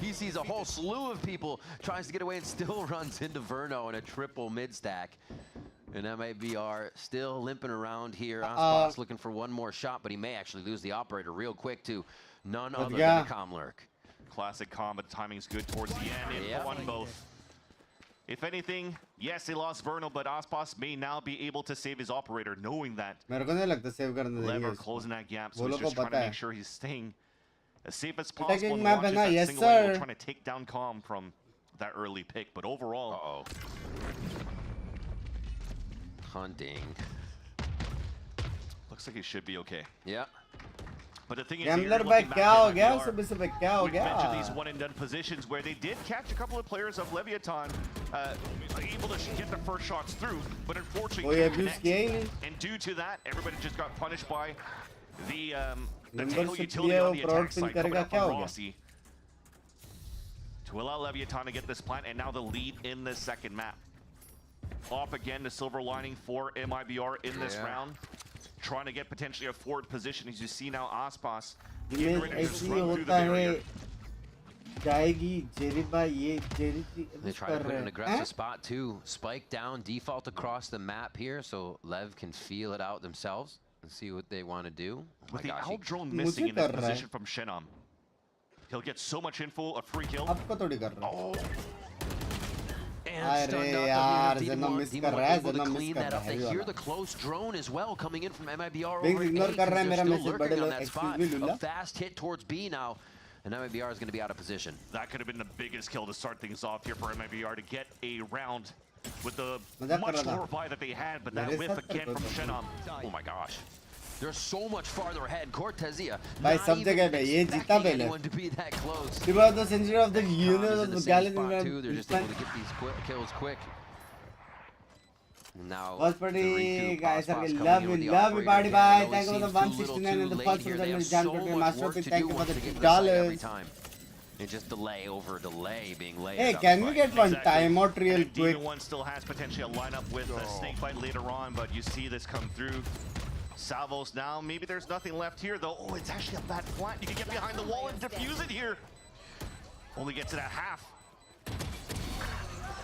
He sees a whole slew of people, tries to get away and still runs into Verno in a triple mid stack. And MIBR still limping around here. Aspas looking for one more shot, but he may actually lose the operator real quick to none other than the Comm Lurk. Classic Comm, but timing's good towards the end. It won both. If anything, yes, they lost Vernal, but Aspas may now be able to save his operator, knowing that Lever closing that gap, so he's just trying to make sure he's staying as safe as possible and watches that single angle, trying to take down Comm from that early pick. But overall, hunting. Looks like he should be okay. Yeah. But the thing is, mentioned these one-and-done positions where they did catch a couple of players of Leviathan able to get the first shots through, but unfortunately couldn't connect. And due to that, everybody just got punished by the Tejo utility on the attack side coming up on Rossi to allow Leviathan to get this plant, and now the lead in the second map. Off again, the silver lining for MIBR in this round. Trying to get potentially a forward position, as you see now Aspas getting ready to just run through the barrier. They try to put an aggressive spot too. Spike down, default across the map here, so Lev can feel it out themselves and see what they want to do. With the Owl drone missing in this position from Shenam, he'll get so much info, a free kill. Oh. And Demon able to clean that up. They hear the close drone as well coming in from MIBR over A. They're still lurking on that spot. A fast hit towards B now, and MIBR is going to be out of position. That could have been the biggest kill to start things off here for MIBR to get a round with the much lower buy that they had, but that whiff again from Shenam. Oh my gosh. They're so much farther ahead. Cortezia not even expecting anyone to be that close. About the century of the unit of the They're just able to get these kills quick. Now, was pretty guys. Love you, buddy. Bye. Thank you for the 169 and the first one. Master, thank you for the $2. And just delay over delay being laid. Hey, can we get one timeout real quick? Demon One still has potentially a lineup with a snake fight later on, but you see this come through. Salvos now, maybe there's nothing left here though. Oh, it's actually a bad plant. You can get behind the wall and defuse it here. Only gets it at half.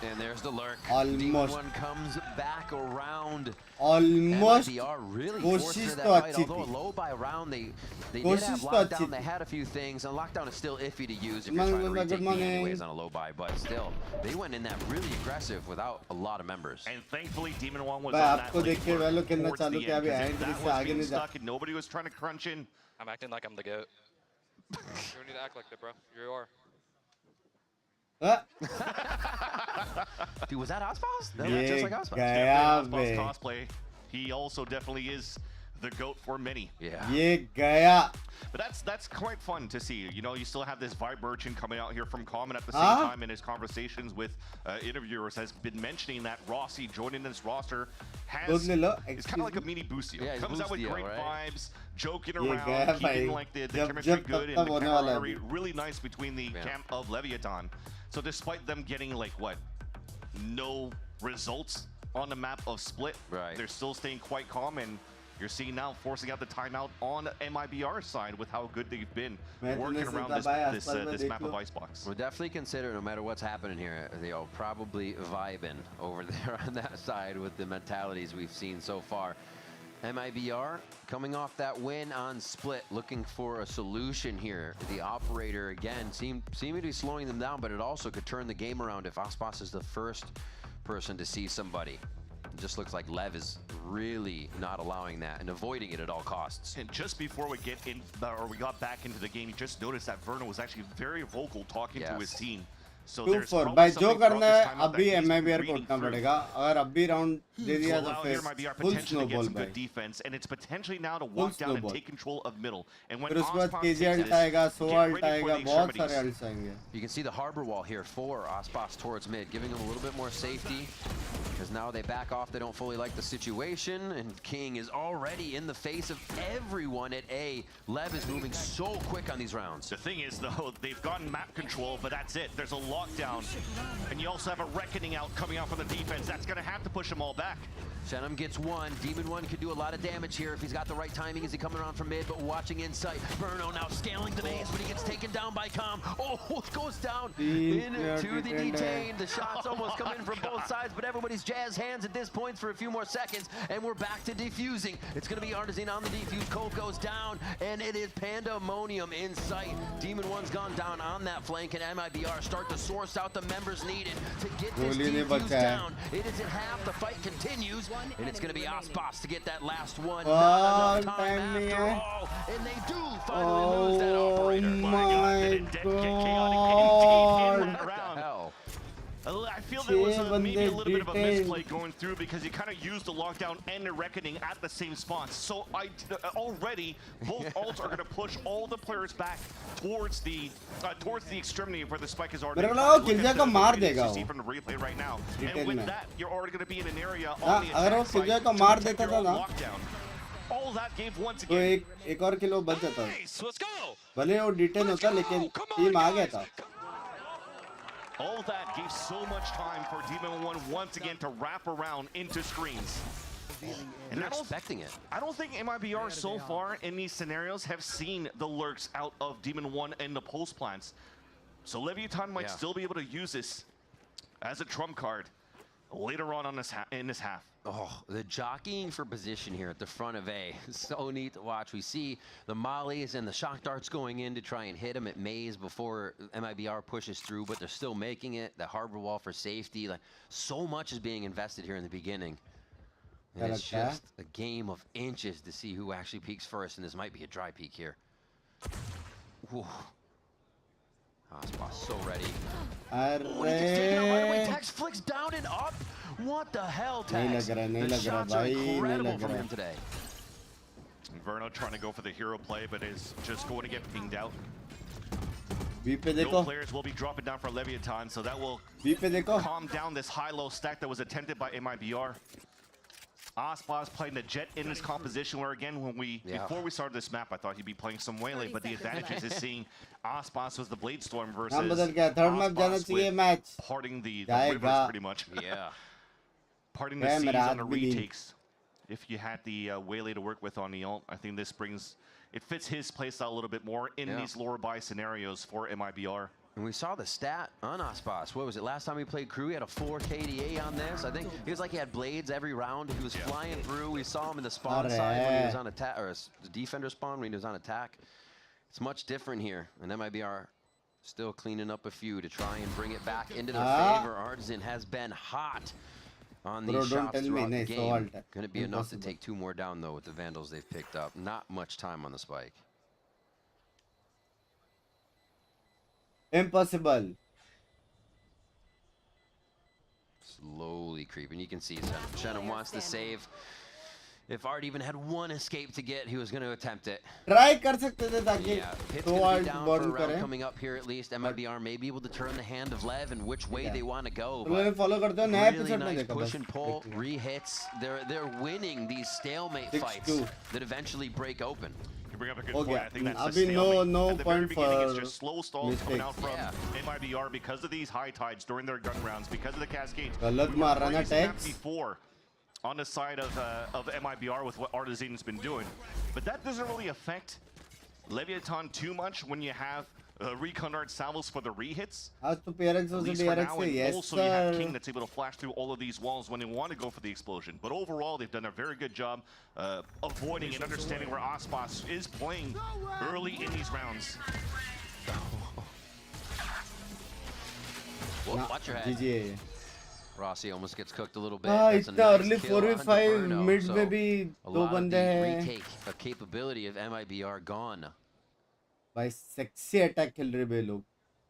And there's the lurk. Almost. Demon One comes back around. Almost. MIBR really forced that fight. Although a low by round, they did have lockdown. They had a few things, and lockdown is still iffy to use if you're trying to retake me anyways on a low buy. But still, they went in that really aggressive without a lot of members. And thankfully, Demon One was on that late towards the end, because that was being stuck and nobody was trying to crunch in. I'm acting like I'm the GOAT. You don't need to act like that, bro. You are. Dude, was that Ospas? That Yeah, just like Ospas. Definitely Ospas cosplay. He also definitely is the GOAT for many. Yeah. But that's quite fun to see. You know, you still have this vibe merchant coming out here from Common at the same time in his conversations with interviewers has been mentioning that Rossi joining this roster is kind of like a mini Boostio. Yeah, comes out with great vibes, joking Yeah, around, keeping like the chemistry good and the camaraderie really nice between the camp of Leviathan. So despite them getting like no results on the map of Split, they're still staying quite calm, and you're seeing now forcing out the timeout on MIBR's side with how good they've been working around this map of Icebox. We'll definitely consider, no matter what's happening here, they'll probably vibing over there on that side with the mentalities we've seen so far. MIBR coming off that win on Split, looking for a solution here. The operator again seeming to be slowing them down, but it also could turn the game around if Ospas is the first person to see somebody. It just looks like Lev is really not allowing that and avoiding it at all costs. And just before we get in, or we got back into the game, you just noticed that Verno was actually very vocal talking to his team. So 2-4 भाई जो करना है अभी MIBR को उठना पड़ेगा अगर अभी राउंड दे दिया तो फिर full snowball भाई defense, and it's potentially now to walk down and take control of middle. And when फिर उसके बाद KJ ult आएगा, SOA ult आएगा, बहुत सारे ults आएंगे. You can see the harbor wall here for Ospas towards mid, giving them a little bit more safety. Because now they back off, they don't fully like the situation, and King is already in the face of everyone at A. Lev is moving so quick on these rounds. The thing is, though, they've gotten map control, but that's it. There's a lockdown, and you also have a reckoning out coming out from the defense. That's going to have to push them all back. Shenum gets one. Demon One could do a lot of damage here if he's got the right timing. Is he coming around from mid, but watching inside. Burno now scaling the base, but he gets taken down by Com. Oh, it goes down into the detained. The shots almost come in from both sides, but everybody's jazz hands at this point for a few more seconds, and we're back to defusing. It's going to be Artisan on the defuse. Colt goes down, and it is Pandemonium in sight. Demon One's gone down on that flank, and MIBR start to source out the members needed to get this defuse down. It is at half. The fight continues. And it's going to be Ospas to get that last one. Not enough time after all. And they do finally lose that operator. My God. What the hell? I feel there was maybe a little bit of a misplay going through because you kind of used the lockdown and the reckoning at the same spots. So already both ults are going to push all the players back towards the extremity where the spike is already. You see from the replay right now, and with that, you're already going to be in an area on the attack side to protect your own lockdown. All that gave once again. एक और kilo बच जाता. Let's go. भले वो detain होता लेकिन team आ गया था. All that gave so much time for Demon One once again to wrap around into screens. And they're expecting it. I don't think MIBR so far in these scenarios have seen the lurks out of Demon One and the pulse plants. So Leviathan might still be able to use this as a trump card later on in this half. Oh, the jockeying for position here at the front of A. So neat to watch. We see the mollies and the shock darts going in to try and hit him at maze before MIBR pushes through, but they're still making it. The harbor wall for safety. Like, so much is being invested here in the beginning. And it's just a game of inches to see who actually peaks first, and this might be a dry peak here. Ospas so ready. Oh, he gets taken out right away. Tex flicks down and up. What the hell, Tex? The shots are incredible from him today. Verno trying to go for the hero play, but is just going to get pinged out. No players will be dropping down for Leviathan, so that will calm down this high-low stack that was attempted by MIBR. Aspas playing the Jet in this composition where, again, before we started this map, I thought he'd be playing some Waylay, but the advantage is seeing Aspas was the Bladestorm versus Aspas with parting the rivers pretty much. Yeah. Parting the seas on the retakes. If you had the Waylay to work with on the ult, I think this it fits his playstyle a little bit more in these lower buy scenarios for MIBR. And we saw the stat on Aspas. What was it? Last time he played crew, he had a 4 KDA on this. I think he was like he had blades every round. He was flying through. We saw him in the spawn side when he was on attack, or the defender spawn when he was on attack. It's much different here. And MIBR still cleaning up a few to try and bring it back into their favor. Artisan has been hot on these shots throughout the game. Going to be enough to take 2 more down, though, with the Vandals they've picked up. Not much time on the spike. Impossible. Slowly creeping. You can see Shannon wants to save. If Art even had 1 escape to get, he was going to attempt it. Try kar sakte the taaki Pit's going to be down for a round coming up here at least. MIBR may be able to turn the hand of Lev and which way they want to go. Really nice push and pull, re-hits. They're winning these stalemate fights that eventually break open. You bring up a good point. I think that's the stalemate. No at the point very beginning, for it's just slow stalls coming out from MIBR because of these high tides during their gun rounds, because of the cascades. We were praising that before on the side of MIBR with what Artisan's been doing. But that doesn't really affect Leviathan too much when you have Recon Art salvos for the re-hits. At least for now, and also you have King that's able to flash through all of these walls when they want to go for the explosion. But overall, they've done a very good job avoiding and understanding where Aspas is playing early in these rounds. Whoa, watch your head. GG. Rossi almost gets cooked a little bit. It's early 4v5 mid में भी 2 बंदे हैं. Retake a capability of MIBR gone. भाई sexy attack खेल रहे हैं लोग.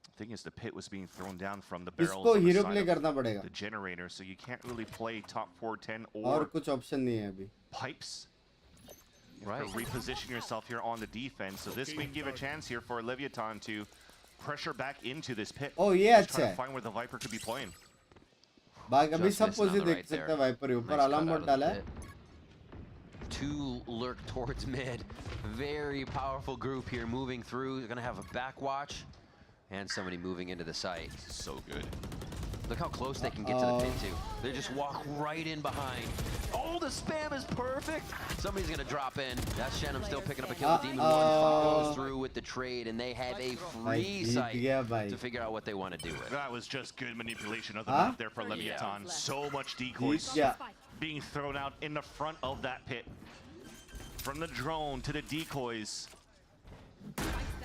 The thing is, the pit was being thrown down from the barrels इसको on hero the play side करना of पड़ेगा. the generator, so you can't really play top 410 और or कुछ option नहीं है अभी. pipes. You have to reposition yourself here on the defense, so this may give a chance here for Leviathan to pressure back into this pit. Oh yeah, Just trying to find where the Viper could be playing. बाग अभी सब position देख सकते हैं wiper ऊपर alarm board डाला है. 2 lurk towards mid. Very powerful group here moving through. They're going to have a back watch and somebody moving into the site. So good. Look how close they can get to the pit too. They just walk right in behind. Oh, the spam is perfect. Somebody's going to drop in. That's Shannon still picking up a kill. Demon 1 follows through with the trade, and they have a free site to figure out what they want to do with. That was just good manipulation of the map there for Leviathan. So much decoys being thrown out in the front of that pit. From the drone to the decoys.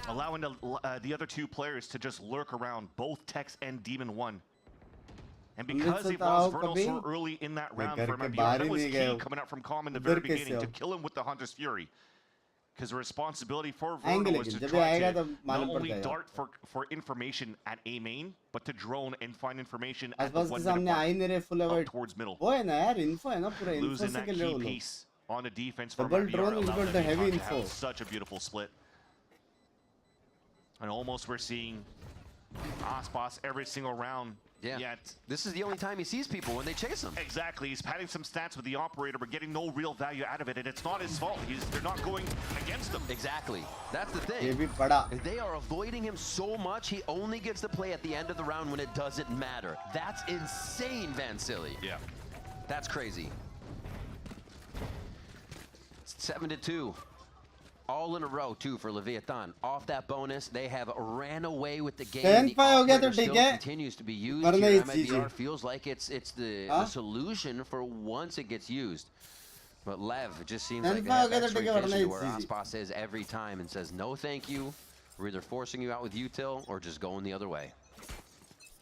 Allowing the other 2 players to just lurk around, both Tex and Demon 1. And because they've lost Vernal so early in that round for MIBR, that was key coming out from Calm in the very beginning to kill him with the Hunter's Fury. Because the responsibility for Vernal was to try to not only dart for information at A main, but to drone and find information at the 1 minute mark up towards middle. Losing that key piece on the defense for MIBR allowed them to have such a beautiful split. And almost we're seeing Aspas every single round. Yeah. Yet this is the only time he sees people when they chase him. Exactly. He's padding some stats with the operator, but getting no real value out of it, and it's not his fault. They're not going against him. Exactly. That's the thing. They are avoiding him so much, he only gets to play at the end of the round when it doesn't matter. That's insane, Van Silly. Yeah. That's crazy. 7-2. All in a row, too, for Leviathan. Off that bonus, they have ran away with the game. The operator still continues to be used here. MIBR feels like it's the solution for once it gets used. But Lev, it just seems like they have X-ray vision where Aspas is every time and says, no thank you. We're either forcing you out with util or just going the other way.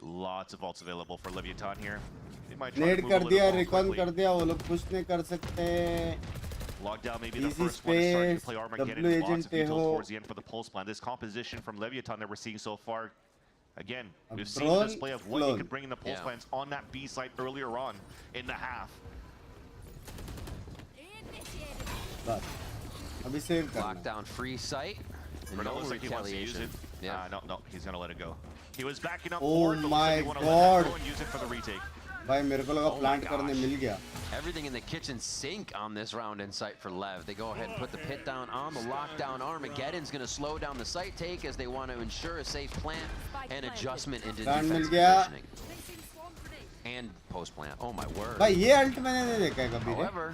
Lots of ults available for Leviathan here. They might Nade कर दिया, recon कर दिया, वो लोग push नहीं कर सकते. Lockdown maybe the first one to start to play Armageddon. Lots of util towards the end for the pulse plan. This composition from Leviathan that we're seeing so far, again, we've seen a display of what he could bring in the pulse plans on that B site earlier on in the half. Lockdown free site. No looks like he wants to use it. No, he's gonna let it go. He was backing up forward, but looks like he want to let it go and use it for the retake. भाई मेरे को लगा plant करने मिल गया. Everything in the kitchen sink on this round in sight for Lev. They go ahead and put the pit down on the lockdown. Armageddon's going to slow down the site take as they want to ensure a safe plant and adjustment into defensive positioning. And post plant. Oh my word. भाई ये alt मैंने नहीं देखा है कभी. However,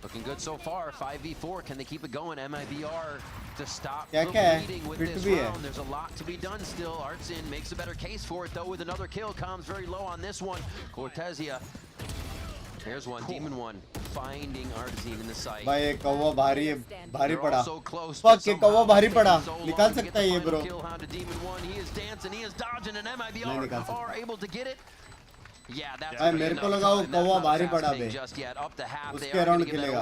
looking good so far. 5v4. Can they keep it going? MIBR to stop the bleeding with this round. There's a lot to be done still. Artsin makes a better case for it though with another kill. Comes very low on this one. Cortezia. There's one. Demon one finding Artsin in the site. भाई ये कौवा भारी पड़ा. Fuck ये कौवा भारी पड़ा. निकाल सकता है ये bro. Demon one. He is dancing. He is dodging, and MIBR are able to get it. Yeah, that's मेरे को लगा वो कौवा भारी पड़ा बे. उसके राउंड खेलेगा.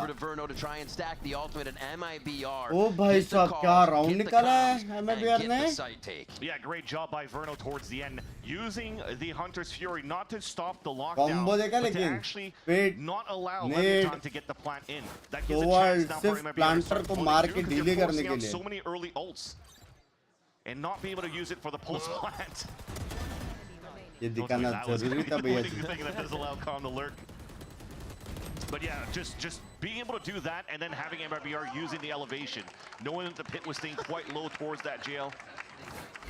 ओ भाई साहब क्या राउंड निकाला है MIBR ने. Yeah, great job by Verno towards the end, using the Hunter's Fury not to stop the lockdown, Combo देखा but to लेकिन. actually Wait, not allow Leviathan to get the plant in. That gives a तो chance now for सिर्फ MIBR planter को मार के delay करने के लिए. so many early ults and not be able to use it for the pulse plant. ये दिखाना जरूरी था भैया जी. That does allow Calm to lurk. But yeah, just being able to do that and then having MIBR using the elevation, knowing that the pit was staying quite low towards that jail.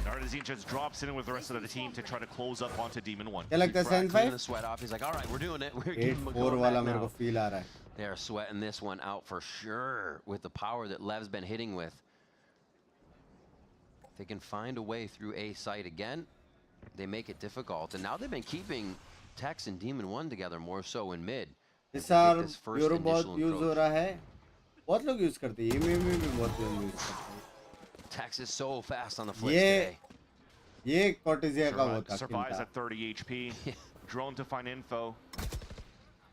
Artsin just drops in with the rest of the team to try to close up onto Demon 1. क्या लगता है Sen 5? The sweat off. He's like, all right, we're doing it. We're 8-4 वाला मेरे को feel आ रहा है. They are sweating this one out for sure with the power that Lev's been hitting with. They can find a way through A site again. They make it difficult, and now they've been keeping Tex and Demon 1 together more so in mid. इस साल euro बहुत use हो रहा है. बहुत लोग use करते हैं. ये में भी बहुत लोग यूज करते हैं. Tex is so fast on the flick today. ये Cortezia का वो था. Survives at 30 HP. Drone to find info.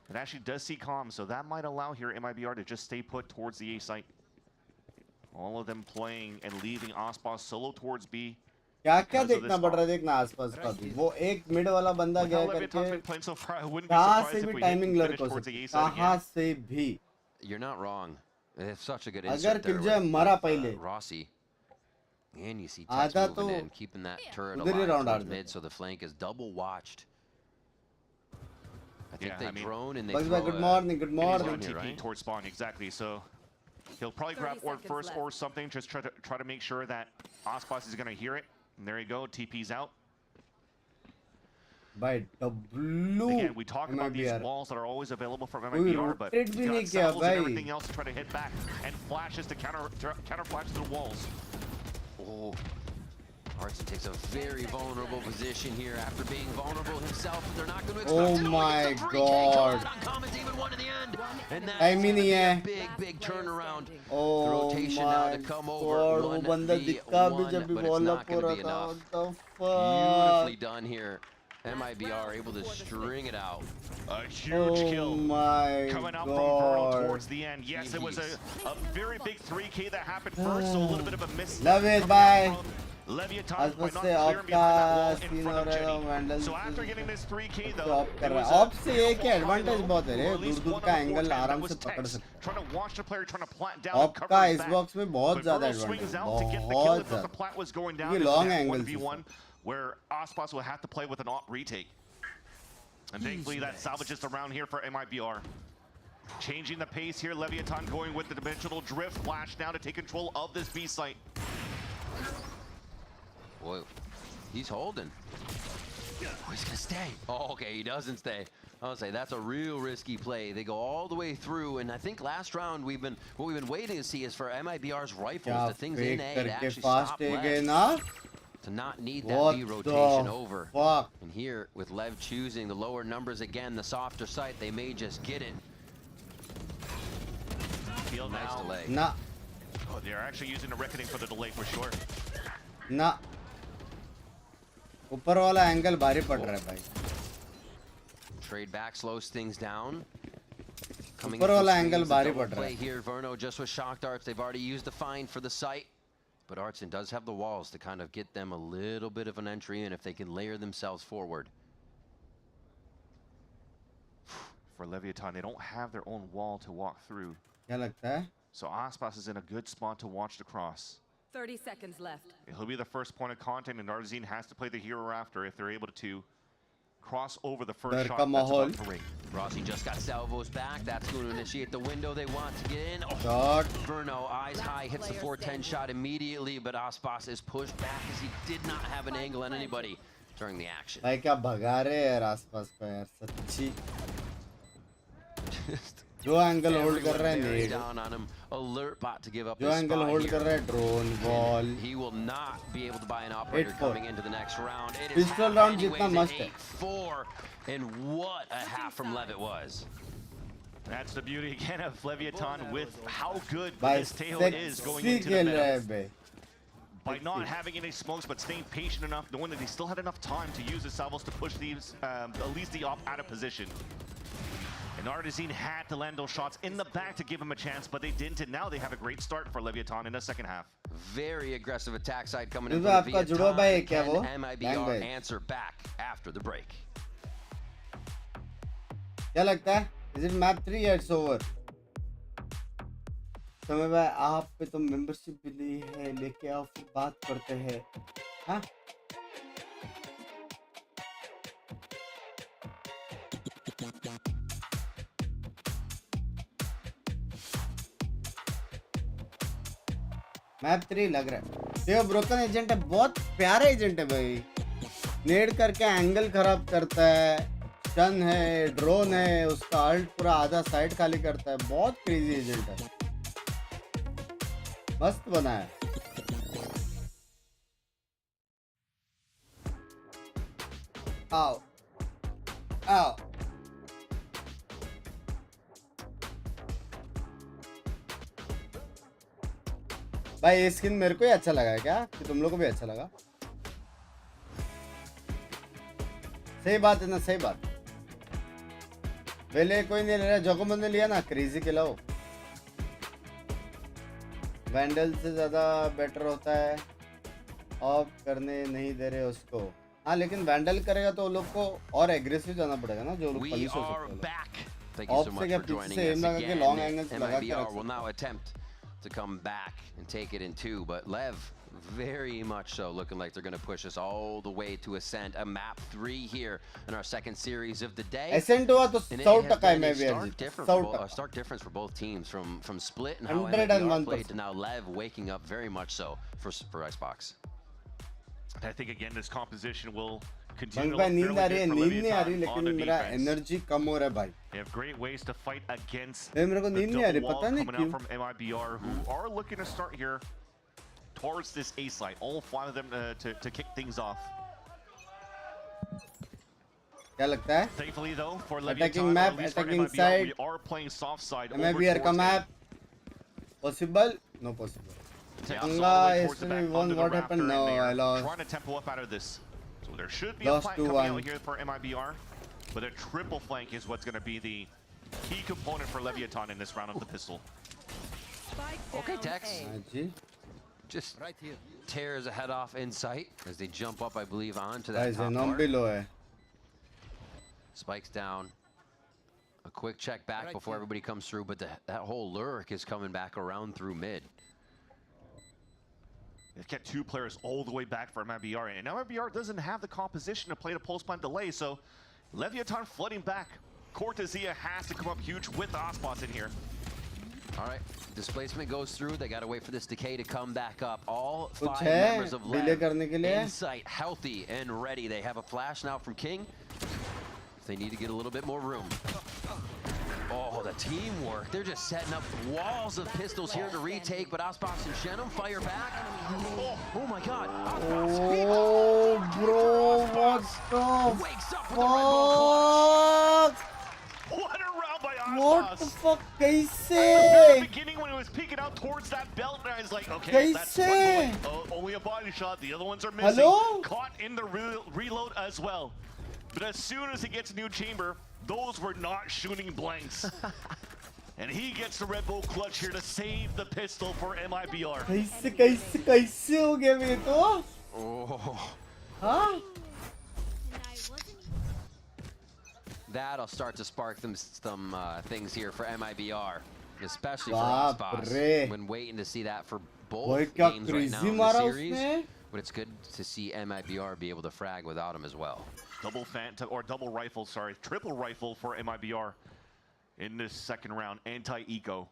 It actually does see comms, so that might allow here MIBR to just stay put towards the A site. All of them playing and leaving Ospas solo towards B. क्या देखना पड़ रहा है. देखना आसपास का भी. वो एक मिड वाला बंदा गया करके कहाँ से भी टाइमिंग लर्क हो सकती है. कहाँ से भी. You're not wrong. It's such a good insert अगर किलजॉय मरा पहले. Rossi. And you see Tex moving in, keeping that turret alive towards mid, so the flank is double watched. I think they drone and they throw good morning. Good morning. TP towards spawn, exactly. So he'll probably grab orb first or something. Just try to make sure that Ospas is going to hear it. And there you go. TP's out. By W. Again, we talk about these walls that are always available from MIBR, but he's got cells and everything else to try to hit back, and flashes to counter flash to the walls. Oh, Artsin takes a very vulnerable position here after being vulnerable himself, but they're not going to expect Oh my God. I mean, yeah. Big turnaround. Oh the rotation now to come over. वो बंदा दिखा भी जब भी ball up हो रहा था. What the fuck? Beautifully done here. MIBR able to string it out. A huge kill coming out from Verno towards the end. Yes, it was a very big 3K that happened first, so a little bit of a miss. Love it, bye. Leviathan by not clearing behind that wall in front of Jenny. So after getting this 3K though, of से एक advantage बहुत है रे. दूर का angle आराम से पकड़ सकते. Trying to watch the player, trying to plant down. Of का इस बॉक्स में बहुत ज़्यादा एडवांटेज. बहुत ज़्यादा. The plant was going down. ये long angle 1v1 where Ospas will have to play with an op retake. And thankfully that salvages the round here for MIBR. Changing the pace here, Leviathan going with the dimensional drift flash now to take control of this B site. Boy, he's holding. Oh, he's gonna stay. Oh, okay, he doesn't stay. I'll say that's a real risky play. They go all the way through, and I think last round what we've been waiting to see is for MIBR's rifles, the things in A to actually stop Lev, to not need that B rotation over. Fuck? And here, with Lev choosing the lower numbers again, the softer site, they may just get it. Feel nice now. delay. Nah. Oh, they're actually using the reckoning for the delay for sure. Nah. ऊपर वाला angle भारी पड़ रहा है भाई. Trade back slows things down. ऊपर वाला angle भारी पड़ रहा है. Here, Verno just with shock darts. They've already used the find for the site. But Artsin does have the walls to kind of get them a little bit of an entry in if they can layer themselves forward. For Leviathan, they don't have their own wall to walk through. क्या लगता है? So Ospas is in a good spot to watch the cross. 30 seconds left. He'll be the first point of contact, and Artsin has to play the hero after if they're able to cross over the first shot का that's माहौल about to ring. Rossi just got salvos back. That's going to initiate the window they want to get in. Oh, shot. Verno, eyes high, hits the 410 shot immediately, but Aspas is pushed back as he did not have an angle on anybody during the action. भाई क्या भगा रहे हैं यार आसपास को यार सच्ची जो एंगल होल्ड कर रहा है नेड down on him. Alert bot to give up जो एंगल होल्ड कर रहा है drone wall he will not be able to buy an operator coming into the next round. It is pistol round जितना मस्त है 8-4, and what a half from Levitt was. That's the beauty again of Leviathan with how good भाई his tail is going into the खेल रहा है meta. Bay By not having any smokes, but staying patient enough, knowing that he still had enough time to use his salvos to push these, at least the op out of position. And Artazine had to land those shots in the back to give him a chance, but they didn't, and now they have a great start for Leviathan in the second half. Very aggressive attack side coming in आपका from जुड़वा भाई है क्या वो? Leviathan. MIBR answer back after the break. क्या लगता है? Is it map 3 or it's over? समय भाई आप पे तो मेंबरशिप भी ली है लेके आओ फिर बात करते हैं हाँ मैप 3 लग रहा है ये ब्रोकन एजेंट है बहुत प्यारा एजेंट है भाई नेड करके एंगल खराब करता है स्टन है ड्रोन है उसका अल्ट पूरा आधा साइड खाली करता है बहुत क्रेजी एजेंट है मस्त बना है आओ आओ भाई ये स्किन मेरे को ही अच्छा लगा है क्या कि तुम लोग को भी अच्छा लगा सही बात है ना सही बात पहले कोई नहीं ले रहा जोकोमन ने लिया ना क्रेजी के लाओ वैंडल से ज़्यादा बेटर होता है ऑफ करने नहीं दे रहे उसको हाँ लेकिन वैंडल करेगा तो लोग को और एग्रेसिव जाना पड़ेगा ना जो लोग पलिश हो सकते हैं ऑफ से क्या पीछे से एम लगा के लॉन्ग एंगल से लगा के रख सकते to come back and take it in two, but Lev very much so looking like they're going to push us all the way to Ascent, a map 3 here in our second series of the day. Ascent हुआ तो 100% है मैं भी a stark difference for both teams from Split and how MIBR played to now Lev waking up very much so for Icebox. I think again this composition will continue to look नींद आ रही है नींद नहीं आ रही लेकिन मेरा energy कम हो रहा है भाई They have great ways to fight against मेरे को नींद नहीं आ रही पता नहीं coming out from MIBR who are looking to start here towards this A site. All 5 of them to kick things off. क्या लगता है? Thankfully though for attacking Leviathan, map, attacking side. we are playing soft side. MIBR का map possible? No possible. Yesterday we won. What happened? No, I lost. Trying to tempo up out of this. So there should be a fight coming out here for MIBR, but a triple flank is what's going to be the key component for Leviathan in this round of the pistol. Okay, Tex. Just tears a head off in sight as they jump up, I believe, onto that top part. Below hai. Spikes down. A quick check back before everybody comes through, but that whole lurk is coming back around through mid. They've kept 2 players all the way back for MIBR, and MIBR doesn't have the composition to play the pulse plant delay, so Leviathan flooding back. Cortezia has to come up huge with Aspas in here. All right, displacement goes through. They got to wait for this decay to come back up. All 5 members of Lev in sight, healthy and ready. They have a flash now from King. They need to get a little bit more room. Oh, the teamwork. They're just setting up walls of pistols here to retake, but Aspas and Shenum fire back. Oh my God. Aspas, oh, bro, what the wakes up fuck? What a round by Aspas. What the fuck? Kaise? At the very beginning when it was peeking out towards that belt, and I was like, okay, that's one bullet. Only a body shot. The other ones are missing. Hello? Caught in the reload as well. But as soon as he gets a new chamber, those were not shooting blanks. And he gets the Red Bull clutch here to save the pistol for MIBR. कैसे हो गया ये तो? Oh. हाँ? That'll start to spark some things here for MIBR, especially for Aspas. Been waiting to see that for both games right now in the series. But it's good to see MIBR be able to frag without him as well. Double phantom, or double rifle, sorry, triple rifle for MIBR in this second round. Anti-eco.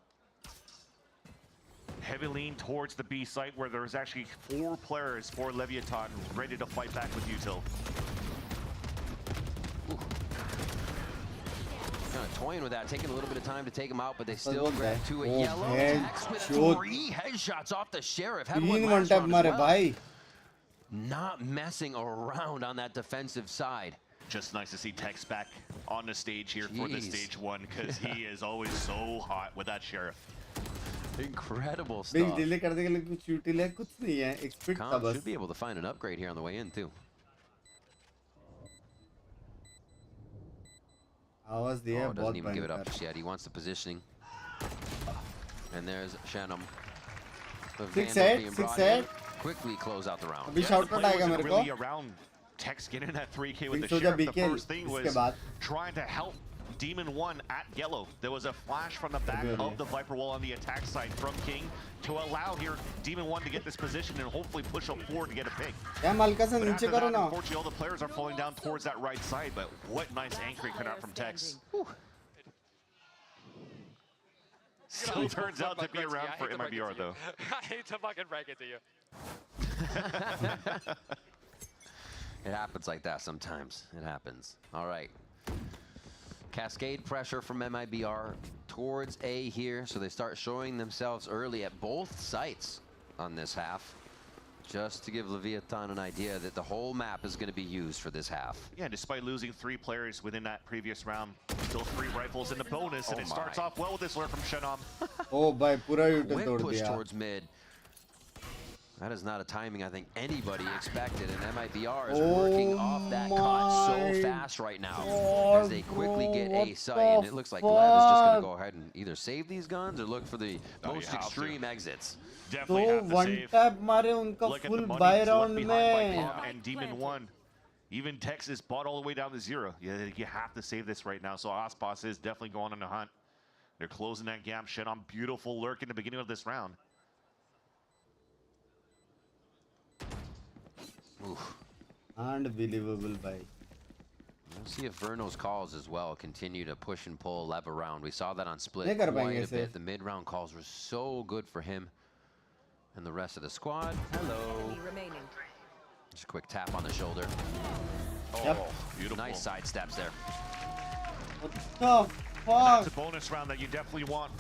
Heavy lean towards the B site where there's actually 4 players for Leviathan ready to fight back with Util. Kind of toying with that, taking a little bit of time to take him out, but they still grab 2 at Oh, yellow. Tex with 3 headshots off the Sheriff. Had one last round as well. Not messing around on that defensive side. Just nice to see Tex back on the stage here for the stage 1 because he is always so hot with that Sheriff. Incredible stuff. Binks delay करने के लिए कुछ util है कुछ नहीं है expect था बस. Should be able to find an upgrade here on the way in too. आवाज दिया बहुत doesn't even give it up just yet. He wants the positioning. And there's Shannon. The Vandal being brought in. Quickly close out the round. अभी shout out आएगा मेरे को. Around Tex getting that 3K with the Sheriff. The first thing was trying to help Demon 1 at yellow. There was a flash from the back of the Viper wall on the attack side from King to allow here Demon 1 to get this position and hopefully push up forward to get a pick. Yeah, Malka se niche karo na. Unfortunately, all the players are falling down towards that right side, but what nice anchoring cut out from Tex. Still turns out to be around for MIBR though. I hate to fucking break it to you. It happens like that sometimes. It happens. All right. Cascade pressure from MIBR towards A here, so they start showing themselves early at both sites on this half, just to give Leviathan an idea that the whole map is going to be used for this half. Yeah, despite losing 3 players within that previous round, still 3 rifles in the bonus, and it starts off well with this lure from Shannon. Oh, bhai, pura util Quick tod push diya. towards mid. That is not a timing I think anybody expected, and MIBR is working off that cut so fast right now as they quickly get A site, and it looks like Lev is just going to go ahead and either save these guns or look for the most extreme exits. Definitely have to one save. tap mare unka Look at full the money buy left round behind mein. by Bomb and Demon 1. Even Tex is bought all the way down to 0. Yeah, you have to save this right now. So Aspas is definitely going on the hunt. They're closing that gap. Shannon, beautiful lurk in the beginning of this round. Oof. Unbelievable, bhai. We'll see if Verno's calls as well continue to push and pull Lev around. We saw that on split Nahi kar quite payenge a bit. safe. The mid-round calls were so good for him and the rest of the squad. Hello. Just a quick tap on the shoulder. Oh, beautiful. Nice side steps there. What the That's a fuck? bonus round that you definitely want.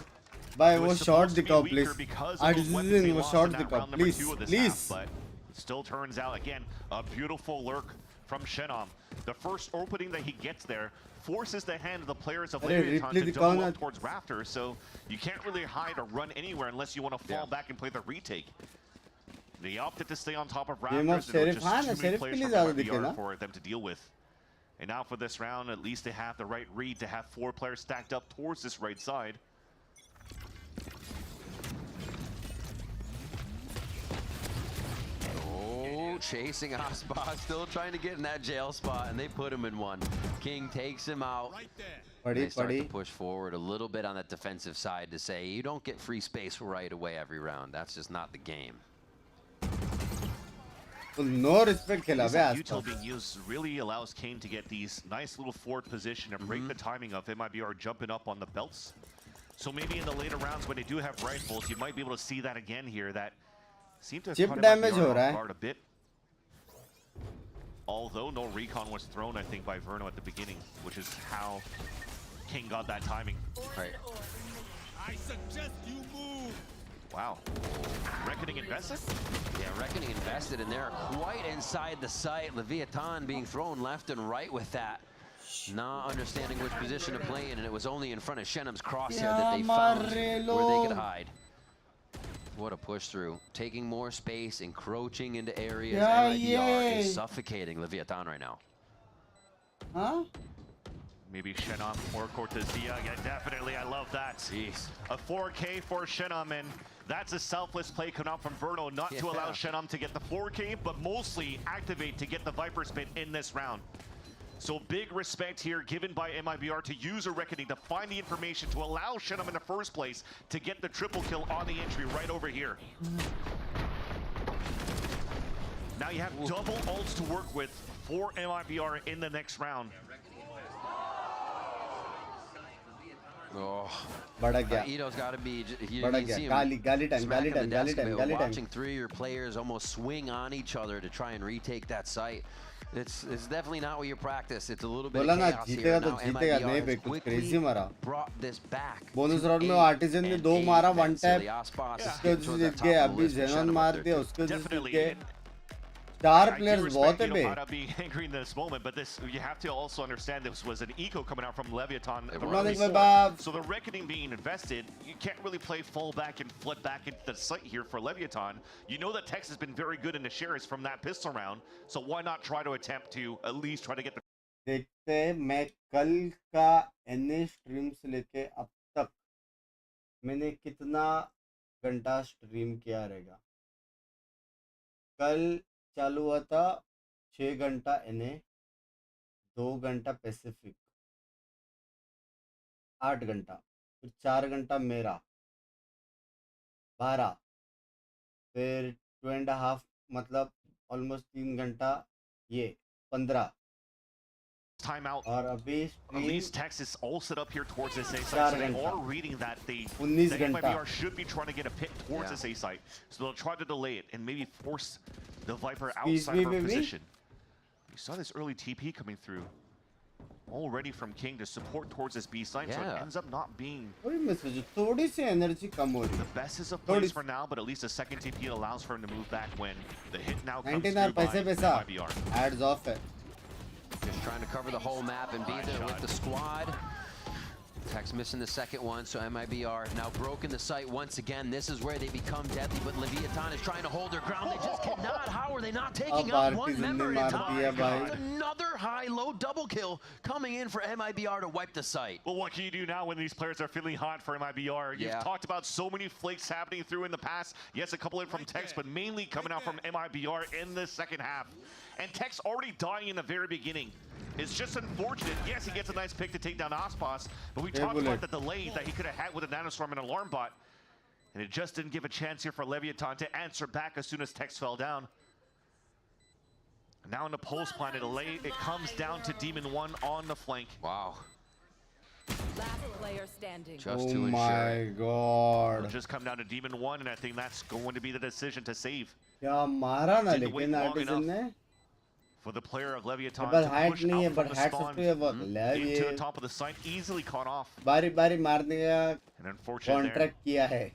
Bhai, It wo was short supposed to be दिखाओ weaker please. because of those weapons they वो lost short in that दिखाओ round number please, 2 of this please. half, but it still turns out again a beautiful lurk from Shannon. The first opening that he gets there forces the hand of the players of Leviathan to double up towards Rafters, so you can't really hide or run anywhere unless you want to fall back and play the retake. They opted to stay on top of Game of Rafters, and there were Sheriff, just हाँ, too many Sheriff players के लिए from ज़्यादा दिखे MIBR ना? for them to deal with. And now for this round, at least they have the right read to have 4 players stacked up towards this right side. Oh, chasing Aspa, still trying to get in that jail spot, and they put him in one. King takes him out. They start to push forward a little bit on that defensive side to say, you don't get free space right away every round. That's just not the game. No respect खेला बे आज Util being used really allows Kane to get these nice little forward position and break the timing of MIBR jumping up on the belts. So maybe in the later rounds when they do have rifles, you might be able to see that again here. That seemed to have Chip caught damage MIBR हो रहा off है. guard a bit. Although no recon was thrown, I think, by Verno at the beginning, which is how King got that timing. Right. I suggest you move. Wow. Reckoning invested? Yeah, Reckoning invested, and they're quite inside the site. Leviathan being thrown left and right with that. Not understanding which position to play in, and it was only in front of Shenham's crosshair that they found where they could hide. What a push through. Taking more space, encroaching into areas. MIBR is suffocating Leviathan right now. Huh? Maybe Shannon or Cortezia. Yeah, definitely. I love that. Jeez. A 4K for Shannon, and that's a selfless play coming out from Verno, not to allow Shannon to get the 4K, but mostly activate to get the Viper spin in this round. So big respect here given by MIBR to use a Reckoning to find the information to allow Shannon in the first place to get the triple kill on the entry right over here. Now you have double ults to work with for MIBR in the next round. Oh, Ito's got to be. Gali time. Watching three of your players almost swing on each other to try and retake that site. It's definitely not what you practice. It's a little bit of chaos here. Now MIBR has quickly brought this back. Bonus round में artesian ने 2 मारा, 1 tap, उसके वजह से जीत गए. अभी जेनन मार दिया, उसके वजह से जीत गए. Star players बहुत है बे. Being angry in this moment, but this you have to also understand this was an eco coming out from Leviathan. So the reckoning being invested, you can't really play fall back and flood back into the site here for Leviathan. You know that Tex has been very good in the shares from that pistol round, so why not try to attempt to at least try to get the. देखते हैं मैं कल का NA stream से लेके अब तक मैंने कितना घंटा स्ट्रीम किया रहेगा. कल चालू हुआ था 6 घंटा एनए, 2 घंटा पैसिफिक, 8 घंटा, फिर 4 घंटा मेरा, 12, फिर 2.5 मतलब ऑलमोस्ट 3 घंटा ये 15. Timeout. और अभी at least Tex is all set up here towards this A site. So they are reading that the MIBR should be trying to get a pick towards this A site. So they'll try to delay it and maybe force the Viper outside of her position. You saw this early TP coming through already from King to support towards this B site, so it ends up not being थोड़ी सी energy कम हो रही है. The best is of place for now, but at least a second TP allows for him to move back when the hit now comes through by MIBR. Adds off है. Just trying to cover the whole map and be there with the squad. Tex missing the second one, so MIBR now broken the site once again. This is where they become deadly, but Leviathan is trying to hold their ground. They just cannot. How are they not taking out one member in time? Another high-low double kill coming in for MIBR to wipe the site. Well, what can you do now when these players are feeling hot for MIBR? You've talked about so many flakes happening through in the past. Yes, a couple in from Tex, but mainly coming out from MIBR in the second half. And Tex already dying in the very beginning. It's just unfortunate. Yes, he gets a nice pick to take down Ospas, but we talked about the delay that he could have had with a Nanostorm and Alarm Bot. And it just didn't give a chance here for Leviathan to answer back as soon as Tex fell down. Now in the pulse plan, it comes down to Demon 1 on the flank. Wow. Last player standing. Just to my God. It'll just come down to Demon 1, and I think that's going to be the decision to save. क्या मारा ना लेकिन artesian ने. For the player of Leviathan but to height push नहीं है, out but from the height spawn into the top of the site, easily caught off. बारी मारने का And unfortunately contract किया है.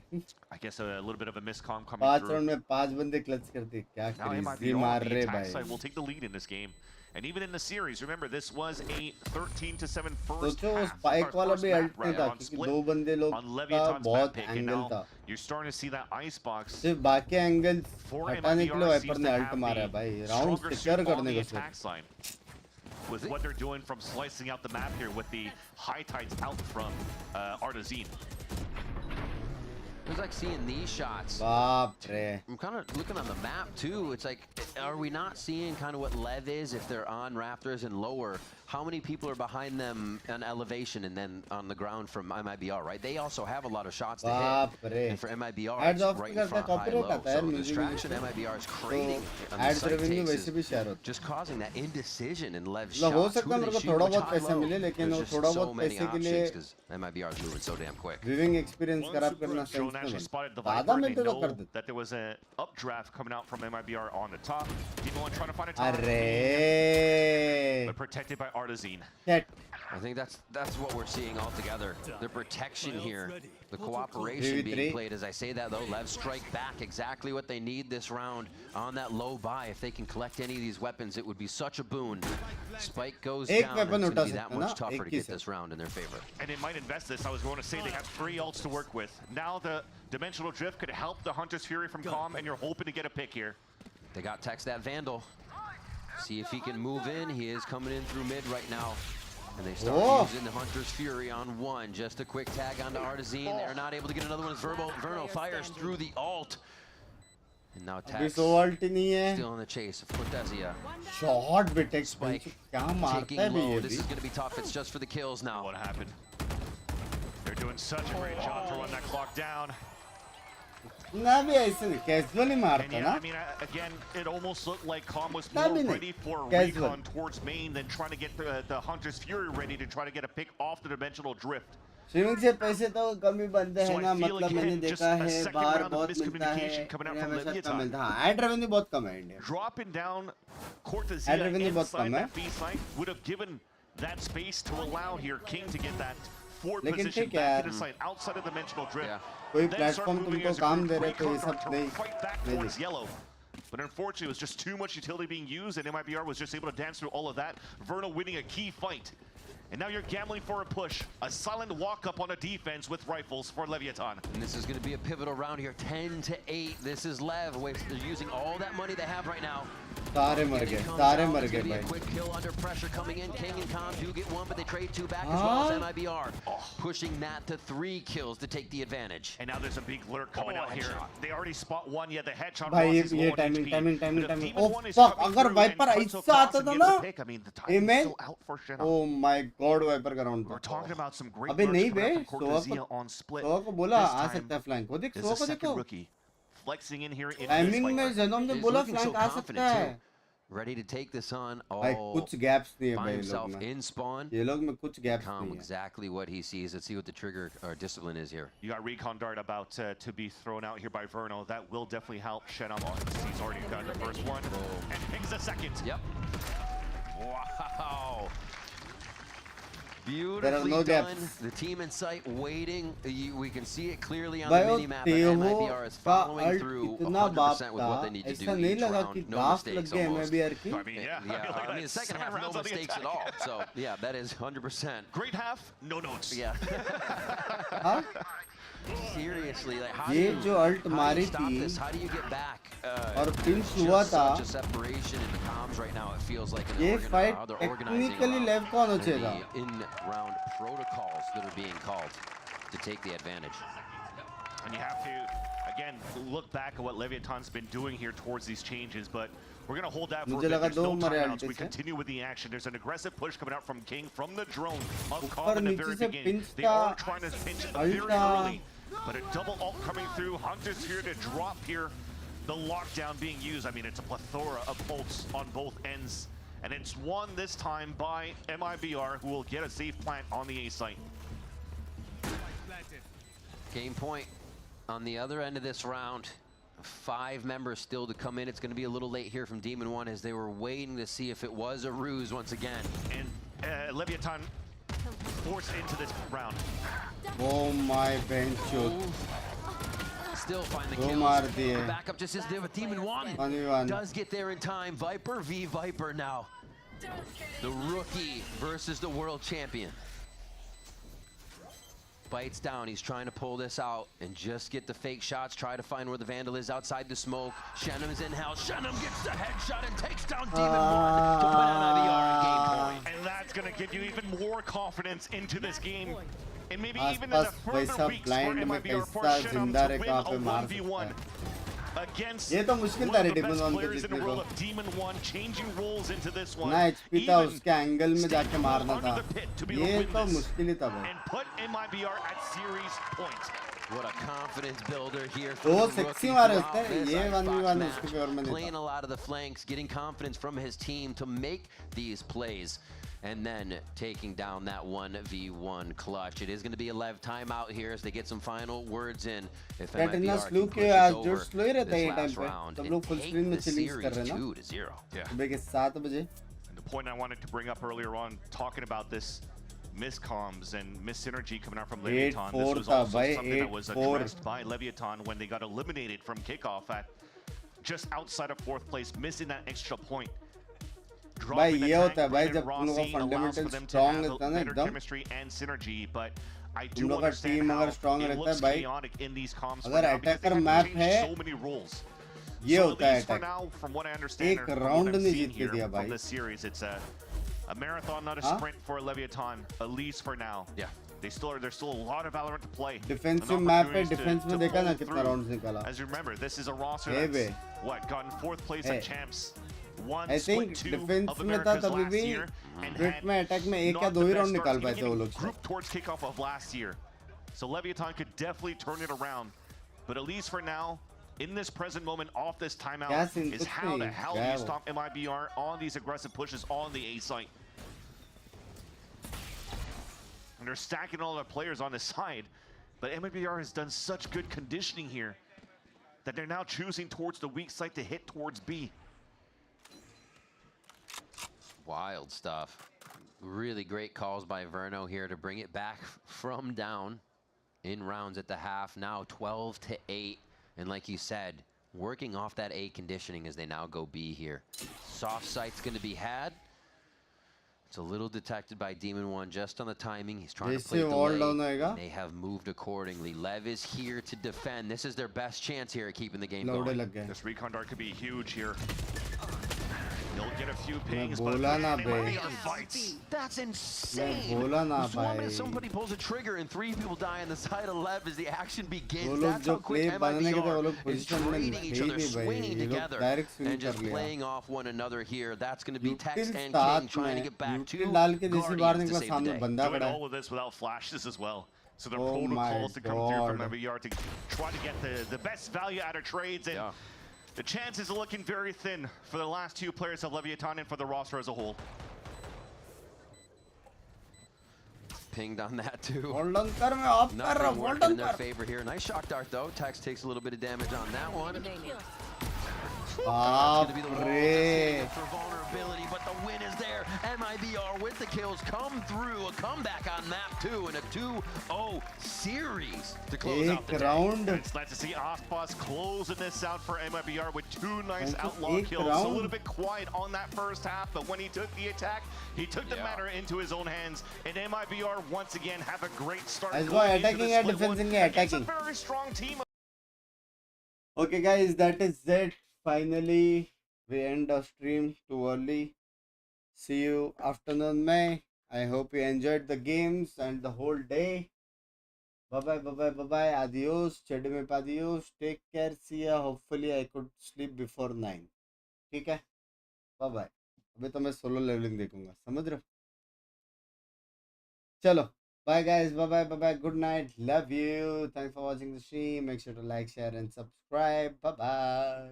I guess a little bit of a miscomm coming 5 through. round में 5 बंदे clutch करते. क्या crazy मार रहे भाई. Will take the lead in this game. And even in the series, remember this was a 13-7 first सोचो half. spike वाला भी ultimate था क्योंकि 2 बंदे लोग का बहुत angle था. You're starting to see that icebox. सिर्फ बाकी angles हटाने के लिए वाइपर ने ult मारा है भाई. Round secure करने को सिर्फ. With what they're doing from slicing out the map here with the high tides out from Artazine. It's like seeing these shots. I'm kind of looking on the map too. It's like, are we not seeing kind of what Lev is if they're on Raptors and lower? How many people are behind them on elevation and then on the ground from MIBR, right? They also have a lot of shots to hit. And for MIBR, it's right in front, high-low. So the distraction MIBR is creating on the site takes is just causing that indecision in Lev's shots. Who do they shoot, which high-low? There's just so many options because MIBR is moving so damn quick. Viewing experience खराब करना Drone actually spotted the Viper. They know that there was an updraft coming out from MIBR on the top. People want trying to find a top. But protected by Artazine. I think that's what we're seeing altogether. The protection here, the cooperation being played. As I say that though, Lev strike back exactly what they need this round on that low buy. If they can collect any of these weapons, it would be such a boon. Spike goes down, and it's going to be that much tougher to get this round in their favor. And they might invest this. I was going to say they have 3 ults to work with. Now the Dimensional Drift could help the Hunter's Fury from Calm, and you're hoping to get a pick here. They got Tex that Vandal. See if he can move in. He is coming in through mid right now. And they start using the Hunter's Fury on 1. Just a quick tag onto Artazine. They're not able to get another one as Verno fires through the ult. And now Tex still in the chase of Cortesia. Shot bit Spike taking low. This is going to be tough. It's just for the kills now. What happened? They're doing such a great job to run that clock down. ना भी ऐसे नहीं casually मारता ना I mean, again, it almost looked like Calm was more ready for a recon towards main than trying to get the Hunter's Fury ready to try to get a pick off the dimensional drift. Swimming से पैसे तो कम ही बनते हैं ना, मतलब मैंने देखा है बाहर बहुत मिलता है, हमेशा कम मिलता है। एड रेवेन्यू बहुत कम है India. Dropping down Cortezia ad revenue बहुत कम है। that B site would have given that space to allow here King to get that forward लेकिन position ठीक है back यार, in the site outside of the dimensional drift. कोई platform तुमको काम दे रहे तो ये सब नहीं towards yellow. But unfortunately, it was just too much utility being used, and MIBR was just able to dance through all of that. Verno winning a key fight. And now you're gambling for a push. A silent walk-up on a defense with rifles for Leviathan. And this is going to be a pivotal round here. 10-8. This is Lev. They're using all that money they have right now. सारे मर गए भाई। Quick kill under pressure coming in. King and Calm do get one, but they trade two back as well as MIBR. Pushing that to 3 kills to take the advantage. And now there's a big lurk coming out here. They already spot one. Yeah, the headshot. भाई ये timing. Oh fuck! अगर Viper ऐसा आता था ना, image. Oh my god, Viper का round. We're talking about some great. अबे नहीं बे, Cortezia on split. सोआ को बोला आ सकता है फ्लैंक को, देख सोआ को देखो। Flexing in here. टाइमिंग में ज़ेनोम ने बोला फ्लैंक आ सकता है। Ready to take this on. भाई कुछ गैप्स नहीं है भाई लोग में। In spawn. ये लोग में कुछ गैप्स नहीं है। Exactly what he sees. Let's see what the trigger or discipline is here. You got recon dart about to be thrown out here by Verno. That will definitely help Shenam. He's already got the first one and pings the second. Yep. Wow. There are Beautifully no done. gaps. The team in sight waiting. We can see it clearly on the mini-map. And MIBR is following through 100% with what they need to do each round. No mistakes almost. I mean, yeah. I mean, the second half, no mistakes at all. So, yeah, that is 100%. Great half, no notes. Yeah. Seriously, like how ये जो alt do मारी you stop थी this? How do you get back? और pinch हुआ था। Such a separation in the comms right now. It feels like ये fight technically लेव कौन होचेगा? In-round protocols that are being called to take the advantage. And you have to, again, look back at what Leviathan's been doing here towards these changes, but we're going to hold that for a bit. There's no timeouts. We continue with the action. There's an aggressive push coming out from King from the drone of Calm in the very beginning. They are trying to pinch very early, but a double ult coming through. Hunter's here to drop here. The lockdown being used. I mean, it's a plethora of ults on both ends. And it's won this time by MIBR, who will get a safe plant on the A site. Game point on the other end of this round. 5 members still to come in. It's going to be a little late here from Demon One as they were waiting to see if it was a ruse once again. And Leviathan forced into this round. Oh my bench. Still find the kills. The backup just is there with Demon One. Does get there in time. Viper v Viper now. The rookie versus the world champion. Bites down. He's trying to pull this out and just get the fake shots. Try to find where the Vandal is outside the smoke. Shenam's in hell. Shenam gets the headshot and takes down Demon One to put MIBR in game point. And that's going to give you even more confidence into this game. And maybe even in the further weeks for MIBR for Shenam to win a 1v1 against ये तो मुश्किल था Demon One को जीतने को. Demon One changing roles into this one. ना HP था उसके एंगल में जाके मारना था. ये तो मुश्किल ही था भाई. And put MIBR at series point. What a confidence builder here. दो sexy मारे उसने. ये 1v1 उसके फेवर में playing a lot of the flanks, getting confidence from his team to make these plays. And then taking down that 1v1 clutch. It is going to be a live timeout here as they get some final words in. If MIBR can push this over this last round and take the series 2-0. Yeah. And the point I wanted to bring up earlier on, talking about this miscomms and mis-synergy coming out from Leviathan. This was also something that was addressed by Leviathan when they got eliminated from kickoff at just outside of 4th place, missing that extra point. भाई ये होता है भाई जब तुम लोग का fundamental strong रहता है ना एकदम तुम लोग का टीम अगर स्ट्रांग रहता है भाई अगर अटैकर मैप है ये होता है अटैक एक राउंड नहीं जीत के दिया भाई A marathon, not a sprint for Leviathan, at least for now. Yeah. There's still a lot of Valorant to play. Defensive map है, defense में देखा ना कितना rounds निकाला. As you remember, this is a roster that's gotten 4th place at champs. I think defense में था तभी भी crit में attack में एक या 2 ही round निकाल पाए थे वो लोग. Group towards kickoff of last year. So Leviathan could definitely turn it around. But at least for now, in this present moment, off this timeout, is how the hell do you stop MIBR on these aggressive pushes on the A site? And they're stacking all their players on the side, but MIBR has done such good conditioning here that they're now choosing towards the weak side to hit towards B. Wild stuff. Really great calls by Verno here to bring it back from down in rounds at the half. Now 12-8. And like you said, working off that A conditioning as they now go B here. Soft site's going to be had. It's a little detected by Demon One just on the timing. He's trying to play delay. They have moved accordingly. Lev is here to defend. This is their best chance here at keeping the game going. This recon dart could be huge here. He'll get a few pings, but fights. That's insane. Somebody pulls a trigger and 3 people die on the side of Lev as the action begins. That's how quick MIBR is trading each other, swinging together, and just playing off one another here. That's going to be Tex and King trying to get back to Guardians to save the day. Doing all of this without flashes as well. So the protocols to come through from MIBR to try to get the best value out of trades. And the chances are looking very thin for the last 2 players of Leviathan and for the roster as a whole. Pinged on that too. Hold on, Nothing working in their favor here. Nice shock dart though. Tex takes a little bit of damage on that one. Baap re. For vulnerability, but the win is there. MIBR with the kills come through. A comeback on map 2 and a 2-0 series to close out the round. Day. It's nice to see Ospas closing this out for MIBR with 2 nice outlaw kills. A little bit quiet on that first half, but when he took the attack, he took the matter into his own hands. And MIBR once again have a great start. Attacking and defending, attacking. It's a very strong team. Okay guys, that is it. Finally, we end our stream too early. See you afternoon, May. I hope you enjoyed the games and the whole day. Bye bye, bye bye, bye bye. Adios. Chedme adios. Take care. See ya. Hopefully, I could sleep before 9. ठीक है? Bye bye. अभी तो मैं solo leveling देखूंगा. समझ रहे हो? चलो. Bye guys. Bye bye, bye bye. Good night. Love you. Thanks for watching the stream. Make sure to like, share, and subscribe. Bye bye.